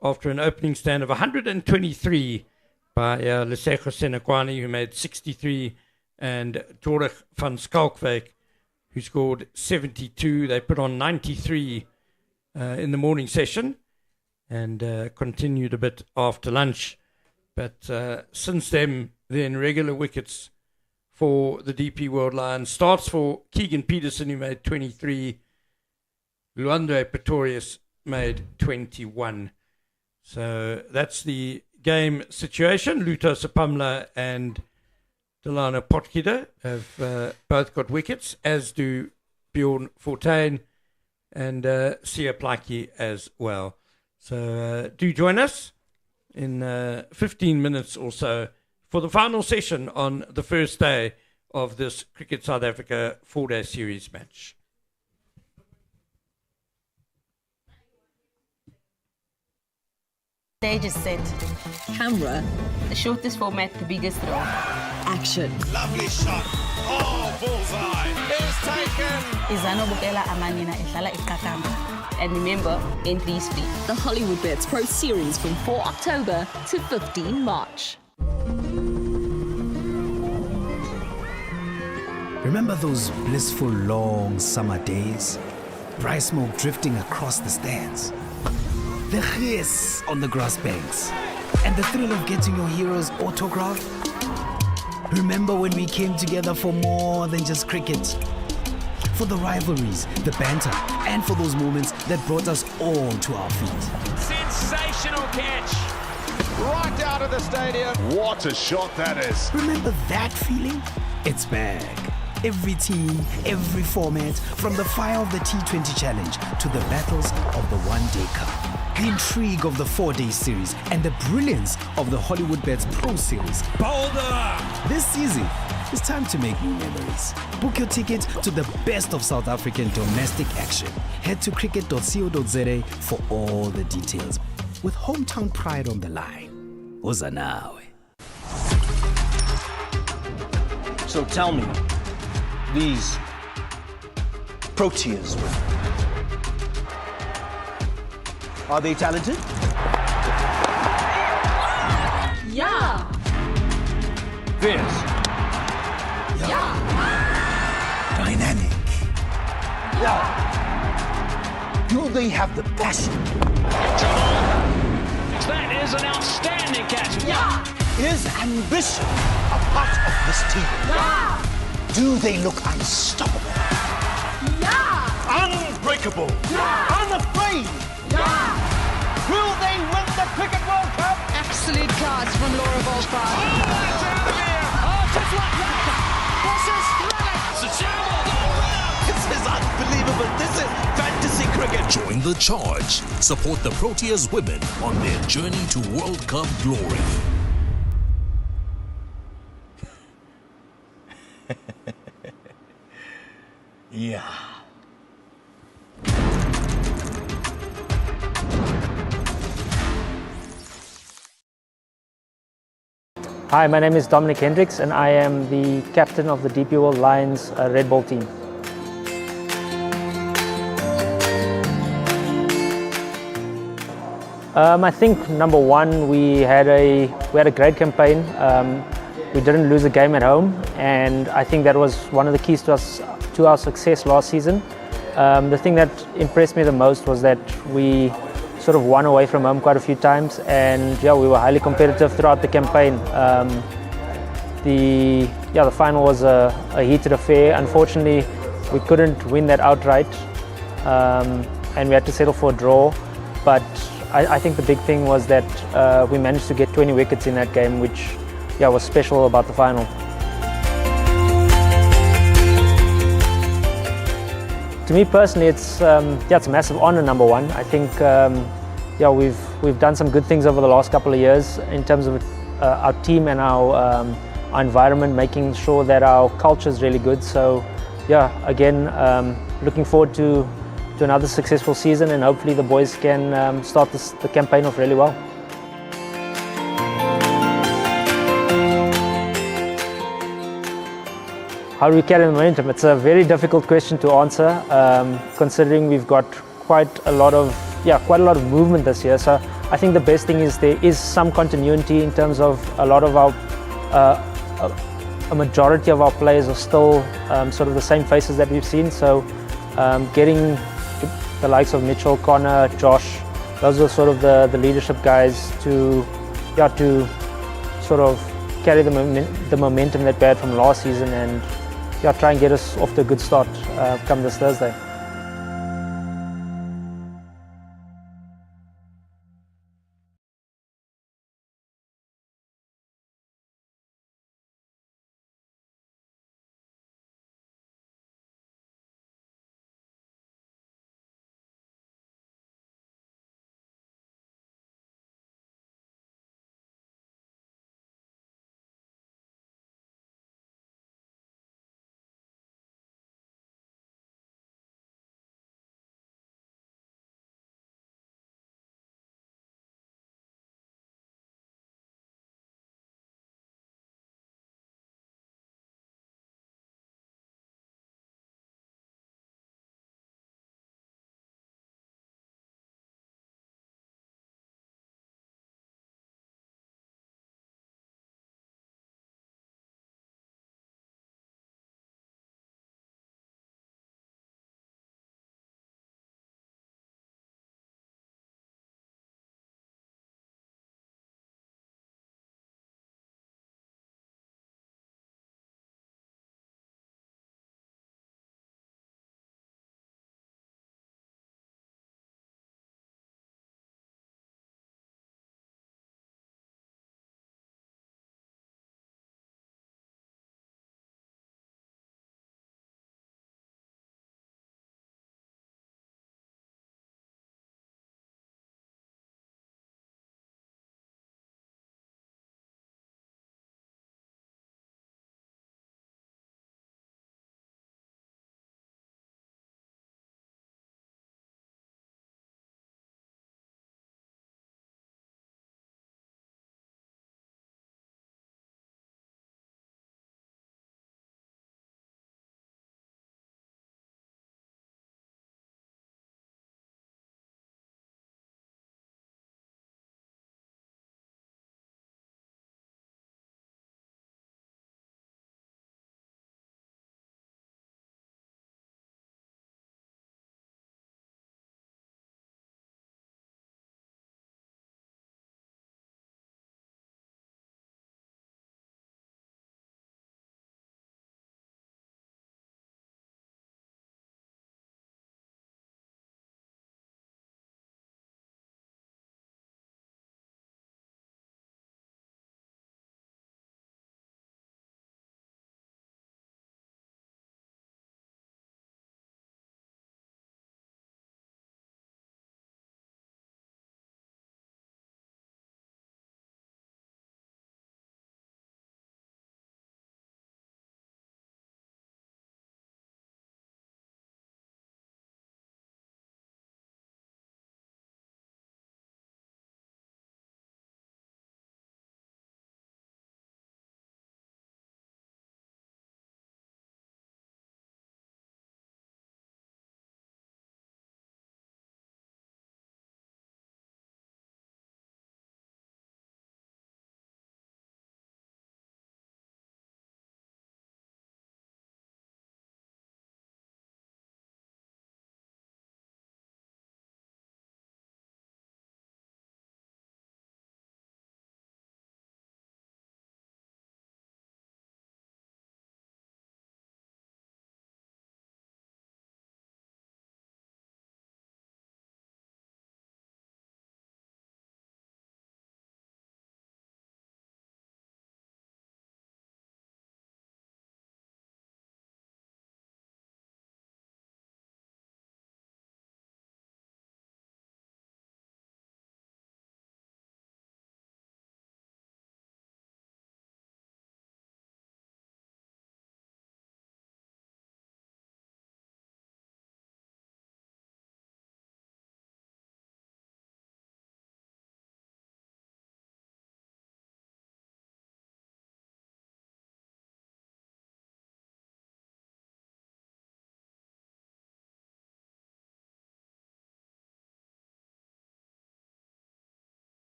after an opening stand of 123 by Lesego Senekwane, who made 63, and Dorich van Skalkwyk, who scored 72. They put on 93 in the morning session and continued a bit after lunch. But since then regular wickets for the DP World Lions. Starts for Keegan Peterson, who made 23. Luandre Pretorius made 21. So that's the game situation. Luto Sapamla and Delano Potgieter have both got wickets, as do Bjorn Fortuin and Sia Plaki as well. So do join us in 15 minutes or so for the final session on the first day of this Cricket South Africa 4-day series match. Stage is set. Camera. The shortest format, the biggest throw. Action. Lovely shot. Oh, bullseye. It's taken. Izano bukela amanina ihlala iqakamba. And remember, entry is free. The Hollywood Bets Pro Series from 4 October to 15 March. Remember those blissful long summer days? Bright smoke drifting across the stands. The hiss on the grass banks. And the thrill of getting your hero's autograph? Remember when we came together for more than just cricket? For the rivalries, the banter, and for those moments that brought us all to our feet. Sensational catch. Right out of the stadium. What a shot that is. Remember that feeling? It's back. Every team, every format, from the fire of the T20 Challenge to the battles of the One Day Cup. The intrigue of the 4-day series and the brilliance of the Hollywood Bets Pro Series. Boulder. This season, it's time to make new memories. Book your ticket to the best of South African domestic action. Head to cricket.co.za for all the details. With hometown pride on the line. Uzanawe. So tell me, these Proteas, are they talented? Yeah. Fierce. Yeah. Dynamic. Yeah. Do they have the passion? That is an outstanding catch. Yeah. Is ambition a part of this team? Yeah. Do they look unstoppable? Yeah. Unbreakable? Yeah. Unafraid? Yeah. Will they win the Cricket World Cup? Absolute class from Laura Volpa. Just like that. This is thrilling. It's a terrible. This is unbelievable. This is fantasy cricket. Join the charge. Support the Proteas women on their journey to World Cup glory. Yeah. Hi, my name is Dominic Hendricks and I am the captain of the DP World Lions Red Ball team. I think number one, we had a great campaign. We didn't lose a game at home, and I think that was one of the keys to our success last season. The thing that impressed me the most was that we sort of won away from home quite a few times, and yeah, we were highly competitive throughout the campaign. The final was a heated affair. Unfortunately, we couldn't win that outright, and we had to settle for a draw. But I think the big thing was that we managed to get 20 wickets in that game, which was special about the final. To me personally, it's a massive honour. Number one, I think we've done some good things over the last couple of years in terms of our team and our environment, making sure that our culture is really good. So yeah, again, looking forward to another successful season, and hopefully the boys can start the campaign off really well. How do we carry the momentum? It's a very difficult question to answer, considering we've got quite a lot of movement this year. So I think the best thing is there is some continuity in terms of a lot of our, a majority of our players are still sort of the same faces that we've seen. So getting the likes of Mitchell, Connor, Josh, those are sort of the leadership guys to sort of carry the momentum that we had from last season, and try and get us off to a good start come this Thursday.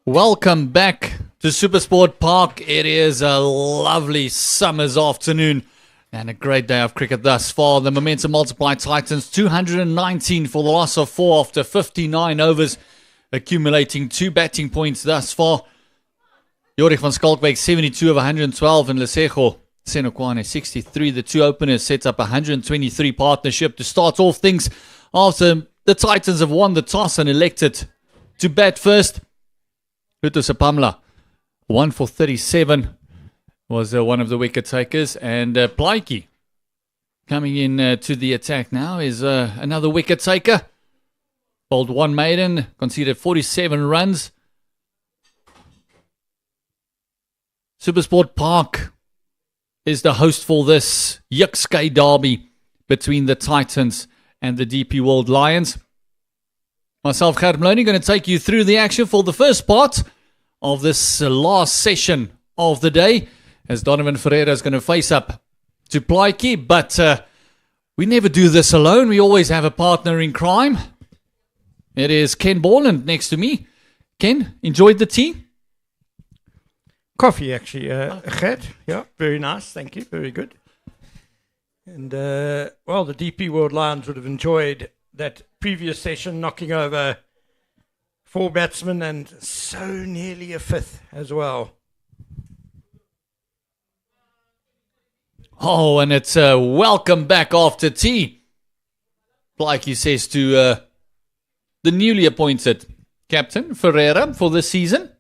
Welcome back to SuperSport Park. It is a lovely summer's afternoon and a great day of cricket thus far. The momentum multiplied Titans 219 for the loss of 4 after 59 overs, accumulating 2 batting points thus far. Jorik van Schalkwyk 72 of 112 and Lesego Senokwane 63. The two openers set up a 123 partnership to start off things after the Titans have won the toss and elected to bat first. Luto Sapamla 1 for 37 was one of the wicket takers, and Plaiki coming in to the attack now is another wicket taker. Bowled one maiden, conceded 47 runs. SuperSport Park is the host for this Yukskei derby between the Titans and the DP World Lions. Myself, Gerrit Maloney, going to take you through the action for the first part of this last session of the day, as Donovan Ferreira is going to face up to Plaiki. But we never do this alone. We always have a partner in crime. It is Ken Borland next to me. Ken, enjoyed the tea? Coffee, actually, Gert. Yeah, very nice. Thank you. Very good. And, well, the DP World Lions would have enjoyed that previous session, knocking over 4 batsmen and so nearly a 5th as well. Oh, and it's welcome back after tea, like he says to the newly appointed captain, Ferreira, for this season.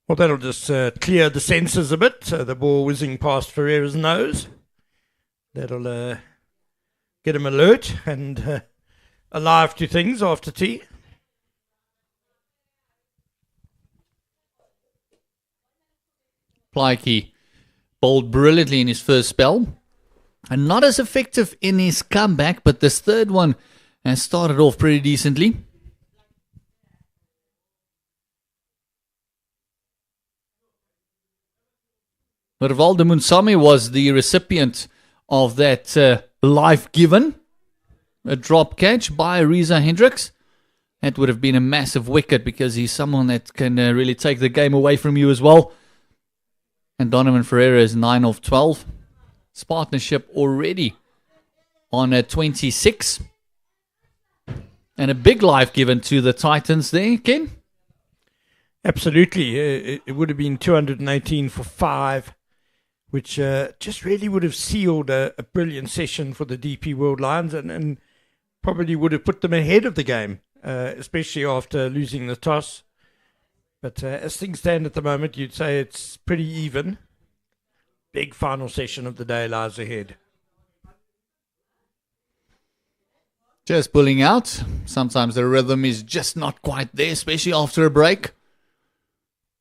Well, that'll just clear the senses a bit. The ball whizzing past Ferreira's nose. That'll get him alert and alive to things after tea. Plaiki bowled brilliantly in his first spell and not as effective in his comeback, but this third one has started off pretty decently. Rivaldo Munsami was the recipient of that life given, a drop catch by Reza Hendricks. That would have been a massive wicket because he's someone that can really take the game away from you as well. And Donovan Ferreira is 9 of 12. His partnership already on 26. And a big life given to the Titans there, Ken? Absolutely. It would have been 218 for 5, which just really would have sealed a brilliant session for the DP World Lions and probably would have put them ahead of the game, especially after losing the toss. But as things stand at the moment, you'd say it's pretty even. Big final session of the day lies ahead. Just pulling out. Sometimes the rhythm is just not quite there, especially after a break.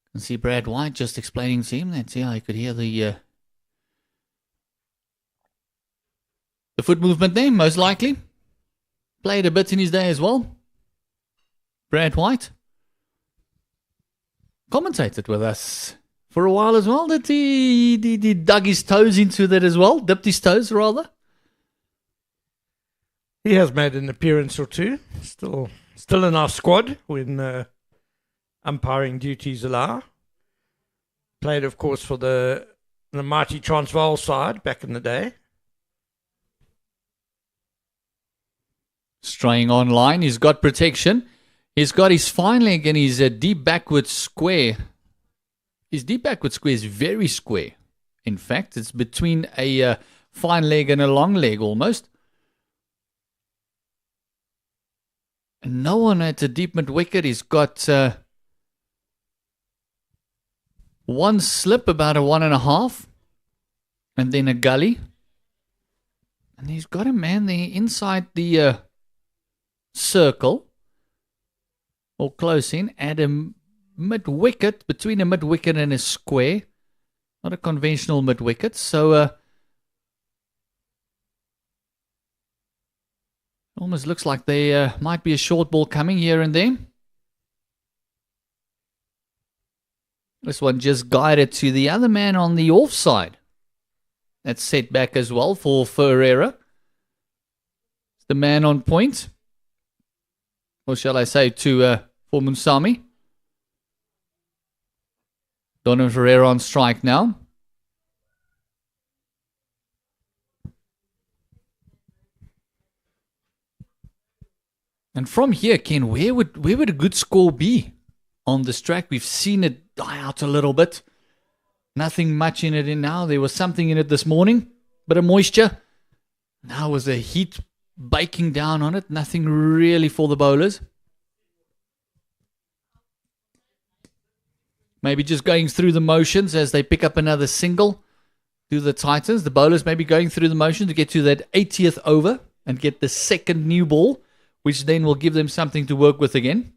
You can see Brad White just explaining to him that, yeah, I could hear the foot movement there, most likely. Played a bit in his day as well. Brad White commentated with us for a while as well. That he dug his toes into that as well. Dipped his toes, rather. He has made an appearance or two. Still in our squad when umpiring duties allow. Played, of course, for the mighty Transvaal side back in the day. Straying on line. He's got protection. He's got his fine leg and his deep backward square. His deep backward square is very square. In fact, it's between a fine leg and a long leg almost. And no one at the deep mid wicket. He's got one slip, about a 1.5, and then a gully. And he's got a man there inside the circle, or close in, at a mid-wicket, between a mid-wicket and a square. Not a conventional mid-wicket, so almost looks like there might be a short ball coming here and there. This one just guided to the other man on the offside. That's set back as well for Ferreira. It's the man on point. Or shall I say for Munsami. Donovan Ferreira on strike now. And from here, Ken, where would a good score be on this track? We've seen it die out a little bit. Nothing much in it now. There was something in it this morning. Bit of moisture. Now was the heat baking down on it. Nothing really for the bowlers. Maybe just going through the motions as they pick up another single. Do the Titans. The bowlers maybe going through the motion to get to that 80th over and get the second new ball, which then will give them something to work with again.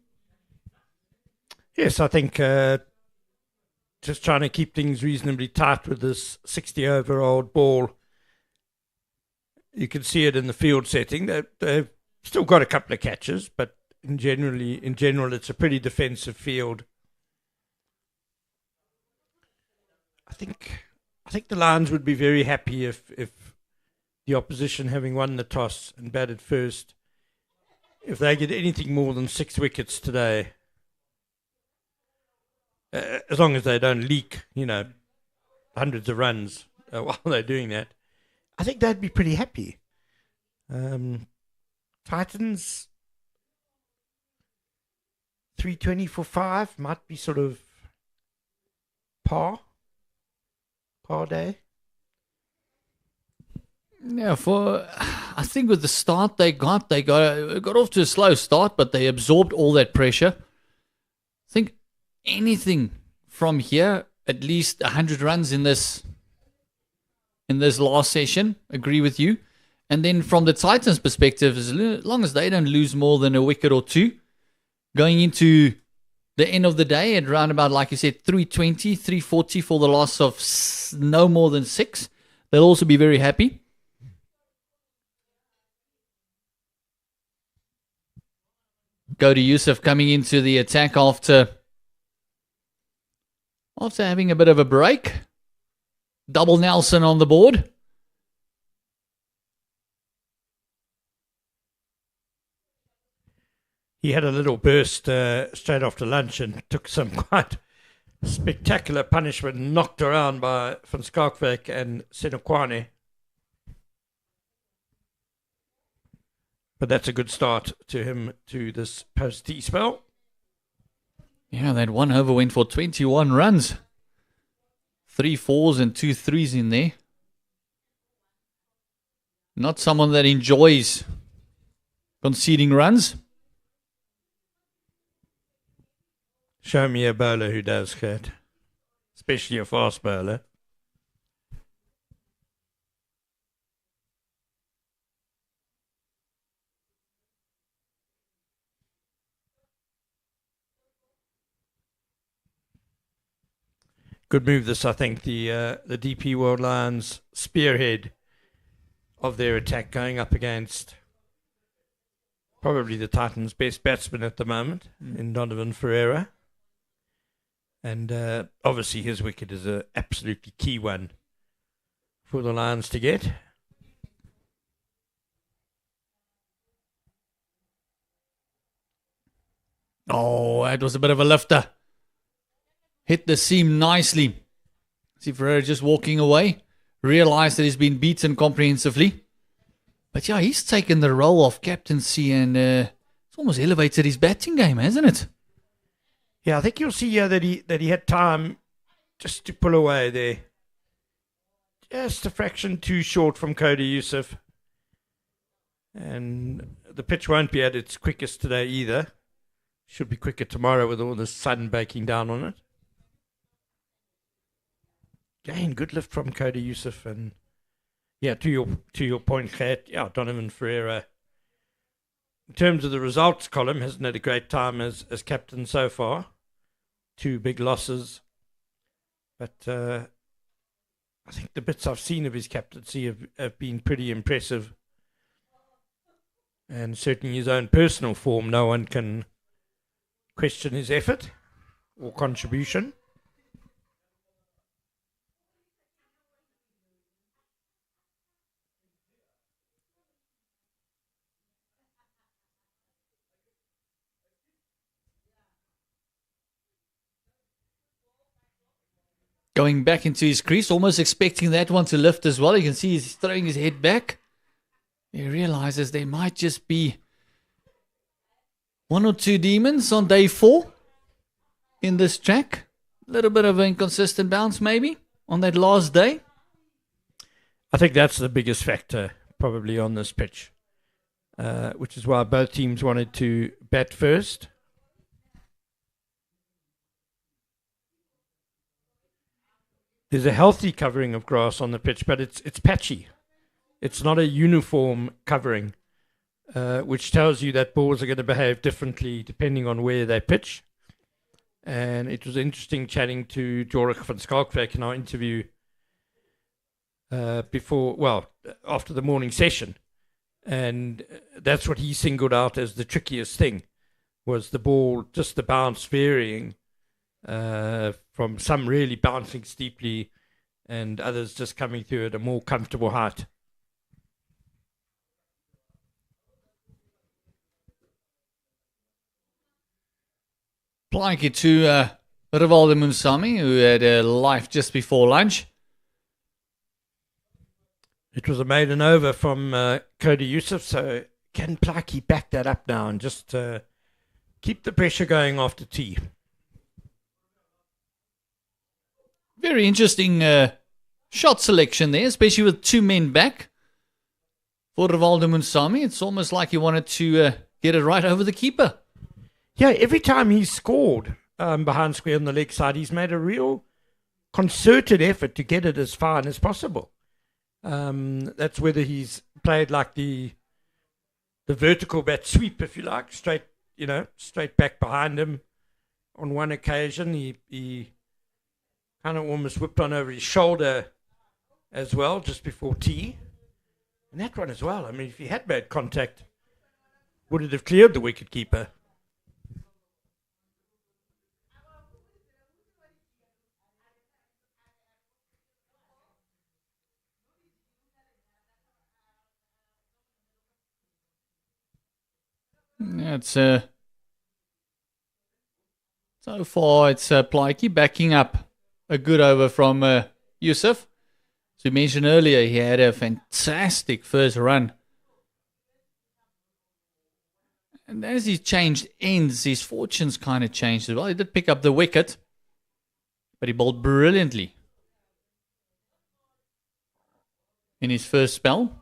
Yes, I think just trying to keep things reasonably tight with this 60-over-old ball. You can see it in the field setting. They've still got a couple of catches, but in general, it's a pretty defensive field. I think the Lions would be very happy if the opposition, having won the toss and batted first, if they get anything more than 6 wickets today, as long as they don't leak, hundreds of runs while they're doing that, I think they'd be pretty happy. Titans, 320 for 5 might be sort of par day. Yeah, I think with the start they got off to a slow start, but they absorbed all that pressure. I think anything from here, at least 100 runs in this last session. Agree with you. And then from the Titans' perspective, as long as they don't lose more than a wicket or two, going into the end of the day at around about, like you said, 320, 340 for the loss of no more than 6, they'll also be very happy. Cody Youssef coming into the attack after having a bit of a break. Double Nelson on the board. He had a little burst straight after lunch and took some quite spectacular punishment, knocked around by Van Skalkwyk and Senokwane. But that's a good start to him to this post-tea spell. Yeah, that one over went for 21 runs. 3 4s and 2 3s in there. Not someone that enjoys conceding runs. Show me a bowler who does, Kurt. Especially a fast bowler. Good move this, I think. The DP World Lions spearhead of their attack going up against probably the Titans' best batsman at the moment in Donovan Ferreira. And obviously his wicket is an absolutely key one for the Lions to get. Oh, that was a bit of a lifter. Hit the seam nicely. See Ferreira just walking away. Realised that he's been beaten comprehensively. But yeah, he's taken the role of captaincy and it's almost elevated his batting game, hasn't it? Yeah, I think you'll see here that he had time just to pull away there. Just a fraction too short from Cody Youssef. And the pitch won't be at its quickest today either. Should be quicker tomorrow with all the sun baking down on it. Again, good lift from Cody Youssef. And yeah, to your point, Khat, yeah, Donovan Ferreira, in terms of the results column, hasn't had a great time as captain so far. 2 big losses. But I think the bits I've seen of his captaincy have been pretty impressive. And certainly his own personal form, no one can question his effort or contribution. going back into his crease, almost expecting that one to lift as well. You can see he's throwing his head back. He realizes there might just be one or two demons on day 4 in this track. A little bit of an inconsistent bounce maybe on that last day. I think that's the biggest factor probably on this pitch, which is why both teams wanted to bat first. There's a healthy covering of grass on the pitch, but it's patchy. It's not a uniform covering, which tells you that balls are going to behave differently depending on where they pitch. And it was interesting chatting to Jorik van Skalkwyk in our interview after the morning session. And that's what he singled out as the trickiest thing, was the ball, just the bounce varying from some really bouncing steeply and others just coming through at a more comfortable height. Plaatjie to Rivaldo Munsami, who had a life just before lunch. It was a maiden over from Cody Yusuf, so can Plaatjie back that up now and just keep the pressure going after tea? Very interesting shot selection there, especially with 2 men back for Rivaldo Munsami. It's almost like he wanted to get it right over the keeper. Yeah, every time he's scored behind square on the leg side, he's made a real concerted effort to get it as fine as possible. That's whether he's played like the vertical bat sweep, if you like, straight back behind him. On one occasion, he kind of almost whipped on over his shoulder as well, just before tee. And that one as well. I mean, if he had made contact, would it have cleared the wicketkeeper? Yeah, it's so far it's Plaatjie backing up a good over from Yusuf. As we mentioned earlier, he had a fantastic first run. And as he changed ends, his fortunes kind of changed as well. He did pick up the wicket, but he bowled brilliantly in his first spell.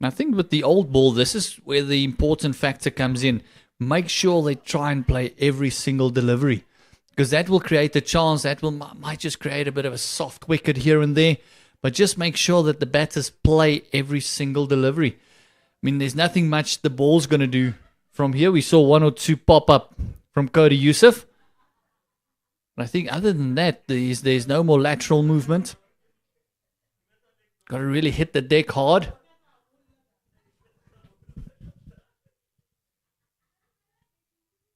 And I think with the old ball, this is where the important factor comes in. Make sure they try and play every single delivery, because that will create a chance. That might just create a bit of a soft wicket here and there, but just make sure that the batters play every single delivery. I mean, there's nothing much the ball's going to do from here. We saw 1 or 2 pop up from Cody Yusuf. But I think other than that, there's no more lateral movement. Got to really hit the deck hard.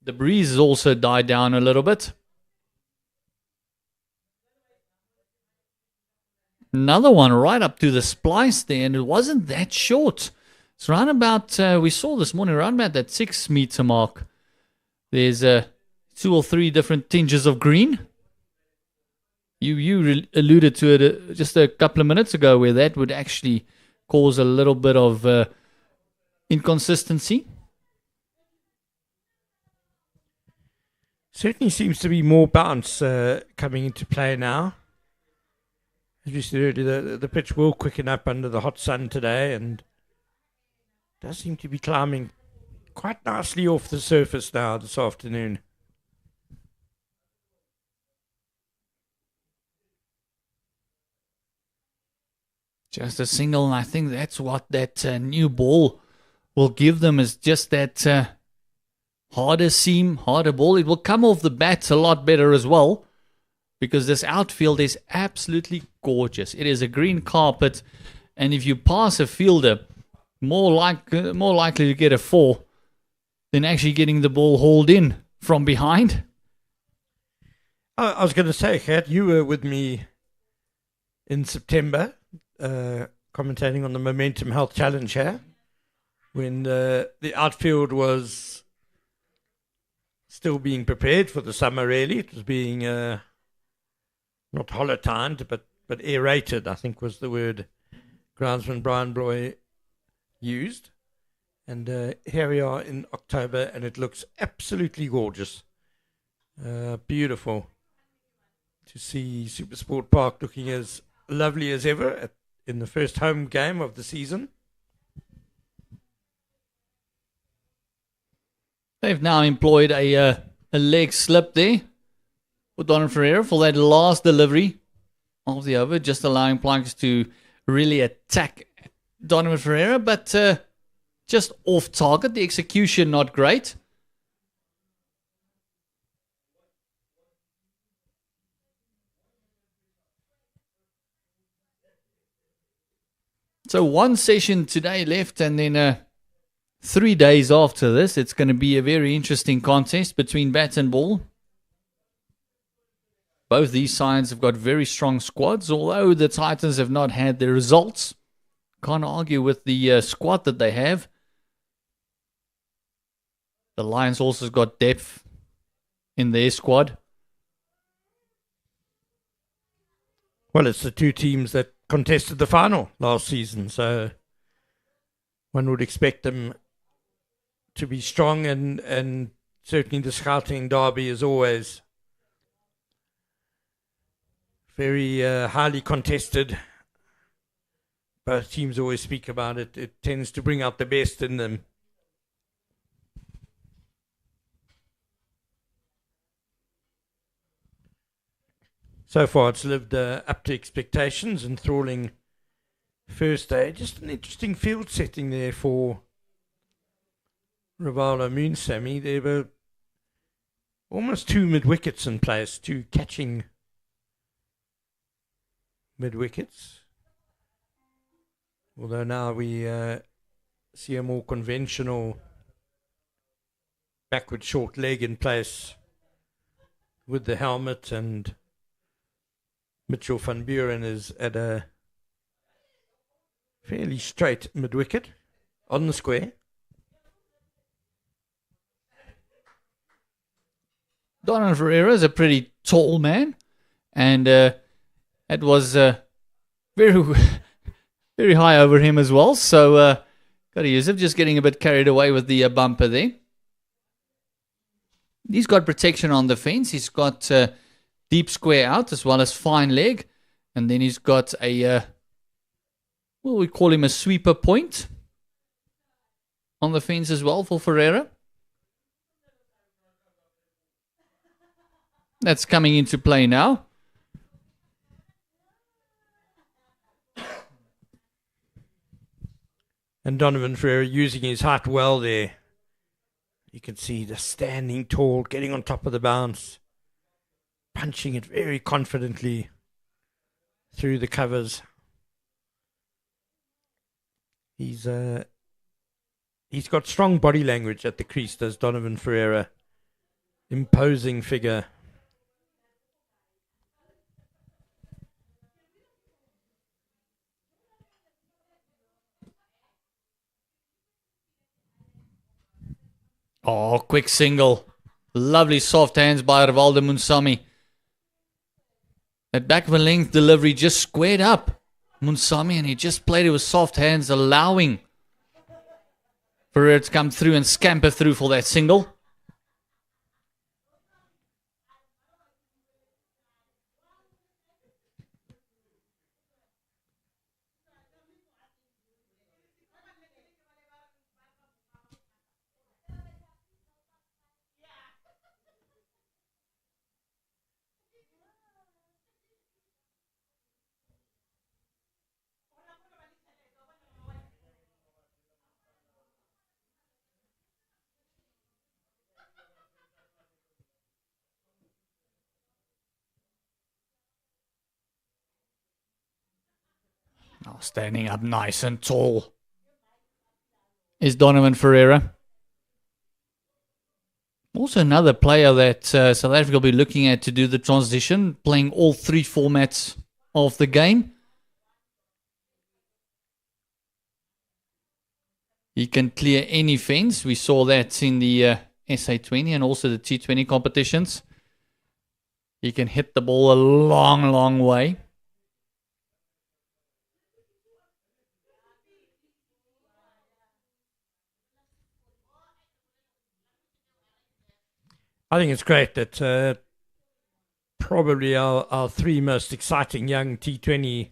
The breeze has also died down a little bit. Another one right up to the splice there, and it wasn't that short. It's around about, we saw this morning, around about that 6 meter mark. There's 2 or 3 different tinges of green. You alluded to it just a couple of minutes ago, where that would actually cause a little bit of inconsistency. Certainly seems to be more bounce coming into play now. As we said earlier, the pitch will quicken up under the hot sun today and does seem to be climbing quite nicely off the surface now this afternoon. Just a single, and I think that's what that new ball will give them, is just that harder seam, harder ball. It will come off the bats a lot better as well, because this outfield is absolutely gorgeous. It is a green carpet, and if you pass a fielder, more likely to get a 4 than actually getting the ball hauled in from behind. I was going to say, Gert, you were with me in September, commentating on the Momentum Health Challenge here. when the outfield was still being prepared for the summer, really. It was being not hollow-tined, but aerated, I think was the word groundsman Brian Bloy used. And here we are in October, and it looks absolutely gorgeous. Beautiful to see SuperSport Park looking as lovely as ever in the first home game of the season. They've now employed a leg slip there for Donovan Ferreira for that last delivery of the over, just allowing Plankers to really attack Donovan Ferreira, but just off target. The execution not great. So one session today left, and then 3 days after this, it's going to be a very interesting contest between bat and ball. Both these sides have got very strong squads, although the Titans have not had the results. Can't argue with the squad that they have. The Lions also got depth in their squad. Well, it's the two teams that contested the final last season, so one would expect them to be strong, and certainly the Scouting Derby is always very highly contested. Both teams always speak about it. It tends to bring out the best in them. So far, it's lived up to expectations. Enthralling first day. Just an interesting field setting there for Rivaldo Moonsamy. There were almost 2 mid-wickets in place, 2 catching mid-wickets. Although now we see a more conventional backward short leg in place with the helmet, and Mitchell van Buren is at a fairly straight mid-wicket on the square. Donovan Ferreira is a pretty tall man, and it was very, very high over him as well. So, got to use him. Just getting a bit carried away with the bumper there. He's got protection on the fence. He's got deep square out as well as fine leg. And then he's got a, well, we call him a sweeper point on the fence as well for Ferreira. That's coming into play now. And Donovan Ferreira using his height well there. You can see the standing tall, getting on top of the bounce, punching it very confidently through the covers. He's got strong body language at the crease, does Donovan Ferreira. Imposing figure. Oh, quick single. Lovely soft hands by Rivaldo Moonsamy. That back of a length delivery just squared up Moonsamy, and he just played it with soft hands, allowing Ferreira to come through and scamper through for that single. Oh, standing up nice and tall is Donovan Ferreira. Also another player that South Africa will be looking at to do the transition, playing all 3 formats of the game. He can clear any fence. We saw that in the SA20 and also the T20 competitions. He can hit the ball a long, long way. I think it's great that probably our three most exciting young T20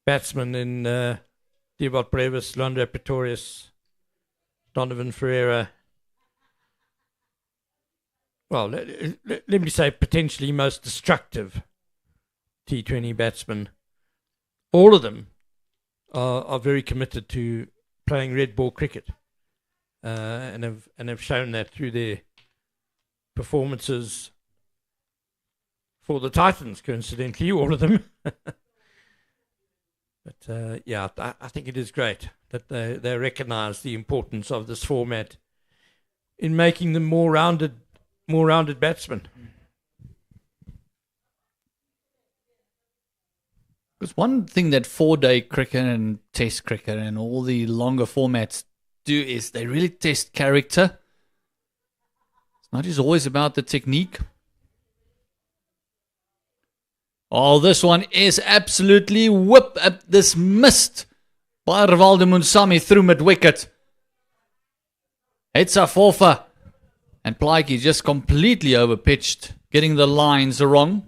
batsmen in Diebot Brevis, Londre Pretorius, Donovan Ferreira. Well, let me say potentially most destructive T20 batsmen. All of them are very committed to playing red ball cricket, and have shown that through their performances for the Titans, coincidentally, all of them. But yeah, I think it is great that they recognise the importance of this format in making them more rounded batsmen. Because one thing that 4-day cricket and test cricket and all the longer formats do is they really test character. It's not just always about the technique. Oh, this one is absolutely whip up this missed by Rivaldo Munsami through mid-wicket. It's a forfer. And Plaiki just completely overpitched, getting the lines wrong.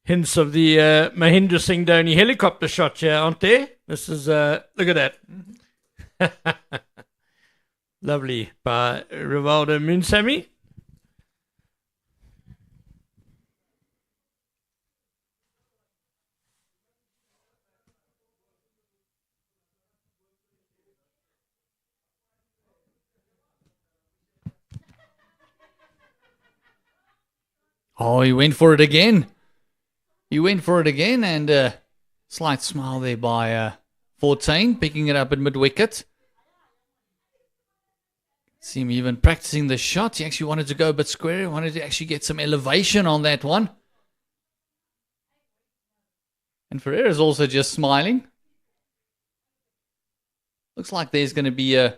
Hints of the Mahendra Singh Dhoni helicopter shot here, aren't there? This is, look at that. Lovely by Rivaldo Munsami. Oh, he went for it again. And a slight smile there by 14, picking it up at mid-wicket. See him even practicing the shot. He actually wanted to go a bit square. He wanted to actually get some elevation on that one. And Ferreira's also just smiling. Looks like there's going to be a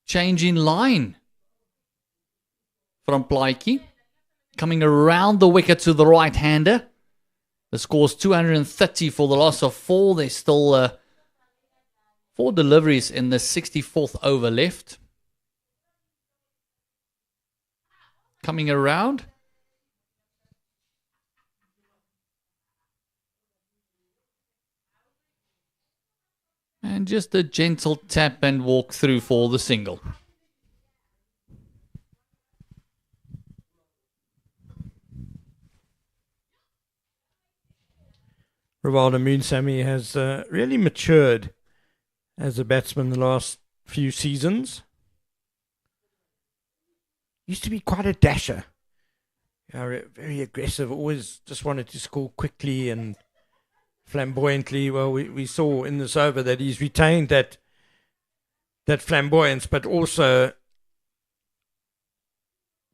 change in line from Plaiki. Coming around the wicket to the right-hander. The score's 230 for the loss of 4. There's still 4 deliveries in the 64th over left. Coming around. And just a gentle tap and walk through for the single. Rivaldo Munsami has really matured as a batsman the last few seasons. Used to be quite a dasher. Very aggressive, always just wanted to score quickly and flamboyantly. Well, we saw in this over that he's retained that flamboyance, but also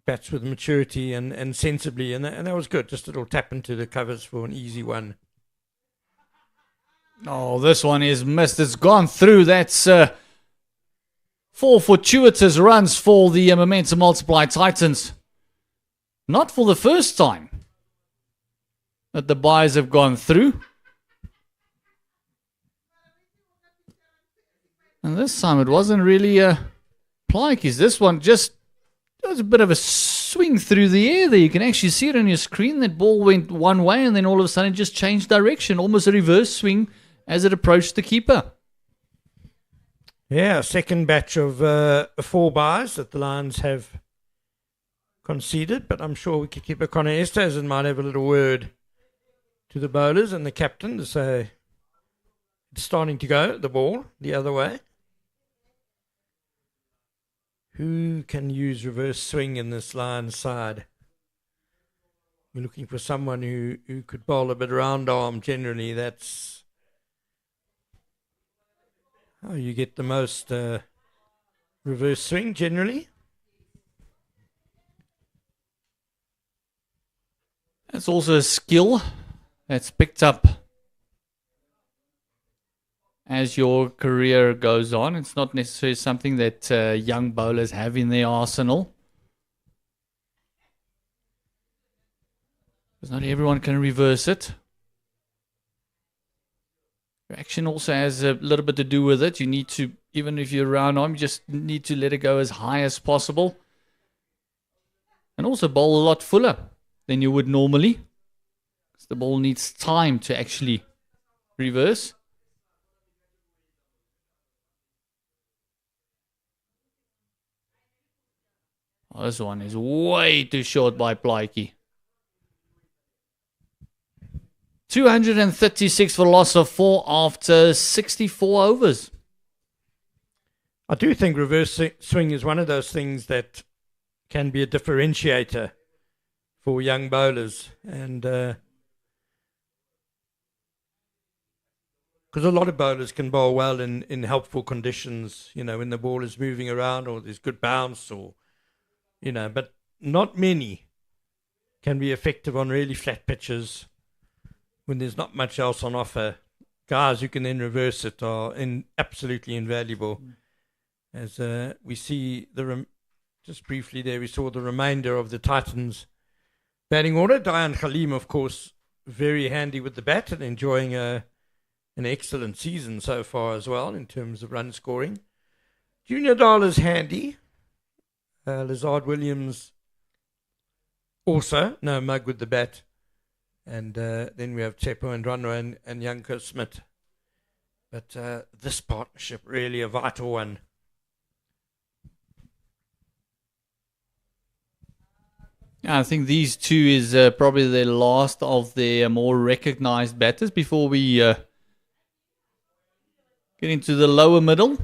bats with maturity and sensibly, and that was good. Just a little tap into the covers for an easy one. Oh, this one is missed. It's gone through. That's 4 fortuitous runs for the Momentum Multiply Titans. Not for the first time that the buyers have gone through. And this time it wasn't really Plaikis. This one just was a bit of a swing through the air there. You can actually see it on your screen. That ball went one way and then all of a sudden it just changed direction. Almost a reverse swing as it approached the keeper. Yeah, second batch of 4 buys that the Lions have conceded, but I'm sure Wicketkeeper Connor Esterhuizen might have a little word to the bowlers and the captain to say it's starting to go, the ball, the other way. Who can use reverse swing in this Lions side? We're looking for someone who could bowl a bit round arm generally. That's how you get the most reverse swing generally. That's also a skill that's picked up as your career goes on. It's not necessarily something that young bowlers have in their arsenal. Because not everyone can reverse it. Your action also has a little bit to do with it. You need to, even if you're round arm, you just need to let it go as high as possible. And also bowl a lot fuller than you would normally. Because the ball needs time to actually reverse. Oh, this one is way too short by Plaatjie. 236 for loss of 4 after 64 overs. I do think reverse swing is one of those things that can be a differentiator for young bowlers. And because a lot of bowlers can bowl well in helpful conditions, you know, when the ball is moving around or there's good bounce or, you know, but not many can be effective on really flat pitches when there's not much else on offer. Guys who can then reverse it are absolutely invaluable. As we see just briefly there, we saw the remainder of the Titans batting order. Dayan Khalim, of course, very handy with the bat and enjoying an excellent season so far as well in terms of run scoring. Junior Dala's handy. Lazard Williams also, no mug with the bat. And then we have Tsepo and Ranwa and Janko Smith. But this partnership really a vital one. I think these two is probably the last of the more recognized batters before we get into the lower middle.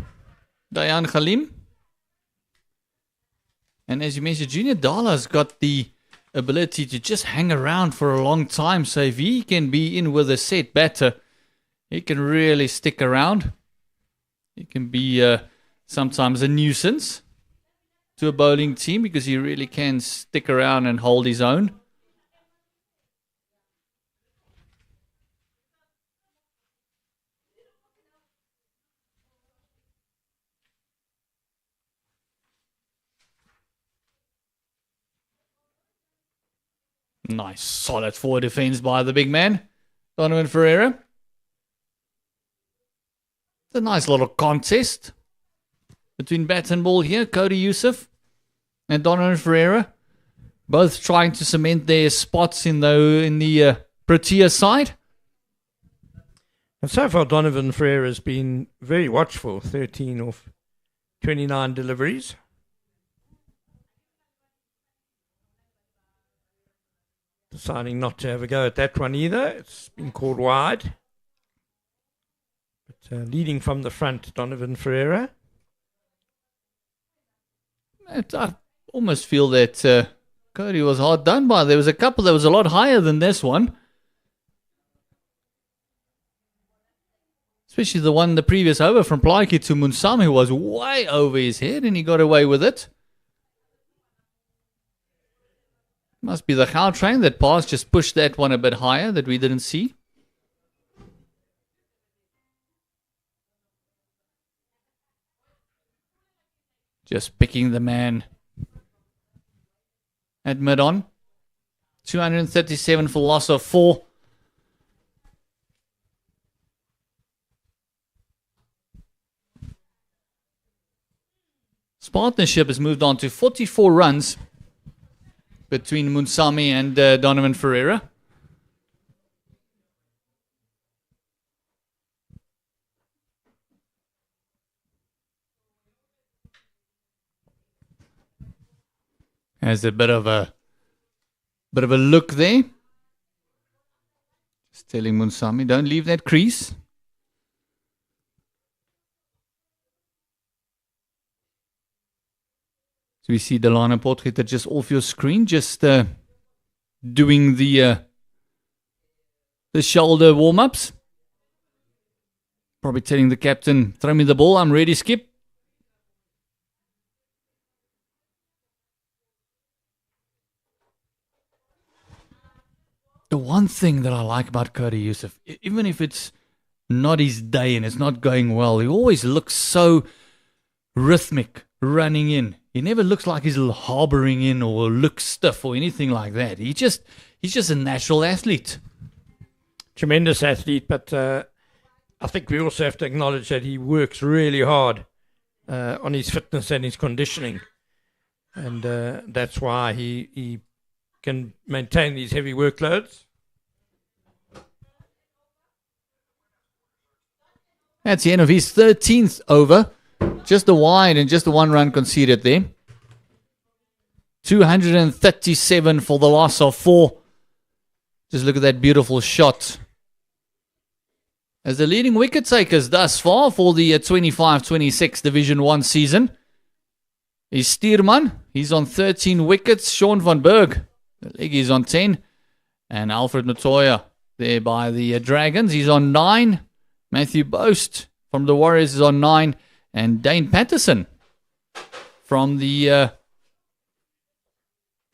Dayan Khalim. And as you mentioned, Junior Dala's got the ability to just hang around for a long time. So if he can be in with a set batter, he can really stick around. He can be sometimes a nuisance to a bowling team because he really can stick around and hold his own. Nice, solid forward defense by the big man, Donovan Ferreira. It's a nice little contest between bat and ball here. Cody Youssef and Donovan Ferreira, both trying to cement their spots in the Protea side. And so far, Donovan Ferreira has been very watchful. 13 of 29 deliveries. Deciding not to have a go at that one either. It's been called wide. But leading from the front, Donovan Ferreira. I almost feel that Cody was hard done by. There was a couple that was a lot higher than this one. Especially the previous over from Plaatjie to Munsami, who was way over his head and he got away with it. Must be the Gautrain that passed, just pushed that one a bit higher that we didn't see. Just picking the man at mid-on. 237 for loss of 4. This partnership has moved on to 44 runs between Munsami and Donovan Ferreira. Has a bit of a look there. Just telling Munsami, don't leave that crease. So we see Delano Potgieter just off your screen, just doing the shoulder warm-ups. Probably telling the captain, throw me the ball, I'm ready, Skip. The one thing that I like about Cody Youssef, even if it's not his day and it's not going well. He always looks so rhythmic running in. He never looks like he's harboring in or looks stiff or anything like that. He's just a natural athlete. Tremendous athlete, but I think we also have to acknowledge that he works really hard on his fitness and his conditioning. And that's why he can maintain these heavy workloads. That's the end of his 13th over. Just a wide and just a 1 run conceded there. 237 for the loss of 4. Just look at that beautiful shot. As the leading wicket takers thus far for the 25-26 Division 1 season is Steerman. He's on 13 wickets. Sean van Berg, the leg is on 10. And Alfred Matoya there by the Dragons. He's on 9. Matthew Boast from the Warriors is on 9. And Dane Patterson from the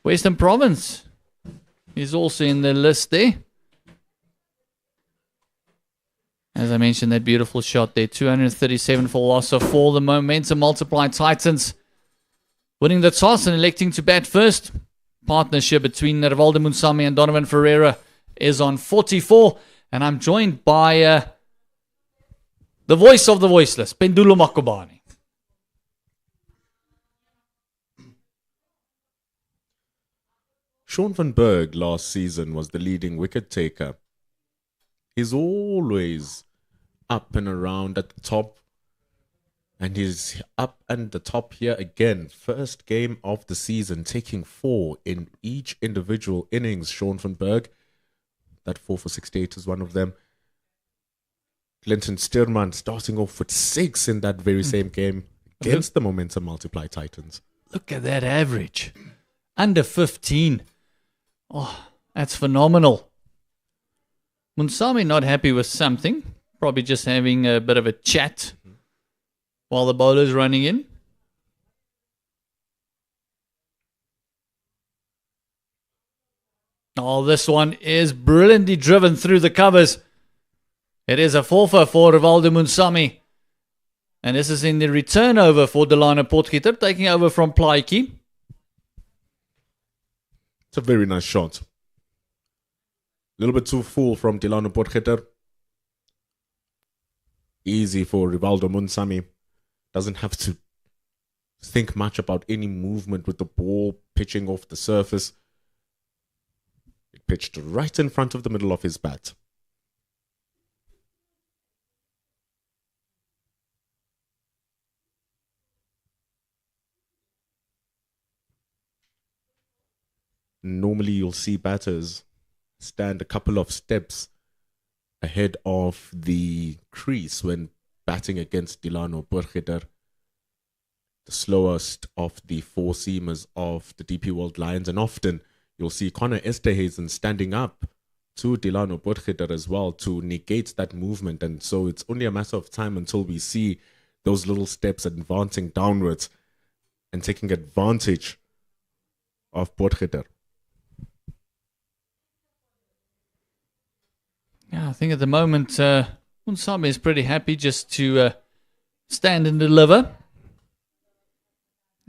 Western Province is also in the list there. As I mentioned, that beautiful shot there. 237 for loss of 4. The momentum multiply Titans winning the toss and electing to bat first. Partnership between Rivaldo Munsami and Donovan Ferreira is on 44. And I'm joined by the voice of the voiceless, Pendulo Makobane. Sean van Berg last season was the leading wicket taker. He's always up and around at the top. And he's up and the top here again. First game of the season, taking 4 in each individual innings. Sean van Berg, that 4 for 68 is one of them. Clinton Steerman starting off with 6 in that very same game against the momentum multiply Titans. Look at that average. Under 15. Oh, that's phenomenal. Munsami not happy with something. Probably just having a bit of a chat while the bowler's running in. Oh, this one is brilliantly driven through the covers. It is a 4 for Rivaldo Munsami. And this is in the return over for Delano Potgieter, taking over from Plaiki. It's a very nice shot. A little bit too full from Delano Potgieter. Easy for Rivaldo Munsami. Doesn't have to think much about any movement with the ball pitching off the surface. It pitched right in front of the middle of his bat. Normally you'll see batters stand a couple of steps ahead of the crease when batting against Delano Potgieter, the slowest of the 4 seamers of the DP World Lions. And often you'll see Connor Esterhazen standing up to Delano Potgieter as well to negate that movement. And so it's only a matter of time until we see those little steps advancing downwards and taking advantage of Potgieter. Yeah, I think at the moment, Munsami is pretty happy just to stand and deliver.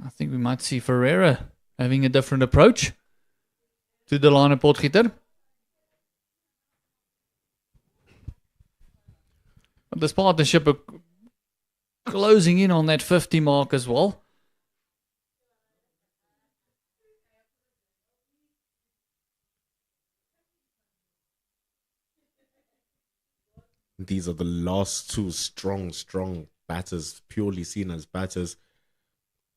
I think we might see Ferreira having a different approach to Delano Potgieter. But this partnership are closing in on that 50 mark as well. These are the last 2 strong batters, purely seen as batters.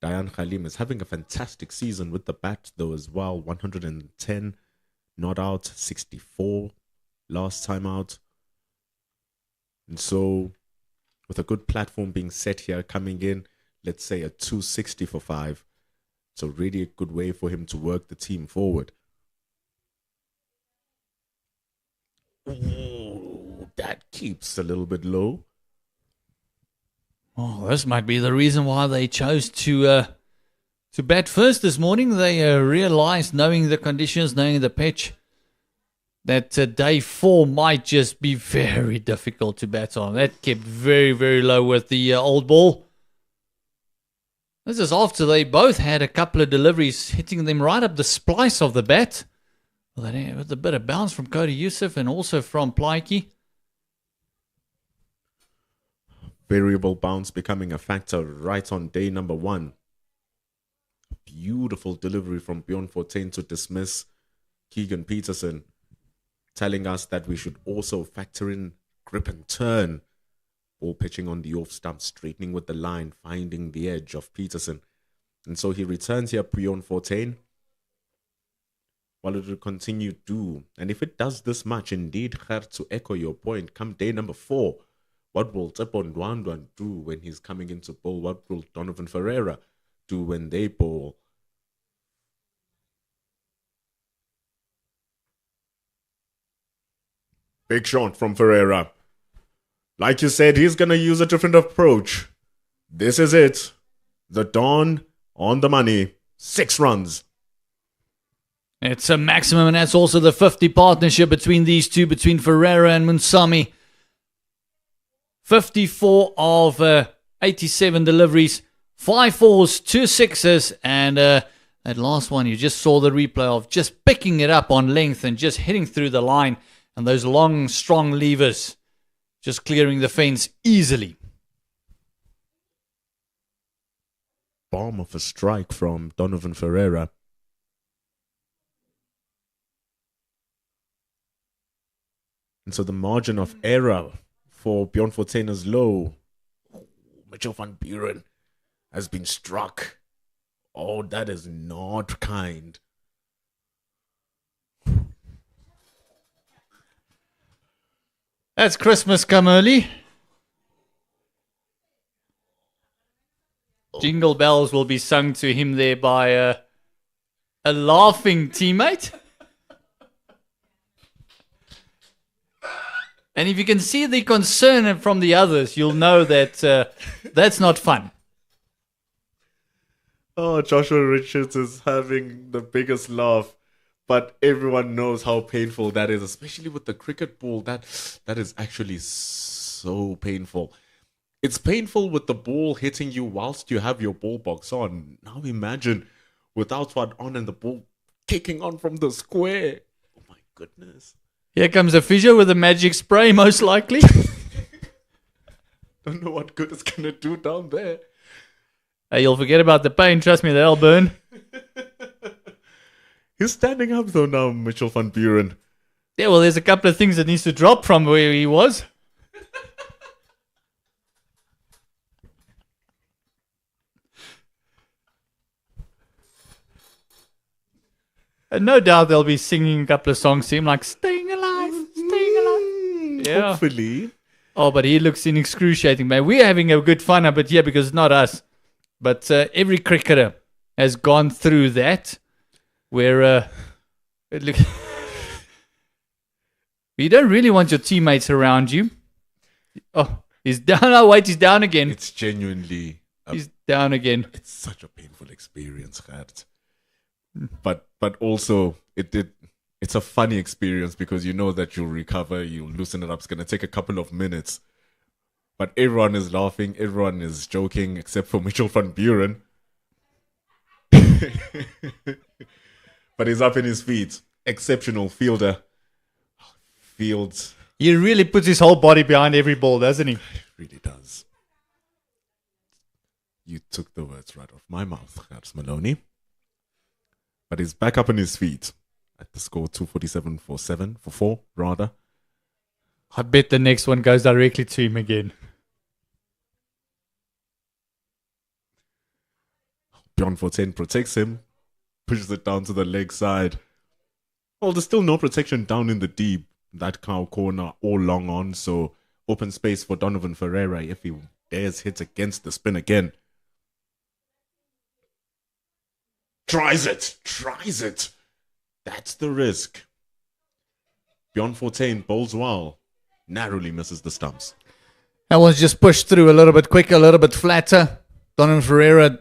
Dayan Khalim is having a fantastic season with the bat though as well. 110 not out, 64 last time out. And so with a good platform being set here coming in, let's say a 260 for 5. It's already a good way for him to work the team forward. Ooh, that keeps a little bit low. Oh, this might be the reason why they chose to bat first this morning. They realized, knowing the conditions, knowing the pitch, that day 4 might just be very difficult to bat on. That kept very, very low with the old ball. This is after they both had a couple of deliveries hitting them right up the splice of the bat. Well, with a bit of bounce from Cody Youssef and also from Plaiki. Variable bounce becoming a factor right on day number 1. Beautiful delivery from Bjorn Fortuin to dismiss Keegan Peterson, telling us that we should also factor in grip and turn. Ball pitching on the off stump, straightening with the line, finding the edge of Peterson. And so he returns here, Bjorn Fortuin. While it will continue to, and if it does this much, indeed, Ger, to echo your point, come day number 4, what will Tsepo Ndwandwe do when he's coming into bowl? What will Donovan Ferreira do when they bowl? Big shot from Ferreira. Like you said, he's going to use a different approach. This is it. The Dawn on the money. 6 runs. It's a maximum, and that's also the 50 partnership between these two, between Ferreira and Munsami. 54 of 87 deliveries, 5 4s, 2 6s, and that last one you just saw the replay of just picking it up on length and just hitting through the line, and those long, strong levers just clearing the fence easily. Bomb of a strike from Donovan Ferreira. And so the margin of error for Bjorn Fortuin is low. Mitchell van Buren has been struck. Oh, that is not kind. That's Christmas come early. Jingle bells will be sung to him there by a laughing teammate. And if you can see the concern from the others, you'll know that that's not fun. Oh, Joshua Richards is having the biggest laugh. But everyone knows how painful that is, especially with the cricket ball. That is actually so painful. It's painful with the ball hitting you whilst you have your ball box on. Now imagine without one on and the ball kicking on from the square. Oh my goodness. Here comes a physio with a magic spray, most likely. Don't know what good it's going to do down there. Hey, you'll forget about the pain. Trust me, that'll burn. He's standing up though now, Mitchell van Buren. Yeah, well, there's a couple of things that needs to drop from where he was. And no doubt they'll be singing a couple of songs to him, like "Staying Alive, Staying Alive." Yeah. Hopefully. Oh, but he looks in excruciating, man. We're having a good fun up it here because it's not us. But every cricketer has gone through that. Where look, you don't really want your teammates around you. Oh, he's down. Oh, wait, he's down again. It's genuinely... he's down again. It's such a painful experience, Gert. But also, it's a funny experience because you know that you'll recover, you'll loosen it up. It's going to take a couple of minutes. But everyone is laughing, everyone is joking, except for Mitchell van Buren. But he's up in his feet. Exceptional fielder. Fields. He really puts his whole body behind every ball, doesn't he? He really does. You took the words right off my mouth, Gert Maloney. But he's back up on his feet at the score 247 for 4 rather. I bet the next one goes directly to him again. Bjorn Fortuin protects him, pushes it down to the leg side. Well, there's still no protection down in the deep, that cow corner all long on, so open space for Donovan Ferreira if he dares hit against the spin again. Tries it. That's the risk. Bjorn Fortuin bowls well, narrowly misses the stumps. That one's just pushed through a little bit quicker, a little bit flatter. Donovan Ferreira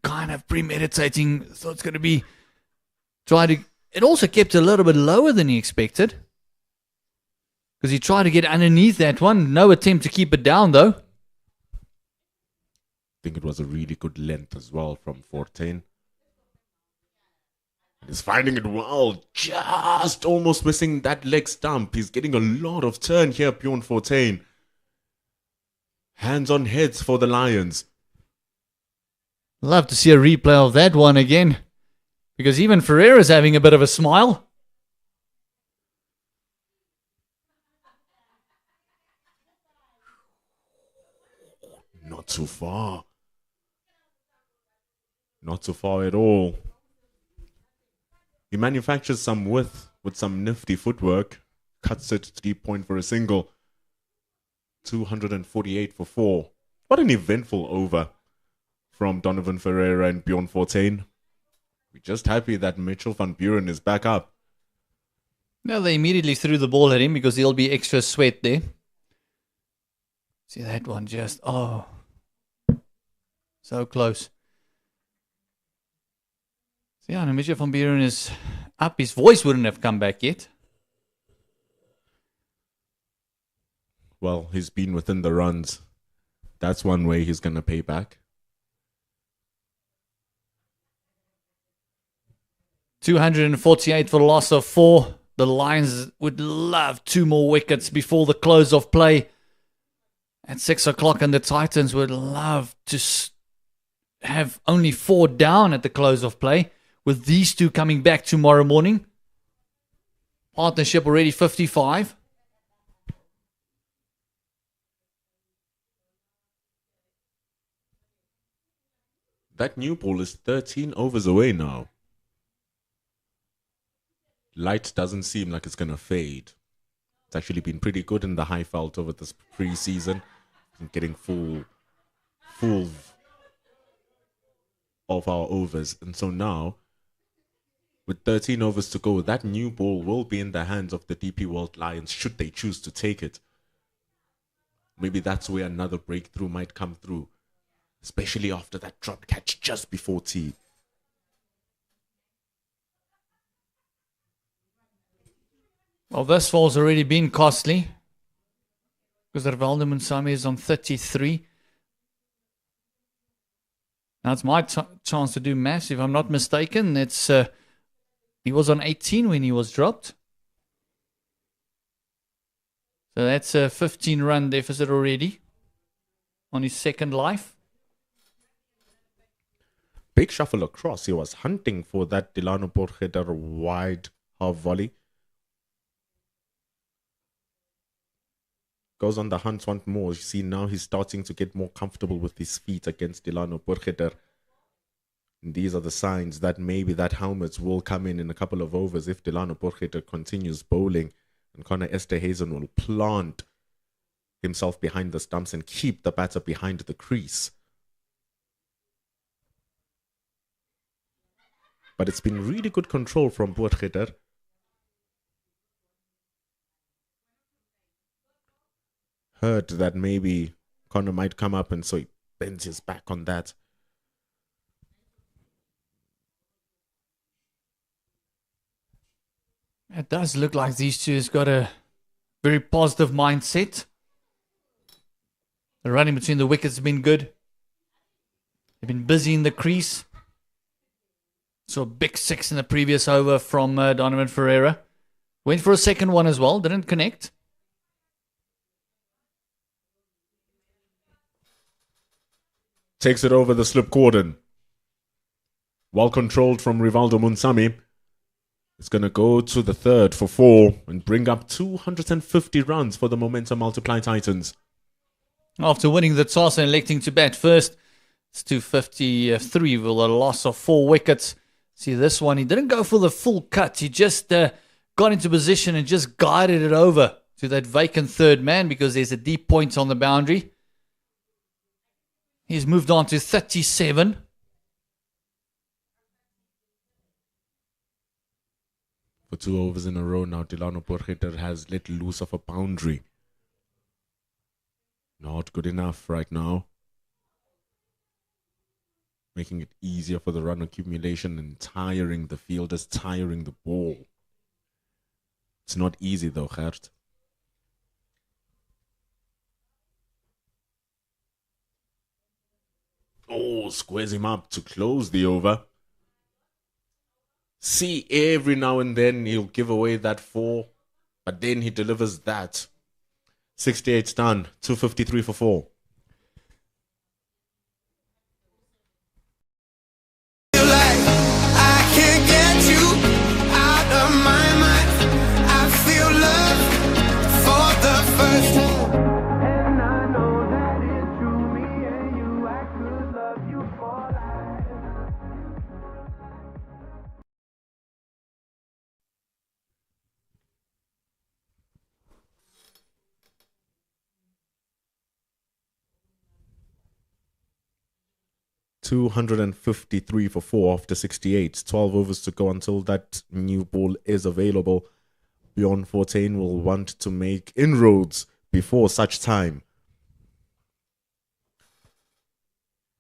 kind of premeditating, thought it's going to be it also kept a little bit lower than he expected. Because he tried to get underneath that one. No attempt to keep it down, though. I think it was a really good length as well from 14. He's finding it well, just almost missing that leg stump. He's getting a lot of turn here, Bjorn 14. Hands on heads for the Lions. Love to see a replay of that one again. Because even Ferreira's having a bit of a smile. Not too far. Not too far at all. He manufactures some width with some nifty footwork. Cuts it 3-point for a single. 248 for 4. What an eventful over from Donovan Ferreira and Bjorn 14. We're just happy that Mitchell van Buren is back up. Now they immediately threw the ball at him because there'll be extra sweat there. See that one just, oh, so close. So yeah, Mitchell van Buren is up. His voice wouldn't have come back yet. Well, he's been within the runs. That's one way he's going to pay back. 248 for a loss of 4. The Lions would love 2 more wickets before the close of play at 6 o'clock, and the Titans would love to have only 4 down at the close of play, with these 2 coming back tomorrow morning. Partnership already 55. That new ball is 13 overs away now. Light doesn't seem like it's going to fade. It's actually been pretty good in the high felt over this pre-season. Getting full of our overs. And so now, with 13 overs to go, that new ball will be in the hands of the DP World Lions should they choose to take it. Maybe that's where another breakthrough might come through, especially after that drop catch just before tea. Well, this fall's already been costly because Rivaldo Munsami is on 33. Now it's my chance to do maths. If I'm not mistaken, it's he was on 18 when he was dropped. So that's a 15-run deficit already on his second life. Big shuffle across. He was hunting for that Delano Potgieter wide half volley. Goes on the hunt once more. You see now he's starting to get more comfortable with his feet against Delano Potgieter. These are the signs that maybe that helmet will come in a couple of overs if Delano Potgieter continues bowling, and Connor Esterhazen will plant himself behind the stumps and keep the batter behind the crease. But it's been really good control from Potgieter. Heard that maybe Connor might come up, and so he bends his back on that. It does look like these two has got a very positive mindset. The running between the wickets has been good. They've been busy in the crease. So a big 6 in the previous over from Donovan Ferreira. Went for a second one as well. Didn't connect. Takes it over the slip cordon. Well controlled from Rivaldo Munsami. It's going to go to the third for 4 and bring up 250 runs for the Momentum Multiply Titans. After winning the toss and electing to bat first, it's 253 with a loss of 4 wickets. See this one, he didn't go for the full cut. He just got into position and just guided it over to that vacant third man because there's a deep point on the boundary. He's moved on to 37. For 2 overs in a row now, Delano Potgieter has let loose of a boundary. Not good enough right now. Making it easier for the run accumulation and tiring the fielders, tiring the ball. It's not easy though, Gert. squares him up to close the over. See, every now and then he'll give away that 4, but then he delivers that. 68's done, 253 for 4. $253 for 4 after 68. 12 overs to go until that new ball is available. Bjorn Fortuin will want to make inroads before such time.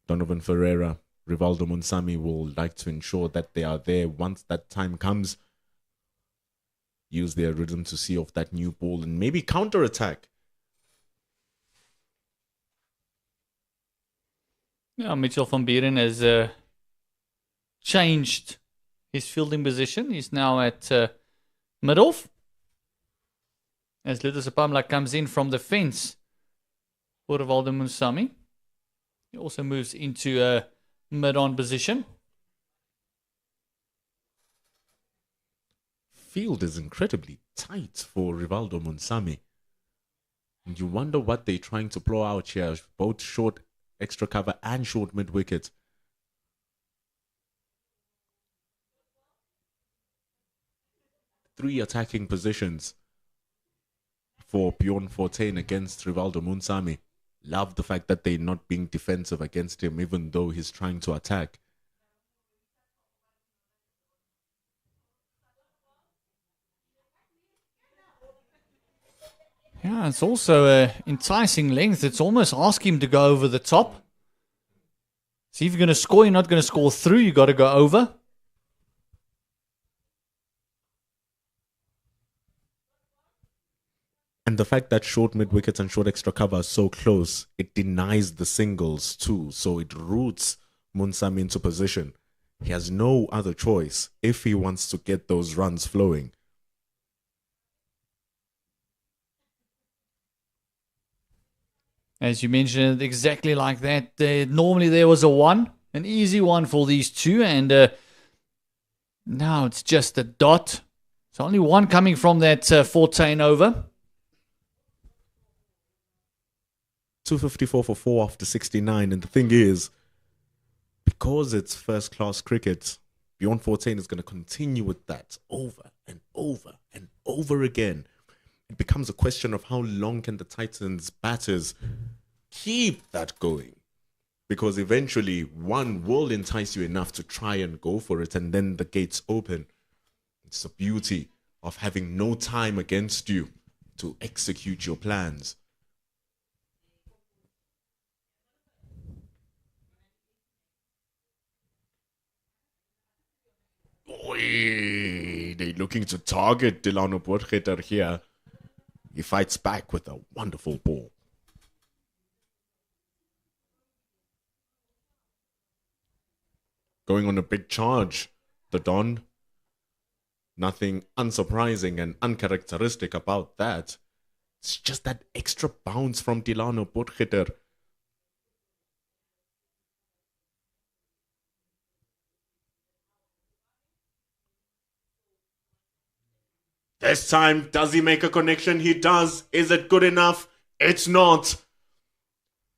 Donovan Ferreira, Rivaldo Munsami will like to ensure that they are there once that time comes. Use their rhythm to see off that new ball and maybe counter-attack. Yeah, Mitchell van Buren has changed his fielding position. He's now at mid-off. As Lutus Apamla comes in from the fence for Rivaldo Munsami. He also moves into a mid-on position. Field is incredibly tight for Rivaldo Munsami. And you wonder what they're trying to blow out here. Both short extra cover and short mid-wicket. Three attacking positions for Bjorn Fortuin against Rivaldo Munsami. Love the fact that they're not being defensive against him even though he's trying to attack. Yeah, it's also enticing length. It's almost asking him to go over the top. See, if you're going to score, you're not going to score through. You got to go over. And the fact that short mid-wickets and short extra cover are so close, it denies the singles too. So it roots Munsami into position. He has no other choice if he wants to get those runs flowing. As you mentioned, exactly like that. Normally there was a 1, an easy one for these two, and now it's just a dot. So only 1 coming from that 14 over. 254 for 4 after 69, and the thing is, because it's first-class cricket, Bjorn Fortuin is going to continue with that over and over and over again. It becomes a question of how long can the Titans batters keep that going, because eventually one will entice you enough to try and go for it, and then the gates open. It's the beauty of having no time against you to execute your plans. Oy, they're looking to target Delano Potgieter here. He fights back with a wonderful ball. Going on a big charge, the Don. Nothing unsurprising and uncharacteristic about that. It's just that extra bounce from Delano Potgieter. This time, does he make a connection? He does. Is it good enough? It's not.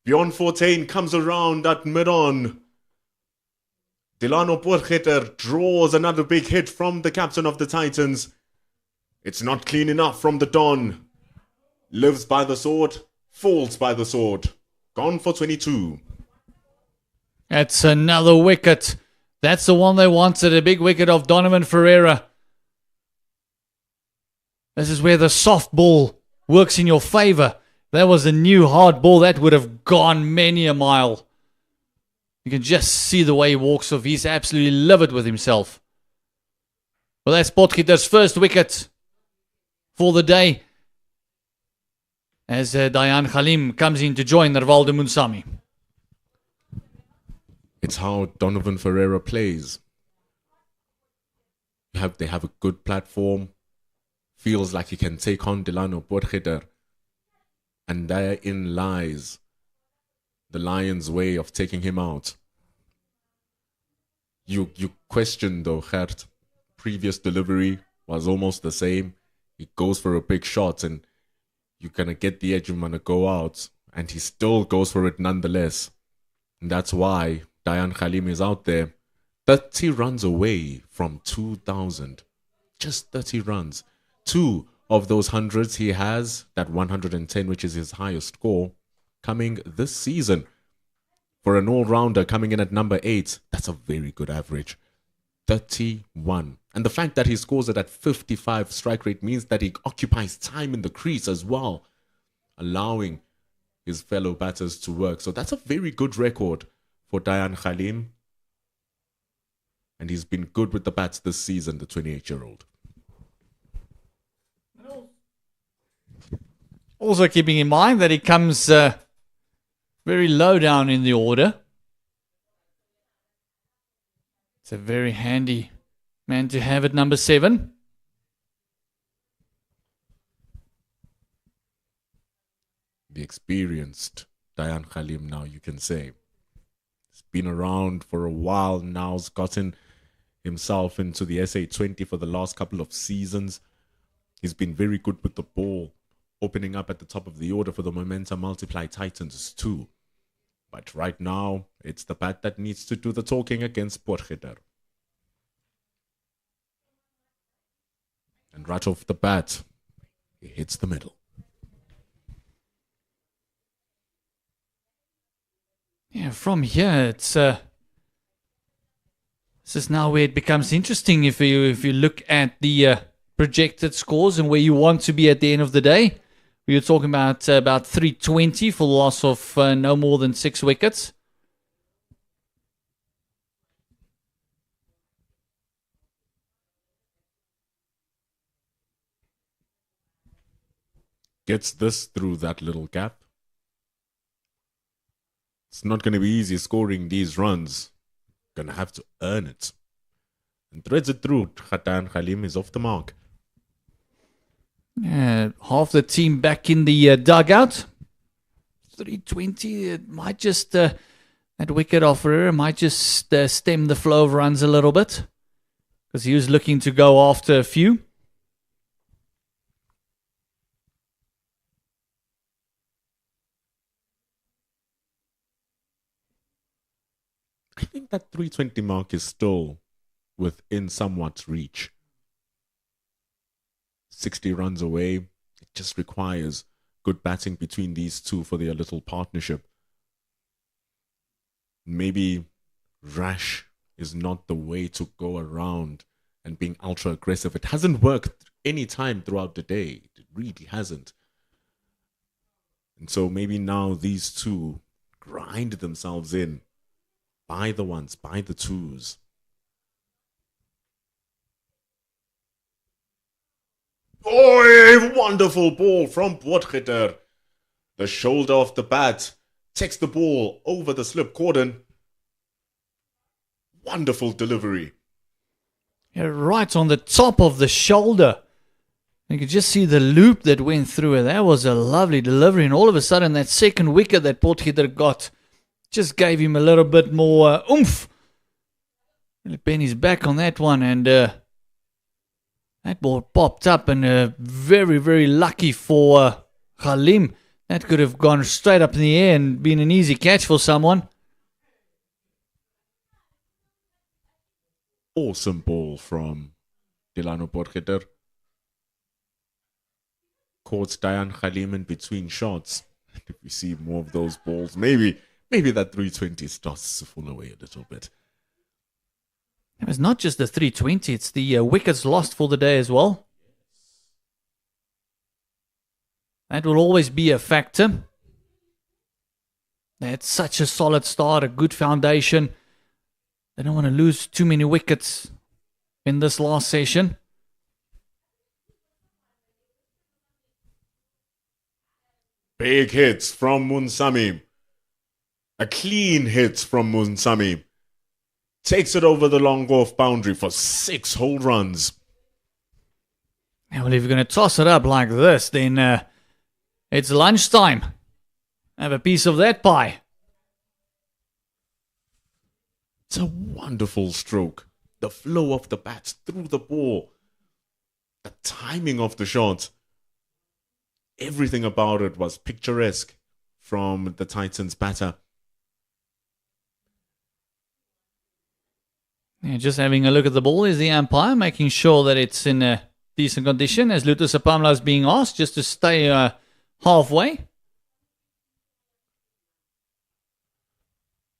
Bjorn Fortuin comes around at mid-on. Delano Potgieter draws another big hit from the captain of the Titans. It's not clean enough from the Don. Lives by the sword, falls by the sword. Gone for 22. That's another wicket. That's the one they wanted, a big wicket of Donovan Ferreira. This is where the soft ball works in your favour. That was a new hard ball. That would have gone many a mile. You can just see the way he walks off. He's absolutely livid with himself. Well, that's Potgieter's first wicket for the day. As Dayan Khalim comes in to join Rivaldo Munsami. It's how Donovan Ferreira plays. They have a good platform. Feels like he can take on Delano Potgieter. And therein lies the Lions' way of taking him out. You question though, Gert. Previous delivery was almost the same. He goes for a big shot and you're going to get the edge, you're going to go out. And he still goes for it nonetheless. And that's why Dayan Khalim is out there. 30 runs away from 2,000. Just 30 runs. 2 of those hundreds he has, that 110, which is his highest score, coming this season. For an all-rounder coming in at number 8, that's a very good average. 31. And the fact that he scores it at 55 strike rate means that he occupies time in the crease as well, allowing his fellow batters to work. So that's a very good record for Dayan Khalim. And he's been good with the bats this season, the 28-year-old. Also keeping in mind that he comes very low down in the order. It's a very handy man to have at number 7. The experienced Dayan Khalim now, you can say. He's been around for a while now. He's gotten himself into the SA20 for the last couple of seasons. He's been very good with the ball, opening up at the top of the order for the Momentum Multiply Titans too. But right now, it's the bat that needs to do the talking against Potgieter. And right off the bat, he hits the middle. Yeah, from here, it's this is now where it becomes interesting if you look at the projected scores and where you want to be at the end of the day. We were talking about 320 for the loss of no more than 6 wickets. Gets this through that little gap. It's not going to be easy scoring these runs. Going to have to earn it. And threads it through. Dayan Khalim is off the mark. Yeah, half the team back in the dugout. 320, it might just, that wicket offerer might just stem the flow of runs a little bit. Because he was looking to go after a few. I think that 320 mark is still within somewhat reach. 60 runs away. It just requires good batting between these two for their little partnership. Maybe rash is not the way to go around and being ultra aggressive. It hasn't worked any time throughout the day. It really hasn't. And so maybe now these two grind themselves in. By the ones, by the twos. Oh, a wonderful ball from Potgieter. The shoulder of the bat takes the ball over the slip cordon. Wonderful delivery. Yeah, right on the top of the shoulder. You could just see the loop that went through it. That was a lovely delivery. And all of a sudden, that second wicket that Potgieter got just gave him a little bit more oomph. Penny's back on that one, and that ball popped up, and very, very lucky for Khalim. That could have gone straight up in the air and been an easy catch for someone. Awesome ball from Delano Potgieter. Caught Dayan Khalim in between shots. If we see more of those balls, maybe that 320 starts to fall away a little bit. It was not just the 320, it's the wickets lost for the day as well. That will always be a factor. They had such a solid start, a good foundation. They don't want to lose too many wickets in this last session. Big hits from Munsami. A clean hit from Munsami. takes it over the long off boundary for 6 whole runs. Yeah, well, if you're going to toss it up like this, then it's lunchtime. Have a piece of that pie. It's a wonderful stroke. The flow of the bat through the ball. The timing of the shot. Everything about it was picturesque from the Titans batter. Yeah, just having a look at the ball is the umpire, making sure that it's in a decent condition, as Lutus Apamla is being asked just to stay halfway.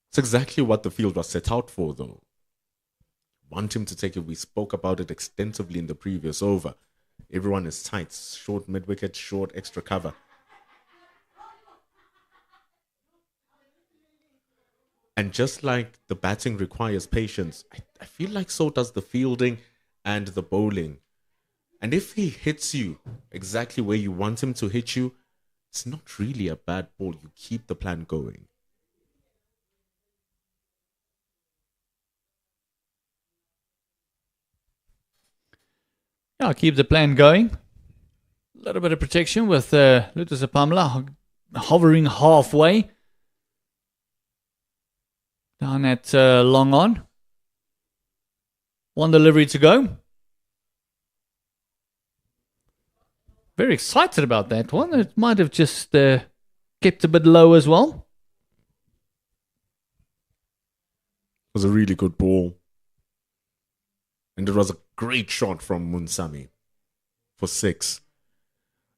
It's exactly what the field was set out for, though. Want him to take it. We spoke about it extensively in the previous over. Everyone is tight. Short mid-wicket, short extra cover. And just like the batting requires patience, I feel like so does the fielding and the bowling. And if he hits you exactly where you want him to hit you, it's not really a bad ball. You keep the plan going. Yeah, I'll keep the plan going. A little bit of protection with Lutus Apamla hovering halfway. Down at long on. 1 delivery to go. Very excited about that one. It might have just kept a bit low as well. It was a really good ball. And it was a great shot from Munsami for 6.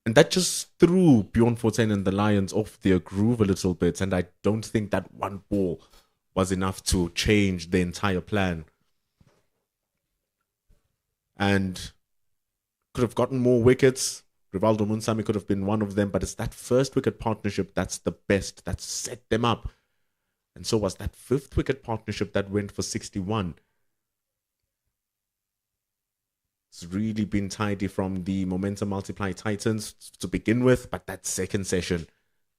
And that just threw Bjorn Fortuin and the Lions off their groove a little bit. And I don't think that one ball was enough to change the entire plan. And could have gotten more wickets. Rivaldo Munsami could have been one of them. But it's that first wicket partnership that's the best. That set them up. And so was that 5th wicket partnership that went for 61. It's really been tidy from the momentum multiply Titans to begin with, but that second session,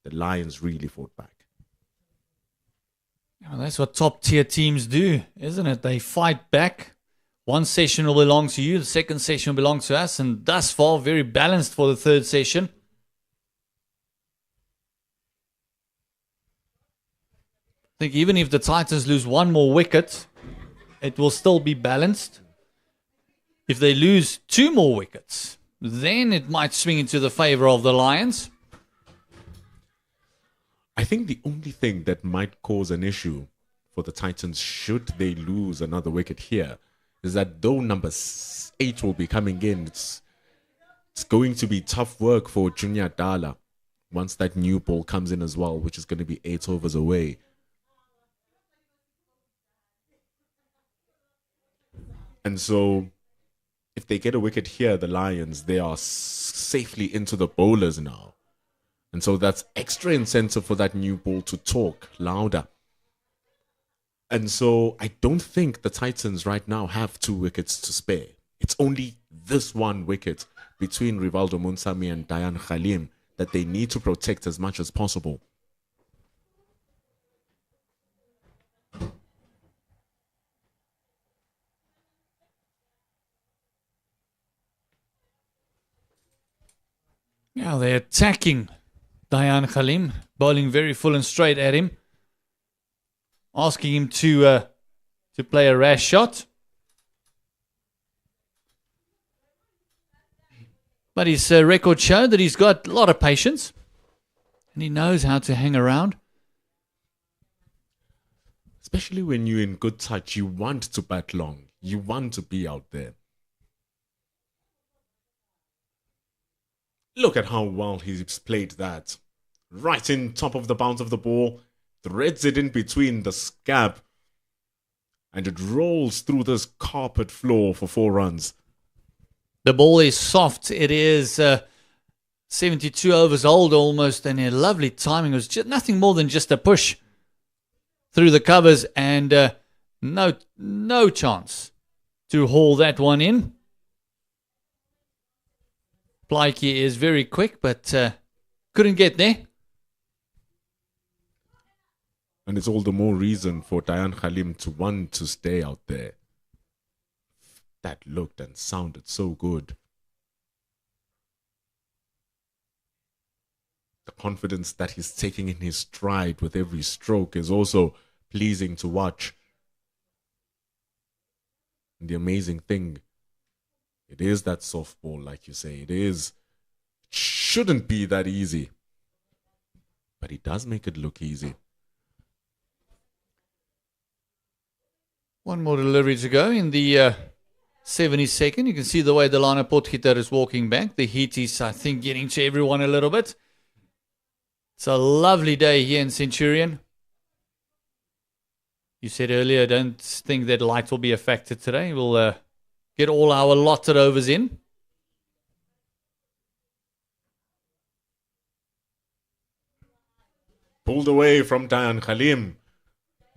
the Lions really fought back. Well, that's what top tier teams do, isn't it? They fight back. One session will belong to you, the second session will belong to us, and thus far, very balanced for the third session. I think even if the Titans lose 1 more wicket, it will still be balanced. If they lose 2 more wickets, then it might swing into the favour of the Lions. I think the only thing that might cause an issue for the Titans should they lose another wicket here is that though number 8 will be coming in, it's going to be tough work for Junior Dala once that new ball comes in as well, which is going to be 8 overs away. And so if they get a wicket here, the Lions, they are safely into the bowlers now. And so that's extra incentive for that new ball to talk louder. And so I don't think the Titans right now have 2 wickets to spare. It's only this 1 wicket between Rivaldo Munsami and Dayan Khalim that they need to protect as much as possible. Yeah, they're attacking Dayan Khalim, bowling very full and straight at him, asking him to play a rash shot. But his record showed that he's got a lot of patience and he knows how to hang around. Especially when you're in good touch, you want to bat long. You want to be out there. Look at how well he's played that. Right in top of the bounce of the ball. Threads it in between the scab. And it rolls through this carpet floor for 4 runs. The ball is soft. It is 72 overs old almost. And a lovely timing. It was just nothing more than just a push through the covers. And no chance to haul that one in. Blakey is very quick, but couldn't get there. And it's all the more reason for Dayan Khalim to want to stay out there. That looked and sounded so good. The confidence that he's taking in his stride with every stroke is also pleasing to watch. And the amazing thing, it is that softball, like you say. It shouldn't be that easy. But he does make it look easy. One more delivery to go in the 72nd. You can see the way Delano Potgieter is walking back. The heat is, I think, getting to everyone a little bit. It's a lovely day here in Centurion. You said earlier, don't think that light will be affected today. We'll get all our allotted overs in. Pulled away from Dayan Khalim.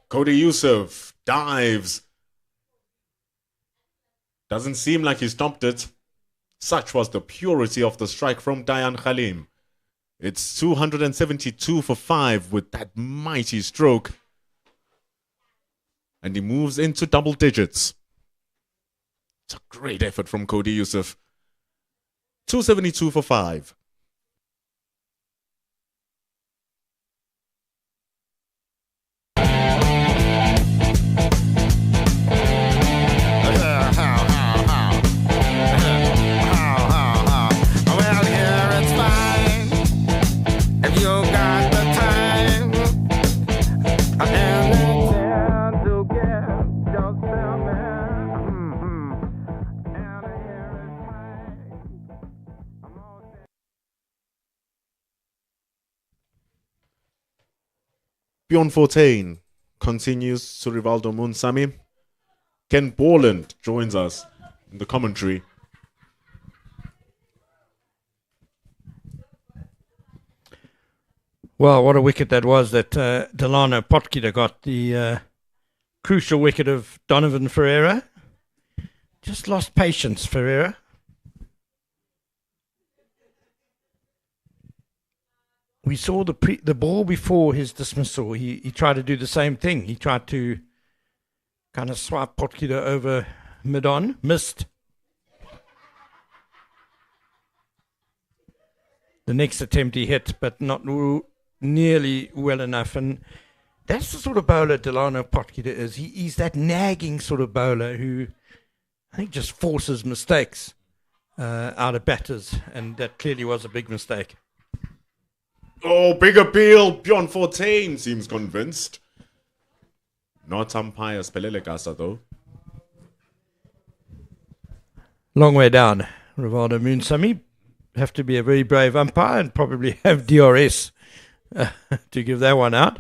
Cody Yusuf dives. Doesn't seem like he stopped it. Such was the purity of the strike from Dayan Khalim. It's 272 for 5 with that mighty stroke. And he moves into double digits. It's a great effort from Cody Yusuf. 272 for 5. Bjorn Fortain continues to Rivaldo Munsami. Ken Borland joins us in the commentary. Well, what a wicket that was that Delano Potgieter got. The crucial wicket of Donovan Ferreira. Just lost patience, Ferreira. We saw the ball before his dismissal. He tried to do the same thing. He tried to kind of swipe Potgieter over mid-on. Missed. The next attempt he hit, but not nearly well enough. And that's the sort of bowler Delano Potgieter is. He's that nagging sort of bowler who I think just forces mistakes out of batters. And that clearly was a big mistake. Oh, big appeal. Bjorn Fortain seems convinced. Not umpire Spelele Gasa, though. Long way down. Rivaldo Munsami have to be a very brave umpire and probably have DRS to give that one out.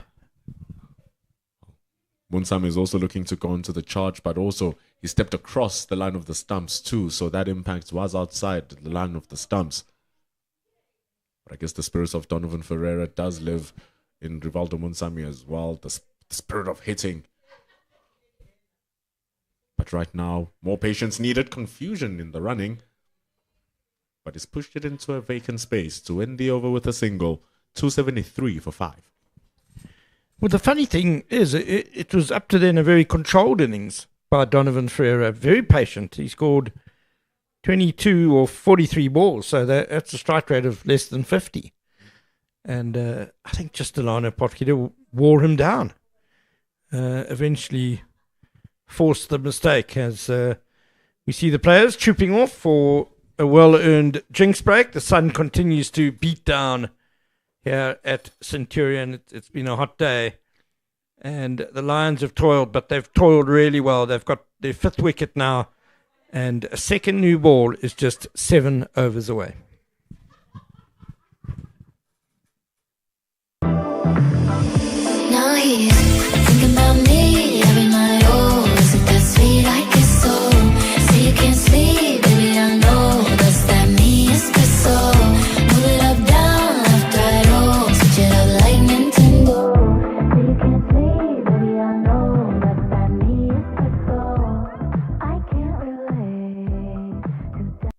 Munsami is also looking to go into the charge, but also he stepped across the line of the stumps too, so that impact was outside the line of the stumps. But I guess the spirit of Donovan Ferreira does live in Rivaldo Munsami as well. The spirit of hitting. But right now, more patience needed. Confusion in the running. But he's pushed it into a vacant space to end the over with a single. 273 for 5. Well, the funny thing is, it was up to then a very controlled innings by Donovan Ferreira. Very patient. He scored 22 or 43 balls, so that's a strike rate of less than 50. And I think just Delano Potgieter wore him down. Eventually forced the mistake as we see the players trooping off for a well-earned drinks break. The sun continues to beat down here at Centurion. It's been a hot day. And the Lions have toiled, but they've toiled really well. They've got their 5th wicket now. And a second new ball is just 7 overs away. Now he's thinking about me, having my own. Isn't that sweet? I guess so. Say you can't sleep, baby, I know. That's that me espresso. Move it up, down, left, right, oh. Switch it up like Nintendo. Say you can't sleep, baby, I know. That's that me espresso. I can't relate to that.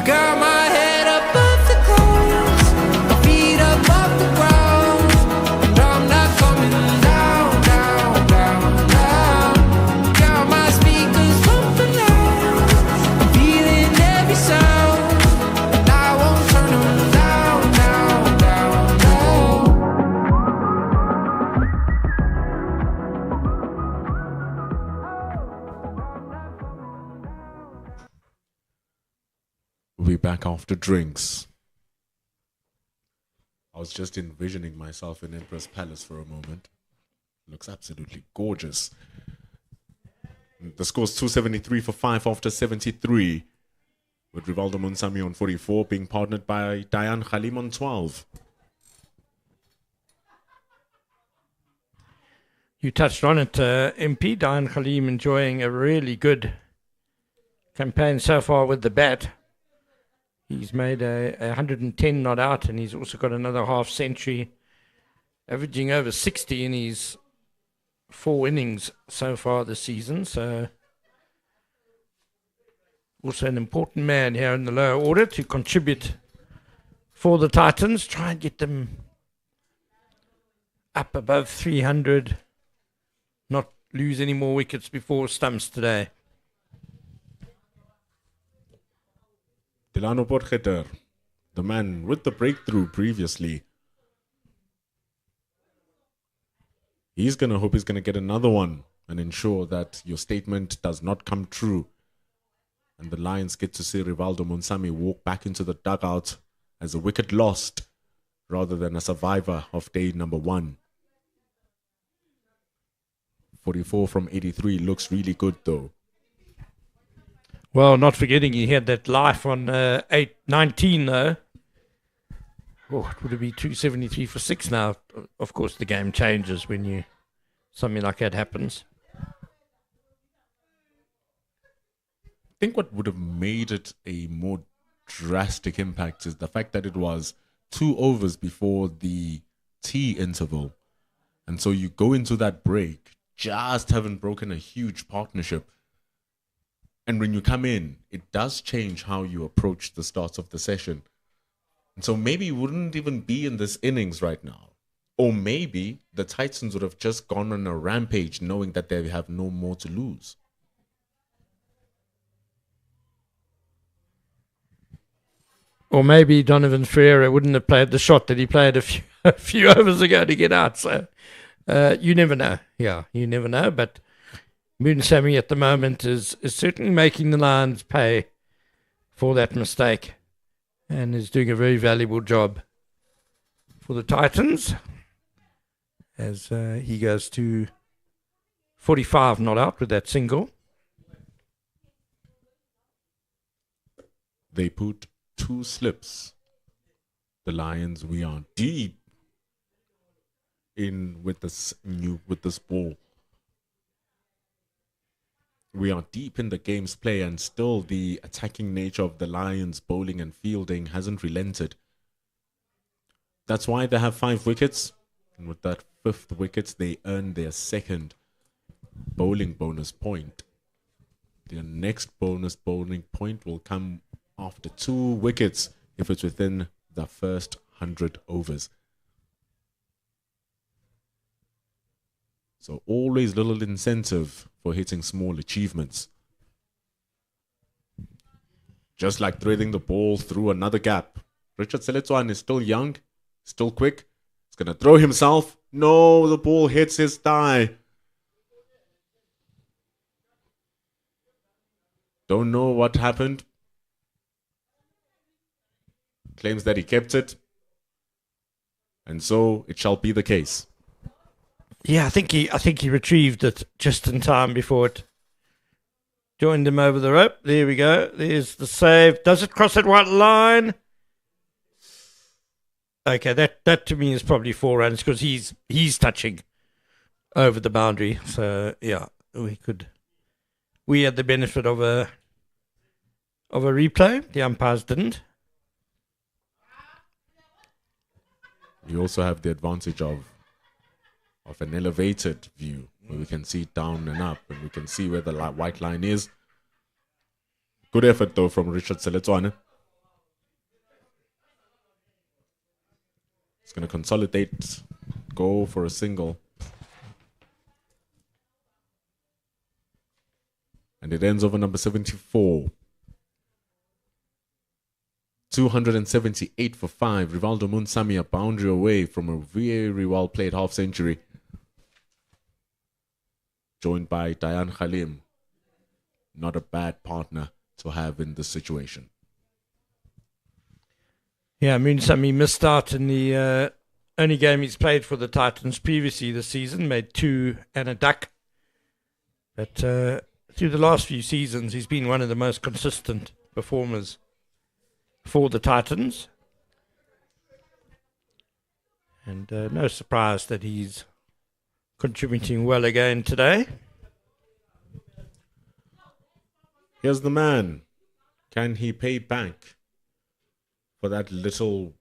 Got my head above the clouds, my feet above the ground, and I'm not coming down, down, down, down. Got my speakers pumping loud, I'm feeling every sound, and I won't turn them down, down, down, down. We'll be back after drinks. I was just envisioning myself in Empress Palace for a moment. Looks absolutely gorgeous. The score's 273 for 5 after 73. With Rivaldo Munsami on 44, being partnered by Diane Khalim on 12. You touched on it, MP. Diane Khalim enjoying a really good campaign so far with the bat. He's made a 110 not out, and he's also got another half century, averaging over 60 in his 4 innings so far this season. So also an important man here in the lower order to contribute for the Titans. Try and get them up above 300. Not lose any more wickets before stumps today. Delano Potgieter, the man with the breakthrough previously. He's going to hope he's going to get another one and ensure that your statement does not come true. And the Lions get to see Rivaldo Munsami walk back into the dugout as a wicket lost rather than a survivor of day number 1. 44 from 83 looks really good though. Well, not forgetting he had that life on 8-19 though. Oh, it would be 273 for 6 now. Of course, the game changes when something like that happens. I think what would have made it a more drastic impact is the fact that it was 2 overs before the tea interval. And so you go into that break, just haven't broken a huge partnership. And when you come in, it does change how you approach the start of the session. And so maybe you wouldn't even be in this innings right now. Or maybe the Titans would have just gone on a rampage knowing that they have no more to lose. Or maybe Donovan Ferreira wouldn't have played the shot that he played a few overs ago to get out. So you never know. Yeah, you never know. But Munsami at the moment is certainly making the Lions pay for that mistake and is doing a very valuable job for the Titans as he goes to 45 not out with that single. They put 2 slips. The Lions, we are deep in with this ball. We are deep in the game's play, and still the attacking nature of the Lions' bowling and fielding hasn't relented. That's why they have 5 wickets. And with that 5th wicket, they earn their 2nd bowling bonus point. Their next bonus bowling point will come after 2 wickets if it's within the first 100 overs. So always little incentive for hitting small achievements. Just like threading the ball through another gap. Richard Seletswan is still young, still quick. He's going to throw himself. No, the ball hits his thigh. Don't know what happened. Claims that he kept it. And so it shall be the case. Yeah, I think he retrieved it just in time before it joined him over the rope. There we go. There's the save. Does it cross that white line? Okay, that to me is probably 4 runs because he's touching over the boundary. So yeah, we had the benefit of a replay. The umpires didn't. You also have the advantage of an elevated view where we can see down and up and we can see where the white line is. Good effort though from Richard Seletswane. He's going to consolidate, go for a single. And it ends over number 74. 278 for 5. Rivaldo Munsami a boundary away from a very well played half century. Joined by Dayan Khalim. Not a bad partner to have in this situation. Yeah, Munsami missed out in the only game he's played for the Titans previously this season, made 2 and a duck. But through the last few seasons, he's been one of the most consistent performers for the Titans. And no surprise that he's contributing well again today. Here's the man. Can he pay back for that little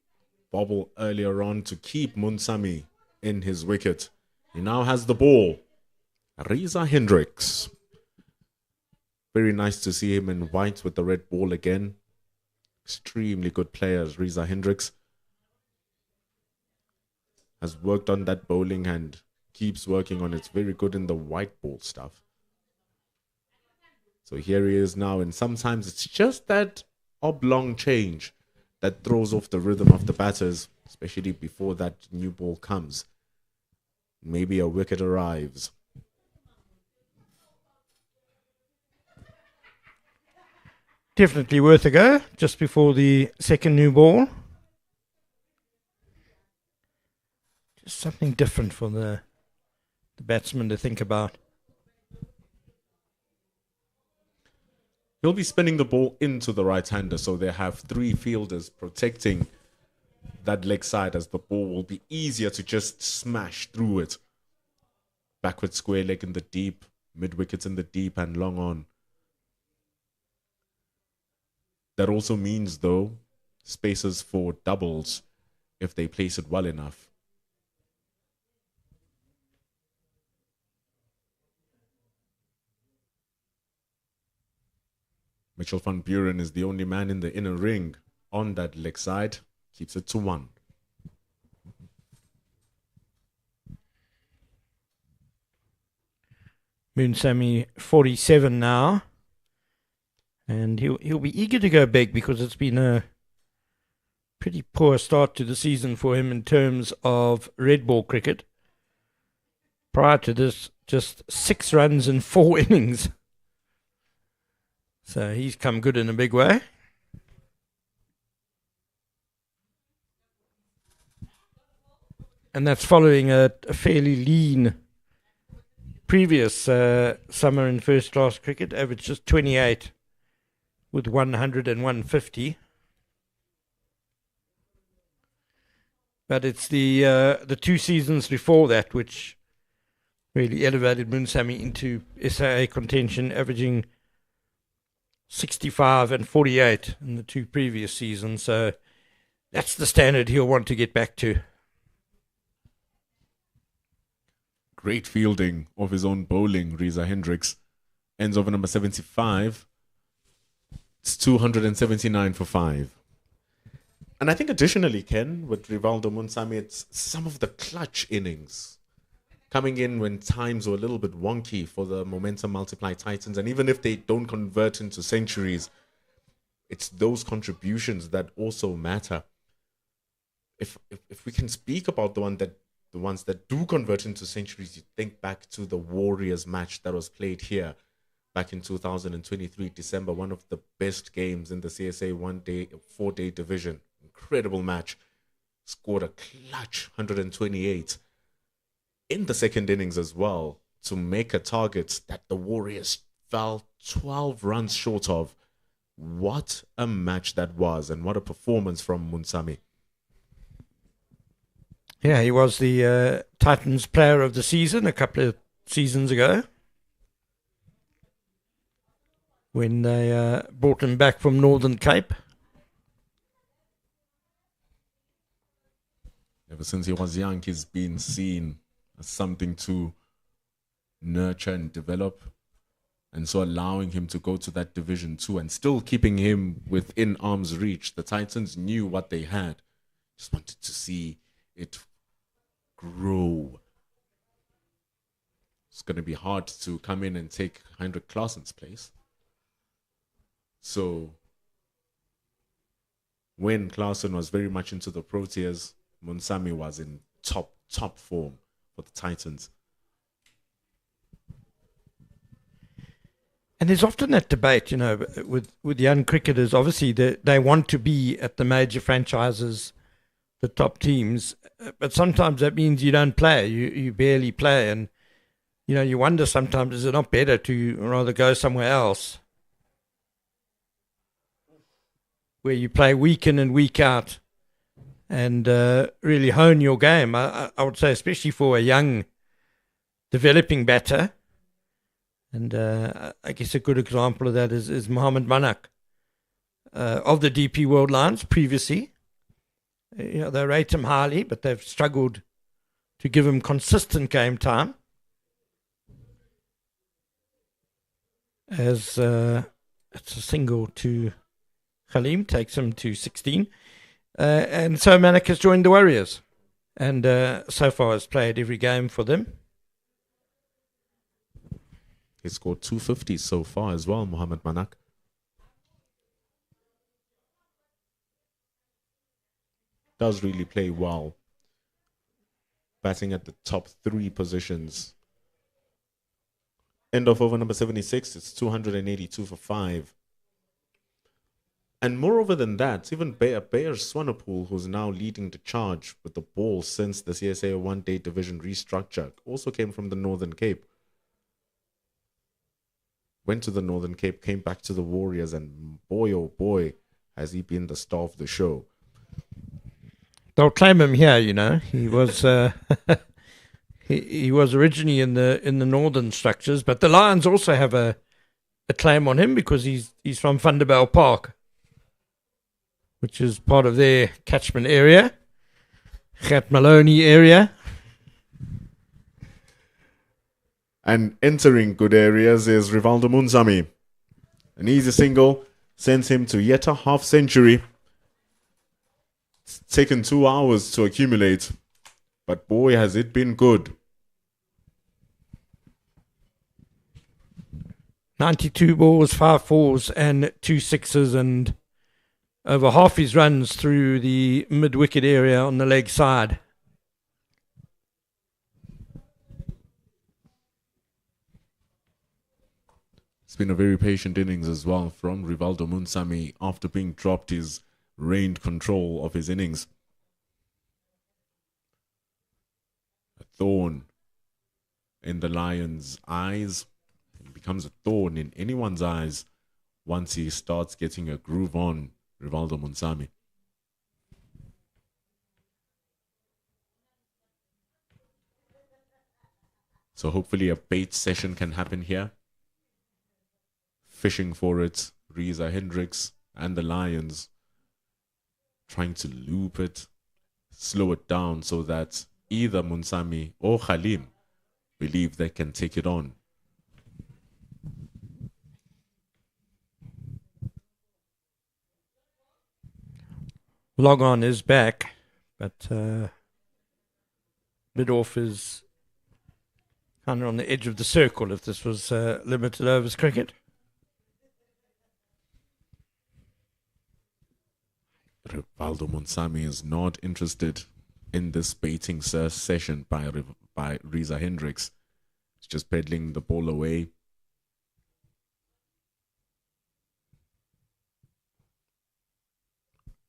bobble earlier on to keep Munsami in his wicket? He now has the ball. Riza Hendricks. Very nice to see him in white with the red ball again. Extremely good players, Riza Hendricks. Has worked on that bowling and keeps working on it. It's very good in the white ball stuff. So here he is now, and sometimes it's just that oblong change that throws off the rhythm of the batters, especially before that new ball comes. Maybe a wicket arrives. Definitely worth a go, just before the second new ball. Just something different for the batsman to think about. He'll be spinning the ball into the right-hander, so they have 3 fielders protecting that leg side, as the ball will be easier to just smash through it. Backward square leg in the deep, mid-wickets in the deep, and long on. That also means, though, spaces for doubles if they place it well enough. Mitchell van Buren is the only man in the inner ring on that leg side. Keeps it to 1. Munsami 47 now. And he'll be eager to go big, because it's been a pretty poor start to the season for him in terms of red ball cricket. Prior to this, just 6 runs in 4 innings. So he's come good in a big way. And that's following a fairly lean previous summer in first class cricket, averaged just 28 with 100 and 150. But it's the 2 seasons before that which really elevated Munsami into SAA contention, averaging 65 and 48 in the 2 previous seasons. So that's the standard he'll want to get back to. Great fielding of his own bowling, Riza Hendricks. Ends over number 75. It's 279 for 5. And I think additionally, Ken, with Rivaldo Munsami, it's some of the clutch innings coming in when times were a little bit wonky for the Momentum Multiply Titans. And even if they don't convert into centuries, it's those contributions that also matter. If we can speak about the ones that do convert into centuries, you think back to the Warriors match that was played here back in 2023, December, one of the best games in the CSA 4-day division. Incredible match. Scored a clutch 128 in the second innings as well to make a target that the Warriors fell 12 runs short of. What a match that was, and what a performance from Munsami. Yeah, he was the Titans player of the season a couple of seasons ago, when they brought him back from Northern Cape. Ever since he was young, he's been seen as something to nurture and develop. And so allowing him to go to that Division 2 and still keeping him within arm's reach. The Titans knew what they had. Just wanted to see it grow. It's going to be hard to come in and take Heinrich Claessen's place. So when Claessen was very much into the Proteas, Munsami was in top form for the Titans. And there's often that debate, you know, with young cricketers. Obviously, they want to be at the major franchises, the top teams, but sometimes that means you don't play. You barely play, and you know, you wonder sometimes, is it not better to rather go somewhere else where you play week in and week out and really hone your game? I would say, especially for a young developing batter. And I guess a good example of that is Mohamed Manak of the DP World Lions previously. You know, they rate him highly, but they've struggled to give him consistent game time. As it's a single to Khalim, takes him to 16. And so Manak has joined the Warriors and so far has played every game for them. He scored 250 so far as well, Mohamed Manak. Does really play well. Batting at the top 3 positions. End of over number 76, it's 282 for 5. And moreover than that, even Bayer Swanepoel, who's now leading the charge with the ball since the CSA one-day division restructure, also came from the Northern Cape. Went to the Northern Cape, came back to the Warriors, and boy, oh boy, has he been the star of the show. They'll claim him here, you know. He was he was originally in the northern structures, but the Lions also have a claim on him because he's from Thunderbell Park, which is part of their catchment area, Gert Maloney area. And entering good areas is Rivaldo Munsami. An easy single sends him to yet a half century. It's taken 2 hours to accumulate, but boy, has it been good. 92 balls, 5 fours and 2 sixes, and over half his runs through the mid-wicket area on the leg side. It's been a very patient innings as well from Rivaldo Munsami. After being dropped, he's reined control of his innings. A thorn in the Lions' eyes. It becomes a thorn in anyone's eyes once he starts getting a groove on, Rivaldo Munsami. So hopefully a bait session can happen here. Fishing for it, Reza Hendricks and the Lions trying to loop it, slow it down so that either Munsami or Khalim believe they can take it on. Log on is back, but mid-off is kind of on the edge of the circle if this was limited overs cricket. Rivaldo Munsami is not interested in this baiting session by Reza Hendricks. He's just peddling the ball away.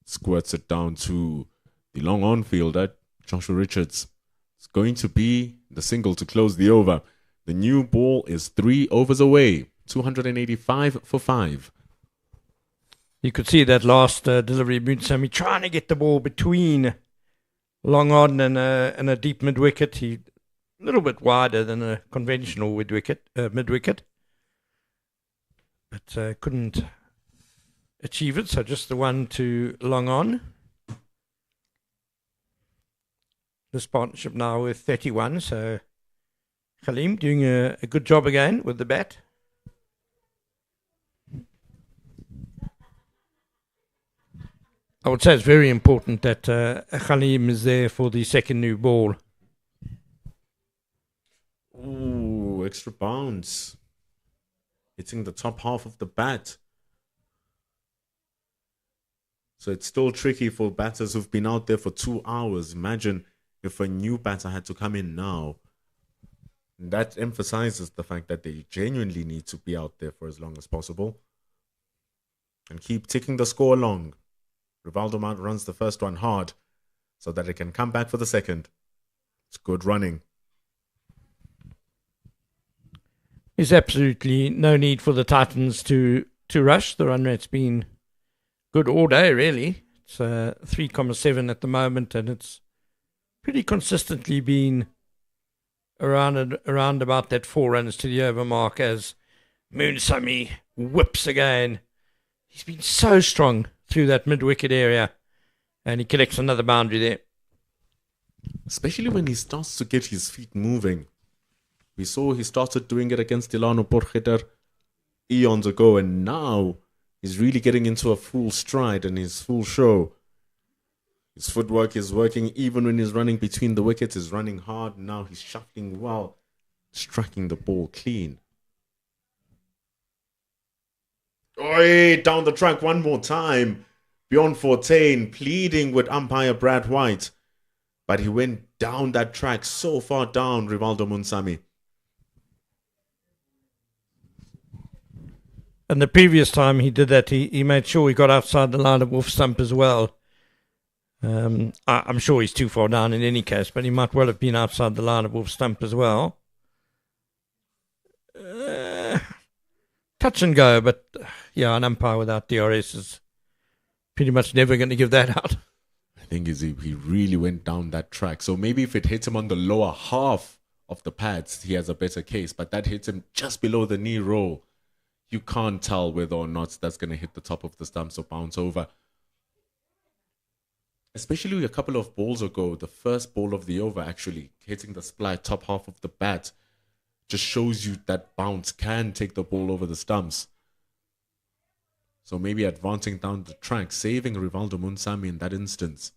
Squirts it down to the long on fielder, Joshua Richards. It's going to be the single to close the over. The new ball is 3 overs away, 285 for 5. You could see that last delivery, Munsami trying to get the ball between long on and a deep mid-wicket. He a little bit wider than a conventional mid-wicket, but couldn't achieve it. So just the one to long on. This partnership now with 31. So Khalim doing a good job again with the bat. I would say it's very important that Khalim is there for the second new ball. Ooh, extra bounce. Hitting the top half of the bat. So it's still tricky for batters who've been out there for 2 hours. Imagine if a new batter had to come in now. That emphasizes the fact that they genuinely need to be out there for as long as possible. And keep ticking the score along. Rivaldo runs the first one hard so that it can come back for the second. It's good running. There's absolutely no need for the Titans to rush. The run rate's been good all day, really. It's 3.7 at the moment, and it's pretty consistently been around about that 4 runs to the over mark as Moonsamy whips again. He's been so strong through that mid-wicket area, and he collects another boundary there. Especially when he starts to get his feet moving. We saw he started doing it against Delano Porcheter eons ago, and now he's really getting into a full stride and his full show. His footwork is working even when he's running between the wickets. He's running hard. Now he's shuffling well, striking the ball clean. Oi, down the track one more time. Bjorn Fortuin pleading with umpire Brad White. But he went down that track so far down, Rivaldo Moonsamy. And the previous time he did that, he made sure he got outside the line of off stump as well. I'm sure he's too far down in any case, but he might well have been outside the line of off stump as well. Touch and go, but yeah, an umpire without DRS is pretty much never going to give that out. I think he really went down that track. So maybe if it hits him on the lower half of the pads, he has a better case. But that hits him just below the knee roll. You can't tell whether or not that's going to hit the top of the stumps or bounce over. Especially a couple of balls ago, the first ball of the over actually hitting the splat top half of the bat just shows you that bounce can take the ball over the stumps. So maybe advancing down the track, saving Rivaldo Moonsamy in that instance.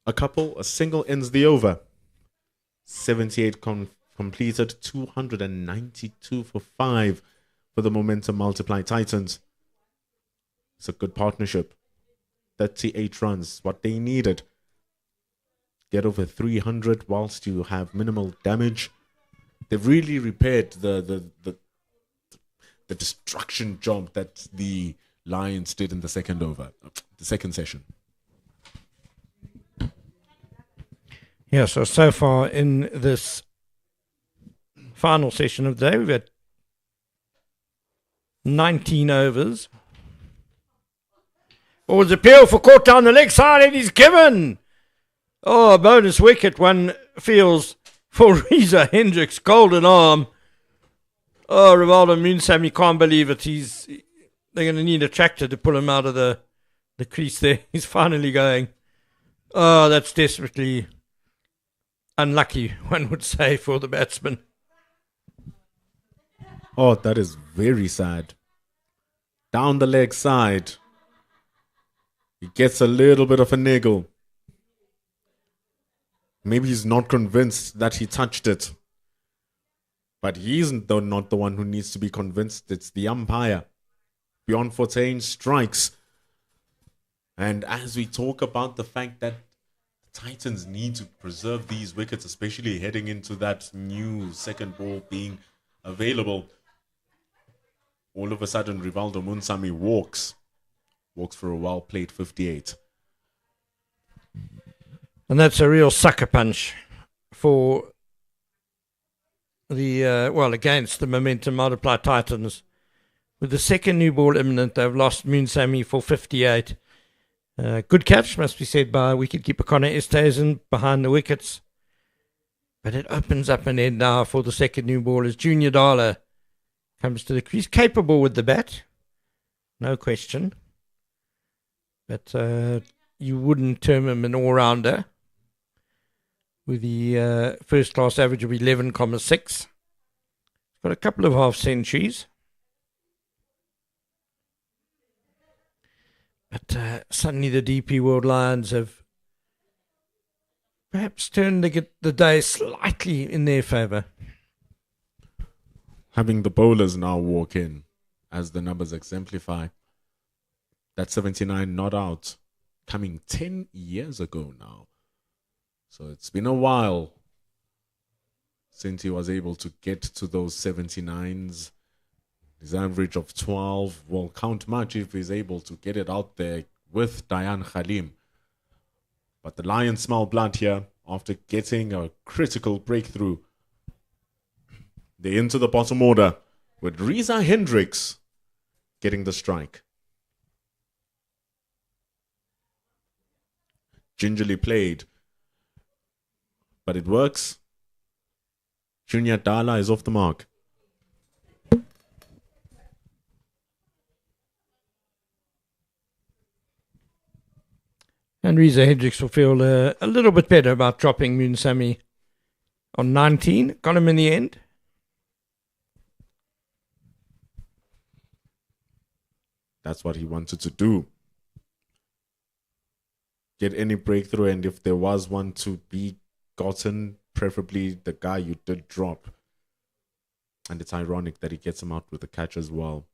A single ends the over. 78 completed, 292 for 5 for the Momentum Multiply Titans. It's a good partnership. 38 runs, what they needed. Get over 300 whilst you have minimal damage. They've really repaired the destruction job that the Lions did in the second over, the second session. Yeah, so far in this final session of the day, we've had 19 overs. Oh, it's appeal for caught down the leg side, and he's given. Oh, a bonus wicket, one feels, for Reza Hendricks, golden arm. Oh, Rivaldo Moonsamy can't believe it. They're going to need a tractor to pull him out of the crease there. He's finally going. Oh, that's desperately unlucky, one would say, for the batsman. Oh, that is very sad. Down the leg side. He gets a little bit of a niggle. Maybe he's not convinced that he touched it. But he's not the one who needs to be convinced. It's the umpire. Bjorn Fortuin strikes. And as we talk about the fact that Titans need to preserve these wickets, especially heading into that new second ball being available. All of a sudden, Rivaldo Moonsamy walks for a well-played 58. And that's a real sucker punch for the, against the Momentum Multiply Titans. With the second new ball imminent, they've lost Moonsamy for 58. Good catch, must be said, by wicketkeeper Connor Esterhuizen behind the wickets. But it opens up an end now for the second new ball as Junior Dala comes to the crease. Capable with the bat, no question. But you wouldn't term him an all-rounder. with the first class average of 11.6. Got a couple of half centuries. But suddenly the DP World Lions have perhaps turned the day slightly in their favour. Having the bowlers now walk in, as the numbers exemplify, that 79 not out, coming 10 years ago now. So it's been a while since he was able to get to those 79s. His average of 12 will count much if he's able to get it out there with Dayan Khalim. But the Lions smell blood here after getting a critical breakthrough. They're into the bottom order with Reza Hendricks getting the strike. Gingerly played, but it works. Junior Dala is off the mark. And Reza Hendricks will feel a little bit better about dropping Munsami on 19. Got him in the end. That's what he wanted to do. Get any breakthrough, and if there was one to be gotten, preferably the guy you did drop. And it's ironic that he gets him out with a catch as well.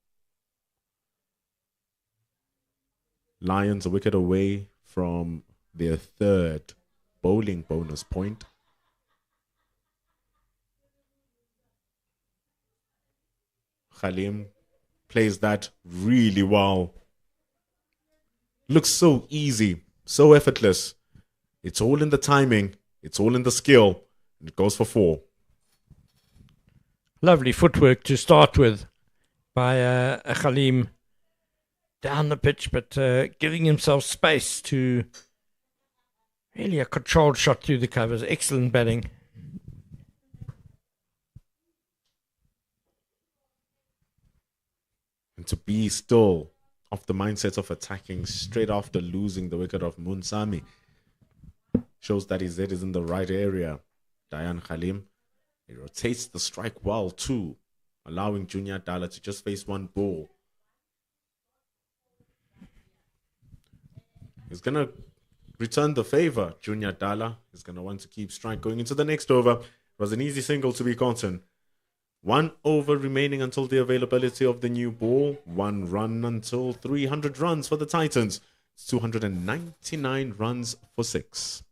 Lions a wicket away from their third bowling bonus point. Khalim plays that really well. Looks so easy, so effortless. It's all in the timing. It's all in the skill. And it goes for 4. Lovely footwork to start with by Khalim down the pitch, but giving himself space to really a controlled shot through the covers. Excellent batting. And to be still off the mindset of attacking straight after losing the wicket of Munsami shows that his head is in the right area. Dayan Khalim, he rotates the strike well too, allowing Junior Dala to just face one ball. He's going to return the favor. Junior Dala is going to want to keep strike going into the next over. It was an easy single to be gotten. 1 over remaining until the availability of the new ball. 1 run until 300 runs for the Titans. It's 299 runs for 6.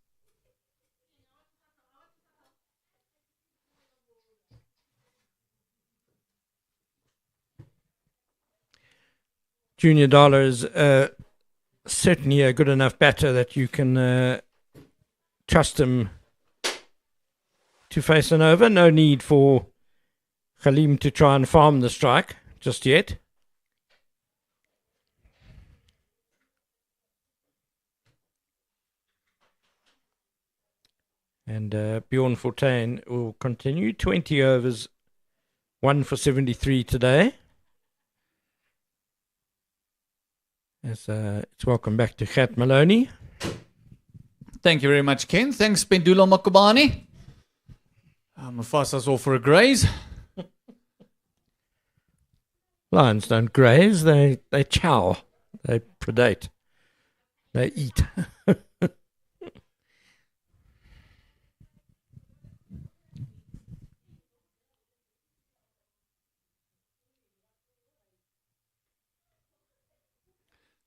Junior Dala is certainly a good enough batter that you can trust him to face an over. No need for Khalim to try and farm the strike just yet. And Bjorn Fortuin will continue. 20 overs, 1 for 73 today. It's welcome back to Khat Maloney. Thank you very much, Ken. Thanks, Pendula Makubani. Mufasa's all for a graze. Lions don't graze, they chow. They predate. They eat.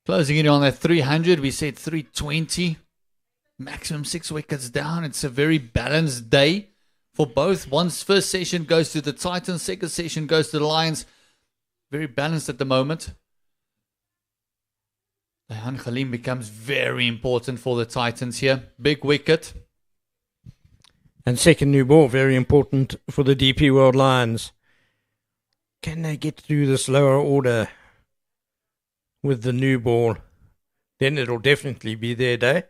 Closing in on that 300, we said 320. Maximum 6 wickets down. It's a very balanced day for both. First session goes to the Titans, second session goes to the Lions. Very balanced at the moment. Dayan Khalim becomes very important for the Titans here. Big wicket. And second new ball, very important for the DP World Lions. Can they get through this lower order with the new ball? Then it'll definitely be their day.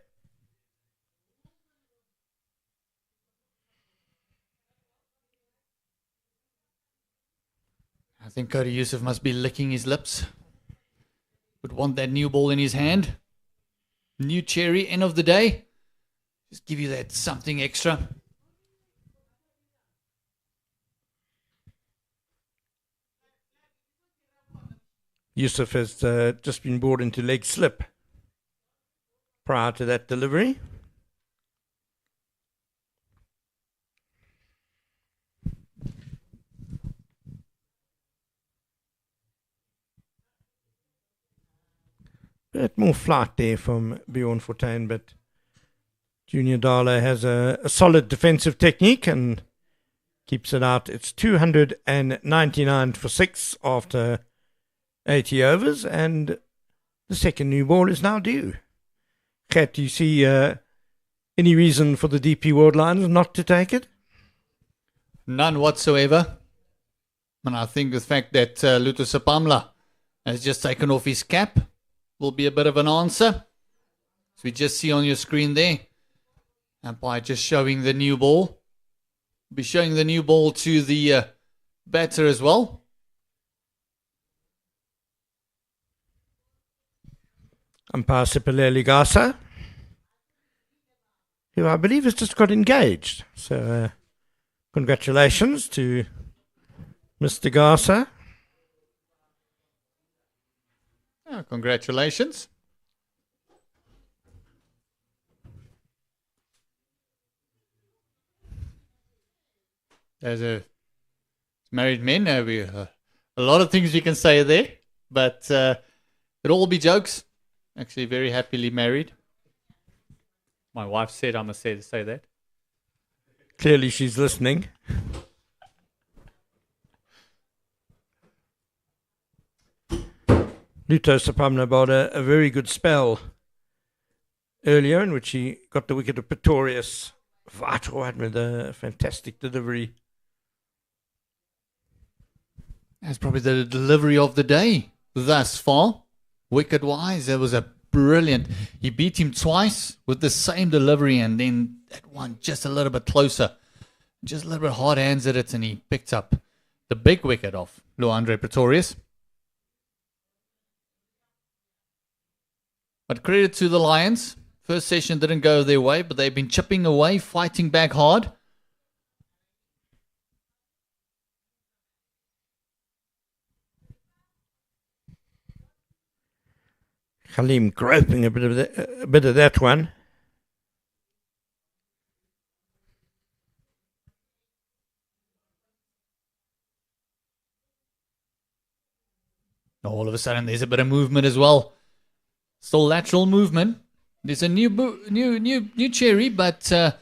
I think Cody Yusuf must be licking his lips. Would want that new ball in his hand. New cherry, end of the day. Just give you that something extra. Yusuf has just been brought into leg slip prior to that delivery. Bit more flight there from Bjorn Fortuin, but Junior Dala has a solid defensive technique and keeps it out. It's 299 for 6 after 80 overs, and the second new ball is now due. Kat, do you see any reason for the DP World Lions not to take it? None whatsoever. And I think the fact that Luther Sapamla has just taken off his cap will be a bit of an answer. As we just see on your screen there. And by just showing the new ball, we'll be showing the new ball to the batter as well. Umpire Sipilele Gasa, who I believe has just got engaged. So congratulations to Mr. Gasa. Oh, congratulations. As a married men, we a lot of things we can say there, but it'll all be jokes. Actually, very happily married. My wife said I must say that. Clearly, she's listening. Luto Sapamna bowled a very good spell earlier in which he got the wicket of Pretorius Vaatwad with a fantastic delivery. That's probably the delivery of the day thus far. Wicket-wise, that was a brilliant. He beat him twice with the same delivery, and then that one just a little bit closer. Just a little bit hard hands at it, and he picked up the big wicket of Luandre Pretorius. But credit to the Lions. First session didn't go their way, but they've been chipping away, fighting back hard. Khalim groping a bit of that one. All of a sudden, there's a bit of movement as well. Still lateral movement. There's a new cherry, but so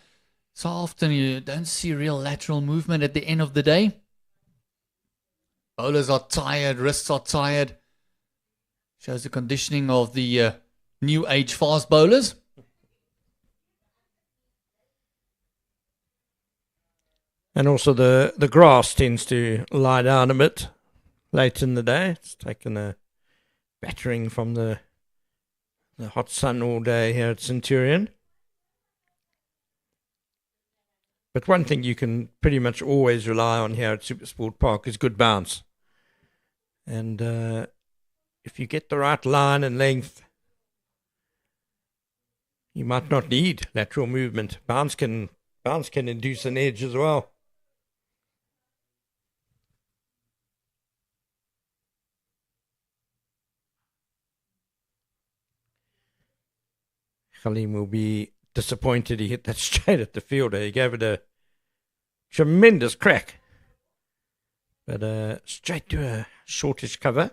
often you don't see real lateral movement at the end of the day. Bowlers are tired, wrists are tired. Shows the conditioning of the new age fast bowlers. And also the grass tends to lie down a bit late in the day. It's taken a battering from the hot sun all day here at Centurion. But one thing you can pretty much always rely on here at SuperSport Park is good bounce. And if you get the right line and length, you might not need lateral movement. Bounce can induce an edge as well. Khalim will be disappointed he hit that straight at the fielder. He gave it a tremendous crack. But straight to a shortish cover.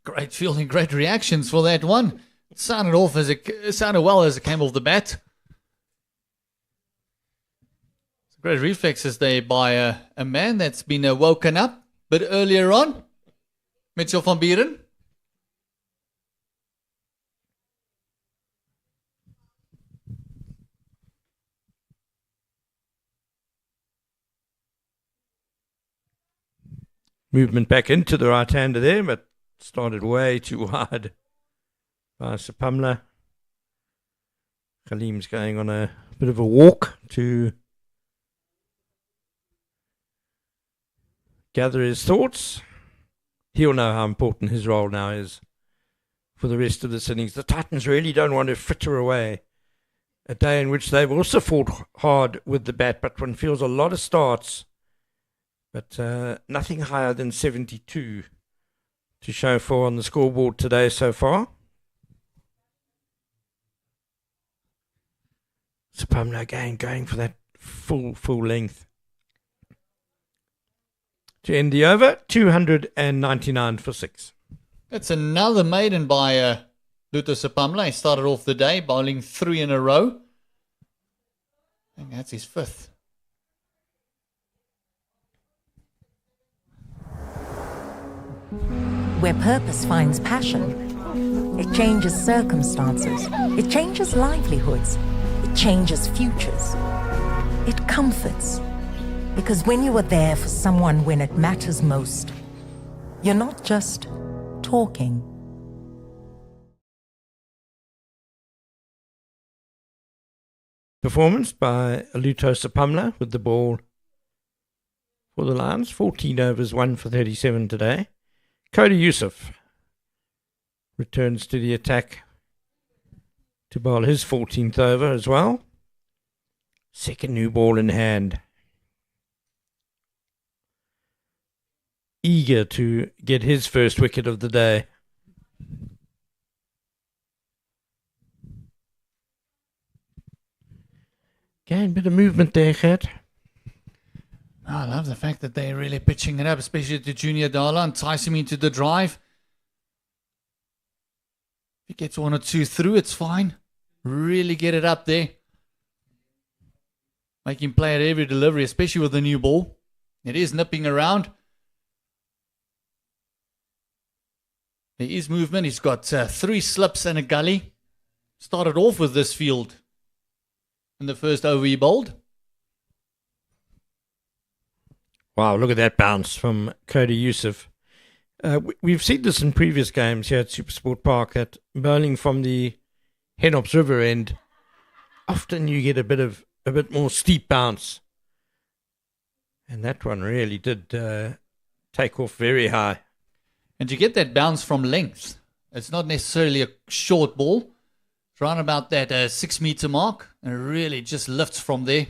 Great fielding, great reactions for that one. It sounded well as it came off the bat. Great reflexes there by a man that's been woken up a bit earlier on. Mitchell van Buren. Movement back into the right-hander there, but started way too wide by Sapamla. Khalim's going on a bit of a walk to gather his thoughts. He'll know how important his role now is for the rest of the innings. The Titans really don't want to fritter away a day in which they've also fought hard with the bat, but one feels a lot of starts. But nothing higher than 72 to show for on the scoreboard today so far. Sapamla again going for that full length. To end the over, 299 for 6. It's another maiden by Luther Sapamla. He started off the day bowling 3 in a row. I think that's his 5th. Where purpose finds passion, it changes circumstances, it changes livelihoods, it changes futures. It comforts. Because when you are there for someone when it matters most, you're not just talking. Performance by Luto Sapamla with the ball for the Lions. 14 overs, 1 for 37 today. Cody Youssef returns to the attack to bowl his 14th over as well. Second new ball in hand. Eager to get his first wicket of the day. Again, bit of movement there, Gert. I love the fact that they're really pitching it up, especially to Junior Dala, entice him into the drive. If he gets 1 or 2 through, it's fine. Really get it up there. Make him play at every delivery, especially with the new ball. It is nipping around. There is movement. He's got 3 slips and a gully. Started off with this field in the first over he bowled. Wow, look at that bounce from Cody Youssef. We've seen this in previous games here at SuperSport Park, that bowling from the Henops River end, often you get a bit more steep bounce. And that one really did take off very high. And you get that bounce from length. It's not necessarily a short ball. It's around about that 6 meter mark, and it really just lifts from there.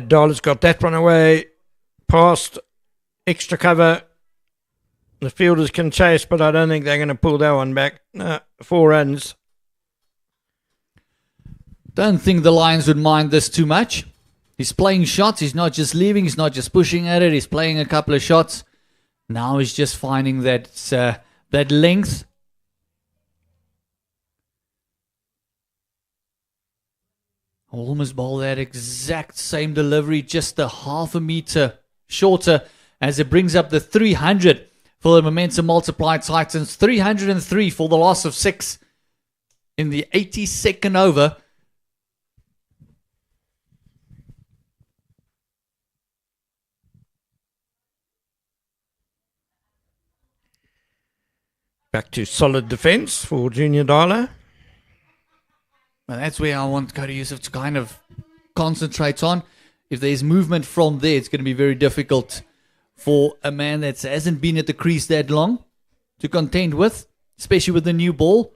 Dala's got that one away past extra cover. The fielders can chase, but I don't think they're going to pull that one back. 4 runs. Don't think the Lions would mind this too much. He's playing shots. He's not just leaving. He's not just pushing at it. He's playing a couple of shots. Now he's just finding that length. Almost bowl that exact same delivery, just a half a meter shorter, as it brings up the 300 for the momentum multiplied Titans. 303 for the loss of 6 in the 82nd over. Back to solid defence for Junior Dala. Well, that's where I want Cody Youssef to kind of concentrate on. If there's movement from there, it's going to be very difficult for a man that hasn't been at the crease that long to contend with, especially with the new ball.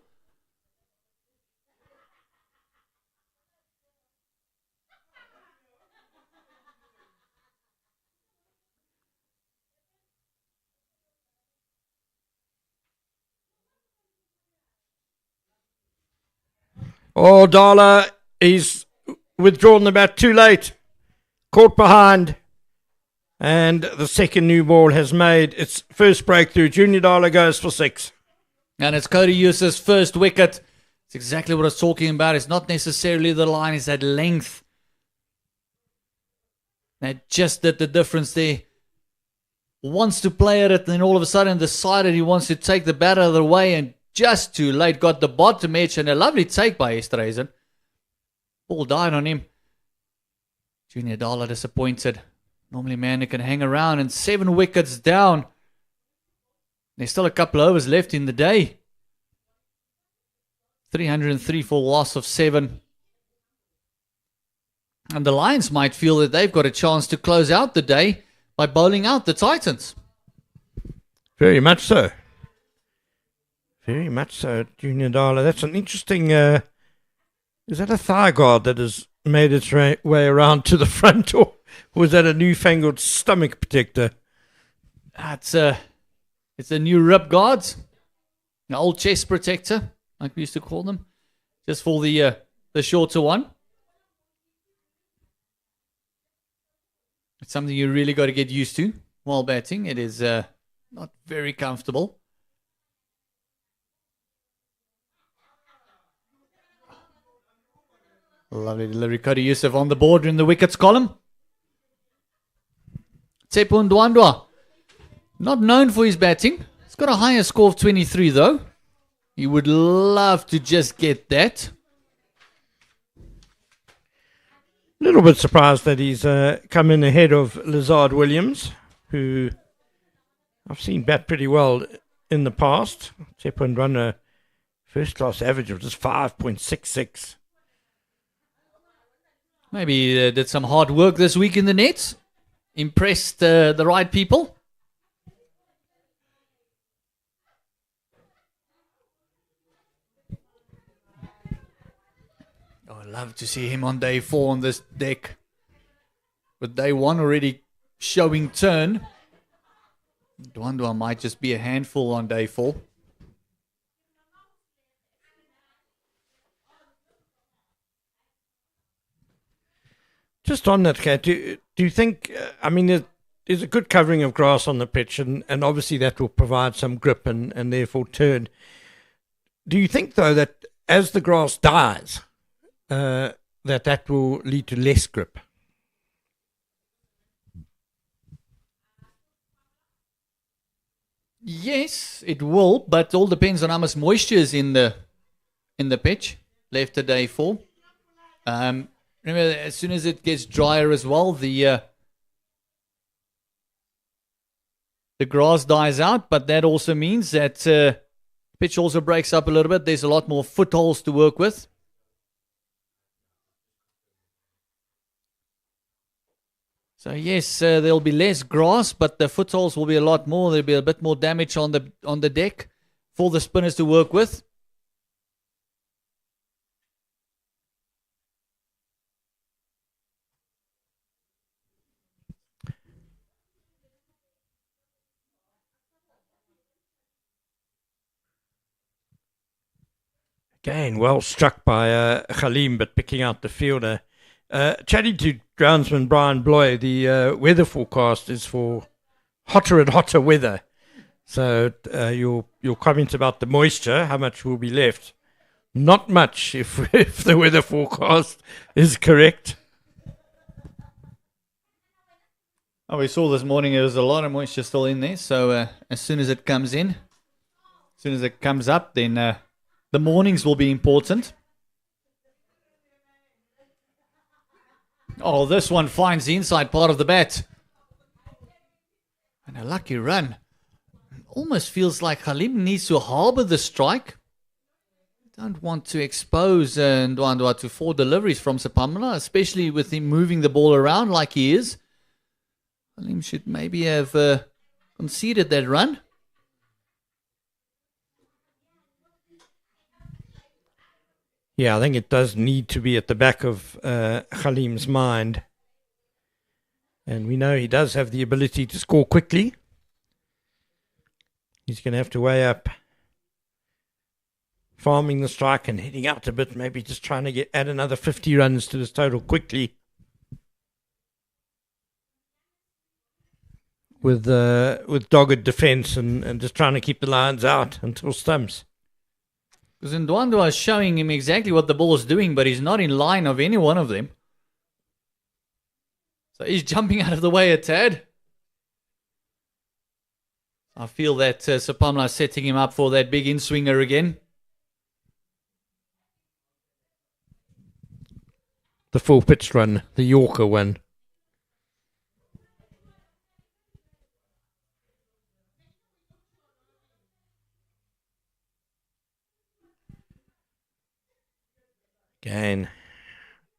Oh, Dala, he's withdrawn the bat too late. Caught behind. And the second new ball has made its first breakthrough. Junior Dala goes for 6. And it's Cody Youssef's first wicket. It's exactly what I was talking about. It's not necessarily the line, it's that length. That just did the difference there. Wants to play at it, then all of a sudden decided he wants to take the bat out of the way, and just too late. Got the bottom edge, and a lovely take by Esterhuizen. Ball died on him. Junior Dala disappointed. Normally, man, who can hang around, and 7 wickets down. There's still a couple overs left in the day. 303 for a loss of 7. And the Lions might feel that they've got a chance to close out the day by bowling out the Titans. Very much so. Very much so, Junior Dala. That's an interesting... is that a thigh guard that has made its way around to the front, or was that a newfangled stomach protector? It's a new rib guards, an old chest protector, like we used to call them, just for the shorter one. It's something you really got to get used to while batting. It is not very comfortable. Lovely delivery. Cody Youssef on the board in the wickets column. Tsepo Ndwandwe, not known for his batting. He's got a higher score of 23 though. He would love to just get that. A little bit surprised that he's come in ahead of Lazard Williams, who I've seen bat pretty well in the past. Tsepo Ndwandwe, first class average of just 5.66. Maybe did some hard work this week in the nets. Impressed the right people. Oh, I'd love to see him on day 4 on this deck. With day 1 already showing turn. Ndwandwe might just be a handful on day 4. Just on that, Kat, do you think, there's a good covering of grass on the pitch, and obviously that will provide some grip and therefore turn. Do you think, though, that as the grass dies, that will lead to less grip? Yes, it will, but all depends on how much moisture is in the pitch left to day 4. Remember, as soon as it gets drier as well, the grass dies out, but that also means that pitch also breaks up a little bit. There's a lot more footholds to work with. So yes, there'll be less grass, but the footholds will be a lot more. There'll be a bit more damage on the deck for the spinners to work with. Again, well struck by Khalim, but picking out the fielder. Chatting to groundsman Brian Bloy, the weather forecast is for hotter and hotter weather. So your comments about the moisture, how much will be left? Not much, if the weather forecast is correct. Oh, we saw this morning there was a lot of moisture still in there. So as soon as it comes in, as soon as it comes up, then the mornings will be important. Oh, this one finds the inside part of the bat. And a lucky run. It almost feels like Halim needs to harbour the strike. Don't want to expose Ndwandwe to 4 deliveries from Sapamela, especially with him moving the ball around like he is. Halim should maybe have conceded that run. Yeah, I think it does need to be at the back of Khalim's mind. And we know he does have the ability to score quickly. He's going to have to weigh up farming the strike and heading out a bit, maybe just trying to add another 50 runs to this total quickly. With dogged defence and just trying to keep the lines out until stumps. Because Ndwandwe is showing him exactly what the ball is doing, but he's not in line of any one of them. So he's jumping out of the way a tad. I feel that Sapamela is setting him up for that big in-swinger again. The full pitch run, the Yorker one. Again,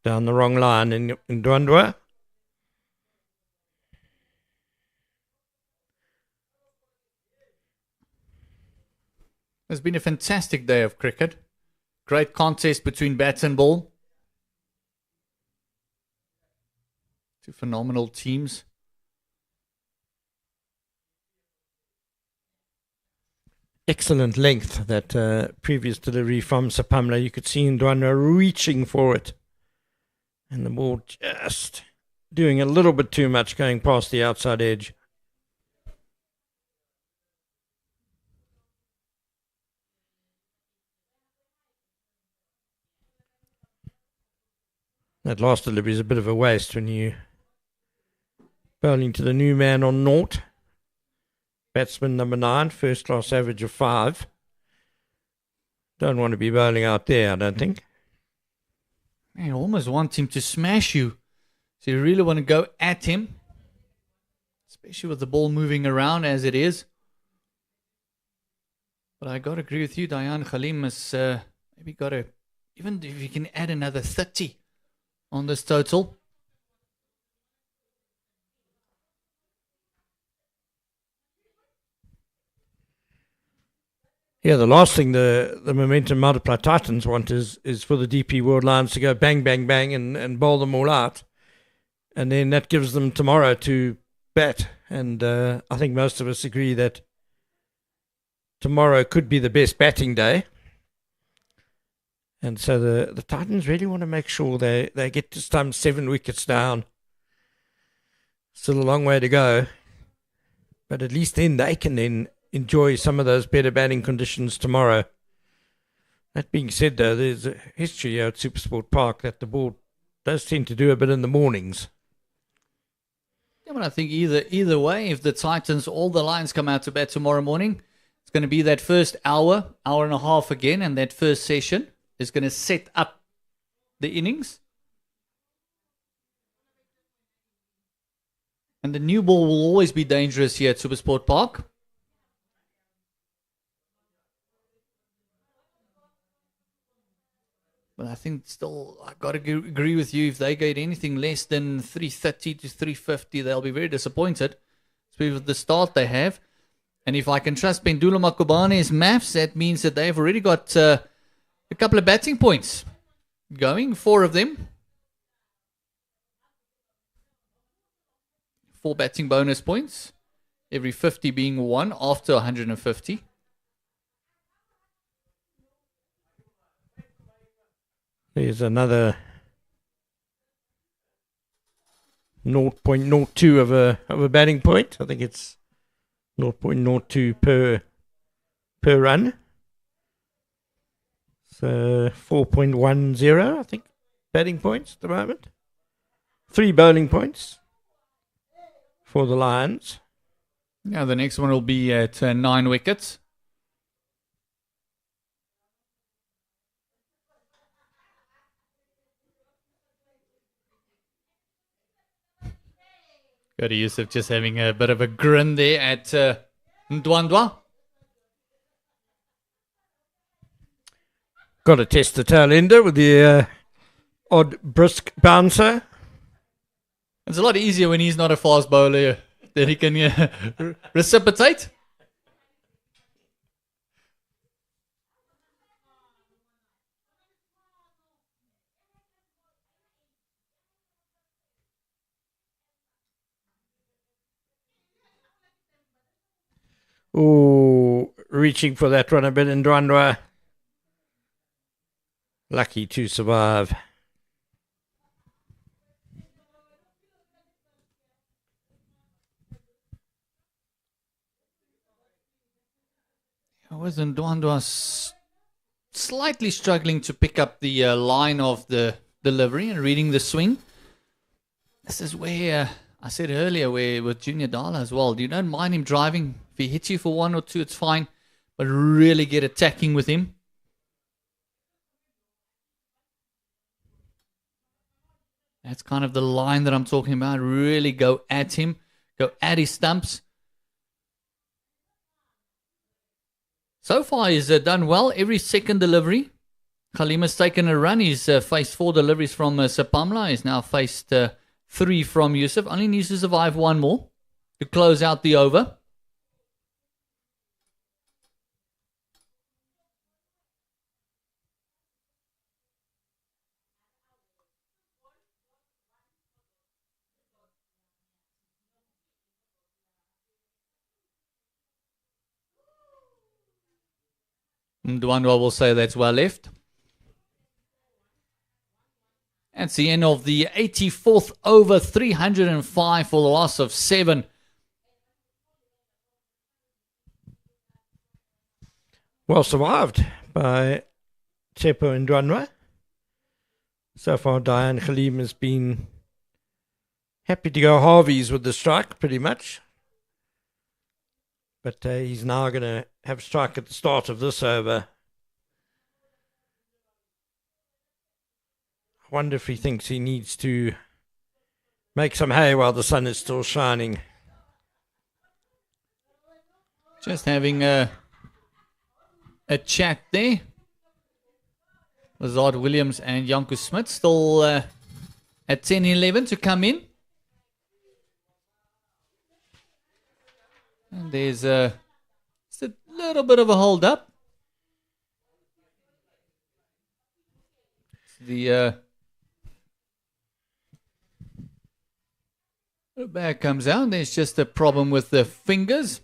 down the wrong line in Ndwandwe. It's been a fantastic day of cricket. Great contest between bat and ball. Two phenomenal teams. Excellent length, that previous delivery from Sapamla. You could see Ndwana reaching for it. And the ball just doing a little bit too much, going past the outside edge. That last delivery is a bit of a waste when you bowling to the new man on naught. Batsman number 9, first class average of 5. Don't want to be bowling out there, I don't think. Man, you almost want him to smash you. So you really want to go at him. Especially with the ball moving around as it is. But I got to agree with you, Dayan Khalim has maybe got to, even if you can add another 30 on this total. Yeah, the last thing the Momentum Multiply Titans want is for the DP World Lions to go bang, bang, bang and bowl them all out. And then that gives them tomorrow to bat. And I think most of us agree that tomorrow could be the best batting day. And so the Titans really want to make sure they get to stump 7 wickets down. Still a long way to go. But at least then they can then enjoy some of those better batting conditions tomorrow. That being said, though, there's a history here at SuperSport Park that the ball does tend to do a bit in the mornings. Yeah, but I think either way, if the Titans, all the Lions come out to bat tomorrow morning, it's going to be that first hour and a half again, and that first session is going to set up the innings. And the new ball will always be dangerous here at SuperSport Park. But I think still, I've got to agree with you. If they get anything less than 330 to 350, they'll be very disappointed. Especially with the start they have. And if I can trust Pendula Makobane's maths, that means that they've already got a couple of batting points going, 4 of them. 4 batting bonus points. Every 50 being 1 after 150. There's another 0.02 of a batting point. I think it's 0.02 per run. So 4.10, I think, batting points at the moment. 3 bowling points for the Lions. Now the next one will be at 9 wickets. Cody Yusuf just having a bit of a grin there at Ndwandwa. Got to test the tail ender with the odd brisk bouncer. It's a lot easier when he's not a fast bowler. Then he can reciprocate. Oh, reaching for that run a bit in Ndwandwa. Lucky to survive. Wasn't Ndwandwa slightly struggling to pick up the line of the delivery and reading the swing? This is where I said earlier, where with Junior Dala as well, you don't mind him driving. If he hits you for 1 or 2, it's fine, but really get attacking with him. That's kind of the line that I'm talking about. Really go at him, go at his stumps. So far, he's done well. Every second delivery, Khalim has taken a run. He's faced 4 deliveries from Sapamla. He's now faced 3 from Yusuf. Only needs to survive 1 more to close out the over. Ndwandwe will say that's well left. That's the end of the 84th over, 305 for the loss of 7. Well survived by Tsepo and Ndwandwe. So far, Diane Khalim has been happy to go halvies with the strike, pretty much. But he's now going to have strike at the start of this over. I wonder if he thinks he needs to make some hay while the sun is still shining. Just having a chat there. Lazard Williams and Janko Smit still at 10-11 to come in. And there's just a little bit of a hold up. The bag comes out. There's just a problem with the fingers.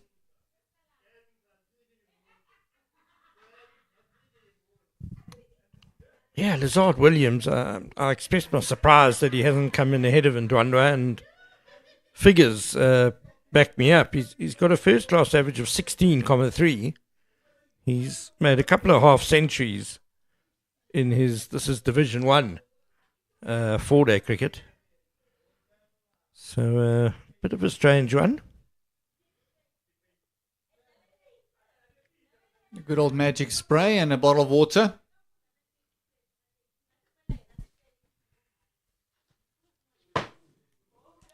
Yeah, Lazard Williams, I expressed my surprise that he hasn't come in ahead of Ndwandwe, and figures back me up. He's got a first-class average of 16.3. He's made a couple of half centuries in this is Division 1 four-day cricket. So a bit of a strange one. A good old magic spray and a bottle of water.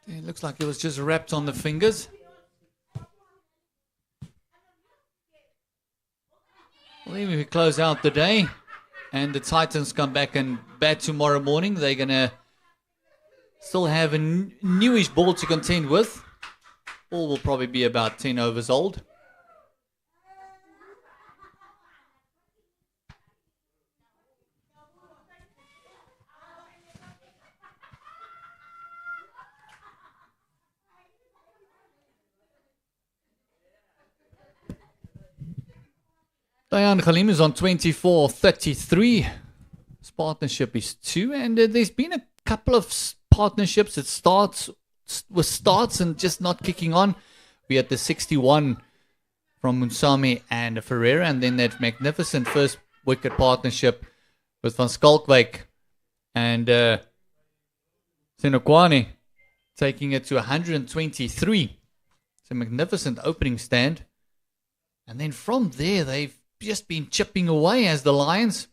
It looks like it was just wrapped on the fingers. Well, even if we close out the day and the Titans come back and bat tomorrow morning, they're going to still have a newish ball to contend with. Ball will probably be about 10 overs old. Diane Khalim is on 24.33. His partnership is 2, and there's been a couple of partnerships that starts and just not kicking on. We had the 61 from Munsami and Ferreira, and then that magnificent first wicket partnership with Van Skalkwyk and Senokwane taking it to 123. It's a magnificent opening stand. And then from there, they've just been chipping away as the Lions.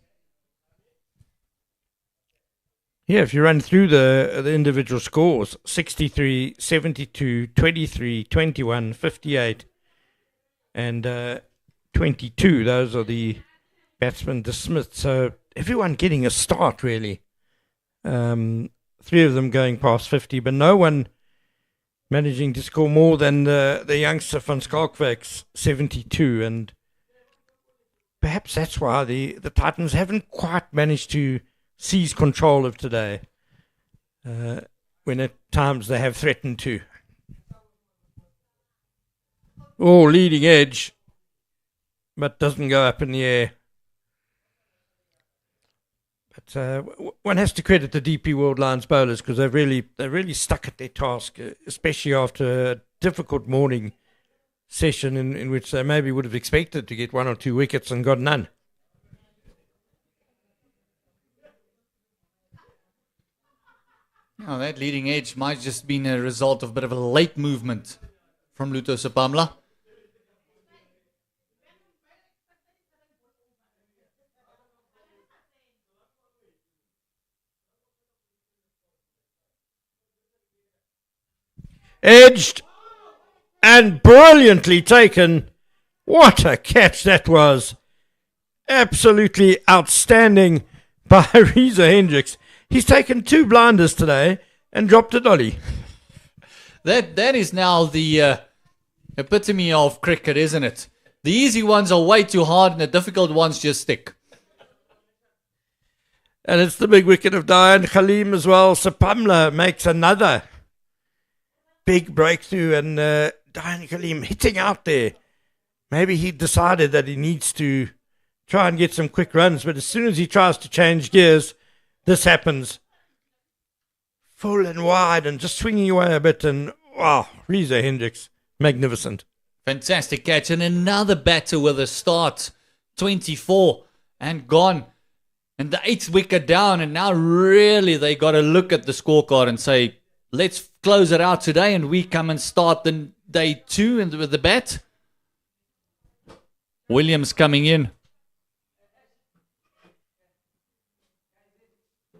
Yeah, if you run through the individual scores, 63, 72, 23, 21, 58, and 22. Those are the batsmen dismissed. So everyone getting a start, really. 3 of them going past 50, but no one managing to score more than the youngster van Skalkwyk's 72. And perhaps that's why the Titans haven't quite managed to seize control of today, when at times they have threatened to. Oh, leading edge, but doesn't go up in the air. But one has to credit the DP World Lions bowlers, because they're really stuck at their task, especially after a difficult morning session in which they maybe would have expected to get 1 or 2 wickets and got none. Now, that leading edge might just been a result of a bit of a late movement from Luto Sapamla. Edged and brilliantly taken. What a catch that was. Absolutely outstanding by Reza Hendricks. He's taken 2 blinders today and dropped a dolly. That is now the epitome of cricket, isn't it? The easy ones are way too hard and the difficult ones just stick. And it's the big wicket of Diane Khalim as well. Sapamla makes another big breakthrough, and Diane Khalim hitting out there. Maybe he decided that he needs to try and get some quick runs, but as soon as he tries to change gears, this happens. Full and wide and just swinging away a bit, and wow, Reza Hendricks, magnificent. Fantastic catch, and another batter with a start. 24 and gone. And the 8th wicket down, and now really they got to look at the scorecard and say, let's close it out today, and we come and start the day 2 and with the bat. Williams coming in.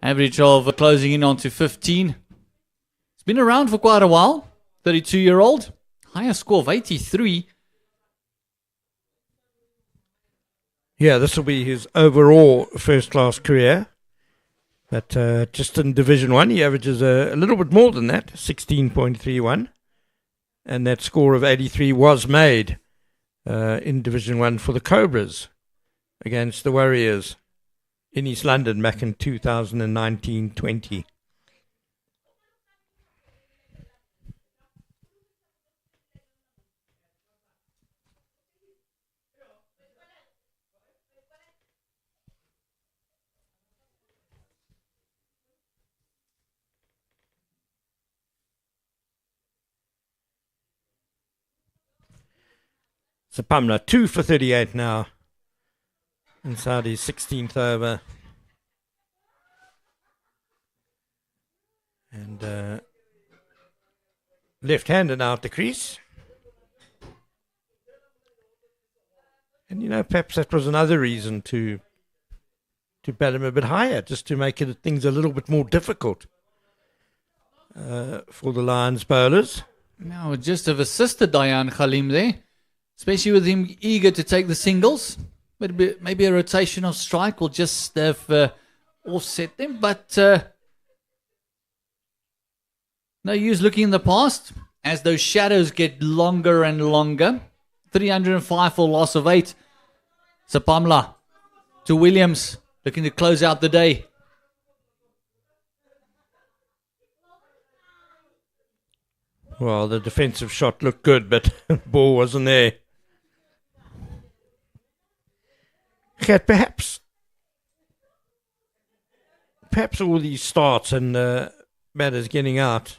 Average of closing in onto 15. He's been around for quite a while. 32-year-old. Higher score of 83. Yeah, this will be his overall first-class career. But just in Division 1, he averages a little bit more than that, 16.31. And that score of 83 was made in Division 1 for the Cobras against the Warriors in East London back in 2019-20. Sapamla 2 for 38 now inside his 16th over. And left-hander now at the crease. And you know, perhaps that was another reason to bat him a bit higher, just to make things a little bit more difficult for the Lions bowlers. Now, just have assisted Dayan Khalim there. Especially with him eager to take the singles. Maybe a rotational strike will just have offset them. But no use looking in the past as those shadows get longer and longer. 305 for loss of 8. Sapamla to Williams, looking to close out the day. Well, the defensive shot looked good, but the ball wasn't there. Okay, perhaps all these starts and batters getting out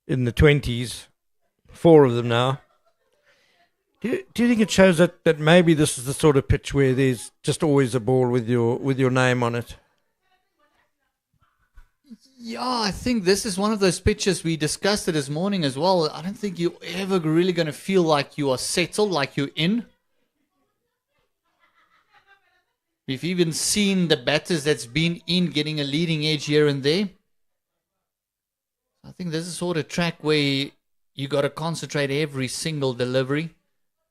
in the 20s, 4 of them now. Do you think it shows that maybe this is the sort of pitch where there's just always a ball with your name on it? Yeah, I think this is one of those pitches we discussed it this morning as well. I don't think you're ever really going to feel like you are settled, like you're in. We've even seen the batters that's been in getting a leading edge here and there. I think this is sort of track where you got to concentrate every single delivery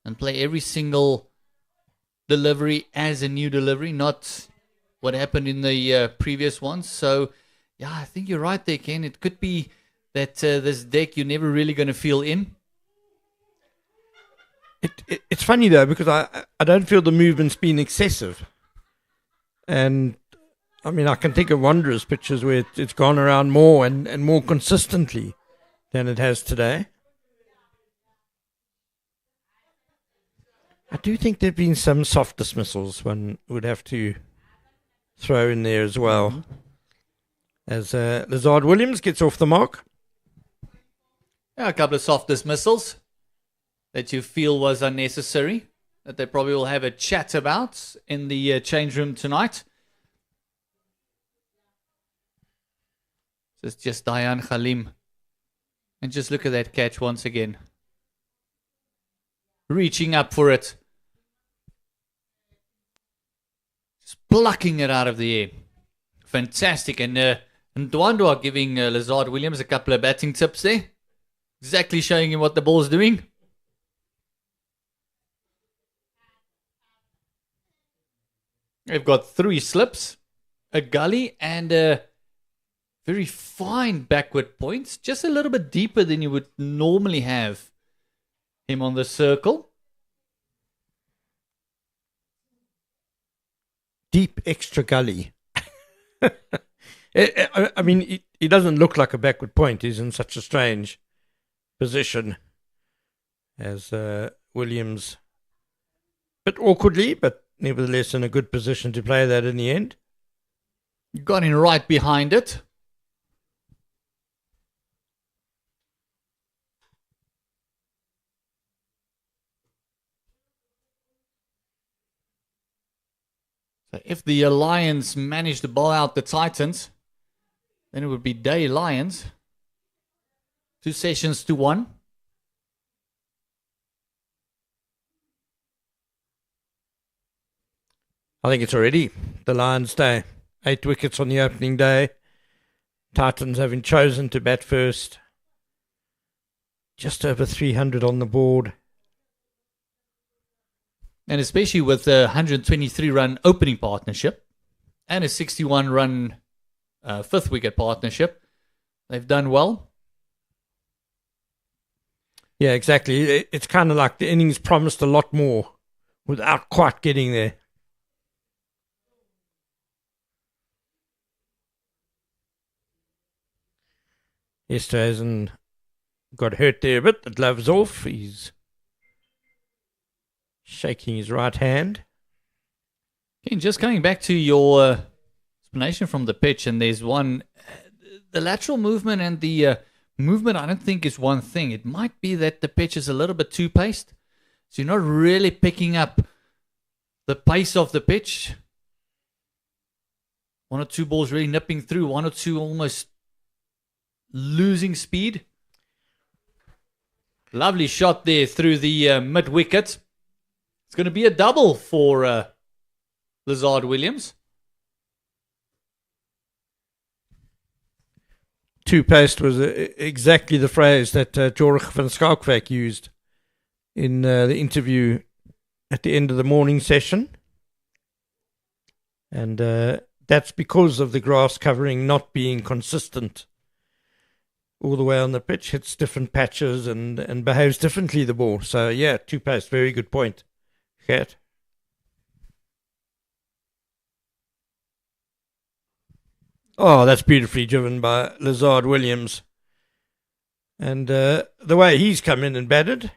and play every single delivery as a new delivery, not what happened in the previous ones. So, yeah, I think you're right there, Ken. It could be that this deck you're never really going to feel in. It's funny, though, because I don't feel the movement's been excessive. And, I mean, I can think of wondrous pitches where it's gone around more and more consistently than it has today. I do think there have been some soft dismissals one would have to throw in there as well. Mm-hmm. As Lazard Williams gets off the mark. Yeah, a couple of soft dismissals that you feel was unnecessary, that they probably will have a chat about in the change room tonight. So it's just Dayan Khalim. And just look at that catch once again. Reaching up for it. Just plucking it out of the air. Fantastic. And Ndwandwa giving Lazard Williams a couple of batting tips there. Exactly showing him what the ball's doing. They've got 3 slips, a gully, and a very fine backward points. Just a little bit deeper than you would normally have him on the circle. Deep extra gully. I mean, he doesn't look like a backward point. He's in such a strange position as Williams bit awkwardly, but nevertheless in a good position to play that in the end. Got in right behind it. So if the Lions manage to bowl out the Titans, then it would be Day Lions. 2 sessions to 1. I think it's already the Lions' day. 8 wickets on the opening day. Titans having chosen to bat first. Just over 300 on the board. And especially with a 123-run opening partnership and a 61-run fifth wicket partnership, they've done well. Yeah, exactly. It's kind of like the innings promised a lot more without quite getting there. Esterhuizen got hurt there a bit. The glove's off. He's shaking his right hand. Again, just coming back to your explanation from the pitch, and there's one, the lateral movement and the movement I don't think is one thing. It might be that the pitch is a little bit too paced. So you're not really picking up the pace of the pitch. 1 or 2 balls really nipping through, 1 or 2 almost losing speed. Lovely shot there through the mid-wicket. It's going to be a double for Lazard Williams. Two-paced was exactly the phrase that Jorik van Skalkwyk used in the interview at the end of the morning session. And that's because of the grass covering not being consistent all the way on the pitch. Hits different patches and behaves differently, the ball. So, yeah, two-paced, very good point, Gert. Oh, that's beautifully driven by Lazard Williams. And the way he's come in and batted.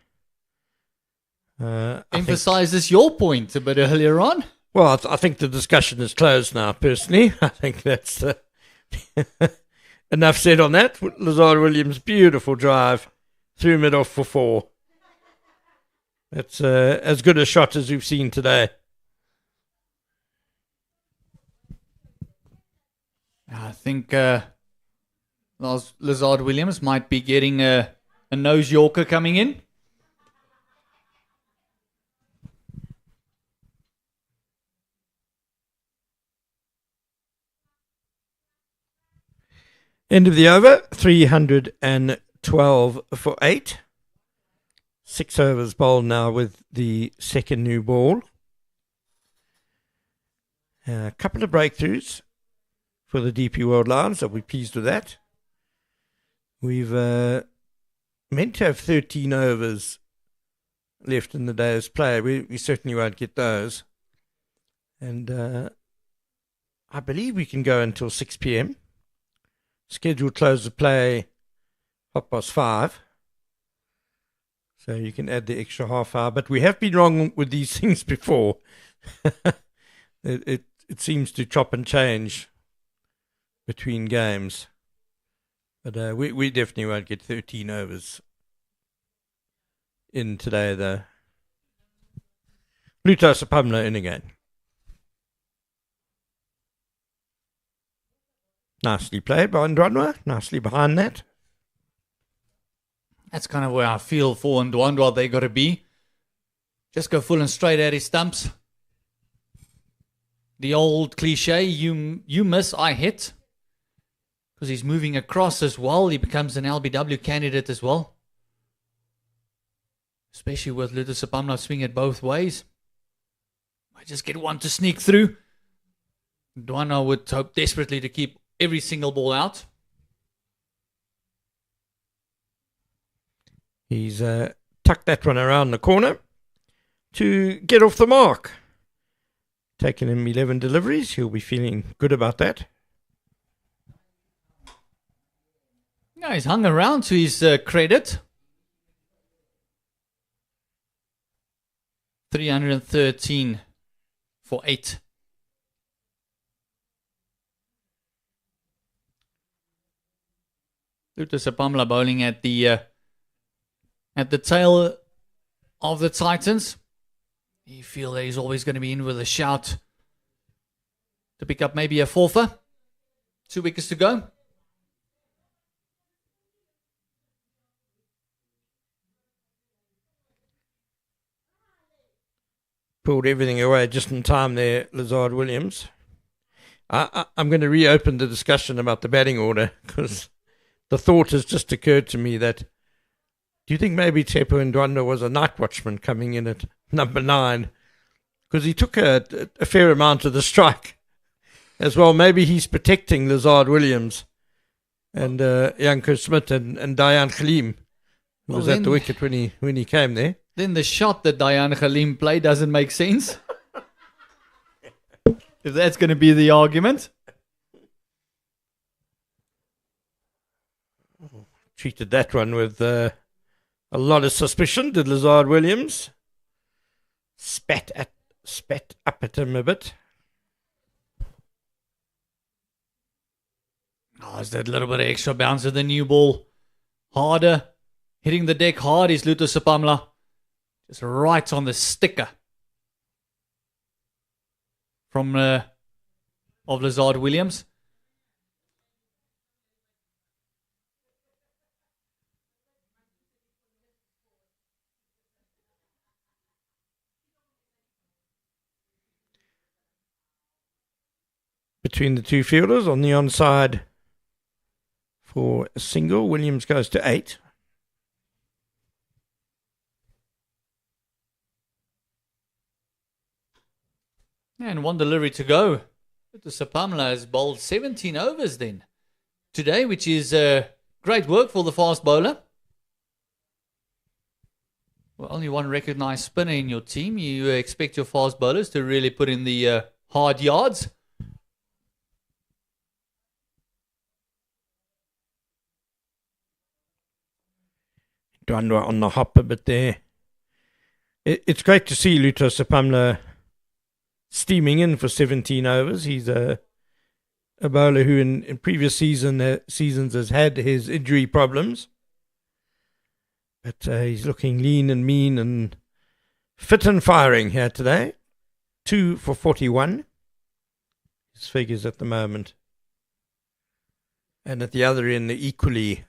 Emphasizes your point a bit earlier on. Well, I think the discussion is closed now, personally. I think that's enough said on that. Lazard Williams, beautiful drive through mid-off for 4. That's as good a shot as we've seen today. I think Lazard Williams might be getting a nose yorker coming in. End of the over, 312 for 8. 6 overs bowled now with the second new ball. A couple of breakthroughs for the DP World Lions. I'll be pleased with that. We've meant to have 13 overs left in the day's play. We certainly won't get those. And I believe we can go until 6 p.m. Scheduled close of play 5:30. So you can add the extra half hour. But we have been wrong with these things before. It seems to chop and change between games. But we definitely won't get 13 overs in today, though. Luto Sapamla in again. Nicely played by Ndwanwa. Nicely behind that. That's kind of where I feel for Ndwandwa they got to be. Just go full and straight at his stumps. The old cliche, you miss, I hit. Because he's moving across as well. He becomes an LBW candidate as well. Especially with Luto Sapamla swing it both ways. I just get one to sneak through. Ndwandwa would hope desperately to keep every single ball out. He's tucked that one around the corner to get off the mark. Taking him 11 deliveries. He'll be feeling good about that. Yeah, he's hung around to his credit. 313 for 8. Lutusapamla bowling at the tail of the Titans. You feel that he's always going to be in with a shout to pick up maybe a fourfer. 2 wickets to go. Pulled everything away just in time there, Lazard Williams. I'm going to reopen the discussion about the batting order because the thought has just occurred to me that do you think maybe Tepo Ndwandwe was a night watchman coming in at number 9? Because he took a fair amount of the strike as well. Maybe he's protecting Lazard Williams and Janko Smit and Dayan Khalim, who was at the wicket when he came there. Then the shot that Dayan Khalim played doesn't make sense. If that's going to be the argument. Treated that one with a lot of suspicion, did Lazard Williams. Spat up at him a bit. Oh, it's that little bit of extra bounce of the new ball. Harder. Hitting the deck hard is Lutusapamla. Just right on the sticker. From of Lazard Williams. Between the two fielders on the onside for a single. Williams goes to 8. And 1 delivery to go. Lutusapamla has bowled 17 overs then today, which is great work for the fast bowler. Well, only 1 recognised spinner in your team. You expect your fast bowlers to really put in the hard yards. Ndwandwe on the hop a bit there. It's great to see Lutusapamla steaming in for 17 overs. He's a bowler who in previous seasons has had his injury problems. But he's looking lean and mean and fit and firing here today. 2 for 41. His figures at the moment. And at the other end, the equally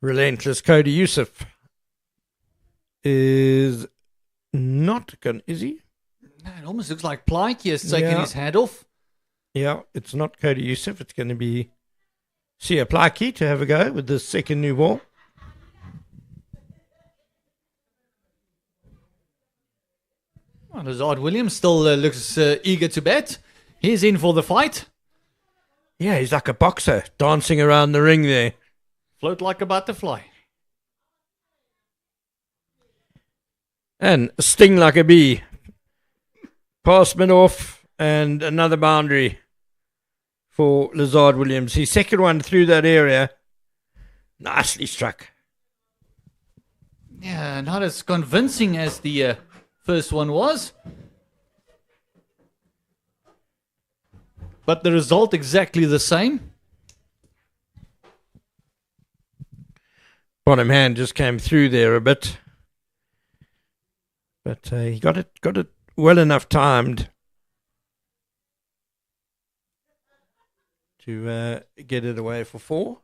relentless Cody Youssef is not going, is he? No, it almost looks like Plaatje has taken his hat off. Yeah, it's not Cody Youssef. It's going to be Sia Plaatje to have a go with the second new ball. Well, Lazard Williams still looks eager to bat. He's in for the fight. Yeah, he's like a boxer dancing around the ring there. Float like a butterfly. And sting like a bee. Pass mid off and another boundary for Lazard Williams. His second one through that area. Nicely struck. Yeah, not as convincing as the first one was. But the result exactly the same. Bottom hand just came through there a bit. But he got it well enough timed to get it away for 4.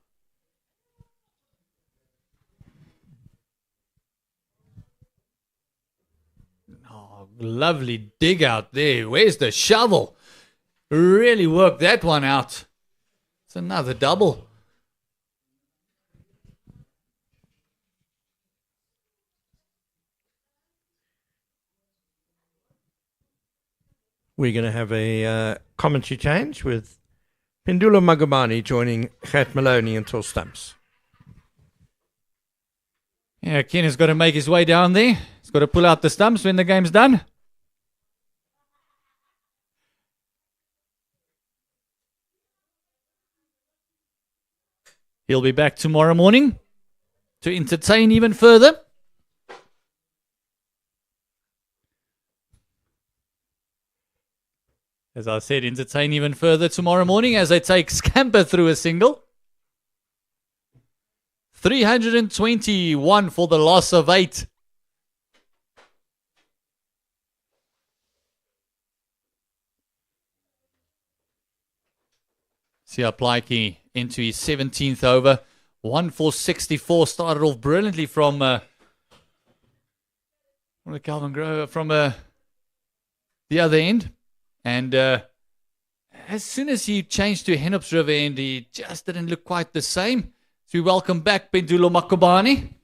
Oh, lovely dig out there. Where's the shovel? Really worked that one out. It's another double. We're going to have a commentary change with Pendula Magumani joining Gert Maloney until stumps. Yeah, Ken has got to make his way down there. He's got to pull out the stumps when the game's done. He'll be back tomorrow morning to entertain even further. as I said, entertain even further tomorrow morning as they take Scamper through a single. 321 for the loss of 8. Siaplaiki into his 17th over. 1 for 64. Started off brilliantly from Calvin Grover from the other end. And as soon as he changed to Hennep's River end, he just didn't look quite the same. So we welcome back Pendulo Makubani.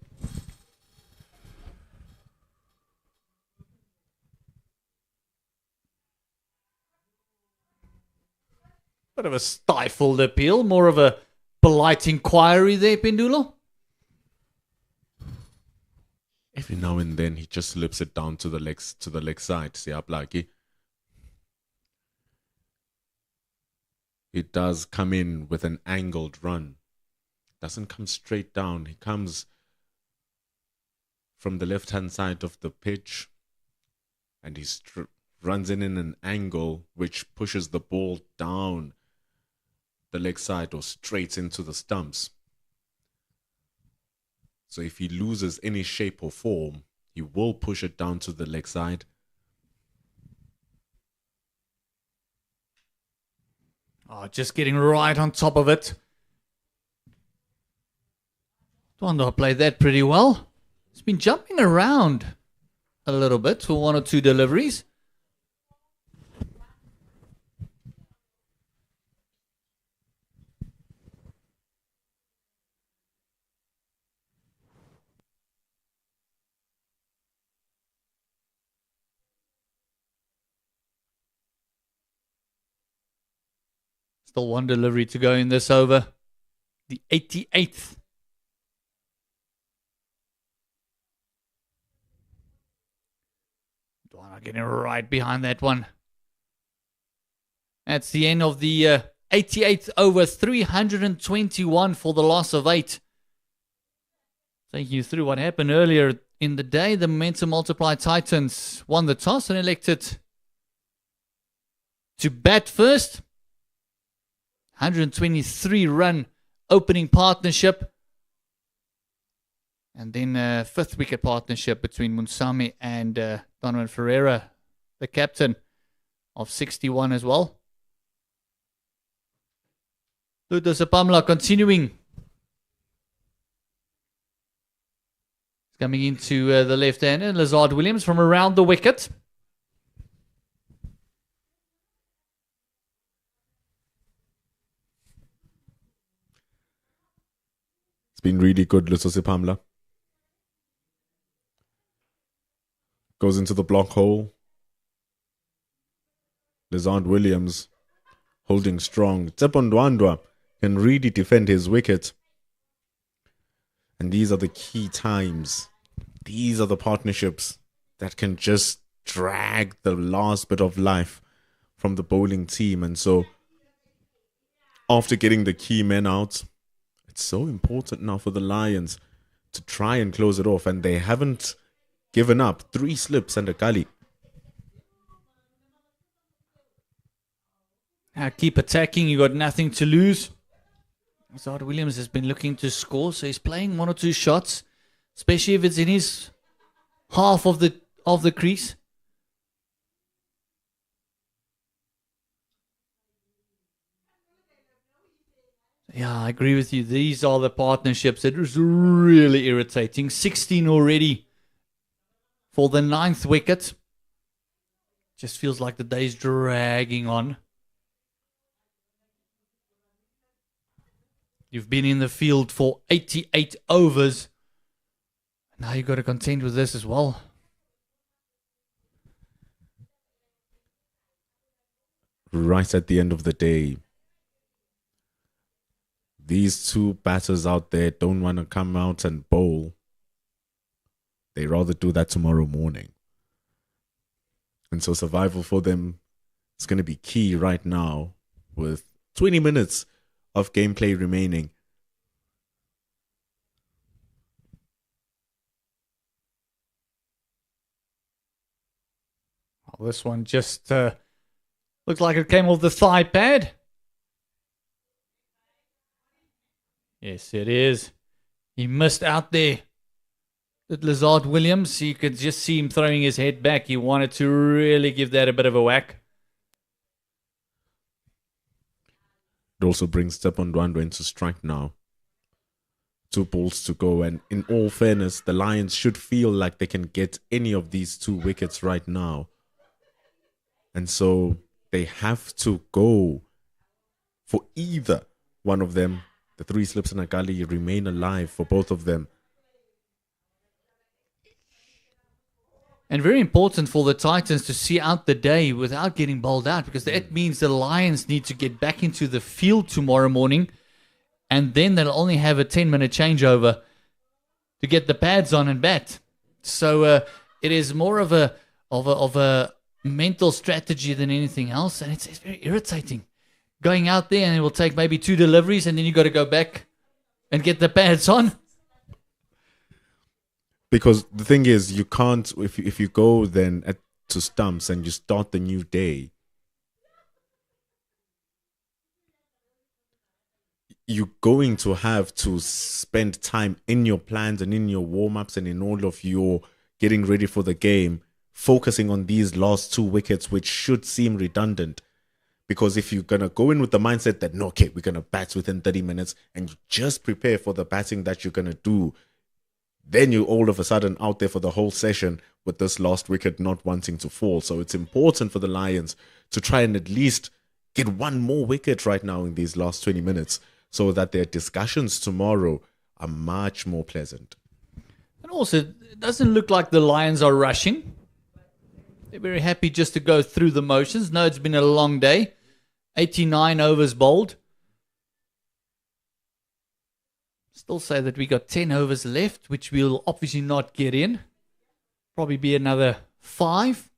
Bit of a stifled appeal, more of a polite inquiry there, Pendulo. Every now and then he just slips it down to the leg side, Siaplaki. It does come in with an angled run. Doesn't come straight down. He comes from the left-hand side of the pitch and he runs in an angle which pushes the ball down the leg side or straight into the stumps. So if he loses any shape or form, he will push it down to the leg side. Oh, just getting right on top of it. Dwanda played that pretty well. He's been jumping around a little bit for 1 or 2 deliveries. Still 1 delivery to go in this over. The 88th. Dwana getting right behind that one. That's the end of the 88th over. 321 for the loss of 8. Take you through what happened earlier in the day. The Momentum Multiply Titans won the toss and elected to bat first. 123 run opening partnership. And then a 5th wicket partnership between Munsami and Donovan Ferreira, the captain, of 61 as well. Ludo Sapamla continuing. He's coming into the left-hander, Lazard Williams from around the wicket. Been really good, Lusosi Pamla. Goes into the block hole. Lizard Williams holding strong. Tsepon Ndwandwa can really defend his wicket. And these are the key times. These are the partnerships that can just drag the last bit of life from the bowling team. And so, after getting the key men out, it's so important now for the Lions to try and close it off, and they haven't given up. 3 slips and a gully. Keep attacking. You got nothing to lose. Lazard Williams has been looking to score, so he's playing 1 or 2 shots, especially if it's in his half of the crease. Yeah, I agree with you. These are the partnerships that is really irritating. 16 already for the 9th wicket. Just feels like the day's dragging on. You've been in the field for 88 overs. Now you've got to contend with this as well. Right at the end of the day, these 2 batters out there don't want to come out and bowl. They rather do that tomorrow morning. And so survival for them is going to be key right now with 20 minutes of gameplay remaining. Well, this one just Looks like it came off the thigh pad. Yes, it is. He missed out there. That Lazard Williams, you could just see him throwing his head back. He wanted to really give that a bit of a whack. It also brings Stepan Ndwandwe into strike now. 2 balls to go, and in all fairness, the Lions should feel like they can get any of these 2 wickets right now. And so they have to go for either one of them. The 3 slips and a gully remain alive for both of them. And very important for the Titans to see out the day without getting bowled out, because that means the Lions need to get back into the field tomorrow morning, and then they'll only have a 10-minute changeover to get the pads on and bat. So it is more of a mental strategy than anything else, and it's very irritating. Going out there and it will take maybe 2 deliveries, and then you got to go back and get the pads on. Because the thing is, you can't, if you go then to stumps and you start the new day, you're going to have to spend time in your plans and in your warm-ups and in all of your getting ready for the game, focusing on these last 2 wickets, which should seem redundant. Because if you're going to go in with the mindset that, no, okay, we're going to bat within 30 minutes and you just prepare for the batting that you're going to do, then you're all of a sudden out there for the whole session with this last wicket not wanting to fall. So it's important for the Lions to try and at least get 1 more wicket right now in these last 20 minutes so that their discussions tomorrow are much more pleasant. And also, it doesn't look like the Lions are rushing. They're very happy just to go through the motions. No, it's been a long day. 89 overs bowled. Still say that we got 10 overs left, which we'll obviously not get in. Probably be another 5.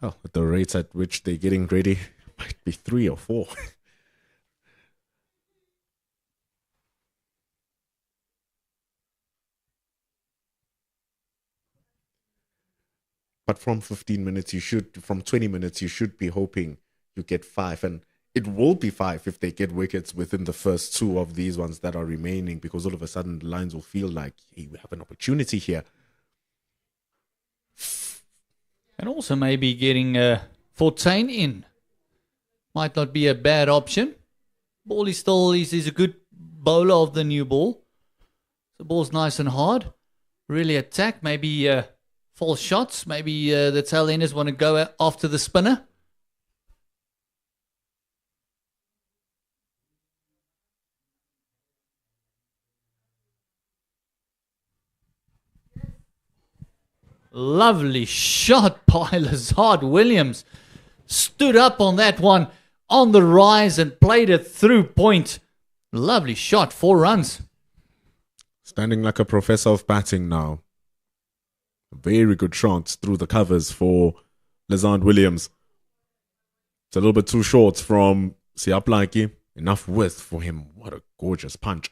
Oh, at the rates at which they're getting ready, might be 3 or 4. But from 15 minutes, from 20 minutes, you should be hoping you get 5. And it will be 5 if they get wickets within the first 2 of these ones that are remaining, because all of a sudden the Lions will feel like, hey, we have an opportunity here. And also maybe getting Fortuin in. Might not be a bad option. Ball is still, he's a good bowler of the new ball. The ball's nice and hard. Really attack, maybe false shots. Maybe the tail enders want to go after the spinner. Lovely shot by Lazard Williams. Stood up on that one on the rise and played it through point. Lovely shot, 4 runs. Standing like a professor of batting now. Very good shots through the covers for Lazard Williams. It's a little bit too short from Siaplaki. Enough width for him. What a gorgeous punch.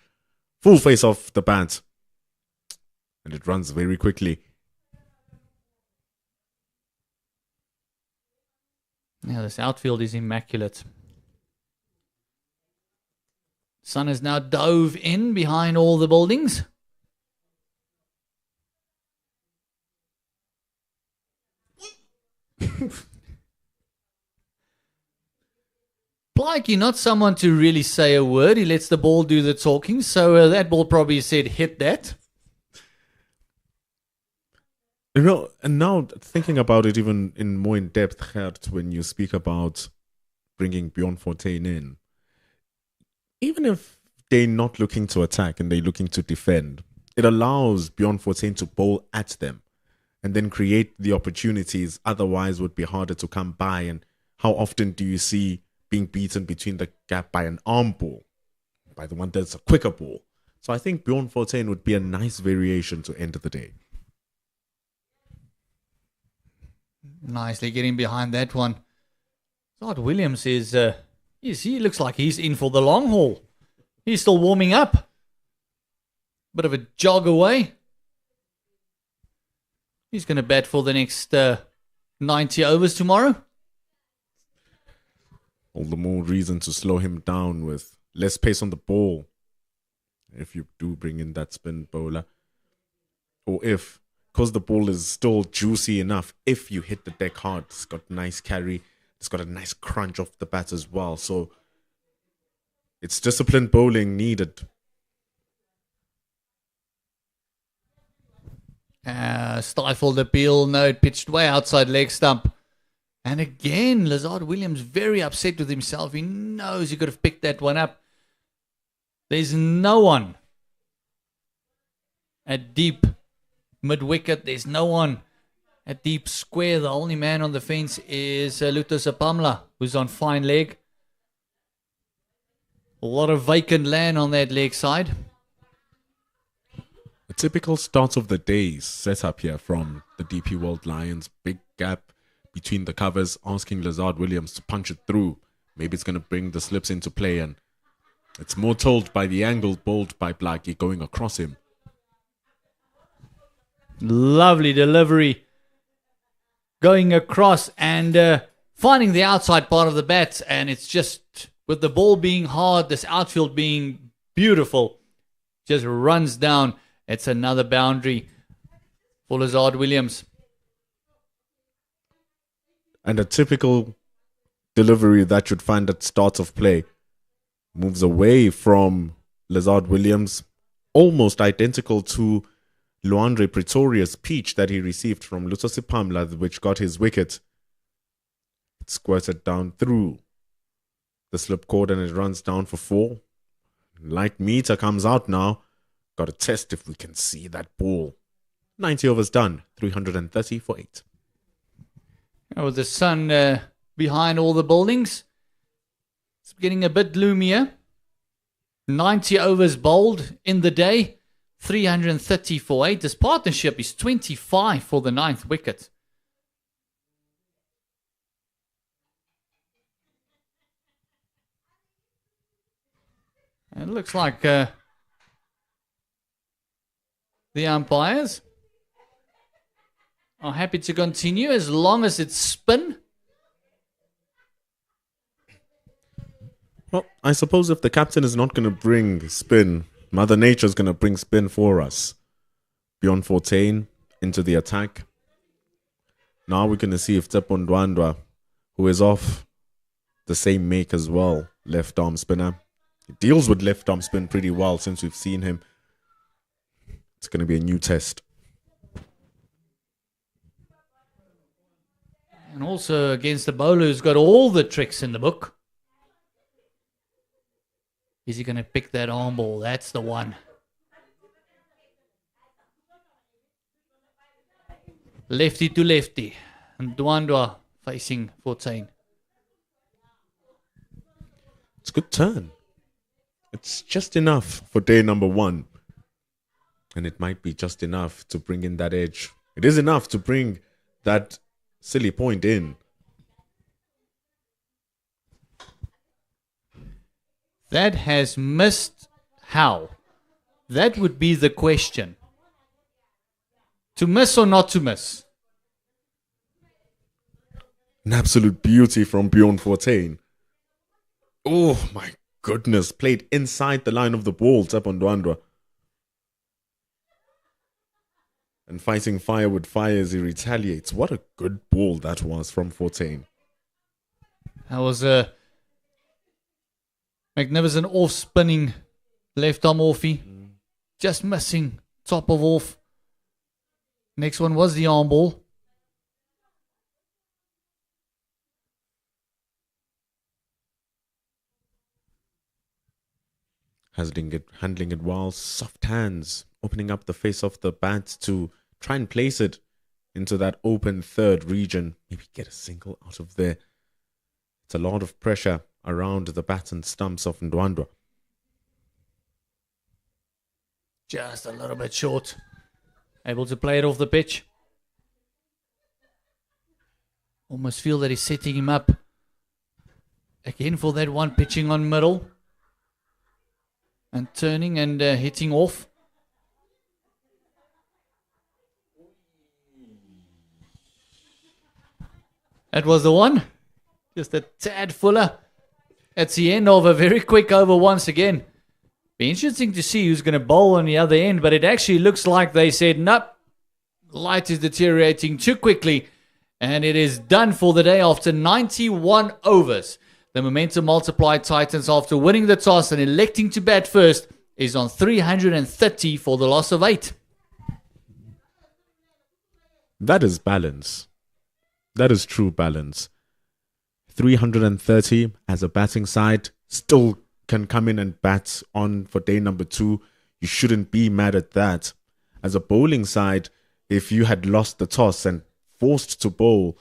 Full face off the bat. And it runs very quickly. Yeah, this outfield is immaculate. Sun has now dove in behind all the buildings. Blakey, not someone to really say a word. He lets the ball do the talking. So that ball probably said, hit that. You know, and now thinking about it even in more in depth, Gert, when you speak about bringing Bjorn Fortuin in, even if they're not looking to attack and they're looking to defend, it allows Bjorn Fortuin to bowl at them and then create the opportunities otherwise would be harder to come by. And how often do you see being beaten between the gap by an arm ball, by the one that's a quicker ball? So I think Bjorn Fortuin would be a nice variation to end the day. Nicely getting behind that one. Todd Williams is, he looks like he's in for the long haul. He's still warming up. Bit of a jog away. He's going to bat for the next 90 overs tomorrow. All the more reason to slow him down with less pace on the ball. If you do bring in that spin bowler. Or if, because the ball is still juicy enough, if you hit the deck hard, it's got nice carry. It's got a nice crunch off the bat as well. So it's disciplined bowling needed. Stifled appeal. No, it pitched way outside leg stump. And again, Lazard Williams very upset with himself. He knows he could have picked that one up. There's no one at deep mid-wicket. There's no one at deep square. The only man on the fence is Luther Sapamla, who's on fine leg. A lot of vacant land on that leg side. A typical start of the day setup here from the DP World Lions. Big gap between the covers, asking Lazard Williams to punch it through. Maybe it's going to bring the slips into play, and it's more told by the angle bowled by Blackie going across him. Lovely delivery. Going across and finding the outside part of the bat. And it's just, with the ball being hard, this outfield being beautiful, just runs down. It's another boundary for Lazard Williams. And a typical delivery that you'd find at start of play. Moves away from Lazard Williams. Almost identical to Luandre Pretoria's peach that he received from Lutosi Pamla, which got his wicket. It squirted down through the slip cord and it runs down for 4. Light meter comes out now. Got to test if we can see that ball. 90 overs done. 330 for 8. With the sun behind all the buildings, it's getting a bit gloomier. 90 overs bowled in the day. 330 for 8. This partnership is 25 for the 9th wicket. And it looks like the umpires are happy to continue as long as it's spin. Well, I suppose if the captain is not going to bring spin, Mother Nature's going to bring spin for us. Beyond 14 into the attack. Now we're going to see if Tsepo Ndwandwe, who is off the same make as well, left arm spinner. He deals with left arm spin pretty well since we've seen him. It's going to be a new test. And also against the bowler who's got all the tricks in the book. Is he going to pick that arm ball? That's the one. Lefty to lefty. And Ndwandwe facing 14. It's a good turn. It's just enough for day number 1. And it might be just enough to bring in that edge. It is enough to bring that silly point in. That has missed how? That would be the question. To miss or not to miss? An absolute beauty from beyond 14. Oh my goodness. Played inside the line of the ball, Tsepo Ndwandwe. And fighting fire with fire as he retaliates. What a good ball that was from 14. That was a magnificent off-spinning left arm offie. Just missing top of off. Next one was the arm ball. Handling it well. Soft hands. Opening up the face of the bat to try and place it into that open third region. Maybe get a single out of there. It's a lot of pressure around the bat and stumps of Ndwandwe. Just a little bit short. Able to play it off the pitch. Almost feel that he's setting him up again for that one, pitching on middle. And turning and hitting off. That was the one. Just a tad fuller. That's the end of a very quick over once again. Be interesting to see who's going to bowl on the other end, but it actually looks like they said, nope, light is deteriorating too quickly, and it is done for the day after 91 overs. The momentum multiplied Titans, after winning the toss and electing to bat first, is on 330 for the loss of 8. That is balance. That is true balance. 330 as a batting side, still can come in and bat on for day number 2. You shouldn't be mad at that. As a bowling side, if you had lost the toss and forced to bowl,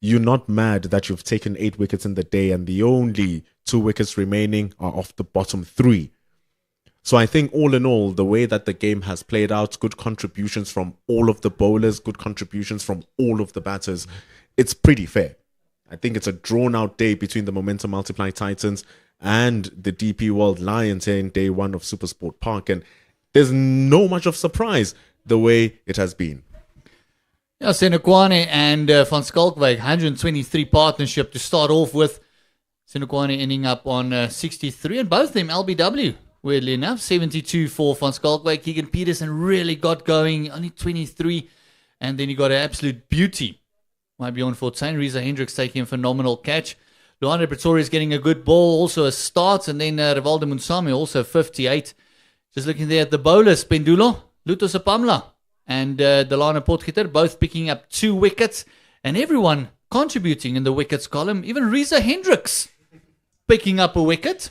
you're not mad that you've taken 8 wickets in the day and the only 2 wickets remaining are off the bottom 3. So I think all in all, the way that the game has played out, good contributions from all of the bowlers, good contributions from all of the batters, it's pretty fair. I think it's a drawn-out day between the Momentum Multiply Titans and the DP World Lions here in day 1 of SuperSport Park. And there's no much of surprise the way it has been. Yeah, Senekwane and Van Schalkwyk, 123 partnership to start off with. Senekwane ending up on 63, and both of them LBW, weirdly enough. 72 for Van Schalkwyk. Keegan Peterson really got going, only 23. And then you got an absolute beauty. Might be on Fortuin. Reza Hendricks taking a phenomenal catch. Luanda Pretorius getting a good ball, also a start. And then Rivaldo Munsami, also 58. Just looking there at the bowlers, Pendulo, Luto Sapamla, and Delana Potgieter, both picking up 2 wickets. And everyone contributing in the wickets column. Even Reza Hendricks picking up a wicket.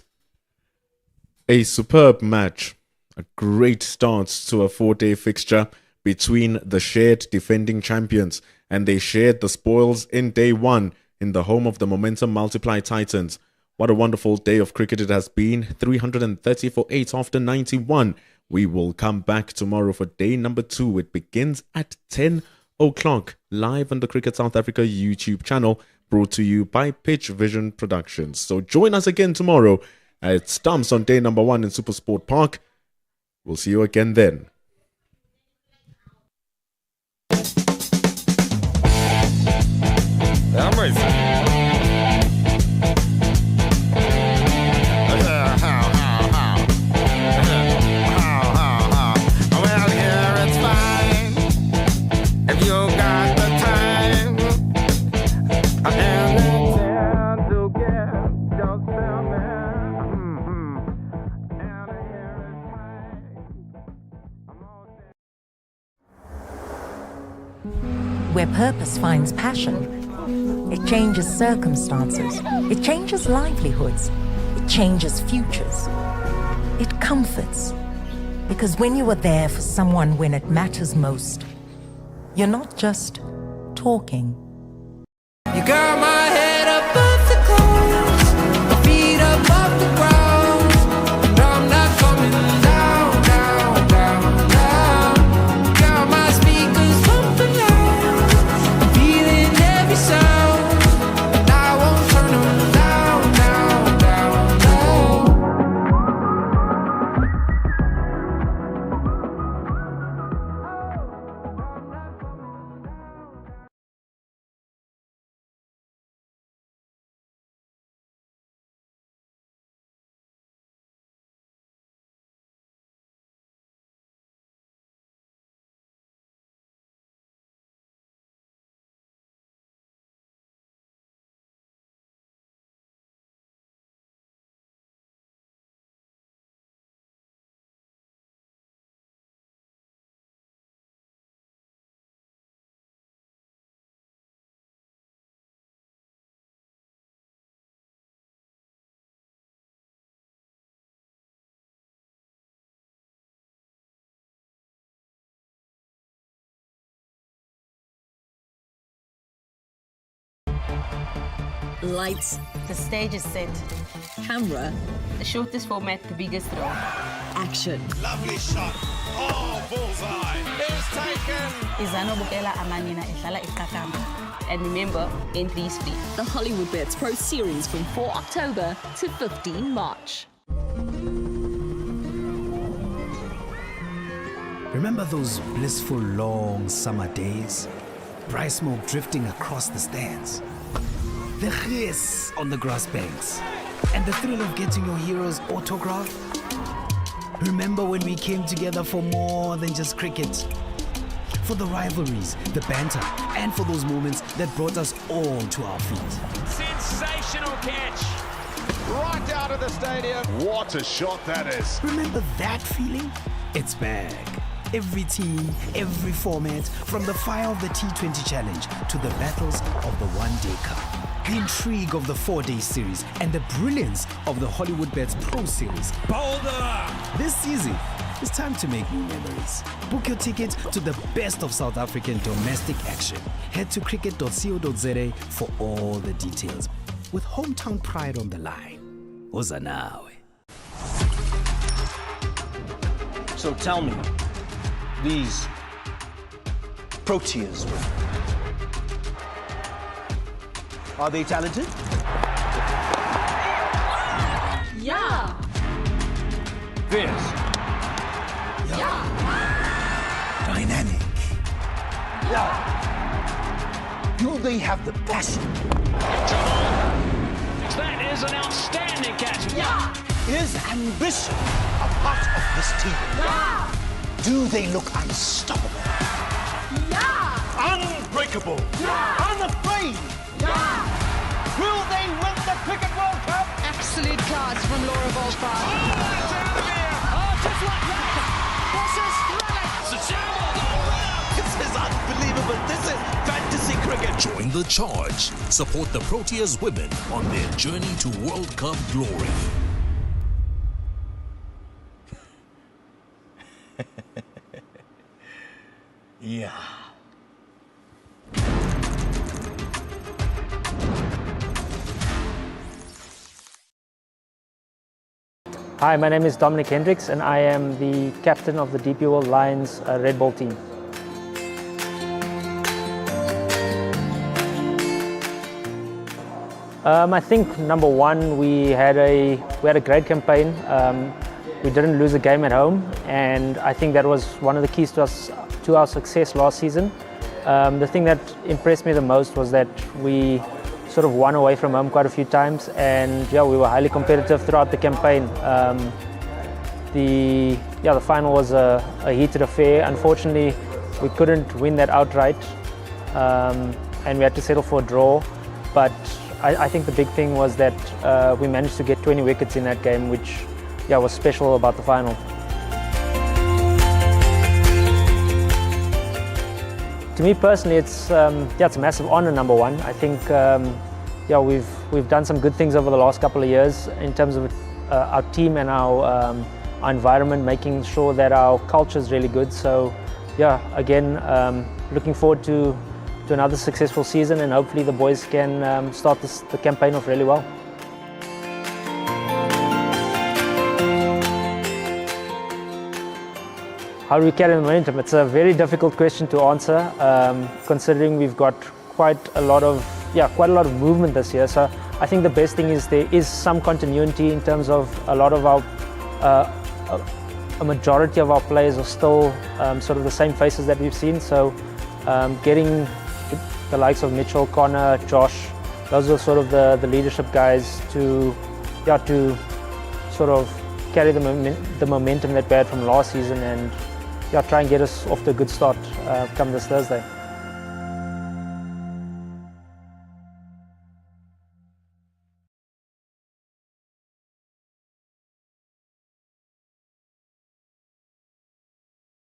A superb match. A great start to a 4-day fixture between the shared defending champions. And they shared the spoils in day 1 in the home of the Momentum Multiply Titans. What a wonderful day of cricket it has been. 330 for 8 after 91. We will come back tomorrow for day number 2. It begins at 10 o'clock live on the Cricket South Africa YouTube channel, brought to you by Pitch Vision Productions. So join us again tomorrow at Stumps on day number 1 in SuperSport Park. We'll see you again then. Where purpose finds passion, it changes circumstances, it changes livelihoods, it changes futures, it comforts. Because when you are there for someone when it matters most, you're not just talking. You got my head above the clouds, my feet above the ground, and I'm not coming down, down, down, down. Got my speakers pumping loud, I'm feeling every sound, and I won't turn them down, down, down, down. Lights. The stage is set. Camera. The shortest format, the biggest role. Action. Lovely shot. Oh, bullseye. It's taken. Izano Bukela Amanina Eshala Ikakamba. And remember, entry is free. The Hollywood Bets Pro Series from 4 October to 15 March. Remember those blissful long summer days? Dry smoke drifting across the stands. The hiss on the grass banks, and the thrill of getting your hero's autograph. Remember when we came together for more than just cricket? For the rivalries, the banter, and for those moments that brought us all to our feet. Sensational catch. Right out of the stadium. What a shot that is. Remember that feeling? It's back. Every team, every format, from the fire of the T20 Challenge to the battles of the One Day Cup. The intrigue of the 4-day series and the brilliance of the Hollywood Bets Pro Series. Boulder. This season, it's time to make new memories. Book your ticket to the best of South African domestic action. Head to cricket.co.za for all the details. With hometown pride on the line. Ozanawe. So tell me, these Proteas, are they talented? Yeah. Fierce. Yeah. Dynamic. Yeah. Do they have the passion? That is an outstanding catch. Yeah. Is ambition a part of this team? Yeah. Do they look unstoppable? Yeah. Unbreakable? Yeah. Unafraid? Yeah. Will they win the Cricket World Cup? Absolute class from Laura Volpa. Oh, that's out of here. Oh, just like that. What's this? This is unbelievable. This is fantasy cricket. Join the charge. Support the Proteas women on their journey to World Cup glory. Yeah. Hi, my name is Dominic Hendricks and I am the captain of the DP World Lions Red Ball team. I think number one, we had a great campaign. We didn't lose a game at home, and I think that was one of the keys to our success last season. The thing that impressed me the most was that we sort of won away from home quite a few times, and yeah, we were highly competitive throughout the campaign. The final was a heated affair. Unfortunately, we couldn't win that outright, and we had to settle for a draw. But I think the big thing was that we managed to get 20 wickets in that game, which was special about the final. To me personally, it's a massive honour. Number one, I think we've done some good things over the last couple of years in terms of our team and our environment, making sure that our culture is really good. So again, looking forward to another successful season, and hopefully the boys can start the campaign off really well. How do we carry the momentum? It's a very difficult question to answer, considering we've got quite a lot of movement this year. So I think the best thing is there is some continuity in terms of a lot of our, a majority of our players are still sort of the same faces that we've seen. So getting the likes of Mitchell, Connor, Josh, those are sort of the leadership guys to sort of carry the momentum that we had from last season, and try and get us off to a good start come this Thursday.